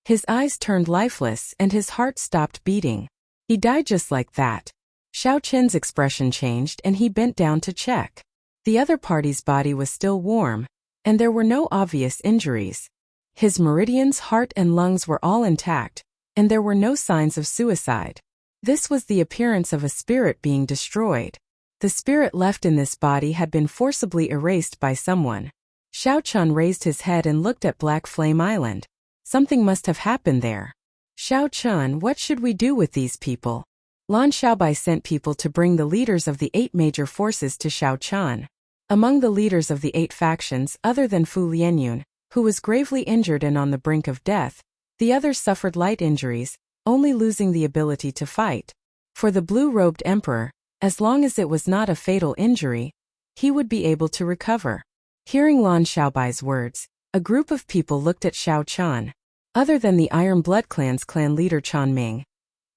His eyes turned lifeless and his heart stopped beating. He died just like that. Xiao Qin's expression changed and he bent down to check. The other party's body was still warm, and there were no obvious injuries. His meridians, heart and lungs were all intact, and there were no signs of suicide. This was the appearance of a spirit being destroyed. The spirit left in this body had been forcibly erased by someone. Xiao Chan raised his head and looked at Black Flame Island. Something must have happened there. "Xiao Chan, what should we do with these people?" Lan Xiaobai sent people to bring the leaders of the 8 major forces to Xiao Chan. Among the leaders of the 8 factions, other than Fu Lianyun, who was gravely injured and on the brink of death, the others suffered light injuries, only losing the ability to fight. For the Blue-Robed Emperor, as long as it was not a fatal injury, he would be able to recover. Hearing Lan Xiaobai's words, a group of people looked at Xiao Chan. Other than the Iron Blood Clan's clan leader Chan Ming,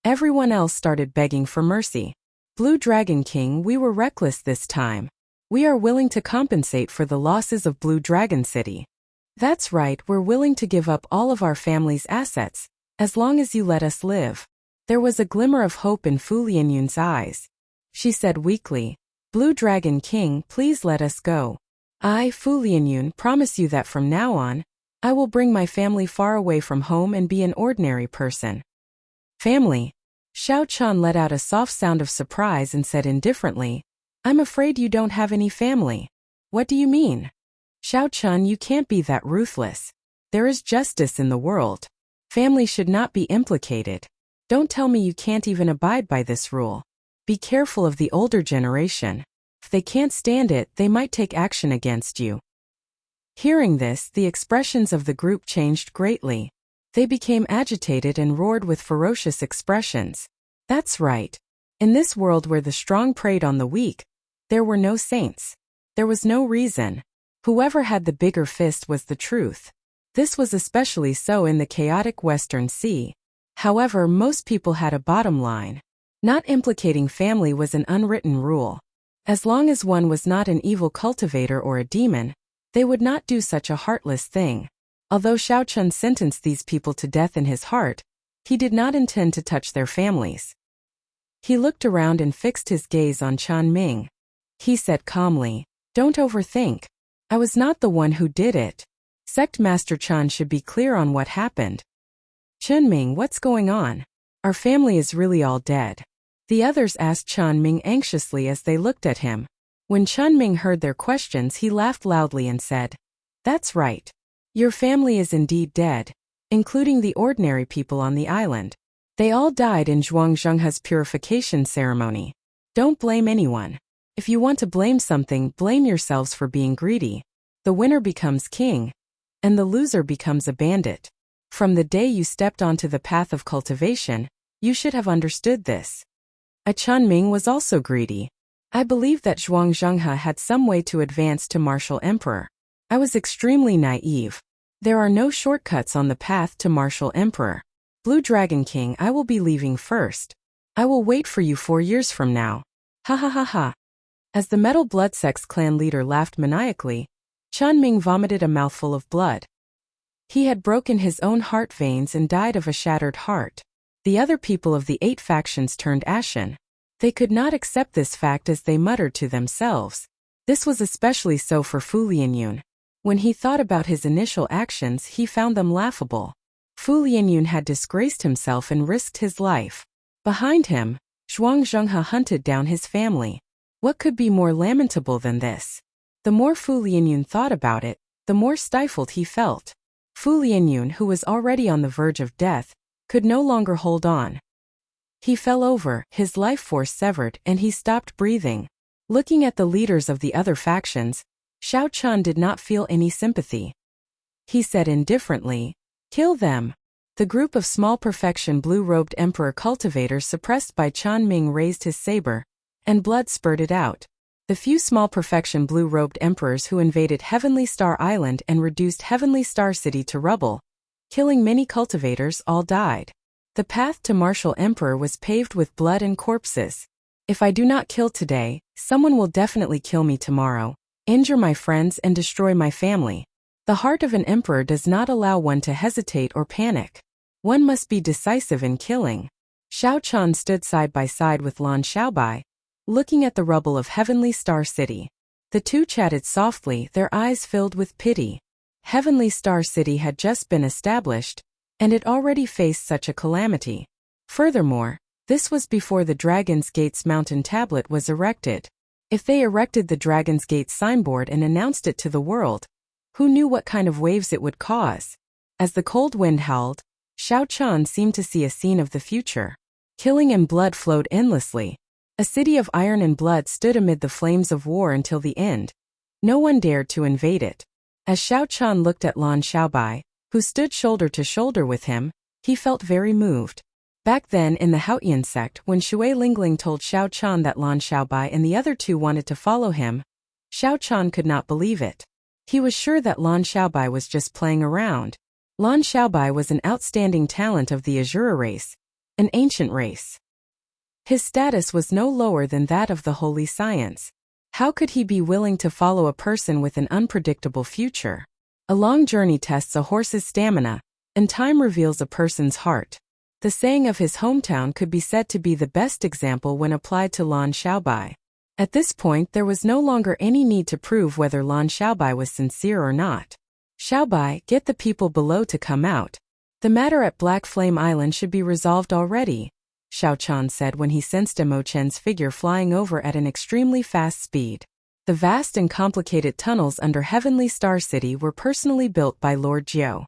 everyone else started begging for mercy. "Blue Dragon King, we were reckless this time. We are willing to compensate for the losses of Blue Dragon City." "That's right, we're willing to give up all of our family's assets, as long as you let us live." There was a glimmer of hope in Fu Lianyun's eyes. She said weakly, "Blue Dragon King, please let us go. I, Fu Lianyun, promise you that from now on, I will bring my family far away from home and be an ordinary person." "Family?" Xiao Chan let out a soft sound of surprise and said indifferently, "I'm afraid you don't have any family." "What do you mean?" "Xiao Chan, you can't be that ruthless. There is justice in the world. Family should not be implicated. Don't tell me you can't even abide by this rule. Be careful of the older generation. If they can't stand it, they might take action against you." Hearing this, the expressions of the group changed greatly. They became agitated and roared with ferocious expressions. That's right. In this world where the strong preyed on the weak, there were no saints. There was no reason. Whoever had the bigger fist was the truth. This was especially so in the chaotic Western Sea. However, most people had a bottom line. Not implicating family was an unwritten rule. As long as one was not an evil cultivator or a demon, they would not do such a heartless thing. Although Xiao Chun sentenced these people to death in his heart, he did not intend to touch their families. He looked around and fixed his gaze on Chan Ming. He said calmly, "Don't overthink. I was not the one who did it. Sect Master Chan should be clear on what happened." "Chan Ming, what's going on? Our family is really all dead." The others asked Chan Ming anxiously as they looked at him. When Chan Ming heard their questions, he laughed loudly and said, "That's right. Your family is indeed dead, including the ordinary people on the island. They all died in Zhuang Zhenghe's purification ceremony. Don't blame anyone. If you want to blame something, blame yourselves for being greedy. The winner becomes king, and the loser becomes a bandit. From the day you stepped onto the path of cultivation, You should have understood this. I Chunming was also greedy. I believed that Zhuang Zhenghe had some way to advance to martial emperor. I was extremely naive. There are no shortcuts on the path to martial emperor. Blue Dragon King, I will be leaving first. I will wait for you 4 years from now. Ha ha ha ha. As the Metal Blood Sex clan leader laughed maniacally, Chunming vomited a mouthful of blood. He had broken his own heart veins and died of a shattered heart. The other people of the 8 factions turned ashen. They could not accept this fact as they muttered to themselves. This was especially so for Fu Lianyun. When he thought about his initial actions, he found them laughable. Fu Lianyun had disgraced himself and risked his life. Behind him, Zhuang Zhenghe hunted down his family. What could be more lamentable than this? The more Fu Lianyun thought about it, the more stifled he felt. Fu Lianyun, who was already on the verge of death, could no longer hold on. He fell over, his life force severed, and he stopped breathing. Looking at the leaders of the other factions, Xiao Chun did not feel any sympathy. He said indifferently, "Kill them." The group of small perfection blue-robed emperor cultivators suppressed by Chunming raised his saber, and blood spurted out. The few small perfection blue-robed emperors who invaded Heavenly Star Island and reduced Heavenly Star City to rubble, killing many cultivators, all died. The path to martial emperor was paved with blood and corpses. If I do not kill today, someone will definitely kill me tomorrow, injure my friends and destroy my family. The heart of an emperor does not allow one to hesitate or panic. One must be decisive in killing. Xiao Chun stood side by side with Lan Xiaobai, looking at the rubble of Heavenly Star City. The two chatted softly, their eyes filled with pity. Heavenly Star City had just been established, and it already faced such a calamity. Furthermore, this was before the Dragon's Gate's mountain tablet was erected. If they erected the Dragon's Gate signboard and announced it to the world, who knew what kind of waves it would cause? As the cold wind howled, Xiao Chun seemed to see a scene of the future. Killing and blood flowed endlessly. A city of iron and blood stood amid the flames of war until the end. No one dared to invade it. As Xiao Chun looked at Lan Xiaobai, who stood shoulder to shoulder with him, he felt very moved. Back then in the Haotian sect, when Shui Lingling told Xiao Chun that Lan Xiaobai and the other two wanted to follow him, Xiao Chun could not believe it. He was sure that Lan Xiaobai was just playing around. Lan Xiaobai was an outstanding talent of the Azura race, an ancient race. His status was no lower than that of the holy science. How could he be willing to follow a person with an unpredictable future? A long journey tests a horse's stamina, and time reveals a person's heart. The saying of his hometown could be said to be the best example when applied to Lan Xiaobai. At this point there was no longer any need to prove whether Lan Xiaobai was sincere or not. Xiaobai, get the people below to come out. The matter at Black Flame Island should be resolved already, Xiao Chun said when he sensed Mo Chen's figure flying over at an extremely fast speed. The vast and complicated tunnels under Heavenly Star City were personally built by Lord Jiu.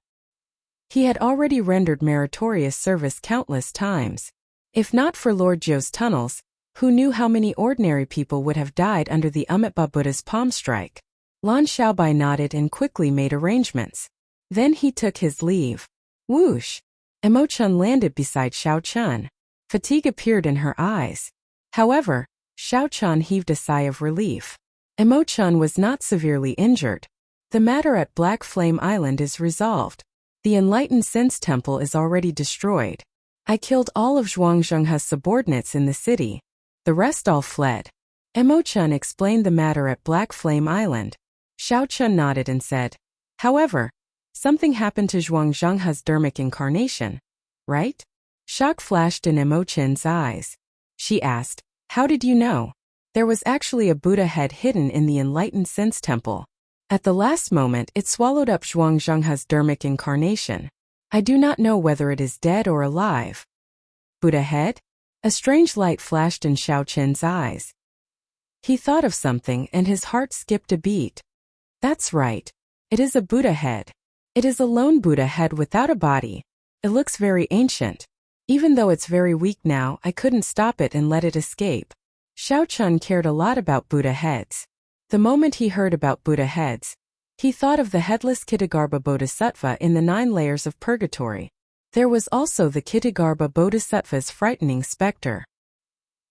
He had already rendered meritorious service countless times. If not for Lord Jiu's tunnels, who knew how many ordinary people would have died under the Amitabha Buddha's palm strike? Lan Xiaobai nodded and quickly made arrangements. Then he took his leave. Whoosh! Mo Chen landed beside Xiao Chun. Fatigue appeared in her eyes. However, Xiao Chun heaved a sigh of relief. Mo Chen was not severely injured. The matter at Black Flame Island is resolved. The Enlightened Sense Temple is already destroyed. I killed all of Zhuang Zhenghe's subordinates in the city. The rest all fled. Mo Chen explained the matter at Black Flame Island. Xiao Chun nodded and said, however, something happened to Zhuang Zhenghe's dermic incarnation, right? Shock flashed in Mo Chen's eyes. She asked, how did you know? There was actually a Buddha head hidden in the Enlightened Sense Temple. At the last moment it swallowed up Zhuang Zhenghe's dermic incarnation. I do not know whether it is dead or alive. Buddha head? A strange light flashed in Xiao Chen's eyes. He thought of something and his heart skipped a beat. That's right. It is a Buddha head. It is a lone Buddha head without a body. It looks very ancient. Even though it's very weak now, I couldn't stop it and let it escape. Xiao Chun cared a lot about Buddha heads. The moment he heard about Buddha heads, he thought of the headless Kitagarbha Bodhisattva in the 9 layers of purgatory. There was also the Kitagarbha Bodhisattva's frightening specter.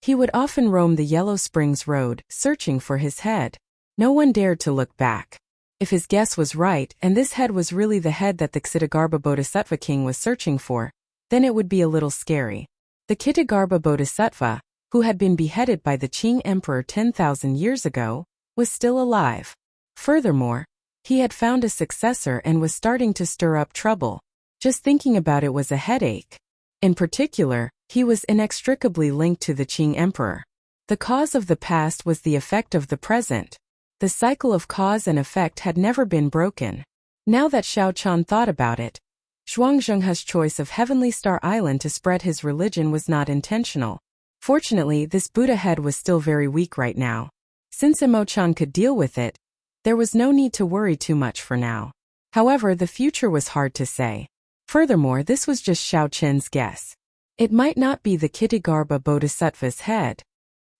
He would often roam the Yellow Springs Road, searching for his head. No one dared to look back. If his guess was right, and this head was really the head that the Ksitagarbha Bodhisattva king was searching for, then it would be a little scary. The Kitagarbha Bodhisattva, who had been beheaded by the Qing emperor 10,000 years ago, was still alive. Furthermore, he had found a successor and was starting to stir up trouble. Just thinking about it was a headache. In particular, he was inextricably linked to the Qing emperor. The cause of the past was the effect of the present. The cycle of cause and effect had never been broken. Now that Xiao Chan thought about it, Zhuangzhenghe's choice of Heavenly Star Island to spread his religion was not intentional. Fortunately, this Buddha head was still very weak right now. Since Imo-chan could deal with it, there was no need to worry too much for now. However, the future was hard to say. Furthermore, this was just Xiao Chen's guess. It might not be the Kitagarbha Bodhisattva's head.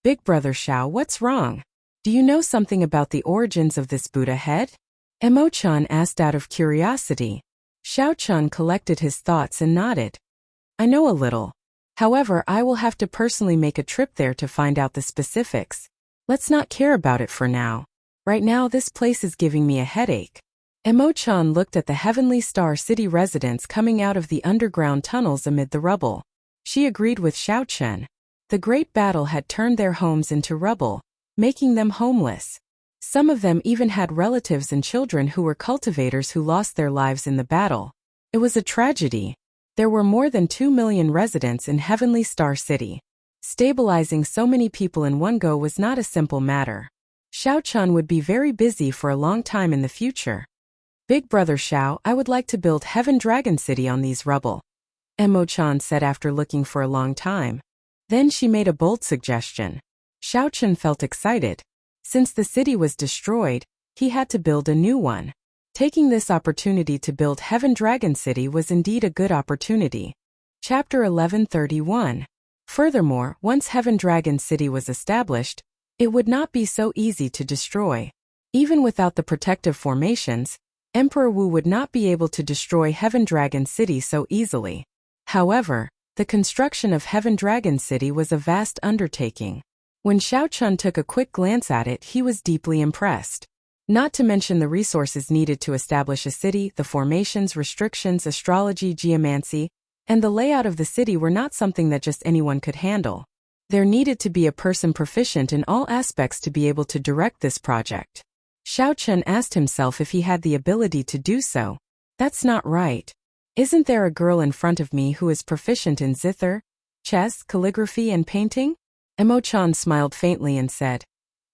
Big brother Xiao, what's wrong? Do you know something about the origins of this Buddha head? Imo-chan asked out of curiosity. Xiao-chan collected his thoughts and nodded. I know a little. However, I will have to personally make a trip there to find out the specifics. Let's not care about it for now. Right now this place is giving me a headache. Imo-chan looked at the Heavenly Star City residents coming out of the underground tunnels amid the rubble. She agreed with Xiao Chen. The great battle had turned their homes into rubble, making them homeless. Some of them even had relatives and children who were cultivators who lost their lives in the battle. It was a tragedy. There were more than 2 million residents in Heavenly Star City. Stabilizing so many people in one go was not a simple matter. Xiao Chan would be very busy for a long time in the future. Big brother Xiao, I would like to build Heaven Dragon City on these rubble, Imo-chan said after looking for a long time. Then she made a bold suggestion. Xiao Chen felt excited. Since the city was destroyed, he had to build a new one. Taking this opportunity to build Heaven Dragon City was indeed a good opportunity. Chapter 1131. Furthermore, once Heaven Dragon City was established, it would not be so easy to destroy. Even without the protective formations, Emperor Wu would not be able to destroy Heaven Dragon City so easily. However, the construction of Heaven Dragon City was a vast undertaking. When Xiao Chun took a quick glance at it, he was deeply impressed. Not to mention the resources needed to establish a city, the formations, restrictions, astrology, geomancy, and the layout of the city were not something that just anyone could handle. There needed to be a person proficient in all aspects to be able to direct this project. Xiao Chen asked himself if he had the ability to do so. That's not right. Isn't there a girl in front of me who is proficient in zither, chess, calligraphy, and painting? Imo-chan smiled faintly and said,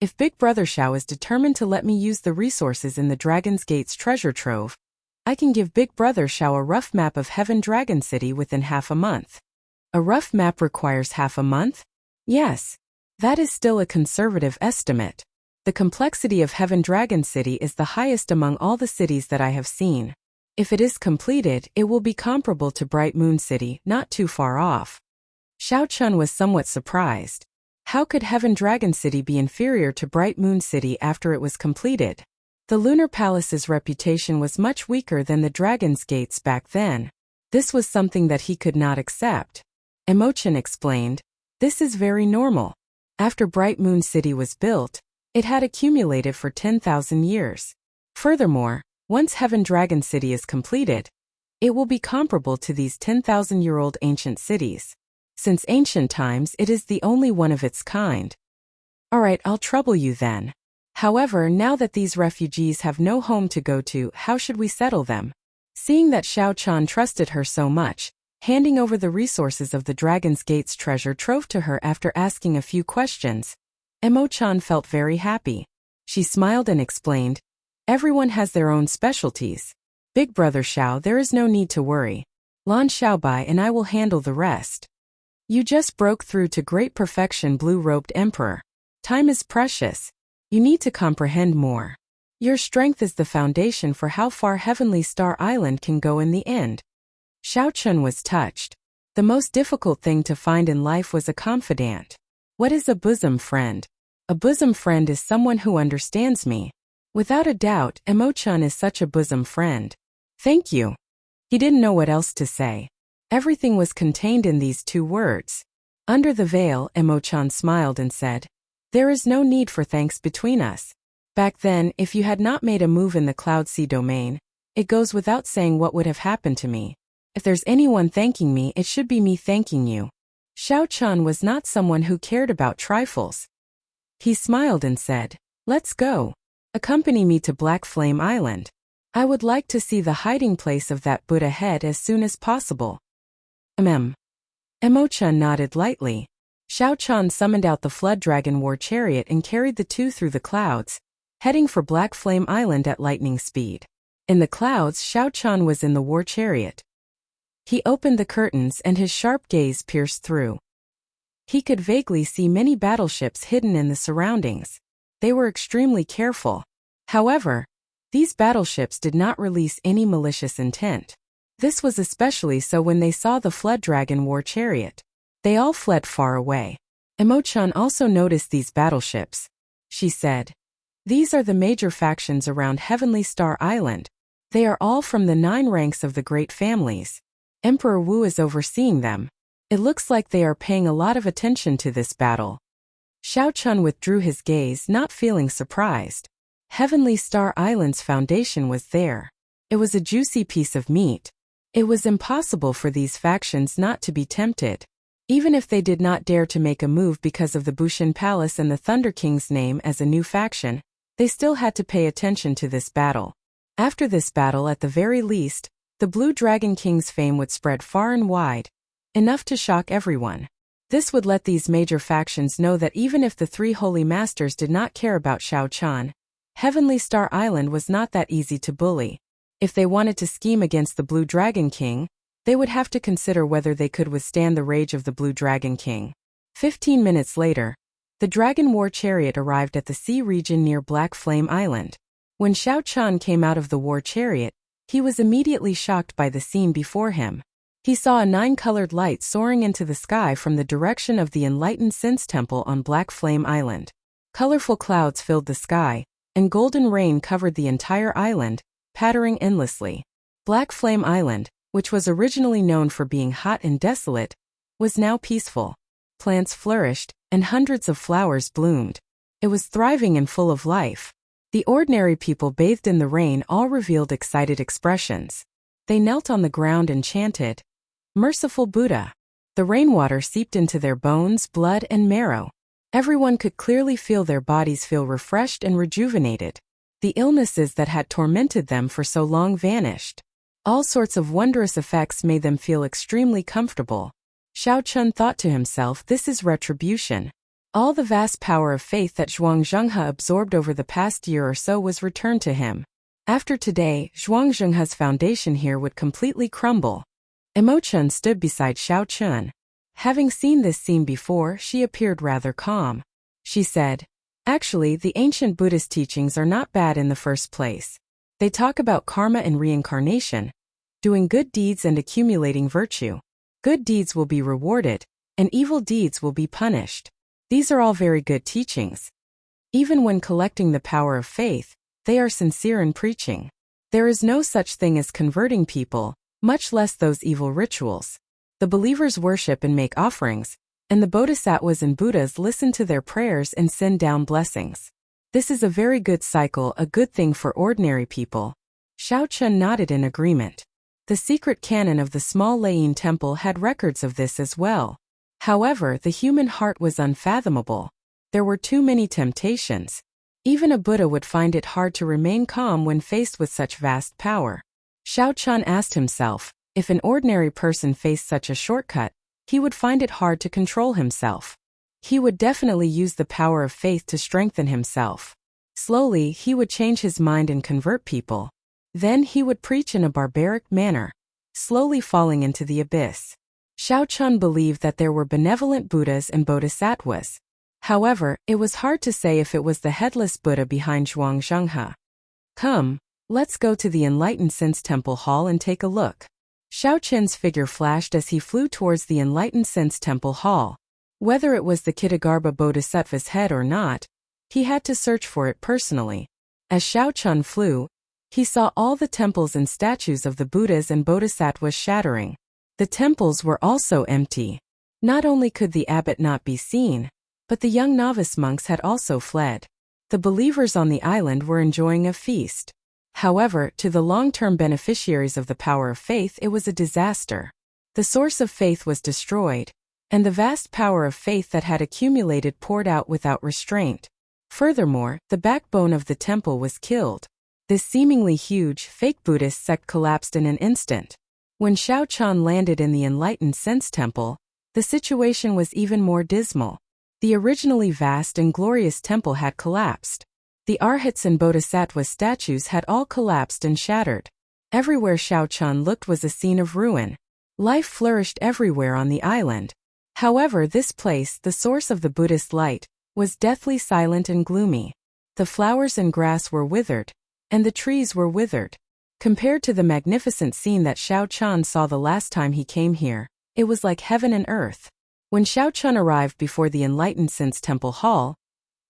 if Big Brother Xiao is determined to let me use the resources in the Dragon's Gate's treasure trove, I can give Big Brother Xiao a rough map of Heaven Dragon City within half a month. A rough map requires half a month? Yes. That is still a conservative estimate. The complexity of Heaven Dragon City is the highest among all the cities that I have seen. If it is completed, it will be comparable to Bright Moon City, not too far off. Xiao Chun was somewhat surprised. How could Heaven Dragon City be inferior to Bright Moon City after it was completed? The Lunar Palace's reputation was much weaker than the Dragon's Gates back then. This was something that he could not accept. Imo-chan explained, this is very normal. After Bright Moon City was built, it had accumulated for 10,000 years. Furthermore, once Heaven Dragon City is completed, it will be comparable to these 10,000-year-old ancient cities. Since ancient times, it is the only one of its kind. Alright, I'll trouble you then. However, now that these refugees have no home to go to, how should we settle them? Seeing that Xiao Chan trusted her so much, handing over the resources of the Dragon's Gate's treasure trove to her after asking a few questions, Imo-chan felt very happy. She smiled and explained, everyone has their own specialties. Big Brother Xiao, there is no need to worry. Lan Xiaobai and I will handle the rest. You just broke through to great perfection, blue-robed Emperor. Time is precious. You need to comprehend more. Your strength is the foundation for how far Heavenly Star Island can go in the end. Xiao Chun was touched. The most difficult thing to find in life was a confidant. What is a bosom friend? A bosom friend is someone who understands me. Without a doubt, Imo-chan is such a bosom friend. Thank you. He didn't know what else to say. Everything was contained in these 2 words. Under the veil, Emo-chan smiled and said, "There is no need for thanks between us. Back then, if you had not made a move in the Cloud Sea domain, it goes without saying what would have happened to me. If there's anyone thanking me, it should be me thanking you." Xiao-chan was not someone who cared about trifles. He smiled and said, "Let's go. Accompany me to Black Flame Island. I would like to see the hiding place of that Buddha head as soon as possible." Emo-chan nodded lightly. Xiao-chan summoned out the Flood Dragon War Chariot and carried the 2 through the clouds, heading for Black Flame Island at lightning speed. In the clouds, Xiao-chan was in the war chariot. He opened the curtains and his sharp gaze pierced through. He could vaguely see many battleships hidden in the surroundings. They were extremely careful. However, these battleships did not release any malicious intent. This was especially so when they saw the Flood Dragon War Chariot. They all fled far away. Emo-chan also noticed these battleships. She said, "These are the major factions around Heavenly Star Island. They are all from the 9 ranks of the great families. Emperor Wu is overseeing them. It looks like they are paying a lot of attention to this battle." Xiao-chan withdrew his gaze, not feeling surprised. Heavenly Star Island's foundation was there. It was a juicy piece of meat. It was impossible for these factions not to be tempted. Even if they did not dare to make a move because of the Bushin Palace and the Thunder King's name as a new faction, they still had to pay attention to this battle. After this battle, at the very least, the Blue Dragon King's fame would spread far and wide, enough to shock everyone. This would let these major factions know that even if the 3 holy masters did not care about Xiao-chan, Heavenly Star Island was not that easy to bully. If they wanted to scheme against the Blue Dragon King, they would have to consider whether they could withstand the rage of the Blue Dragon King. 15 minutes later, the Dragon War Chariot arrived at the sea region near Black Flame Island. When Xiao-chan came out of the war chariot, he was immediately shocked by the scene before him. He saw a 9-colored light soaring into the sky from the direction of the Enlightened Sense Temple on Black Flame Island. Colorful clouds filled the sky, and golden rain covered the entire island, pattering endlessly. Black Flame Island, which was originally known for being hot and desolate, was now peaceful. Plants flourished, and hundreds of flowers bloomed. It was thriving and full of life. The ordinary people bathed in the rain all revealed excited expressions. They knelt on the ground and chanted, "Merciful Buddha." The rainwater seeped into their bones, blood, and marrow. Everyone could clearly feel their bodies feel refreshed and rejuvenated. The illnesses that had tormented them for so long vanished. All sorts of wondrous effects made them feel extremely comfortable. Xiao-chan thought to himself, this is retribution. All the vast power of faith that Zhuang Zhenghe absorbed over the past year or so was returned to him. After today, Zhuang Zhenghe's foundation here would completely crumble. Emo-chan stood beside Xiao-chan. Having seen this scene before, she appeared rather calm. She said, "Actually, the ancient Buddhist teachings are not bad in the first place. They talk about karma and reincarnation, doing good deeds and accumulating virtue. Good deeds will be rewarded, and evil deeds will be punished. These are all very good teachings. Even when collecting the power of faith, they are sincere in preaching. There is no such thing as converting people, much less those evil rituals. The believers worship and make offerings, and the bodhisattvas and Buddhas listen to their prayers and send down blessings. This is a very good cycle, a good thing for ordinary people." Xiao-chan nodded in agreement. The secret canon of the small Lane temple had records of this as well. However, the human heart was unfathomable. There were too many temptations. Even a Buddha would find it hard to remain calm when faced with such vast power. Xiao-chan asked himself, if an ordinary person faced such a shortcut, he would find it hard to control himself. He would definitely use the power of faith to strengthen himself. Slowly, he would change his mind and convert people. Then he would preach in a barbaric manner, slowly falling into the abyss. Xiao-chan believed that there were benevolent Buddhas and bodhisattvas. However, it was hard to say if it was the headless Buddha behind Zhuang Zhenghe. "Come, let's go to the Enlightened Sense Temple Hall and take a look." Xiao-chan's figure flashed as he flew towards the Enlightened Sense Temple Hall. Whether it was the Kitagarbha Bodhisattva's head or not, he had to search for it personally. As Xiao-chan flew, he saw all the temples and statues of the Buddhas and Bodhisattvas shattering. The temples were also empty. Not only could the abbot not be seen, but the young novice monks had also fled. The believers on the island were enjoying a feast. However, to the long-term beneficiaries of the power of faith, it was a disaster. The source of faith was destroyed, and the vast power of faith that had accumulated poured out without restraint. Furthermore, the backbone of the temple was killed. This seemingly huge, fake Buddhist sect collapsed in an instant. When Xiao Chan landed in the enlightened sense temple, the situation was even more dismal. The originally vast and glorious temple had collapsed. The arhats and bodhisattva statues had all collapsed and shattered. Everywhere Xiao Chan looked was a scene of ruin. Life flourished everywhere on the island. However, this place, the source of the Buddhist light, was deathly silent and gloomy. The flowers and grass were withered, and the trees were withered. Compared to the magnificent scene that Xiao Chan saw the last time he came here, it was like heaven and earth. When Xiao Chan arrived before the enlightened sense temple hall,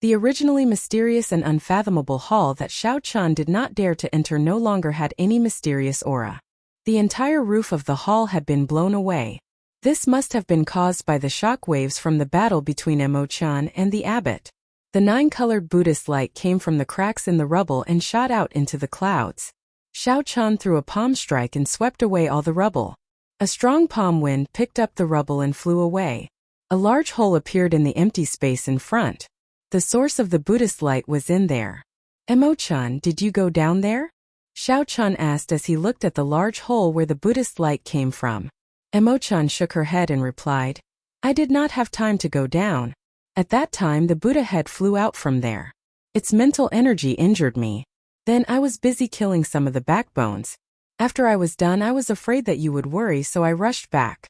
the originally mysterious and unfathomable hall that Xiao Chan did not dare to enter no longer had any mysterious aura. The entire roof of the hall had been blown away. This must have been caused by the shock waves from the battle between Emo-chan and the abbot. The nine-colored Buddhist light came from the cracks in the rubble and shot out into the clouds. Xiao Chan threw a palm strike and swept away all the rubble. A strong palm wind picked up the rubble and flew away. A large hole appeared in the empty space in front. The source of the Buddhist light was in there. Emo-chan, did you go down there? Xiao Chan asked as he looked at the large hole where the Buddhist light came from. Emo-chan shook her head and replied, I did not have time to go down. At that time the Buddha head flew out from there. Its mental energy injured me. Then I was busy killing some of the backbones. After I was done, I was afraid that you would worry, so I rushed back.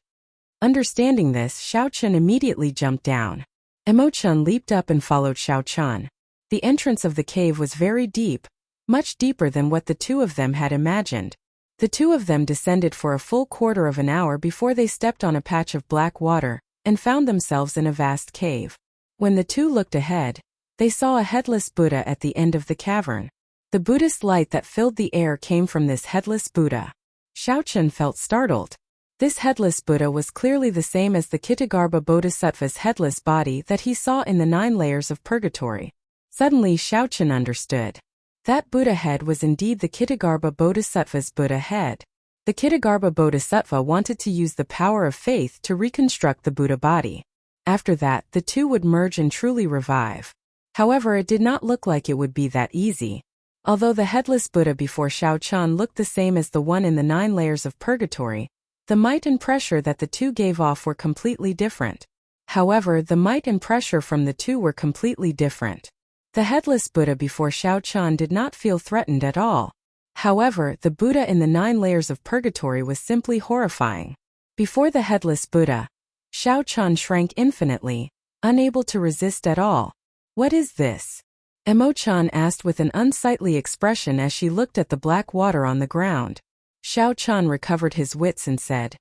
Understanding this, Xiao Chan immediately jumped down. Emo-chan leaped up and followed Xiao Chan. The entrance of the cave was very deep, much deeper than what the two of them had imagined. The two of them descended for a full quarter of an hour before they stepped on a patch of black water and found themselves in a vast cave. When the two looked ahead, they saw a headless Buddha at the end of the cavern. The Buddhist light that filled the air came from this headless Buddha. Xiao Chan felt startled. This headless Buddha was clearly the same as the Kitagarbha Bodhisattva's headless body that he saw in the 9 layers of purgatory. Suddenly Xiao Chan understood. That Buddha head was indeed the Kitagarbha Bodhisattva's Buddha head. The Kitagarbha Bodhisattva wanted to use the power of faith to reconstruct the Buddha body. After that, the two would merge and truly revive. However, it did not look like it would be that easy. Although the headless Buddha before Xiao Chan looked the same as the one in the 9 layers of purgatory, the might and pressure that the two gave off were completely different. However, the might and pressure from the two were completely different. The headless Buddha before Xiao Chan did not feel threatened at all. However, the Buddha in the 9 layers of purgatory was simply horrifying. Before the headless Buddha, Xiao Chan shrank infinitely, unable to resist at all. What is this? Emo-chan asked with an unsightly expression as she looked at the black water on the ground. Xiao Chan recovered his wits and said,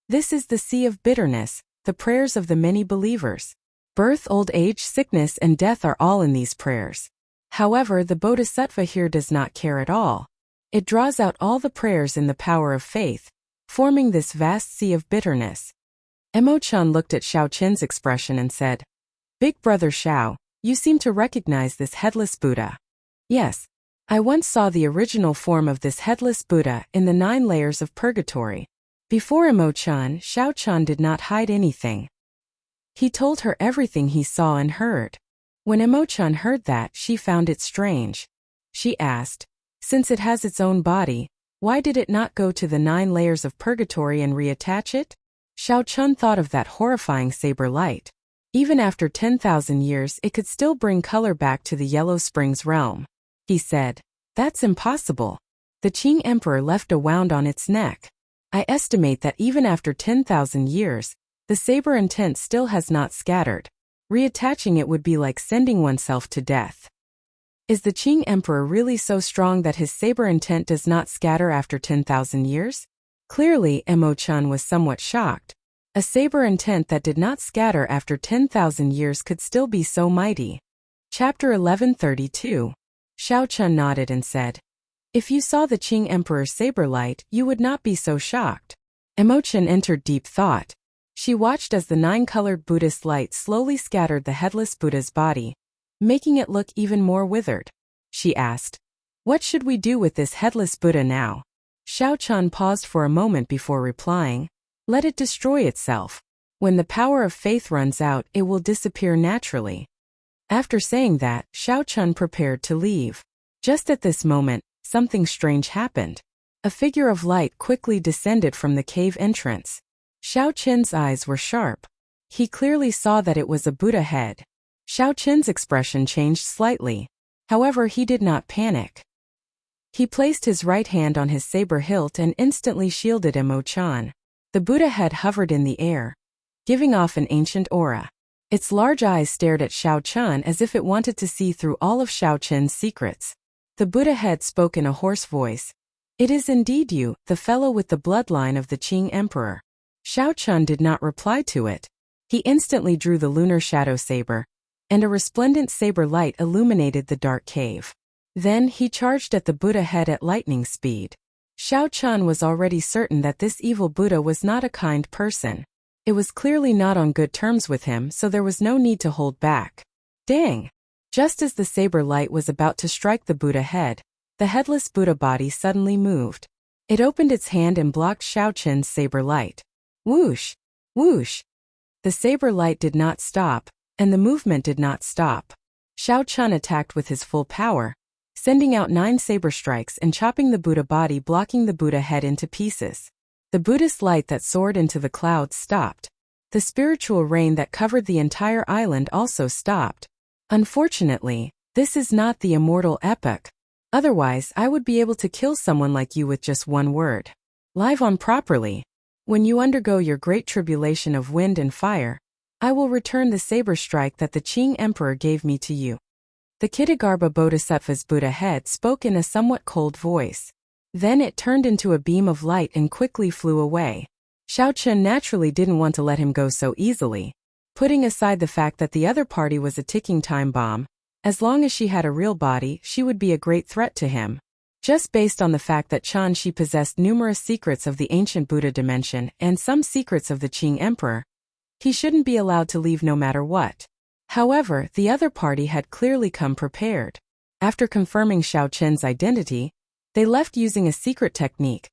This is the sea of bitterness, the prayers of the many believers. Birth, old age, sickness, and death are all in these prayers. However, the Bodhisattva here does not care at all. It draws out all the prayers in the power of faith, forming this vast sea of bitterness. Emo-chan looked at Xiao Chen's expression and said, Big brother Xiao, you seem to recognize this headless Buddha. Yes, I once saw the original form of this headless Buddha in the 9 layers of purgatory. Before Emo-chan, Xiao Chan did not hide anything. He told her everything he saw and heard. When Emo-chan heard that, she found it strange. She asked, Since it has its own body, why did it not go to the 9 layers of purgatory and reattach it? Xiao Chan thought of that horrifying saber light. Even after 10,000 years, it could still bring color back to the Yellow Springs realm. He said, That's impossible. The Qing Emperor left a wound on its neck. I estimate that even after 10,000 years, the saber intent still has not scattered. Reattaching it would be like sending oneself to death. Is the Qing Emperor really so strong that his saber intent does not scatter after 10,000 years? Clearly, Emo-chan was somewhat shocked. A saber intent that did not scatter after 10,000 years could still be so mighty. Chapter 1132. Xiao Chan nodded and said, If you saw the Qing Emperor's saber light, you would not be so shocked. Imochen entered deep thought. She watched as the 9-colored Buddhist light slowly scattered the headless Buddha's body, making it look even more withered. She asked, "What should we do with this headless Buddha now?" Xiao Chun paused for a moment before replying, "Let it destroy itself. When the power of faith runs out, it will disappear naturally." After saying that, Xiao Chun prepared to leave. Just at this moment, something strange happened. A figure of light quickly descended from the cave entrance. Xiao Chun's eyes were sharp. He clearly saw that it was a Buddha head. Xiao Chun's expression changed slightly. However, he did not panic. He placed his right hand on his saber hilt and instantly shielded Imochen. The Buddha head hovered in the air, giving off an ancient aura. Its large eyes stared at Xiao Chun as if it wanted to see through all of Xiao Chun's secrets. The Buddha head spoke in a hoarse voice. "It is indeed you, the fellow with the bloodline of the Qing Emperor." Xiao Chun did not reply to it. He instantly drew the lunar shadow saber, and a resplendent saber light illuminated the dark cave. Then he charged at the Buddha head at lightning speed. Xiao Chun was already certain that this evil Buddha was not a kind person. It was clearly not on good terms with him, so there was no need to hold back. Dang! Just as the saber light was about to strike the Buddha head, the headless Buddha body suddenly moved. It opened its hand and blocked Xiao Chun's saber light. Whoosh! Whoosh! The saber light did not stop, and the movement did not stop. Xiao Chun attacked with his full power, sending out 9 saber strikes and chopping the Buddha body, blocking the Buddha head into pieces. The Buddhist light that soared into the clouds stopped. The spiritual rain that covered the entire island also stopped. Unfortunately, this is not the immortal epoch. Otherwise, I would be able to kill someone like you with just one word. Live on properly. When you undergo your great tribulation of wind and fire, I will return the saber strike that the Qing Emperor gave me to you. The Kittagarbha Bodhisattva's Buddha head spoke in a somewhat cold voice. Then it turned into a beam of light and quickly flew away. Xiao Chun naturally didn't want to let him go so easily. Putting aside the fact that the other party was a ticking time bomb, as long as she had a real body, she would be a great threat to him. Just based on the fact that she possessed numerous secrets of the ancient Buddha dimension and some secrets of the Qing Emperor, he shouldn't be allowed to leave no matter what. However, the other party had clearly come prepared. After confirming Xiao Chun's identity, they left using a secret technique,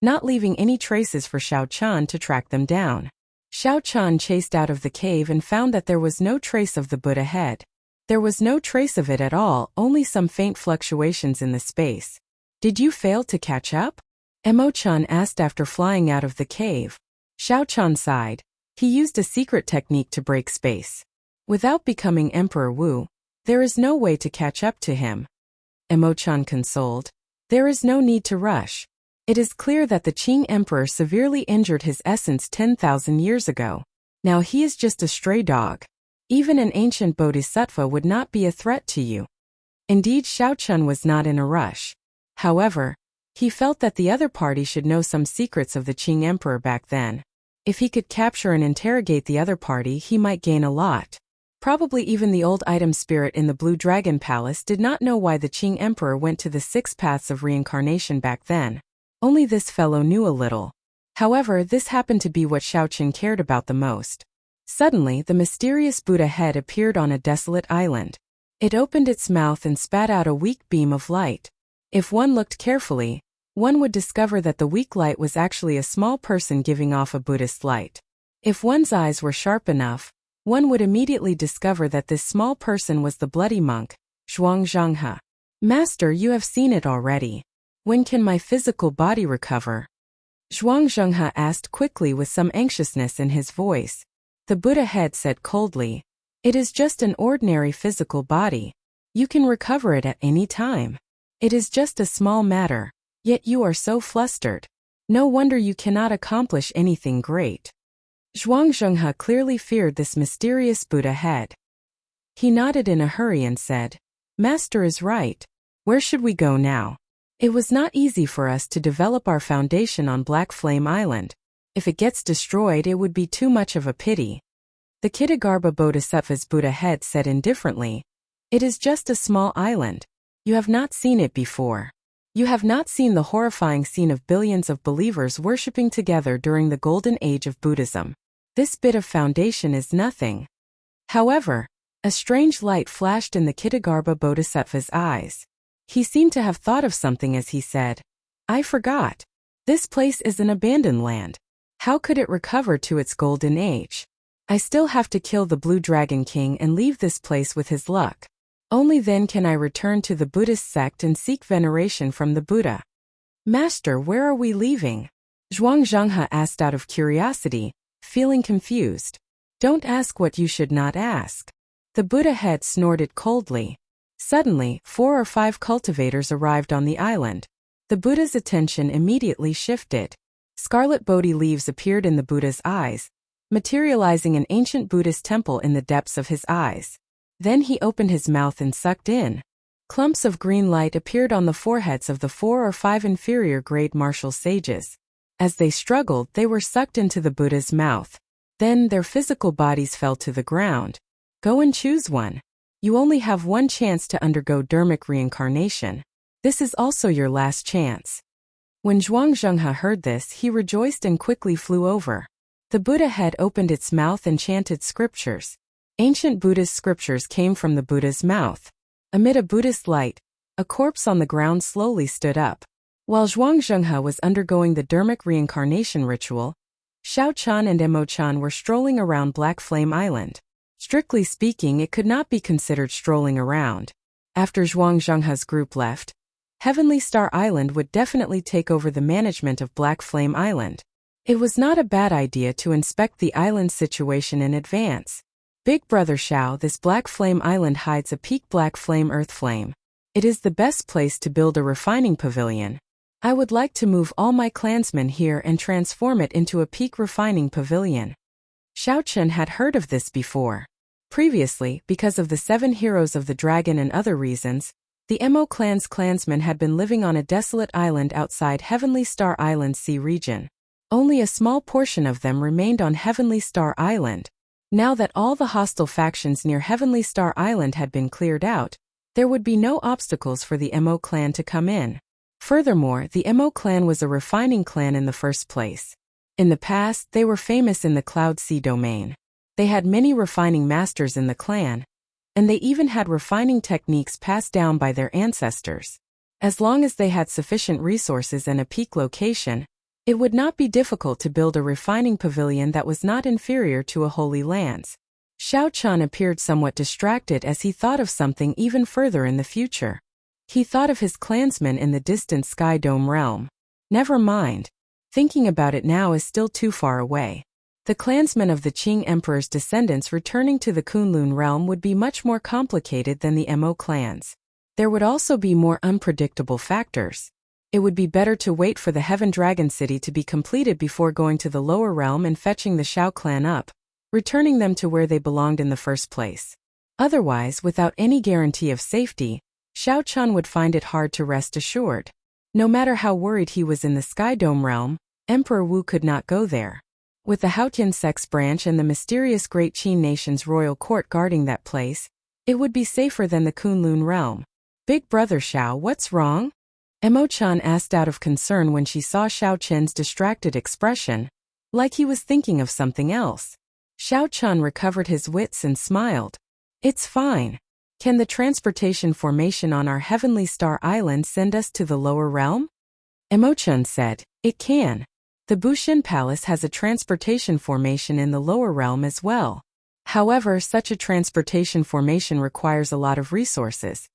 not leaving any traces for Xiao Chun to track them down. Xiao Chun chased out of the cave and found that there was no trace of the Buddha head. There was no trace of it at all, only some faint fluctuations in the space. "Did you fail to catch up?" Imochen asked after flying out of the cave. Xiao Chun sighed. He used a secret technique to break space. Without becoming Emperor Wu, there is no way to catch up to him. Imochen consoled. There is no need to rush. It is clear that the Qing Emperor severely injured his essence 10,000 years ago. Now he is just a stray dog. Even an ancient bodhisattva would not be a threat to you. Indeed, Xiao Chun was not in a rush. However, he felt that the other party should know some secrets of the Qing Emperor back then. If he could capture and interrogate the other party, he might gain a lot. Probably even the old item spirit in the Blue Dragon Palace did not know why the Qing Emperor went to the 6 paths of reincarnation back then. Only this fellow knew a little. However, this happened to be what Xiao Chun cared about the most. Suddenly, the mysterious Buddha head appeared on a desolate island. It opened its mouth and spat out a weak beam of light. If one looked carefully, one would discover that the weak light was actually a small person giving off a Buddhist light. If one's eyes were sharp enough, one would immediately discover that this small person was the bloody monk, Zhuangzhanghe. "Master, you have seen it already. When can my physical body recover?" Zhuangzhanghe asked quickly with some anxiousness in his voice. The Buddha head said coldly, "It is just an ordinary physical body. You can recover it at any time. It is just a small matter, yet you are so flustered. No wonder you cannot accomplish anything great." Zhuangzhanghe clearly feared this mysterious Buddha head. He nodded in a hurry and said, "Master is right. Where should we go now? It was not easy for us to develop our foundation on Black Flame Island. If it gets destroyed, it would be too much of a pity." The Kittagarbha Bodhisattva's Buddha head said indifferently, "It is just a small island. You have not seen it before. You have not seen the horrifying scene of billions of believers worshipping together during the golden age of Buddhism. This bit of foundation is nothing. However, a strange light flashed in the Kitagarbha Bodhisattva's eyes. He seemed to have thought of something as he said, "I forgot. This place is an abandoned land. How could it recover to its golden age? I still have to kill the Blue Dragon King and leave this place with his luck. Only then can I return to the Buddhist sect and seek veneration from the Buddha." "Master, where are we leaving?" Zhuangzhenghe asked out of curiosity, feeling confused. "Don't ask what you should not ask." The Buddha head snorted coldly. Suddenly, 4 or 5 cultivators arrived on the island. The Buddha's attention immediately shifted. Scarlet Bodhi leaves appeared in the Buddha's eyes, materializing an ancient Buddhist temple in the depths of his eyes. Then he opened his mouth and sucked in. Clumps of green light appeared on the foreheads of the 4 or 5 inferior grade martial sages. As they struggled, they were sucked into the Buddha's mouth. Then their physical bodies fell to the ground. "Go and choose one. You only have one chance to undergo dharmic reincarnation. This is also your last chance." When Zhuangzhenghe heard this, he rejoiced and quickly flew over. The Buddha head opened its mouth and chanted scriptures. Ancient Buddhist scriptures came from the Buddha's mouth. Amid a Buddhist light, a corpse on the ground slowly stood up. While Zhuangzhenghe was undergoing the dharmic reincarnation ritual, Xiaochan and Emochan were strolling around Black Flame Island. Strictly speaking, it could not be considered strolling around. After Zhuangzhenghe's group left, Heavenly Star Island would definitely take over the management of Black Flame Island. It was not a bad idea to inspect the island's situation in advance. "Big Brother Shao, this Black Flame Island hides a peak Black Flame Earth Flame. It is the best place to build a refining pavilion. I would like to move all my clansmen here and transform it into a peak refining pavilion." Xiaochen had heard of this before. Previously, because of the 7 heroes of the dragon and other reasons, the Mo clan's clansmen had been living on a desolate island outside Heavenly Star Island's sea region. Only a small portion of them remained on Heavenly Star Island. Now that all the hostile factions near Heavenly Star Island had been cleared out, there would be no obstacles for the Mo clan to come in. Furthermore, the Mo clan was a refining clan in the first place. In the past, they were famous in the Cloud Sea domain. They had many refining masters in the clan, and they even had refining techniques passed down by their ancestors. As long as they had sufficient resources and a peak location, it would not be difficult to build a refining pavilion that was not inferior to a Holy Land's. Xiaochan appeared somewhat distracted as he thought of something even further in the future. He thought of his clansmen in the distant Sky Dome realm. Never mind. Thinking about it now is still too far away. The clansmen of the Qing Emperor's descendants returning to the Kunlun realm would be much more complicated than the Mo clans. There would also be more unpredictable factors. It would be better to wait for the Heaven Dragon City to be completed before going to the lower realm and fetching the Shao clan up, returning them to where they belonged in the first place. Otherwise, without any guarantee of safety, Xiaochan would find it hard to rest assured. No matter how worried he was in the Sky Dome realm, Emperor Wu could not go there. With the Haotian Sex branch and the mysterious Great Qin nation's royal court guarding that place, it would be safer than the Kunlun realm. "Big Brother Shao, what's wrong?" Emochan asked out of concern when she saw Xiaochen's distracted expression, like he was thinking of something else. Xiaochan recovered his wits and smiled. "It's fine. Can the transportation formation on our Heavenly Star Island send us to the lower realm?" Emochan said, "It can. The Bushin Palace has a transportation formation in the lower realm as well. However, such a transportation formation requires a lot of resources."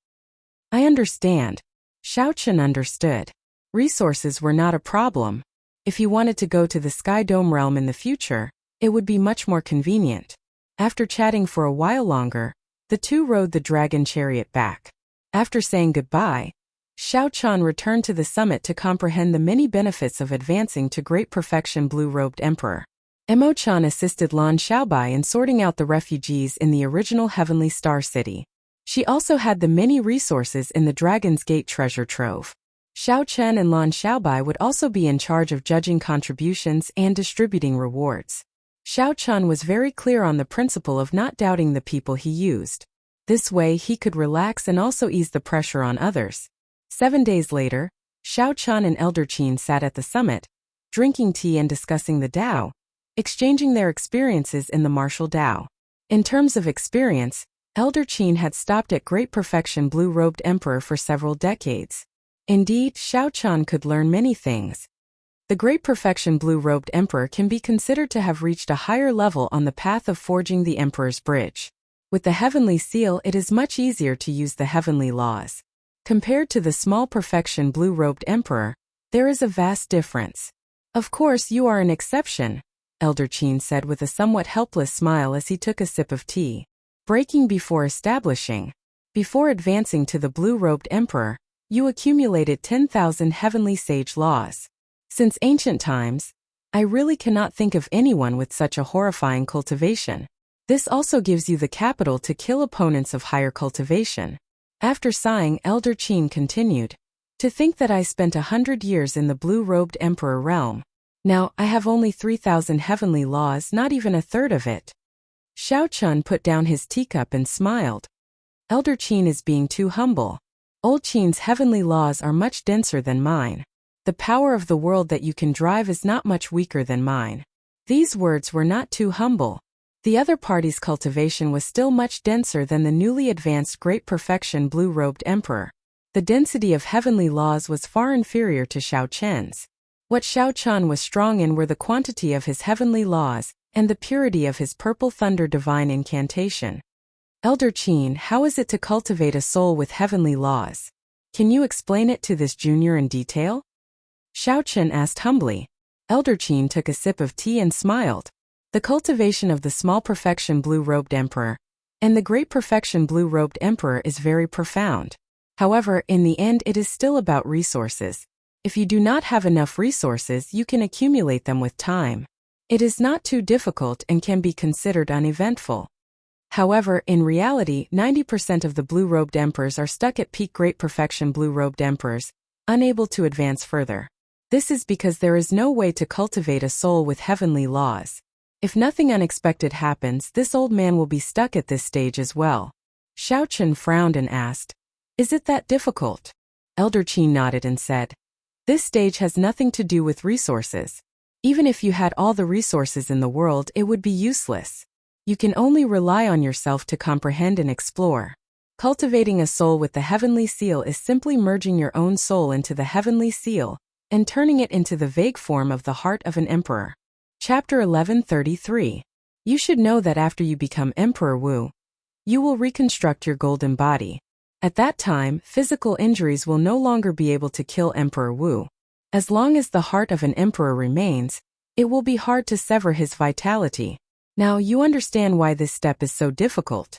"I understand." Xiaochen understood. Resources were not a problem. If he wanted to go to the Sky Dome realm in the future, it would be much more convenient. After chatting for a while longer, the two rode the dragon chariot back. After saying goodbye, Xiaochan returned to the summit to comprehend the many benefits of advancing to great perfection blue-robed emperor. Emochan assisted Lan Xiaobai in sorting out the refugees in the original Heavenly Star City. She also had the many resources in the Dragon's Gate treasure trove. Xiao Chen and Lan Xiaobai would also be in charge of judging contributions and distributing rewards. Xiao Chen was very clear on the principle of not doubting the people he used. This way he could relax and also ease the pressure on others. 7 days later, Xiao Qian and Elder Qin sat at the summit, drinking tea and discussing the Tao, exchanging their experiences in the martial Tao. In terms of experience, Elder Qin had stopped at Great Perfection Blue-Robed Emperor for several decades. Indeed, Xiao Qian could learn many things. The Great Perfection Blue-Robed Emperor can be considered to have reached a higher level on the path of forging the Emperor's Bridge. With the Heavenly Seal, it is much easier to use the heavenly laws. Compared to the Small Perfection Blue-Robed Emperor, there is a vast difference. Of course, you are an exception, Elder Qin said with a somewhat helpless smile as he took a sip of tea. Breaking before establishing. Before advancing to the Blue-Robed Emperor, you accumulated 10,000 heavenly sage laws. Since ancient times, I really cannot think of anyone with such a horrifying cultivation. This also gives you the capital to kill opponents of higher cultivation. After sighing, Elder Qin continued. To think that I spent 100 years in the Blue-Robed Emperor realm. Now, I have only 3,000 heavenly laws, not even a third of it. Xiao Qian put down his teacup and smiled. Elder Qin is being too humble. Old Qin's heavenly laws are much denser than mine. The power of the world that you can drive is not much weaker than mine. These words were not too humble. The other party's cultivation was still much denser than the newly advanced Great Perfection Blue-Robed Emperor. The density of heavenly laws was far inferior to Xiao Qian's. What Xiao Qian was strong in were the quantity of his heavenly laws and the purity of his purple thunder divine incantation. Elder Qin, how is it to cultivate a soul with heavenly laws? Can you explain it to this junior in detail? Xiao Qian asked humbly. Elder Qin took a sip of tea and smiled. The cultivation of the Small Perfection Blue-Robed Emperor and the Great Perfection Blue-Robed Emperor is very profound. However, in the end it is still about resources. If you do not have enough resources, you can accumulate them with time. It is not too difficult and can be considered uneventful. However, in reality, 90% of the Blue-Robed Emperors are stuck at peak Great Perfection Blue-Robed Emperors, unable to advance further. This is because there is no way to cultivate a soul with heavenly laws. If nothing unexpected happens, this old man will be stuck at this stage as well. Xiao Qian frowned and asked, "Is it that difficult?" Elder Qin nodded and said, "This stage has nothing to do with resources. Even if you had all the resources in the world, it would be useless. You can only rely on yourself to comprehend and explore. Cultivating a soul with the heavenly seal is simply merging your own soul into the heavenly seal and turning it into the vague form of the heart of an emperor." Chapter 1133. You should know that after you become Emperor Wu, you will reconstruct your golden body. At that time, physical injuries will no longer be able to kill Emperor Wu. As long as the heart of an emperor remains, it will be hard to sever his vitality. Now you understand why this step is so difficult.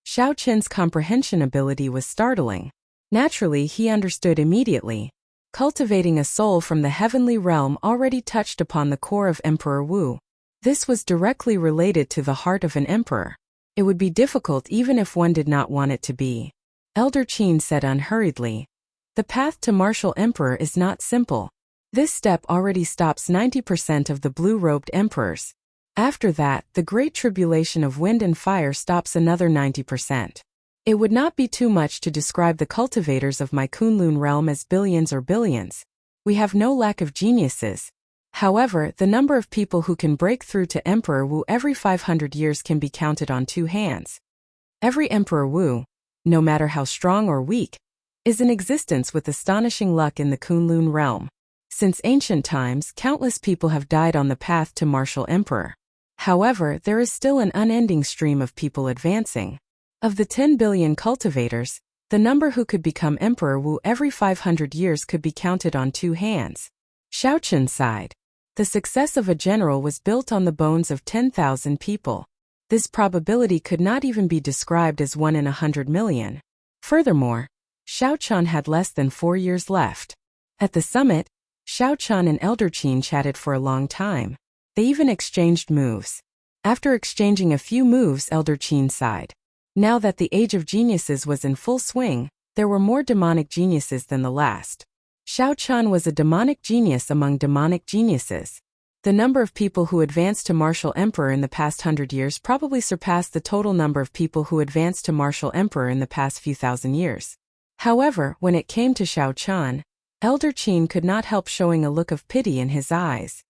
Xiao Qian's comprehension ability was startling. Naturally, he understood immediately. Cultivating a soul from the heavenly realm already touched upon the core of Emperor Wu. This was directly related to the heart of an emperor. It would be difficult even if one did not want it to be. Elder Qin said unhurriedly. The path to martial emperor is not simple. This step already stops 90% of the blue-robed emperors. After that, the great tribulation of wind and fire stops another 90%. It would not be too much to describe the cultivators of my Kunlun realm as billions or billions. We have no lack of geniuses. However, the number of people who can break through to Emperor Wu every 500 years can be counted on two hands. Every Emperor Wu, no matter how strong or weak, is in existence with astonishing luck in the Kunlun realm. Since ancient times, countless people have died on the path to martial emperor. However, there is still an unending stream of people advancing. Of the 10 billion cultivators, the number who could become Emperor Wu every 500 years could be counted on two hands. Xiao Qian sighed. The success of a general was built on the bones of 10,000 people. This probability could not even be described as 1 in 100 million. Furthermore, Xiao Qian had less than 4 years left. At the summit, Xiao Qian and Elder Qin chatted for a long time. They even exchanged moves. After exchanging a few moves, Elder Qin sighed. Now that the age of geniuses was in full swing, there were more demonic geniuses than the last. Xiao Qian was a demonic genius among demonic geniuses. The number of people who advanced to martial emperor in the past 100 years probably surpassed the total number of people who advanced to martial emperor in the past few thousand years. However, when it came to Xiao Qian, Elder Qin could not help showing a look of pity in his eyes.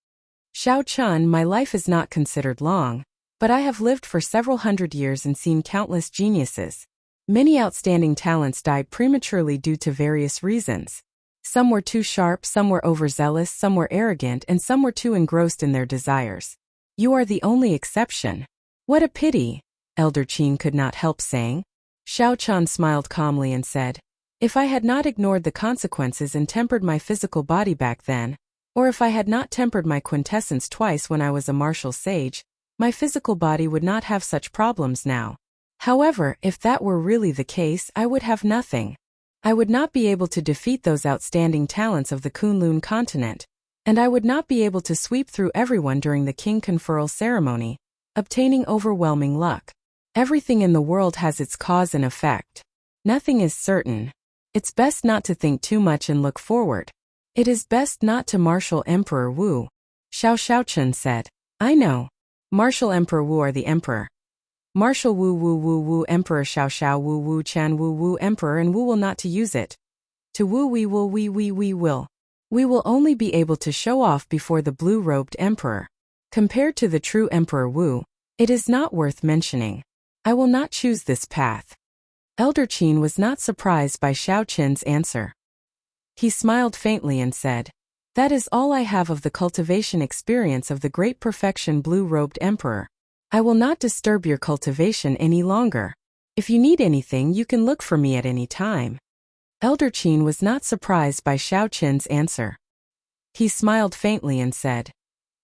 Xiao Chun, my life is not considered long, but I have lived for several hundred years and seen countless geniuses. Many outstanding talents died prematurely due to various reasons. Some were too sharp, some were overzealous, some were arrogant, and some were too engrossed in their desires. You are the only exception. What a pity, Elder Qin could not help saying. Xiao Chun smiled calmly and said, if I had not ignored the consequences and tempered my physical body back then, or if I had not tempered my quintessence twice when I was a martial sage, my physical body would not have such problems now. However, if that were really the case, I would have nothing. I would not be able to defeat those outstanding talents of the Kunlun continent, and I would not be able to sweep through everyone during the king conferral ceremony, obtaining overwhelming luck. Everything in the world has its cause and effect. Nothing is certain. It's best not to think too much and look forward. It is best not to martial Emperor Wu. Xiaochun said. I know. Martial Emperor Wu are the emperor. Martial Wu Emperor Xiao Wu Chan Wu Emperor, and Wu will not to use it. To Wu we will. We will only be able to show off before the blue-robed emperor. Compared to the true Emperor Wu, it is not worth mentioning. I will not choose this path. Elder Qin was not surprised by Xiao Qin's answer. He smiled faintly and said, that is all I have of the cultivation experience of the great perfection blue-robed emperor. I will not disturb your cultivation any longer. If you need anything, you can look for me at any time. Elder Qin was not surprised by Xiao Qin's answer. He smiled faintly and said,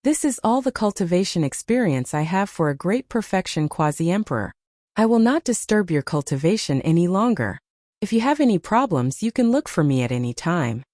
this is all the cultivation experience I have for a great perfection quasi-emperor. I will not disturb your cultivation any longer. If you have any problems, you can look for me at any time.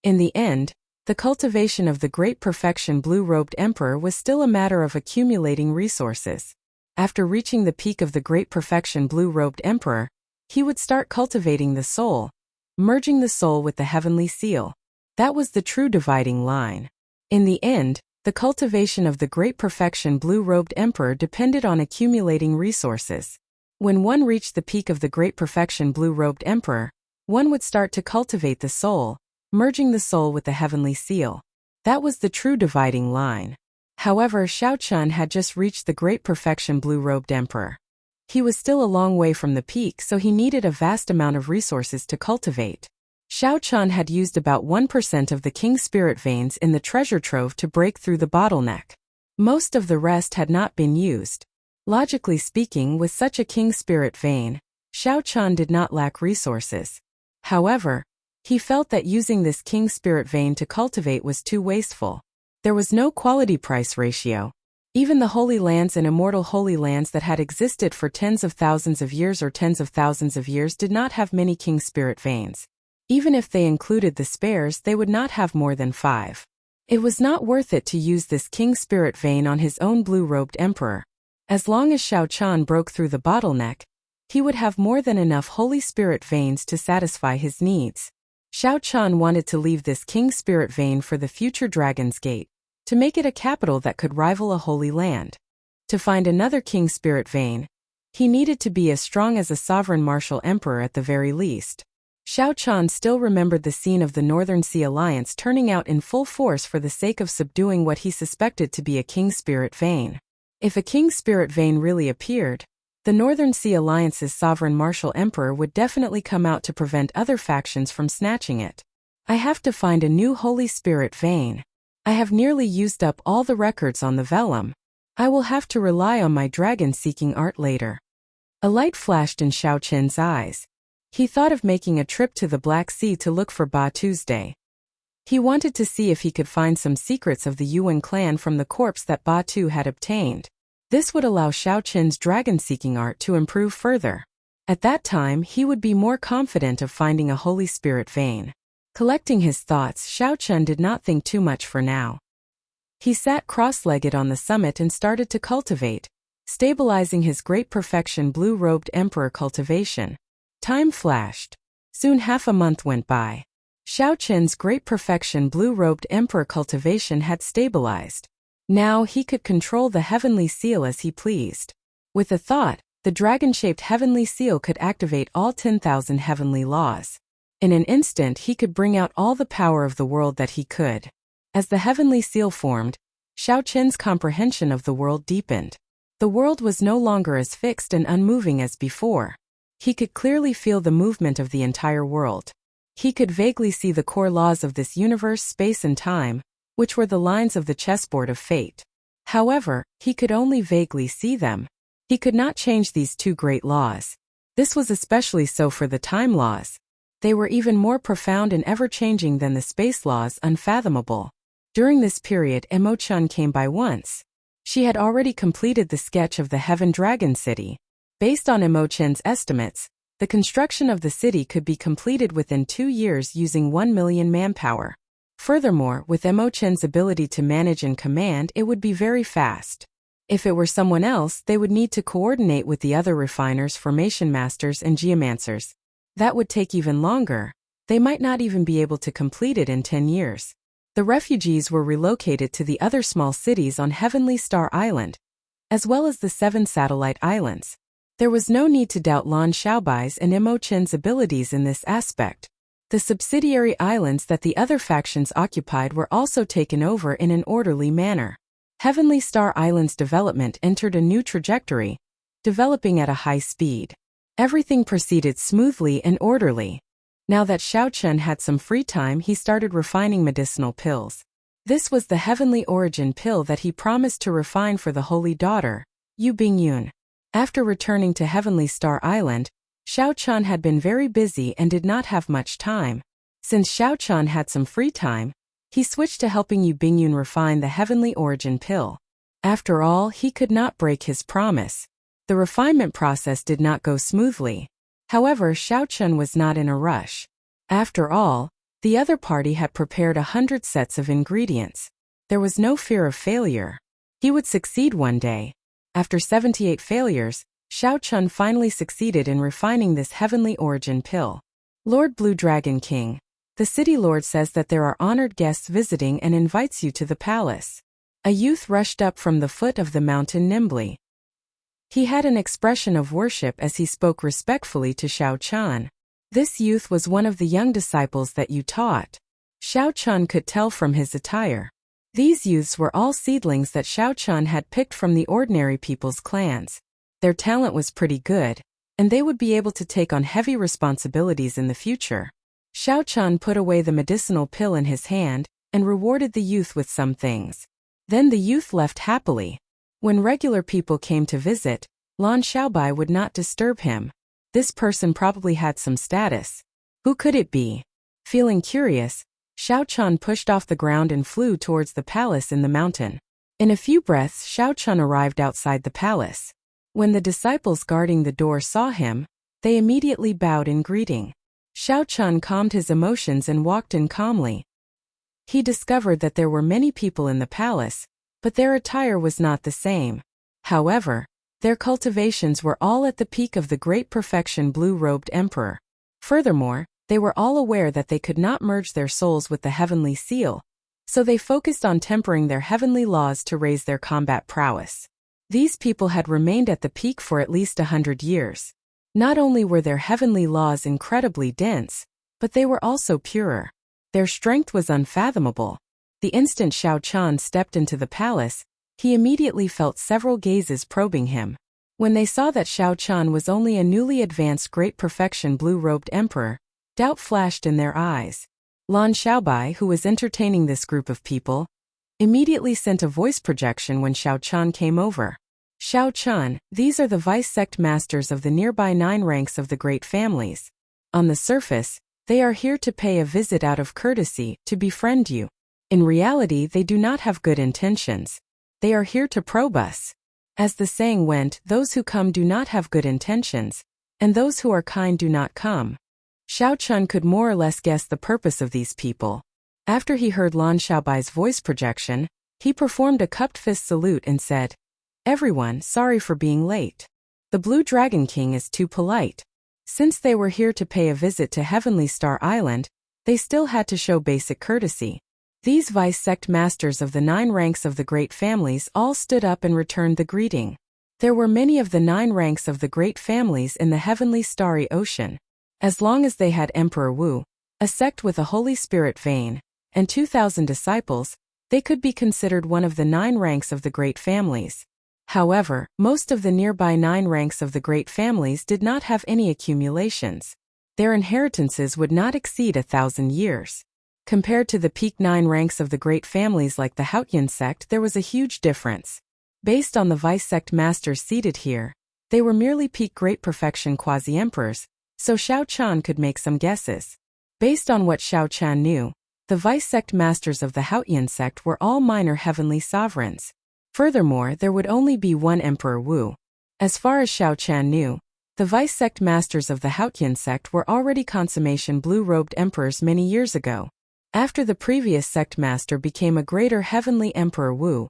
In the end, the cultivation of the great perfection blue-robed emperor was still a matter of accumulating resources. After reaching the peak of the great perfection blue-robed emperor, he would start cultivating the soul, merging the soul with the heavenly seal. That was the true dividing line. In the end, the cultivation of the great perfection blue-robed emperor depended on accumulating resources. When one reached the peak of the great perfection blue-robed emperor, one would start to cultivate the soul, merging the soul with the heavenly seal. That was the true dividing line. However, Xiao Chun had just reached the great perfection blue-robed emperor. He was still a long way from the peak, so he needed a vast amount of resources to cultivate. Xiao Chun had used about 1% of the king's spirit veins in the treasure trove to break through the bottleneck. Most of the rest had not been used. Logically speaking, with such a king's spirit vein, Xiao Chun did not lack resources. However, he felt that using this king's spirit vein to cultivate was too wasteful. There was no quality-price ratio. Even the holy lands and immortal holy lands that had existed for tens of thousands of years or tens of thousands of years did not have many king's spirit veins. Even if they included the spares, they would not have more than 5. It was not worth it to use this king's spirit vein on his own blue-robed emperor. As long as Xiao Chun broke through the bottleneck, he would have more than enough holy spirit veins to satisfy his needs. Xiao Chun wanted to leave this king's spirit vein for the future Dragon's Gate, to make it a capital that could rival a holy land. To find another king's spirit vein, he needed to be as strong as a sovereign martial emperor at the very least. Xiao Chun still remembered the scene of the Northern Sea Alliance turning out in full force for the sake of subduing what he suspected to be a king's spirit vein. If a king's spirit vein really appeared, the Northern Sea Alliance's sovereign martial emperor would definitely come out to prevent other factions from snatching it. I have to find a new holy spirit vein. I have nearly used up all the records on the vellum. I will have to rely on my dragon-seeking art later. A light flashed in Xiao Qin's eyes. He thought of making a trip to the Black Sea to look for Ba Tuesday. He wanted to see if he could find some secrets of the Yuan clan from the corpse that Ba Tu had obtained. This would allow Xiao Qin's dragon-seeking art to improve further. At that time, he would be more confident of finding a holy spirit vein. Collecting his thoughts, Xiao Chun did not think too much for now. He sat cross-legged on the summit and started to cultivate, stabilizing his great perfection blue-robed emperor cultivation. Time flashed. Soon half a month went by. Xiao Qin's great perfection blue-robed emperor cultivation had stabilized. Now he could control the heavenly seal as he pleased. With a thought, the dragon-shaped heavenly seal could activate all 10,000 heavenly laws. In an instant he could bring out all the power of the world that he could. As the heavenly seal formed, Xiao Qin's comprehension of the world deepened. The world was no longer as fixed and unmoving as before. He could clearly feel the movement of the entire world. He could vaguely see the core laws of this universe, space and time, which were the lines of the chessboard of fate. However, he could only vaguely see them. He could not change these two great laws. This was especially so for the time laws. They were even more profound and ever-changing than the space laws, unfathomable. During this period, Imo-chan came by once. She had already completed the sketch of the Heaven Dragon City. Based on Imo-chan's estimates, the construction of the city could be completed within 2 years using 1 million manpower. Furthermore, with Imo-chan's ability to manage and command, it would be very fast. If it were someone else, they would need to coordinate with the other refiners, formation masters, and geomancers. That would take even longer. They might not even be able to complete it in 10 years. The refugees were relocated to the other small cities on Heavenly Star Island, as well as the 7 satellite islands. There was no need to doubt Lan Xiaobai's and Imo-chan's abilities in this aspect. The subsidiary islands that the other factions occupied were also taken over in an orderly manner. Heavenly Star Island's development entered a new trajectory, developing at a high speed. Everything proceeded smoothly and orderly. Now that Xiao Chen had some free time, he started refining medicinal pills. This was the heavenly origin pill that he promised to refine for the holy daughter, Yu Bingyun. After returning to Heavenly Star Island, Xiao Chen had been very busy and did not have much time. Since Xiao Chen had some free time, he switched to helping Yu Bingyun refine the heavenly origin pill. After all, he could not break his promise. The refinement process did not go smoothly. However, Xiao Chen was not in a rush. After all, the other party had prepared 100 sets of ingredients. There was no fear of failure. He would succeed one day. After 78 failures, Xiao Chen finally succeeded in refining this heavenly origin pill. Lord Blue Dragon King, the city lord says that there are honored guests visiting and invites you to the palace. A youth rushed up from the foot of the mountain nimbly. He had an expression of worship as he spoke respectfully to Xiao Chen. This youth was one of the young disciples that you taught. Xiao Chen could tell from his attire. These youths were all seedlings that Xiao Chen had picked from the ordinary people's clans. Their talent was pretty good, and they would be able to take on heavy responsibilities in the future. Xiao Chen put away the medicinal pill in his hand and rewarded the youth with some things. Then the youth left happily. When regular people came to visit, Lan Xiaobai would not disturb him. This person probably had some status. Who could it be? Feeling curious, Xiao Chen pushed off the ground and flew towards the palace in the mountain. In a few breaths, Xiao Chen arrived outside the palace. When the disciples guarding the door saw him, they immediately bowed in greeting. Xiao Chen calmed his emotions and walked in calmly. He discovered that there were many people in the palace, but their attire was not the same. However, their cultivations were all at the peak of the great perfection blue-robed emperor. Furthermore, they were all aware that they could not merge their souls with the heavenly seal, so they focused on tempering their heavenly laws to raise their combat prowess. These people had remained at the peak for at least 100 years. Not only were their heavenly laws incredibly dense, but they were also purer. Their strength was unfathomable. The instant Xiao Chen stepped into the palace, he immediately felt several gazes probing him. When they saw that Xiao Chen was only a newly advanced great perfection blue-robed emperor, doubt flashed in their eyes. Lan Xiaobai, who was entertaining this group of people, immediately sent a voice projection when Xiao Chen came over. Xiao Chen, these are the vice-sect masters of the nearby 9 ranks of the great families. On the surface, they are here to pay a visit out of courtesy, to befriend you. In reality, they do not have good intentions. They are here to probe us. As the saying went, those who come do not have good intentions, and those who are kind do not come. Xiao Chen could more or less guess the purpose of these people. After he heard Lan Xiaobai's voice projection, he performed a cupped fist salute and said, "Everyone, sorry for being late. The Blue Dragon King is too polite." Since they were here to pay a visit to Heavenly Star Island, they still had to show basic courtesy. These vice-sect masters of the 9 ranks of the great families all stood up and returned the greeting. There were many of the 9 ranks of the great families in the heavenly starry ocean. As long as they had Emperor Wu, a sect with a Holy Spirit vein, and 2,000 disciples, they could be considered one of the 9 ranks of the great families. However, most of the nearby 9 ranks of the great families did not have any accumulations. Their inheritances would not exceed 1,000 years. Compared to the peak 9 ranks of the great families like the Haotian sect, there was a huge difference. Based on the vice sect masters seated here, they were merely peak great perfection quasi-emperors, so Xiao Chan could make some guesses. Based on what Xiao Chan knew, the vice sect masters of the Haotian sect were all minor heavenly sovereigns. Furthermore, there would only be one Emperor Wu. As far as Xiao Chan knew, the vice sect masters of the Haotian sect were already consummation blue-robed emperors many years ago. After the previous sect master became a greater heavenly Emperor Wu,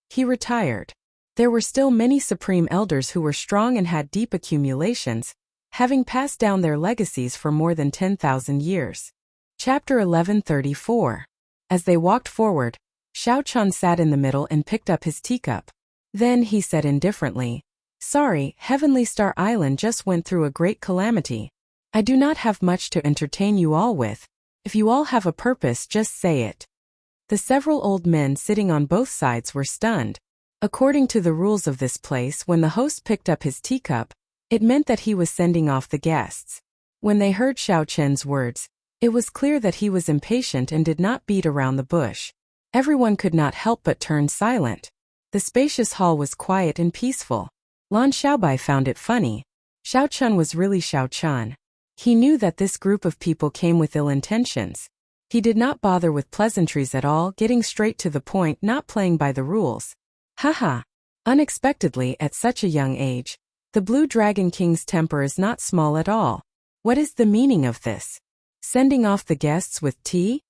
he retired. There were still many supreme elders who were strong and had deep accumulations, having passed down their legacies for more than 10,000 years. Chapter 1134. As they walked forward, Xiao Chan sat in the middle and picked up his teacup. Then he said indifferently, "Sorry, Heavenly Star Island just went through a great calamity. I do not have much to entertain you all with. If you all have a purpose, just say it." The several old men sitting on both sides were stunned. According to the rules of this place, when the host picked up his teacup, it meant that he was sending off the guests. When they heard Xiao Chen's words, it was clear that he was impatient and did not beat around the bush. Everyone could not help but turn silent. The spacious hall was quiet and peaceful. Lan Xiaobai found it funny. Xiao Chen was really Xiao Chen. He knew that this group of people came with ill intentions. He did not bother with pleasantries at all, getting straight to the point, not playing by the rules. Haha. Unexpectedly, at such a young age, the Blue Dragon King's temper is not small at all. What is the meaning of this? Sending off the guests with tea?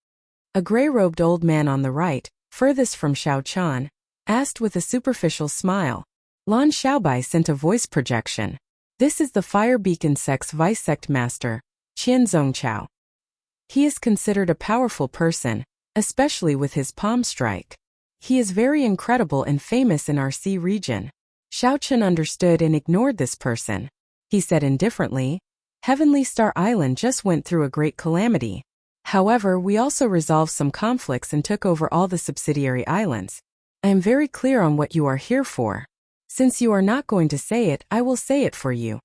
A gray-robed old man on the right, furthest from Xiao Chan, asked with a superficial smile. Lan Xiaobai sent a voice projection. This is the Fire Beacon sect's vice sect master, Qian Zongchao. He is considered a powerful person, especially with his palm strike. He is very incredible and famous in our sea region. Xiao Chen understood and ignored this person. He said indifferently, "Heavenly Star Island just went through a great calamity. However, we also resolved some conflicts and took over all the subsidiary islands. I am very clear on what you are here for. Since you are not going to say it, I will say it for you.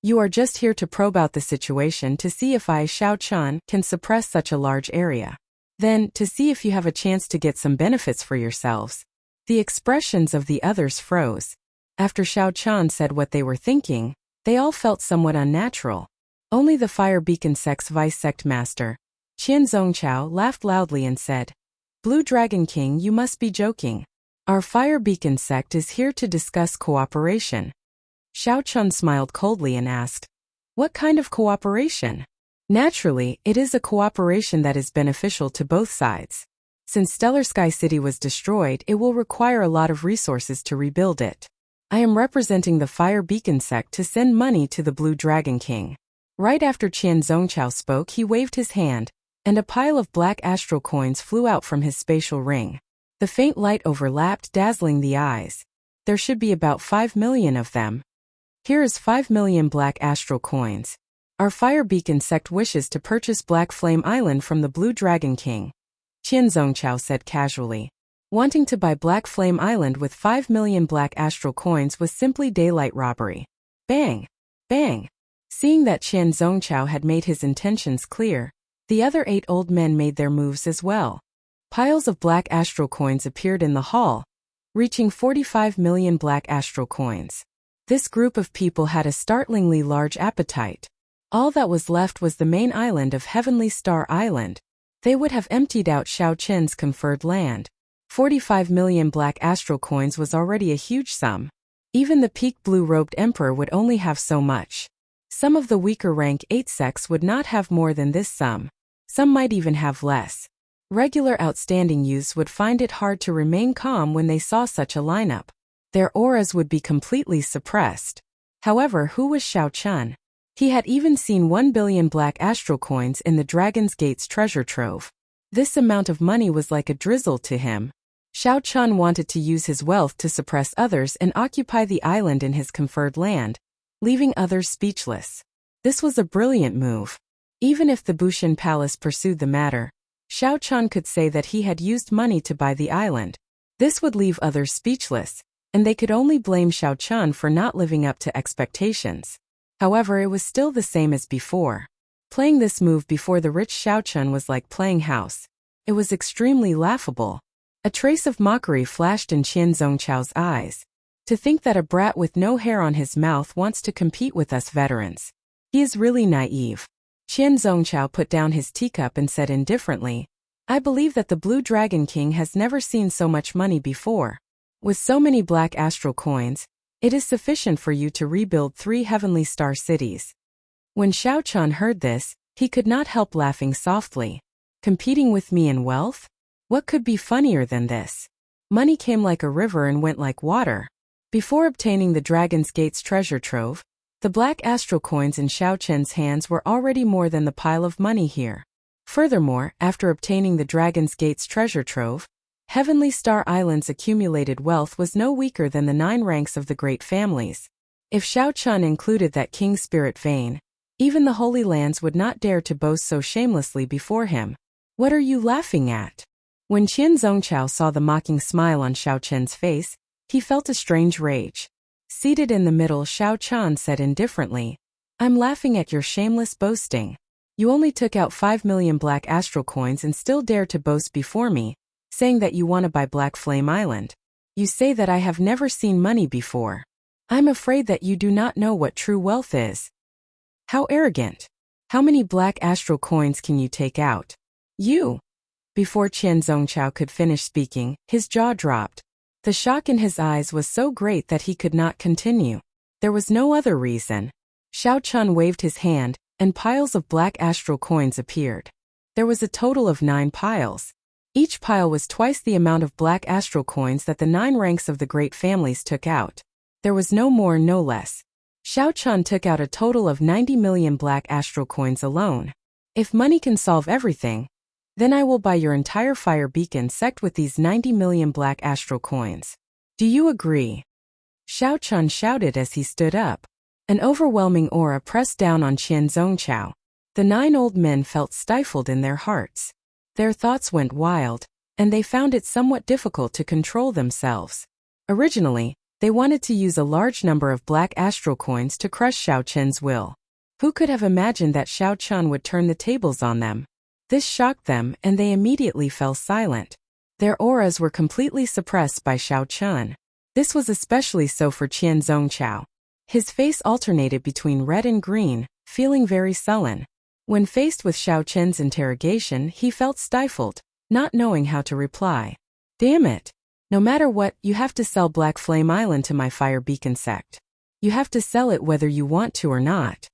You are just here to probe out the situation to see if I, Xiao Chan, can suppress such a large area. Then, to see if you have a chance to get some benefits for yourselves." The expressions of the others froze. After Xiao Chan said what they were thinking, they all felt somewhat unnatural. Only the Fire Beacon sect's vice sect master, Qian Zongchao, laughed loudly and said, "Blue Dragon King, you must be joking. Our Fire Beacon sect is here to discuss cooperation." Xiao Chun smiled coldly and asked, "What kind of cooperation?" Naturally, it is a cooperation that is beneficial to both sides. Since Stellar Sky City was destroyed, it will require a lot of resources to rebuild it. I am representing the Fire Beacon sect to send money to the Blue Dragon King. Right after Qian Zongchao spoke, he waved his hand, and a pile of black astral coins flew out from his spatial ring. The faint light overlapped, dazzling the eyes. There should be about 5 million of them. Here is 5 million black astral coins. Our Fire Beacon sect wishes to purchase Black Flame Island from the Blue Dragon King. Qian Zongchao said casually. Wanting to buy Black Flame Island with 5 million black astral coins was simply daylight robbery. Bang! Bang! Seeing that Qian Zongchao had made his intentions clear, the other 8 old men made their moves as well. Piles of black astral coins appeared in the hall, reaching 45 million black astral coins. This group of people had a startlingly large appetite. All that was left was the main island of Heavenly Star Island. They would have emptied out Xiao Chen's conferred land. 45 million black astral coins was already a huge sum. Even the peak blue-robed emperor would only have so much. Some of the weaker rank 8 sects would not have more than this sum. Some might even have less. Regular outstanding youths would find it hard to remain calm when they saw such a lineup. Their auras would be completely suppressed. However, who was Xiao Chen? He had even seen 1 billion black astral coins in the Dragon's Gate's treasure trove. This amount of money was like a drizzle to him. Xiao Chen wanted to use his wealth to suppress others and occupy the island in his conferred land, leaving others speechless. This was a brilliant move. Even if the Bushan Palace pursued the matter, Xiao Chan could say that he had used money to buy the island. This would leave others speechless, and they could only blame Xiao Chan for not living up to expectations. However, it was still the same as before. Playing this move before the rich Xiao Chan was like playing house. It was extremely laughable. A trace of mockery flashed in Qian Zongchao's eyes. To think that a brat with no hair on his mouth wants to compete with us veterans. He is really naive. Qian Zongchao put down his teacup and said indifferently, I believe that the Blue Dragon King has never seen so much money before. With so many black astral coins, it is sufficient for you to rebuild 3 heavenly star cities. When Xiao Chan heard this, he could not help laughing softly. Competing with me in wealth? What could be funnier than this? Money came like a river and went like water. Before obtaining the Dragon's Gate's treasure trove, the black astral coins in Xiao Chen's hands were already more than the pile of money here. Furthermore, after obtaining the Dragon's Gate's treasure trove, Heavenly Star Island's accumulated wealth was no weaker than the 9 ranks of the great families. If Xiao Chan included that King Spirit vein, even the Holy Lands would not dare to boast so shamelessly before him. What are you laughing at? When Qian Zongchao saw the mocking smile on Xiao Chen's face, he felt a strange rage. Seated in the middle, Xiao Chan said indifferently, I'm laughing at your shameless boasting. You only took out 5 million black astral coins and still dare to boast before me, saying that you want to buy Black Flame Island. You say that I have never seen money before. I'm afraid that you do not know what true wealth is. How arrogant. How many black astral coins can you take out? You. Before Qian Zongchao could finish speaking, his jaw dropped. The shock in his eyes was so great that he could not continue. There was no other reason. Xiao Chan waved his hand, and piles of black astral coins appeared. There was a total of 9 piles. Each pile was twice the amount of black astral coins that the 9 ranks of the great families took out. There was no more, no less. Xiao Chan took out a total of 90 million black astral coins alone. If money can solve everything, then I will buy your entire fire beacon sect with these 90 million black astral coins. Do you agree? Xiao Chan shouted as he stood up. An overwhelming aura pressed down on Qian Zongchao. The 9 old men felt stifled in their hearts. Their thoughts went wild, and they found it somewhat difficult to control themselves. Originally, they wanted to use a large number of black astral coins to crush Xiao Chen's will. Who could have imagined that Xiao Chan would turn the tables on them? This shocked them, and they immediately fell silent. Their auras were completely suppressed by Xiao Chan. This was especially so for Qian Zongchao. His face alternated between red and green, feeling very sullen. When faced with Xiao Chen's interrogation, he felt stifled, not knowing how to reply. Damn it! No matter what, you have to sell Black Flame Island to my Fire Beacon sect. You have to sell it whether you want to or not.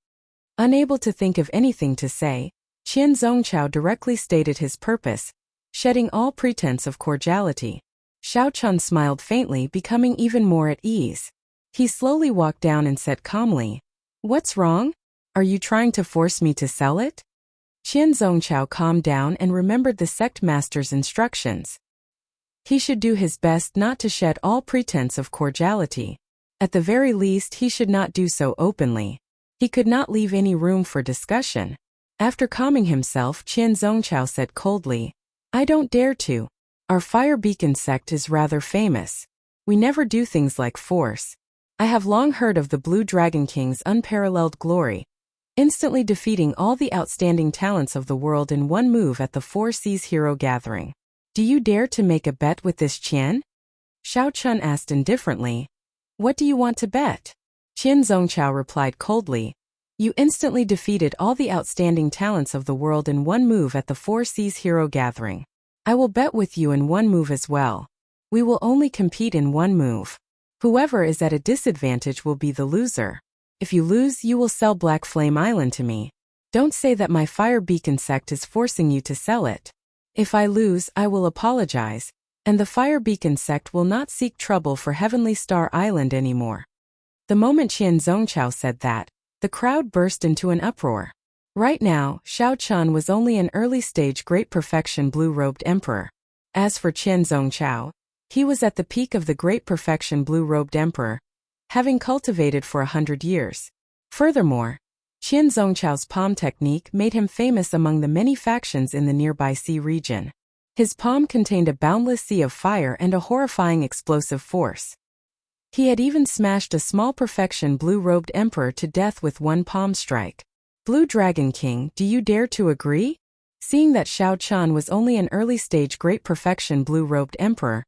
Unable to think of anything to say, Qian Zongchao directly stated his purpose, shedding all pretense of cordiality. Xiao Chan smiled faintly, becoming even more at ease. He slowly walked down and said calmly, What's wrong? Are you trying to force me to sell it? Qian Zongchao calmed down and remembered the sect master's instructions. He should do his best not to shed all pretense of cordiality. At the very least, he should not do so openly. He could not leave any room for discussion. After calming himself, Qian Zongchao said coldly, I don't dare to. Our Fire Beacon sect is rather famous. We never do things like force. I have long heard of the Blue Dragon King's unparalleled glory, instantly defeating all the outstanding talents of the world in one move at the Four Seas Hero Gathering. Do you dare to make a bet with this Qian? Xiao Chan asked indifferently. What do you want to bet? Qian Zongchao replied coldly. You instantly defeated all the outstanding talents of the world in one move at the Four Seas Hero Gathering. I will bet with you in one move as well. We will only compete in one move. Whoever is at a disadvantage will be the loser. If you lose, you will sell Black Flame Island to me. Don't say that my Fire Beacon sect is forcing you to sell it. If I lose, I will apologize, and the Fire Beacon sect will not seek trouble for Heavenly Star Island anymore. The moment Qian Zongchao said that, the crowd burst into an uproar. Right now, Xiao Chan was only an early-stage Great Perfection Blue-Robed Emperor. As for Qian Zongchao, he was at the peak of the Great Perfection Blue-Robed Emperor, having cultivated for 100 years. Furthermore, Qian Zongchao's palm technique made him famous among the many factions in the nearby sea region. His palm contained a boundless sea of fire and a horrifying explosive force. He had even smashed a small perfection blue-robed emperor to death with one palm strike. Blue Dragon King, do you dare to agree? Seeing that Xiao Qian was only an early-stage great perfection blue-robed emperor,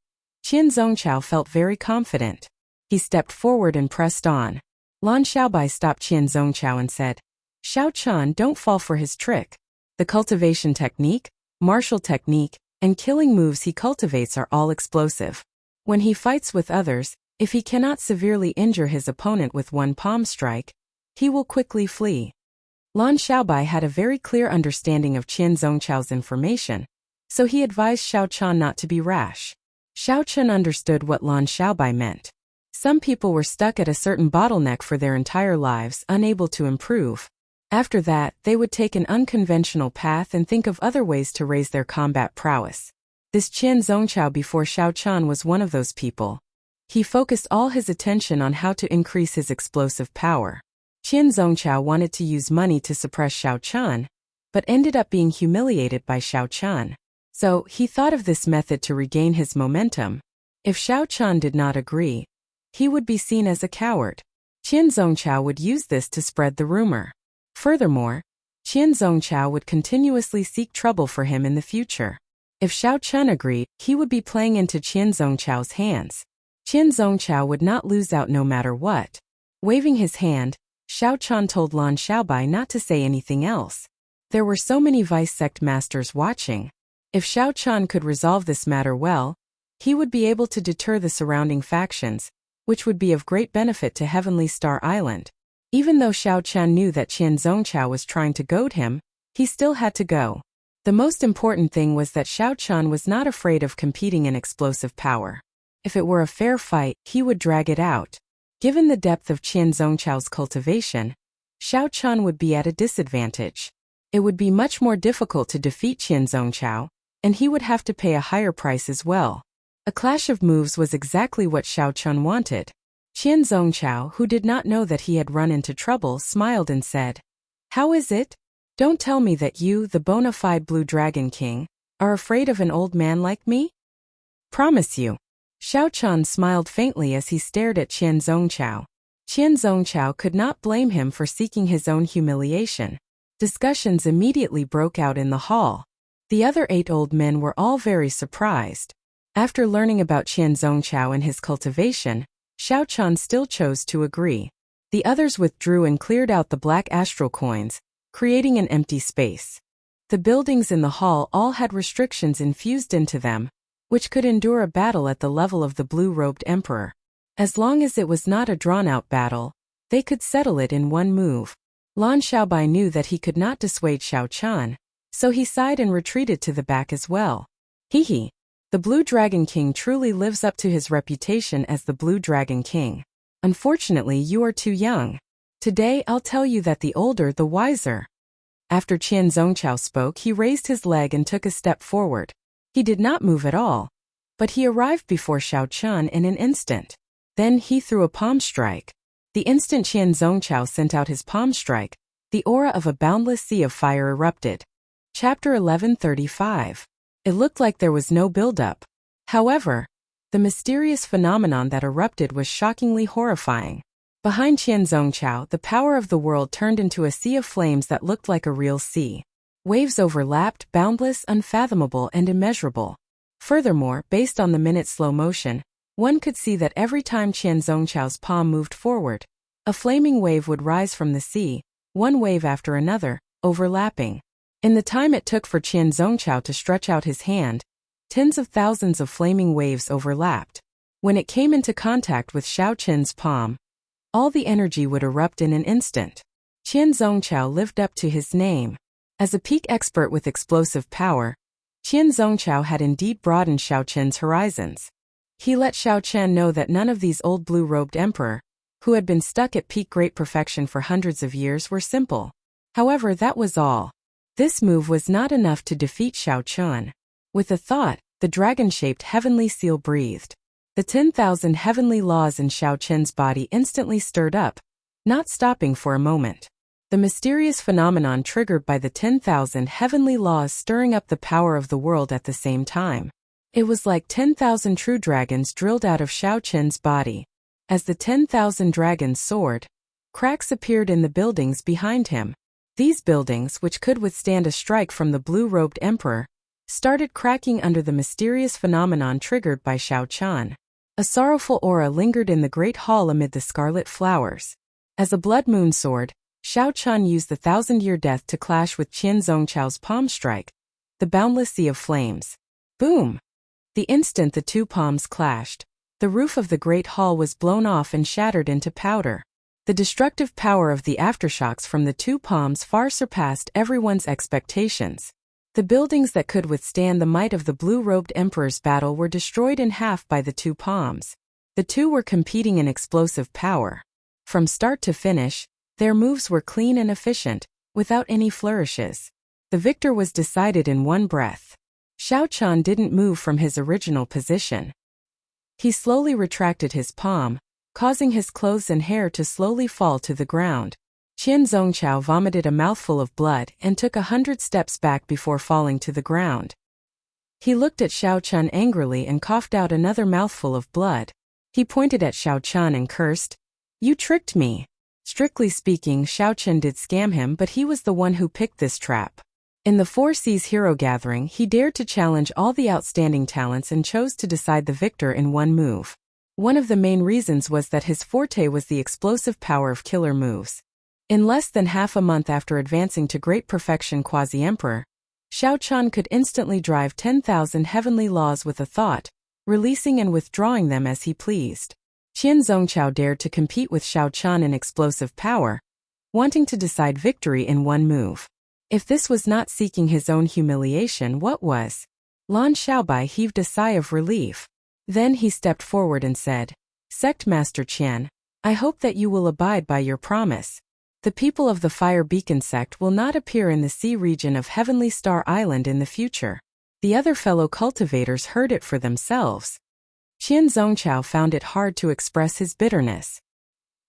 Qian Zongchao felt very confident. He stepped forward and pressed on. Lan Xiaobai stopped Qian Zongchao and said, Xiao Qian, don't fall for his trick. The cultivation technique, martial technique, and killing moves he cultivates are all explosive. When he fights with others, if he cannot severely injure his opponent with one palm strike, he will quickly flee. Lan Xiaobai had a very clear understanding of Qian Zongchao's information, so he advised Xiao Qian not to be rash. Xiao Qian understood what Lan Xiaobai meant. Some people were stuck at a certain bottleneck for their entire lives, unable to improve. After that, they would take an unconventional path and think of other ways to raise their combat prowess. This Qian Zongchao before Xiao Qian was one of those people. He focused all his attention on how to increase his explosive power. Qian Zongchao wanted to use money to suppress Xiao Qian, but ended up being humiliated by Xiao Qian. So, he thought of this method to regain his momentum. If Xiao Qian did not agree, he would be seen as a coward. Qian Zongchao would use this to spread the rumor. Furthermore, Qian Zongchao would continuously seek trouble for him in the future. If Xiao Qian agreed, he would be playing into Qian Zongchao's hands. Qian Zongchao would not lose out no matter what. Waving his hand, Xiao Qian told Lan Xiaobai not to say anything else. There were so many vice sect masters watching. If Xiao Qian could resolve this matter well, he would be able to deter the surrounding factions, which would be of great benefit to Heavenly Star Island. Even though Xiao Qian knew that Qian Zongchao was trying to goad him, he still had to go. The most important thing was that Xiao Qian was not afraid of competing in explosive power. If it were a fair fight, he would drag it out. Given the depth of Qian Zongchao's cultivation, Xiao Qian would be at a disadvantage. It would be much more difficult to defeat Qian Zongchao, and he would have to pay a higher price as well. A clash of moves was exactly what Xiao Qian wanted. Qian Zongchao, who did not know that he had run into trouble, smiled and said, How is it? Don't tell me that you, the bona fide Blue Dragon King, are afraid of an old man like me? Promise you. Xiao Qian smiled faintly as he stared at Qian Zongchao. Qian Zongchao could not blame him for seeking his own humiliation. Discussions immediately broke out in the hall. The other 8 old men were all very surprised. After learning about Qian Zongchao and his cultivation, Xiao Qian still chose to agree. The others withdrew and cleared out the black astral coins, creating an empty space. The buildings in the hall all had restrictions infused into them, which could endure a battle at the level of the blue-robed emperor. As long as it was not a drawn-out battle, they could settle it in one move. Lan Xiaobai knew that he could not dissuade Xiao Qian, so he sighed and retreated to the back as well. Hee. The Blue Dragon King truly lives up to his reputation as the Blue Dragon King. Unfortunately, you are too young. Today I'll tell you that the older the wiser. After Qian Zongchao spoke, he raised his leg and took a step forward. He did not move at all, but he arrived before Xiao Qian in an instant. Then he threw a palm strike. The instant Qian Zongchao sent out his palm strike, the aura of a boundless sea of fire erupted. Chapter 1135. It looked like there was no buildup. However, the mysterious phenomenon that erupted was shockingly horrifying. Behind Qian Zongchao, the power of the world turned into a sea of flames that looked like a real sea. Waves overlapped, boundless, unfathomable, and immeasurable. Furthermore, based on the minute slow motion, one could see that every time Qian Zongchao's palm moved forward, a flaming wave would rise from the sea, one wave after another, overlapping. In the time it took for Qian Zongchao to stretch out his hand, tens of thousands of flaming waves overlapped. When it came into contact with Xiao Qian's palm, all the energy would erupt in an instant. Qian Zongchao lived up to his name. As a peak expert with explosive power, Qian Zongchao had indeed broadened Xiao Qian's horizons. He let Xiao Qian know that none of these old blue-robed emperor, who had been stuck at peak great perfection for hundreds of years, were simple. However, that was all. This move was not enough to defeat Xiao Qian. With a thought, the dragon-shaped heavenly seal breathed. The 10,000 heavenly laws in Xiao Qian's body instantly stirred up, not stopping for a moment. the mysterious phenomenon triggered by the 10,000 heavenly laws stirring up the power of the world at the same time. It was like 10,000 true dragons drilled out of Xiao Qian's body. As the 10,000 dragons soared, cracks appeared in the buildings behind him. These buildings, which could withstand a strike from the blue-robed emperor, started cracking under the mysterious phenomenon triggered by Xiao Qian. A sorrowful aura lingered in the great hall amid the scarlet flowers. As a blood moon soared, Xiao Qian used the 1,000-year death to clash with Qian Zongqiao's palm strike, the boundless sea of flames. Boom! The instant the two palms clashed, the roof of the great hall was blown off and shattered into powder. The destructive power of the aftershocks from the two palms far surpassed everyone's expectations. The buildings that could withstand the might of the blue-robed emperor's battle were destroyed in half by the two palms. The two were competing in explosive power. From start to finish, their moves were clean and efficient, without any flourishes. The victor was decided in one breath. Xiao Qian didn't move from his original position. He slowly retracted his palm, causing his clothes and hair to slowly fall to the ground. Qian Zongqiao vomited a mouthful of blood and took 100 steps back before falling to the ground. He looked at Xiao Qian angrily and coughed out another mouthful of blood. He pointed at Xiao Qian and cursed, "You tricked me." Strictly speaking, Xiao Qian did scam him, but he was the one who picked this trap. In the Four Seas Hero Gathering, he dared to challenge all the outstanding talents and chose to decide the victor in one move. One of the main reasons was that his forte was the explosive power of killer moves. In less than half a month after advancing to great perfection Quasi-Emperor, Xiao Qian could instantly drive 10,000 heavenly laws with a thought, releasing and withdrawing them as he pleased. Qian Zongqiao dared to compete with Xiao Qian in explosive power, wanting to decide victory in one move. If this was not seeking his own humiliation, what was? Lan Xiaobai heaved a sigh of relief. Then he stepped forward and said, "Sect Master Qian, I hope that you will abide by your promise. The people of the Fire Beacon sect will not appear in the sea region of Heavenly Star Island in the future." The other fellow cultivators heard it for themselves. Qian Zongqiao found it hard to express his bitterness.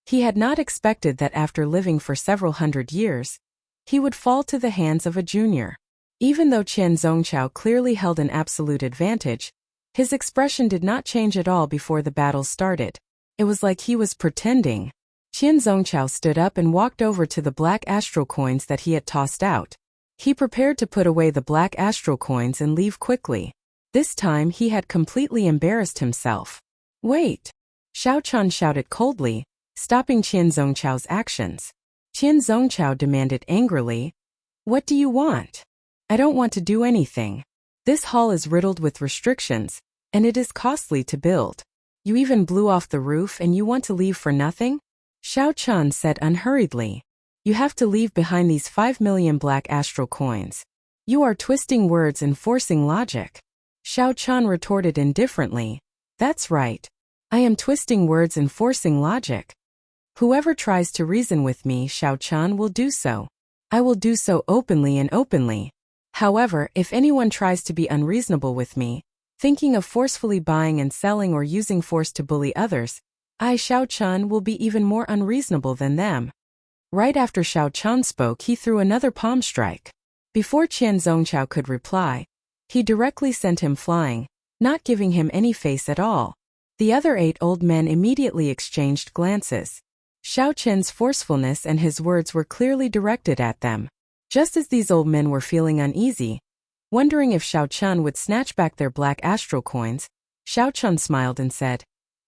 He had not expected that after living for several hundred years, he would fall to the hands of a junior. Even though Qian Zongqiao clearly held an absolute advantage, his expression did not change at all before the battle started. It was like he was pretending. Qian Zongqiao stood up and walked over to the black astral coins that he had tossed out. He prepared to put away the black astral coins and leave quickly. This time he had completely embarrassed himself. "Wait!" Xiao Qian shouted coldly, stopping Qian Zongqiao's actions. Qian Zongqiao demanded angrily, "What do you want?" "I don't want to do anything. This hall is riddled with restrictions, and it is costly to build. You even blew off the roof and you want to leave for nothing?" Xiao Qian said unhurriedly, "You have to leave behind these 5 million black astral coins. You are twisting words and forcing logic." Xiao Qian retorted indifferently, "That's right. I am twisting words and forcing logic. Whoever tries to reason with me, Xiao Qian, will do so. I will do so openly and openly. However, if anyone tries to be unreasonable with me, thinking of forcefully buying and selling or using force to bully others, I, Xiao Qian, will be even more unreasonable than them." Right after Xiao Qian spoke, he threw another palm strike. Before Qian Zongqiao could reply, he directly sent him flying, not giving him any face at all. The other 8 old men immediately exchanged glances. Xiao Qian's forcefulness and his words were clearly directed at them. Just as these old men were feeling uneasy, wondering if Xiao Qian would snatch back their black astral coins, Xiao Qian smiled and said,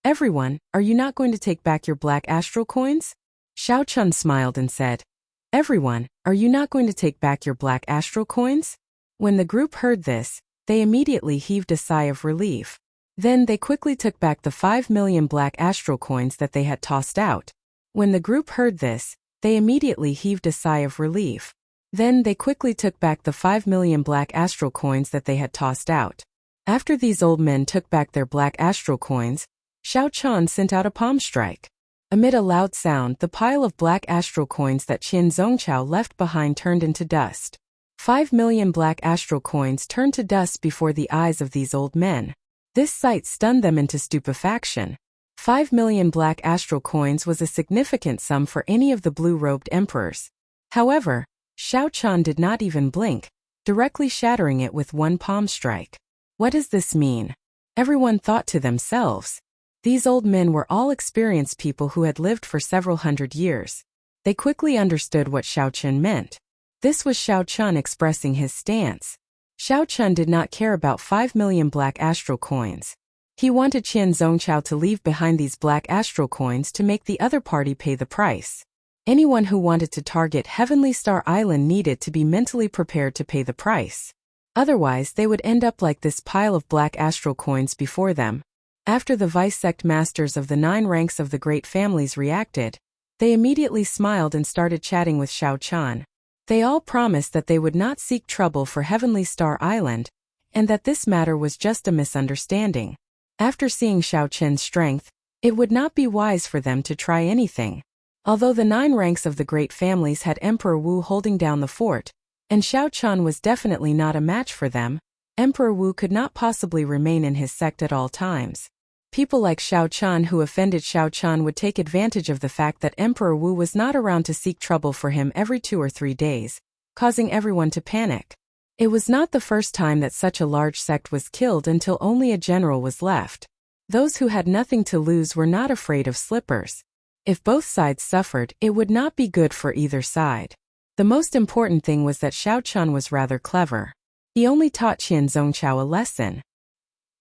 "Everyone, are you not going to take back your black astral coins?" Xiao Qian smiled and said, "Everyone, are you not going to take back your black astral coins?" When the group heard this, they immediately heaved a sigh of relief. Then they quickly took back the 5 million black astral coins that they had tossed out. When the group heard this, they immediately heaved a sigh of relief. Then they quickly took back the 5 million black astral coins that they had tossed out. After these old men took back their black astral coins, Xiao Qian sent out a palm strike. Amid a loud sound, the pile of black astral coins that Qian Zongqiao left behind turned into dust. 5 million black astral coins turned to dust before the eyes of these old men. This sight stunned them into stupefaction. 5 million black astral coins was a significant sum for any of the blue-robed emperors. However, Xiao Chan did not even blink, directly shattering it with one palm strike. What does this mean? Everyone thought to themselves. These old men were all experienced people who had lived for several hundred years. They quickly understood what Xiao Chun meant. This was Xiao Chun expressing his stance. Xiao Chun did not care about 5 million black astral coins. He wanted Qian Zongqiao to leave behind these black astral coins to make the other party pay the price. Anyone who wanted to target Heavenly Star Island needed to be mentally prepared to pay the price. Otherwise, they would end up like this pile of black astral coins before them. After the vice sect masters of the 9 ranks of the great families reacted, they immediately smiled and started chatting with Xiao Chan. They all promised that they would not seek trouble for Heavenly Star Island, and that this matter was just a misunderstanding. After seeing Xiao Chen's strength, it would not be wise for them to try anything. Although the 9 ranks of the great families had Emperor Wu holding down the fort, and Xiao Chan was definitely not a match for them, Emperor Wu could not possibly remain in his sect at all times. People like Xiao Chan who offended Xiao Chan would take advantage of the fact that Emperor Wu was not around to seek trouble for him every 2 or 3 days, causing everyone to panic. It was not the first time that such a large sect was killed until only a general was left. Those who had nothing to lose were not afraid of slippers. If both sides suffered, it would not be good for either side. The most important thing was that Xiao Chan was rather clever. He only taught Qian Zongqiao a lesson.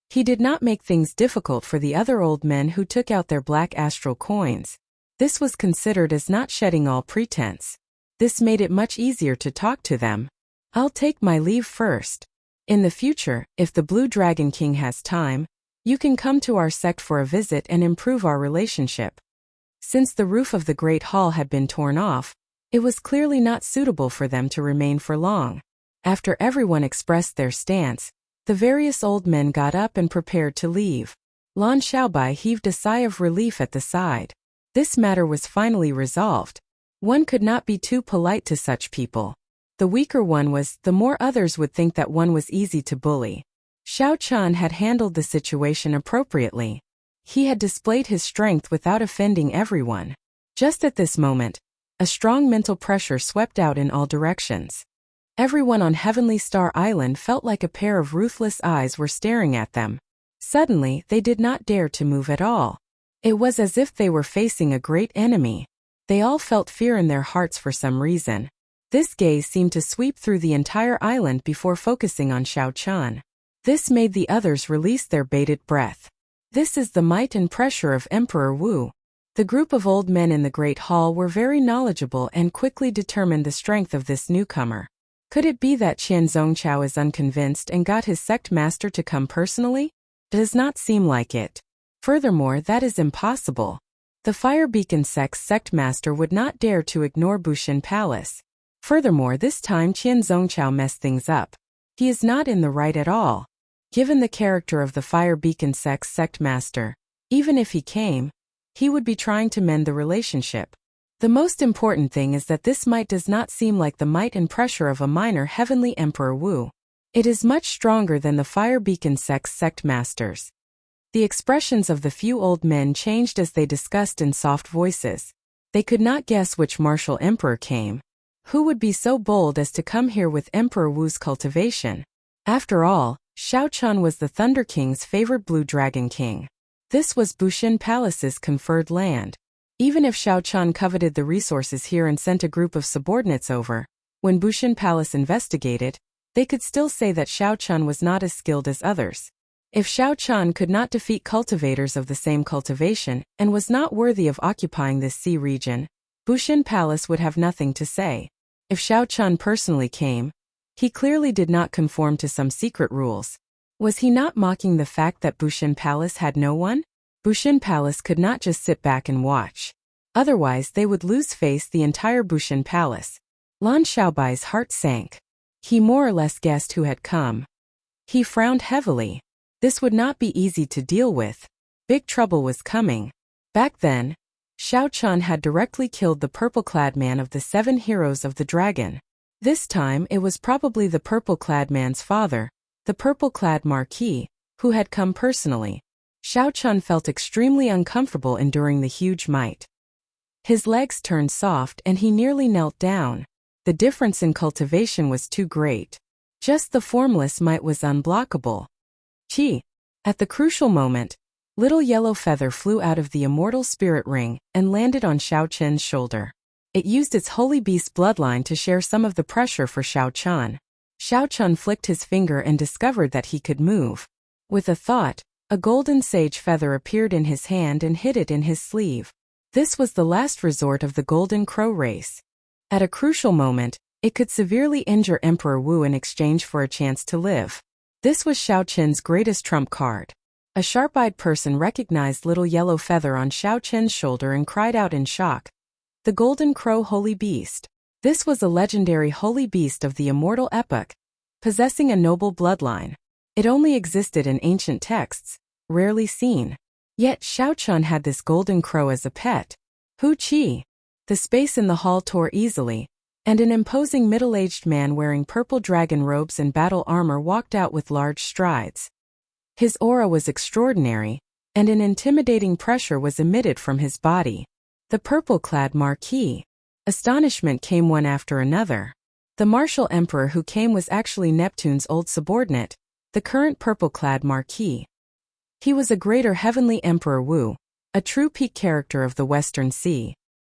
He did not make things difficult for the other old men who took out their black astral coins. This was considered as not shedding all pretense. This made it much easier to talk to them. I'll take my leave first. In the future, if the Blue Dragon King has time, you can come to our sect for a visit and improve our relationship. Since the roof of the Great Hall had been torn off, it was clearly not suitable for them to remain for long. After everyone expressed their stance, the various old men got up and prepared to leave. Lan Xiaobai heaved a sigh of relief at the side. This matter was finally resolved. One could not be too polite to such people. The weaker one was, the more others would think that one was easy to bully. Xiao Chan had handled the situation appropriately. He had displayed his strength without offending everyone. Just at this moment, a strong mental pressure swept out in all directions. Everyone on Heavenly Star Island felt like a pair of ruthless eyes were staring at them. Suddenly, they did not dare to move at all. It was as if they were facing a great enemy. They all felt fear in their hearts for some reason. This gaze seemed to sweep through the entire island before focusing on Xiao Chan. This made the others release their bated breath. This is the might and pressure of Emperor Wu. The group of old men in the Great Hall were very knowledgeable and quickly determined the strength of this newcomer. Could it be that Qian Zongqiao is unconvinced and got his sect master to come personally? Does not seem like it. Furthermore, that is impossible. The Fire Beacon sect's sect master would not dare to ignore Bushin Palace. Furthermore, this time Qian Zongqiao messed things up. He is not in the right at all. Given the character of the Fire Beacon sect's sect master, even if he came, he would be trying to mend the relationship. The most important thing is that this might does not seem like the might and pressure of a minor heavenly Emperor Wu. It is much stronger than the Fire Beacon sect's sect masters. The expressions of the few old men changed as they discussed in soft voices. They could not guess which martial emperor came. Who would be so bold as to come here with Emperor Wu's cultivation? After all, Xiao Chan was the Thunder King's favored Blue Dragon King. This was Bushin Palace's conferred land. Even if Xiao Chan coveted the resources here and sent a group of subordinates over, when Bushin Palace investigated, they could still say that Xiao Chan was not as skilled as others. If Xiao Chan could not defeat cultivators of the same cultivation and was not worthy of occupying this sea region, Bushin Palace would have nothing to say. If Xiao Chan personally came, he clearly did not conform to some secret rules. Was he not mocking the fact that Bushin Palace had no one? Bushin Palace could not just sit back and watch. Otherwise they would lose face the entire Bushin Palace. Lan Xiaobai's heart sank. He more or less guessed who had come. He frowned heavily. This would not be easy to deal with. Big trouble was coming. Back then, Xiao Chan had directly killed the purple-clad man of the 7 heroes of the dragon. This time it was probably the purple-clad man's father, the purple-clad marquis, who had come personally. Xiao Chan felt extremely uncomfortable enduring the huge might. His legs turned soft and he nearly knelt down. The difference in cultivation was too great. Just the formless might was unblockable. Qi. At the crucial moment, little yellow feather flew out of the immortal spirit ring and landed on Xiao Qian's shoulder. It used its holy beast bloodline to share some of the pressure for Xiao Qian. Xiao Qian flicked his finger and discovered that he could move. With a thought, a golden sage feather appeared in his hand and hid it in his sleeve. This was the last resort of the golden crow race. At a crucial moment, it could severely injure Emperor Wu in exchange for a chance to live. This was Xiao Qian's greatest trump card. A sharp-eyed person recognized little yellow feather on Xiao Qian's shoulder and cried out in shock. The golden crow holy beast. This was a legendary holy beast of the immortal epoch, possessing a noble bloodline. It only existed in ancient texts, rarely seen. Yet Xiao Qian had this golden crow as a pet. Hu Qi. The space in the hall tore easily, and an imposing middle-aged man wearing purple dragon robes and battle armor walked out with large strides. His aura was extraordinary, and an intimidating pressure was emitted from his body. The purple-clad Marquis. Astonishment came one after another. The martial emperor who came was actually Neptune's old subordinate, the current purple-clad Marquis. He was a greater heavenly Emperor Wu, a true peak character of the Western Sea.